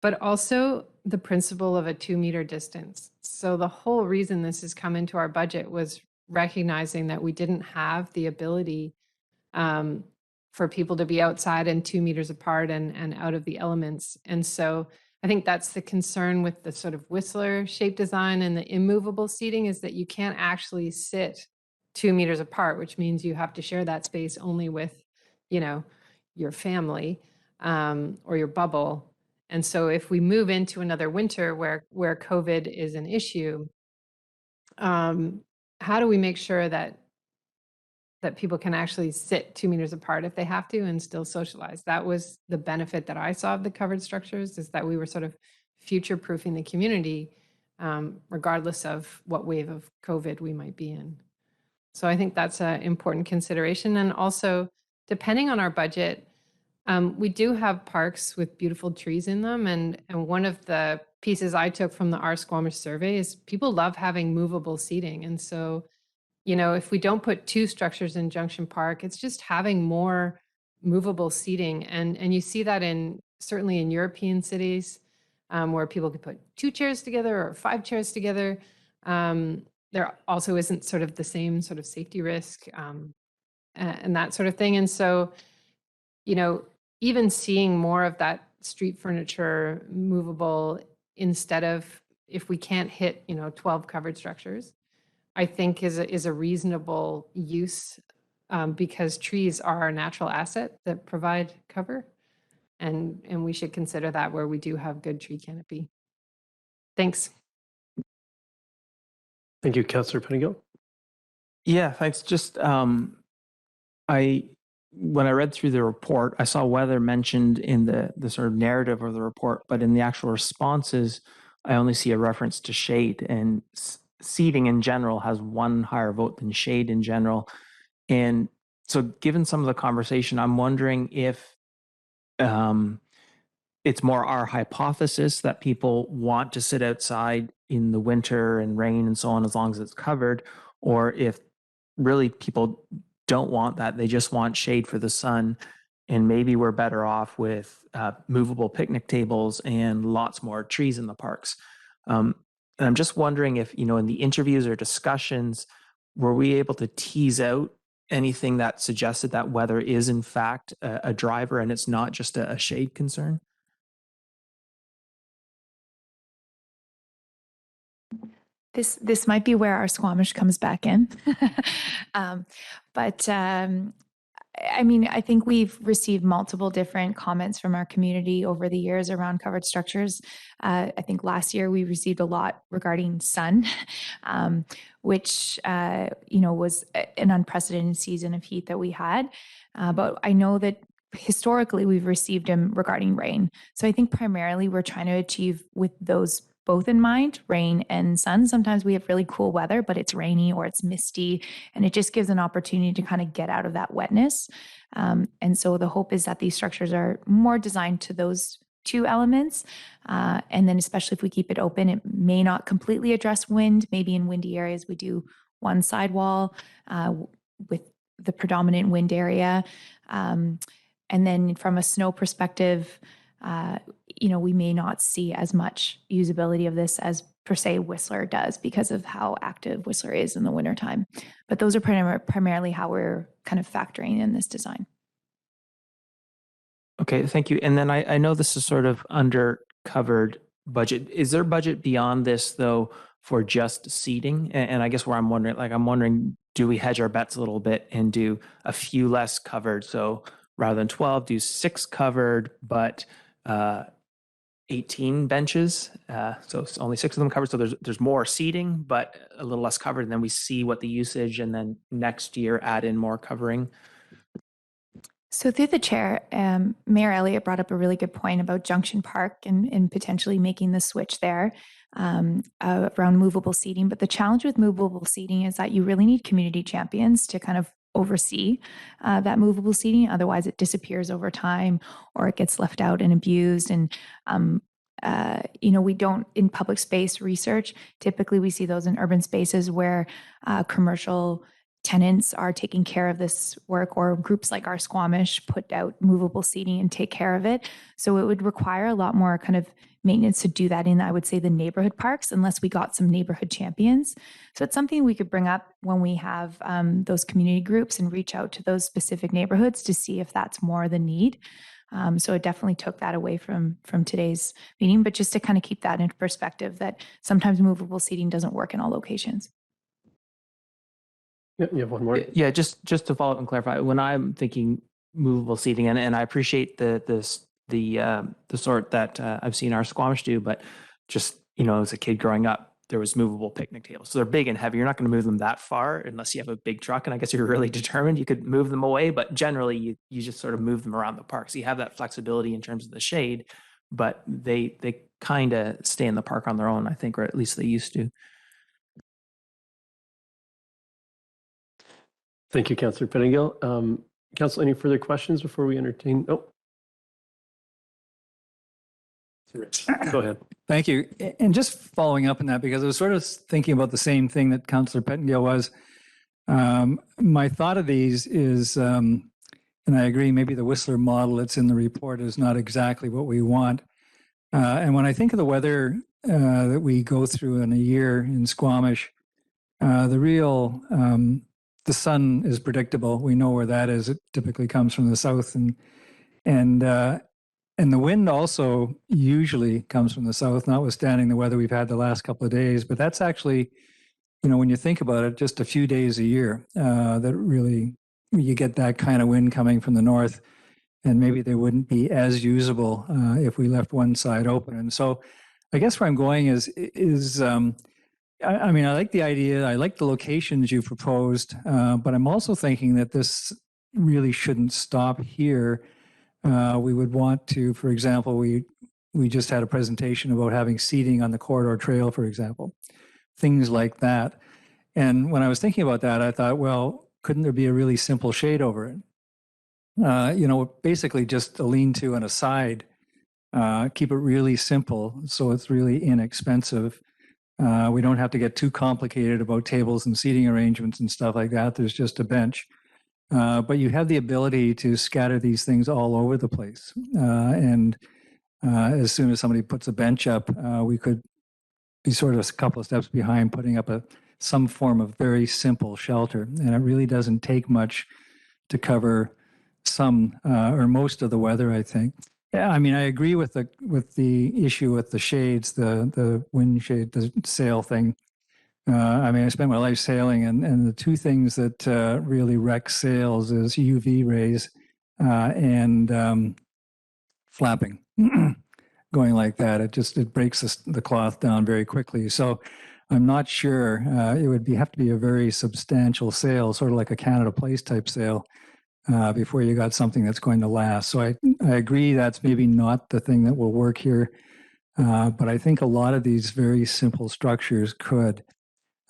But also the principle of a 2-meter distance. So the whole reason this has come into our budget was recognizing that we didn't have the ability for people to be outside and 2 meters apart and out of the elements. And so I think that's the concern with the sort of Whistler shape design and the immovable seating, is that you can't actually sit 2 meters apart, which means you have to share that space only with, your family or your bubble. And so if we move into another winter where COVID is an issue, how do we make sure that people can actually sit 2 meters apart if they have to and still socialize? That was the benefit that I saw of the covered structures, is that we were sort of future-proofing the community regardless of what wave of COVID we might be in. So I think that's an important consideration. And also, depending on our budget, we do have parks with beautiful trees in them. And one of the pieces I took from the OurSquamish survey is people love having movable seating. And so you know, if we don't put 2 structures in Junction Park, it's just having more movable seating. And you see that certainly in European cities, where people could put 2 chairs together or 5 chairs together. There also isn't sort of the same sort of safety risk, and that sort of thing. And so, you know, even seeing more of that street furniture movable instead of, if we can't hit, 12 covered structures, I think is a reasonable use, because trees are a natural asset that provide cover. And we should consider that where we do have good tree canopy. Thanks. Thank you, Councillor Pettingill. Yeah, thanks. Just when I read through the report, I saw weather mentioned in the sort of narrative of the report, but in the actual responses, I only see a reference to shade, and seating in general has one higher vote than shade in general. And so given some of the conversation, I'm wondering if it's more our hypothesis that people want to sit outside in the winter and rain and so on, as long as it's covered, or if really people don't want that, they just want shade for the sun, and maybe we're better off with movable picnic tables and lots more trees in the parks. And I'm just wondering if, in the interviews or discussions, were we able to tease out anything that suggested that weather is in fact a driver and it's not just a shade concern? This might be where our Squamish comes back in. I mean, I think we've received multiple different comments from our community over the years around covered structures. I think last year we received a lot regarding sun, which, was an unprecedented season of heat that we had. But I know that historically we've received them regarding rain. So I think primarily we're trying to achieve with those both in mind, rain and sun. Sometimes we have really cool weather, but it's rainy or it's misty, and it just gives an opportunity to kind of get out of that wetness. And so the hope is that these structures are more designed to those 2 elements. And then especially if we keep it open, it may not completely address wind. Maybe in windy areas, we do one sidewall with the predominant wind area. And then from a snow perspective, we may not see as much usability of this as per se Whistler does because of how active Whistler is in the wintertime. But those are primarily how we're kind of factoring in this design. Okay, thank you. And then I know this is sort of under covered budget. Is there budget beyond this though for just seating? And I guess where I'm wondering, do we hedge our bets a little bit and do a few less covered? So rather than 12, do 6 covered, but 18 benches. So it's only 6 of them covered. So there's more seating, but a little less covered. And then we see what the usage, and then next year add in more covering. So through the chair, Mayor Elliott brought up a really good point about Junction Park and potentially making the switch there around movable seating. But the challenge with movable seating is that you really need community champions to kind of oversee that movable seating. Otherwise, it disappears over time or it gets left out and abused. And, we don't, in public space research, typically we see those in urban spaces where commercial tenants are taking care of this work, or groups like OurSquamish put out movable seating and take care of it. So it would require a lot more kind of maintenance to do that in, I would say, the neighborhood parks, unless we got some neighborhood champions. So it's something we could bring up when we have those community groups and reach out to those specific neighborhoods to see if that's more the need. So it definitely took that away from today's meeting, but just to kind of keep that into perspective, that sometimes movable seating doesn't work in all locations. Yeah, you have one more. Yeah, just to follow up and clarify, when I'm thinking movable seating, and I appreciate the sort that I've seen OurSquamish do, but just as a kid growing up, there was movable picnic tables. So they're big and heavy. You're not going to move them that far unless you have a big truck. And I guess if you're really determined, you could move them away. But generally, you just sort of move them around the park. So you have that flexibility in terms of the shade, but they kind of stay in the park on their own, I think, or at least they used to. Thank you, Councillor Pettingill. Council, any further questions before we entertain? Oh. Go ahead. Thank you. And just following up on that, because I was sort of thinking about the same thing that Councillor Pettingill was. My thought of these is, and I agree, maybe the Whistler model that's in the report is not exactly what we want. And when I think of the weather that we go through in a year in Squamish, the sun is predictable. We know where that is. It typically comes from the south, and the wind also usually comes from the south, notwithstanding the weather we've had the last couple of days. But that's actually, when you think about it, just a few days a year that really you get that kind of wind coming from the north, and maybe they wouldn't be as usable if we left one side open. And so, I guess where I'm going is I mean, I like the idea. I like the locations you proposed, but I'm also thinking that this really shouldn't stop here. We would want to, for example, we just had a presentation about having seating on the corridor trail, for example, things like that. And when I was thinking about that, I thought, well, couldn't there be a really simple shade over it? Basically just a lean-to and a side. Keep it really simple so it's really inexpensive. We don't have to get too complicated about tables and seating arrangements and stuff like that. There's just a bench. But you have the ability to scatter these things all over the place. And as soon as somebody puts a bench up, we could be sort of a couple of steps behind putting up some form of very simple shelter. And it really doesn't take much to cover some or most of the weather, I think. Yeah, I mean, I agree with the issue with the shades, the wind shade, the sail thing. I mean, I spent my life sailing, and the two things that really wreck sails is UV rays and flapping. Going like that, it breaks the cloth down very quickly. So I'm not sure. It would have to be a very substantial sail, sort of like a Canada Place type sail, before you got something that's going to last. So I agree that's maybe not the thing that will work here, but I think a lot of these very simple structures could.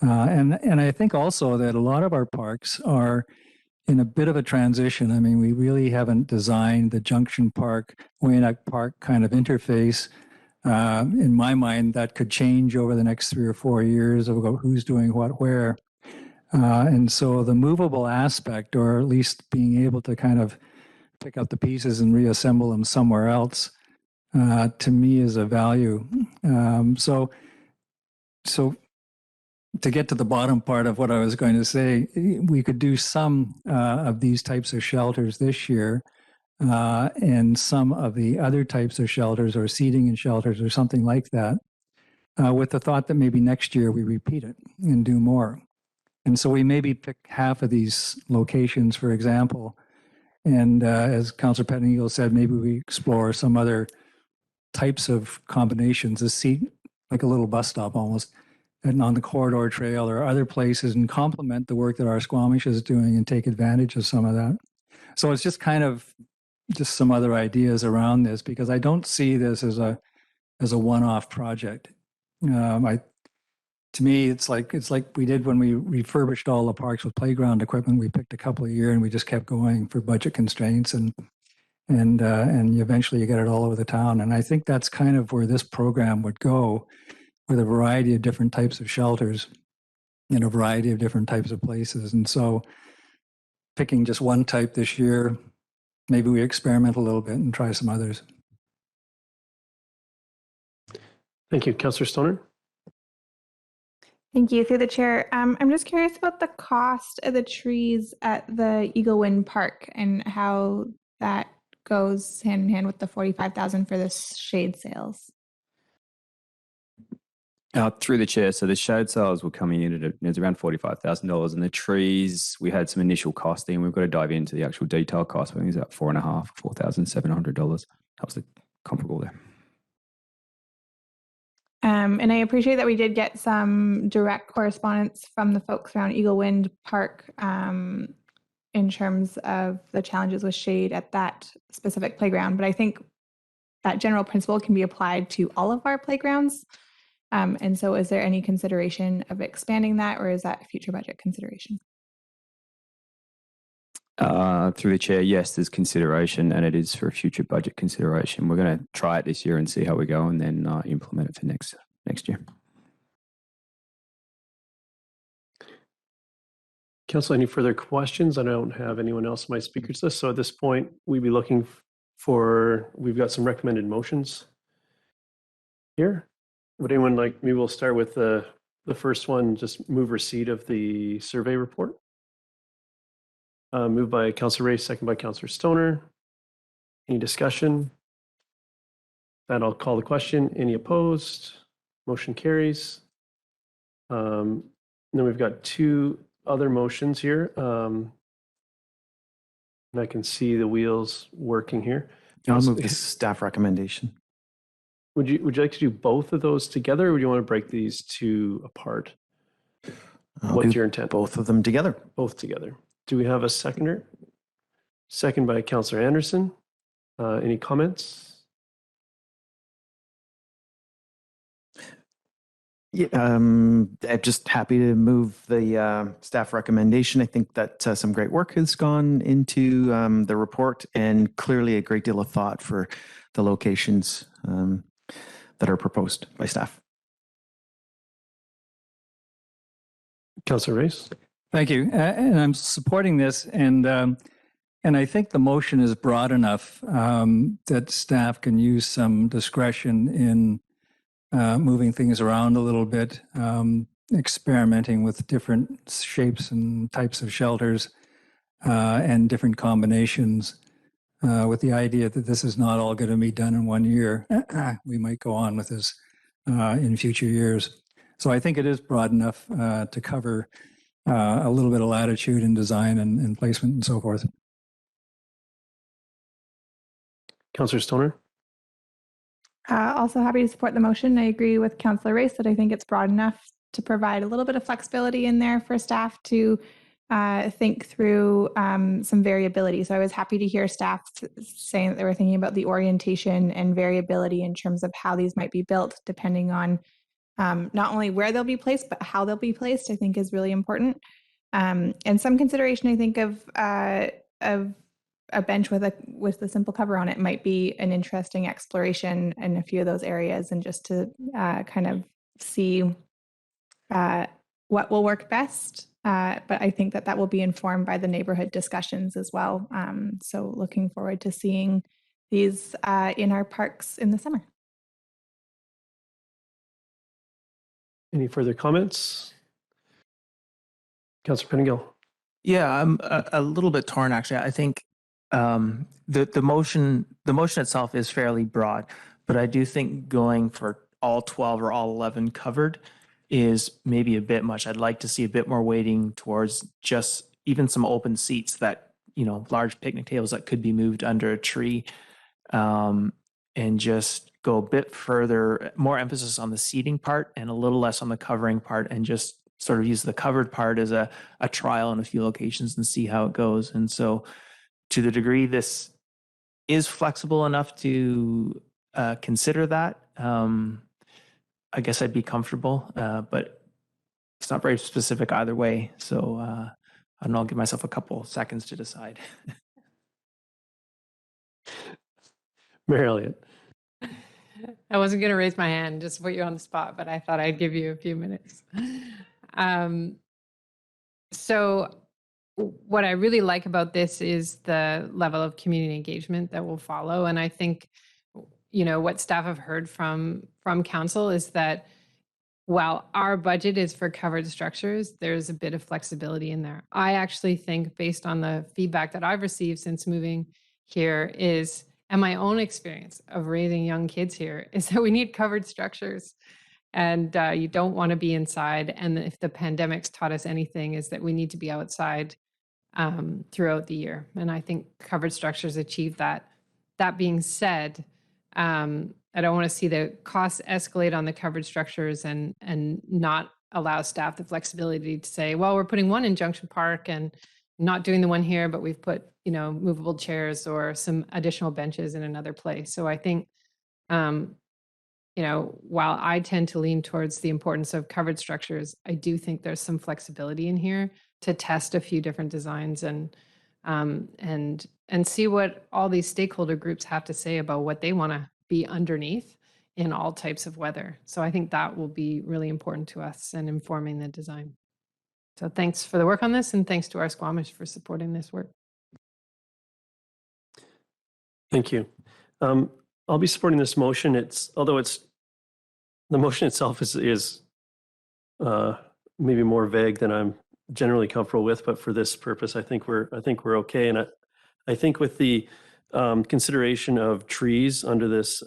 And I think also that a lot of our parks are in a bit of a transition. I mean, we really haven't designed the Junction Park, Waynock Park kind of interface. In my mind, that could change over the next 3 or 4 years about who's doing what where. And so the movable aspect, or at least being able to kind of pick up the pieces and reassemble them somewhere else, to me is a value. So to get to the bottom part of what I was going to say, we could do some of these types of shelters this year, and some of the other types of shelters or seating and shelters or something like that, with the thought that maybe next year we repeat it and do more. And so we maybe pick half of these locations, for example, and as Councillor Pettingill said, maybe we explore some other types of combinations, a seat, like a little bus stop almost, and on the corridor trail or other places, and complement the work that OurSquamish is doing and take advantage of some of that. So it's just kind of just some other ideas around this, because I don't see this as a one-off project. To me, it's like we did when we refurbished all the parks with playground equipment. We picked a couple a year and we just kept going for budget constraints, and eventually you get it all over the town. And I think that's kind of where this program would go, with a variety of different types of shelters in a variety of different types of places. And so picking just one type this year, maybe we experiment a little bit and try some others. Thank you. Councillor Stoner? Thank you. Through the chair, I'm just curious about the cost of the trees at the Eagle Wind Park and how that goes hand in hand with the $45,000 for the shade sales. Through the chair, so the shade sales were coming in at it's around $45,000, and the trees, we had some initial costing. We've got to dive into the actual detail cost. I think it's about $4,700. That was the comparable there. And I appreciate that we did get some direct correspondence from the folks around Eagle Wind Park in terms of the challenges with shade at that specific playground. But I think that general principle can be applied to all of our playgrounds. And so is there any consideration of expanding that, or is that a future budget consideration? Through the chair, yes, there's consideration, and it is for a future budget consideration. We're going to try it this year and see how we go, and then implement it for next year. Council, any further questions? I don't have anyone else on my speakers list. So at this point, we'd be looking for, we've got some recommended motions here. Would anyone like, maybe we'll start with the first one, just move receipt of the survey report. Moved by Councillor Ray, second by Councillor Stoner. Any discussion? That I'll call the question. Any opposed? Motion carries. Then we've got two other motions here. And I can see the wheels working here. I'll move the staff recommendation. Would you like to do both of those together, or would you want to break these two apart? What's your intent? Both of them together. Both together. Do we have a seconder? Second by Councillor Anderson. Any comments? Yeah, I'm just happy to move the staff recommendation. I think that some great work has gone into the report, and clearly a great deal of thought for the locations that are proposed by staff. Councillor Race. Thank you. And I'm supporting this, and I think the motion is broad enough that staff can use some discretion in moving things around a little bit, experimenting with different shapes and types of shelters and different combinations with the idea that this is not all going to be done in 1 year. We might go on with this in future years. So I think it is broad enough to cover a little bit of latitude in design and placement and so forth. Councillor Stoner. Also happy to support the motion. I agree with Councillor Race that I think it's broad enough to provide a little bit of flexibility in there for staff to think through some variability. So I was happy to hear staff saying that they were thinking about the orientation and variability in terms of how these might be built, depending on not only where they'll be placed, but how they'll be placed, I think is really important. And some consideration, I think, of a bench with a simple cover on it might be an interesting exploration in a few of those areas, and just to kind of see what will work best. But I think that will be informed by the neighborhood discussions as well. So looking forward to seeing these in our parks in the summer. Any further comments? Councillor Pettingill. Yeah, I'm a little bit torn, actually. I think the motion itself is fairly broad, but I do think going for all 12 or all 11 covered is maybe a bit much. I'd like to see a bit more weighting towards just even some open seats that, large picnic tables that could be moved under a tree, and just go a bit further, more emphasis on the seating part and a little less on the covering part, and just sort of use the covered part as a trial in a few locations and see how it goes. And so to the degree this is flexible enough to consider that, I guess I'd be comfortable, but it's not very specific either way. So I don't know, I'll give myself a couple seconds to decide. Mayor Elliott. I wasn't going to raise my hand just to put you on the spot, but I thought I'd give you a few minutes. So what I really like about this is the level of community engagement that will follow. And I think, what staff have heard from council is that while our budget is for covered structures, there's a bit of flexibility in there. I actually think, based on the feedback that I've received since moving here and my own experience of raising young kids here, is that we need covered structures. And you don't want to be inside. And if the pandemic's taught us anything, is that we need to be outside throughout the year. And I think covered structures achieve that. That being said, I don't want to see the costs escalate on the covered structures and not allow staff the flexibility to say, well, we're putting one in Junction Park and not doing the one here, but we've put, movable chairs or some additional benches in another place. So I think, while I tend to lean towards the importance of covered structures, I do think there's some flexibility in here to test a few different designs and see what all these stakeholder groups have to say about what they want to be underneath in all types of weather. So I think that will be really important to us in informing the design. So thanks for the work on this, and thanks to OurSquamish for supporting this work. Thank you. I'll be supporting this motion. Although the motion itself is maybe more vague than I'm generally comfortable with, but for this purpose, I think we're okay. And I think with the consideration of trees under this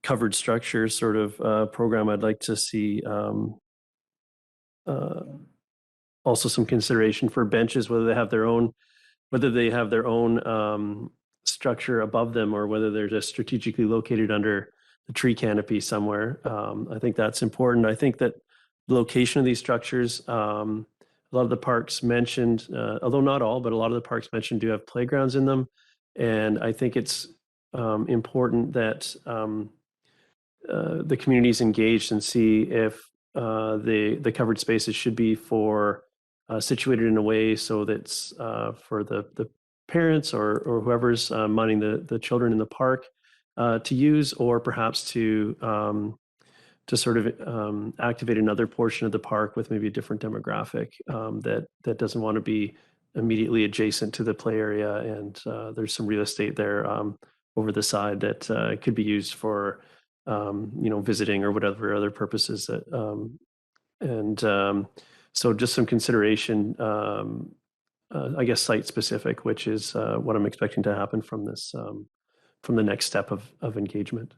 covered structure sort of program, I'd like to see also some consideration for benches, whether they have their own structure above them or whether they're just strategically located under the tree canopy somewhere. I think that's important. I think that the location of these structures, a lot of the parks mentioned, although not all, but a lot of the parks mentioned do have playgrounds in them. And I think it's important that the community is engaged and see if the covered spaces should be situated in a way so that's for the parents or whoever's minding the children in the park to use, or perhaps to sort of activate another portion of the park with maybe a different demographic that doesn't want to be immediately adjacent to the play area. And there's some real estate there over the side that could be used for visiting or whatever other purposes that so just some consideration, I guess, site specific, which is what I'm expecting to happen from this, from the next step of engagement.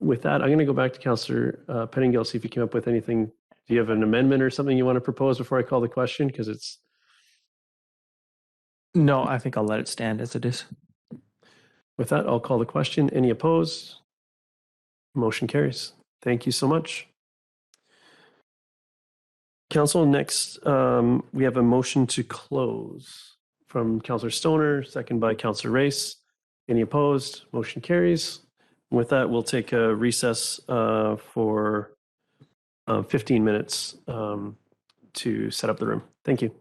With that, I'm going to go back to Councillor Pettingill, see if you came up with anything. Do you have an amendment or something you want to propose before I call the question? Because it's. No, I think I'll let it stand as it is. With that, I'll call the question. Any opposed? Motion carries. Thank you so much. Council, next, we have a motion to close from Councillor Stoner, second by Councillor Race. Any opposed? Motion carries. With that, we'll take a recess for 15 minutes to set up the room. Thank you.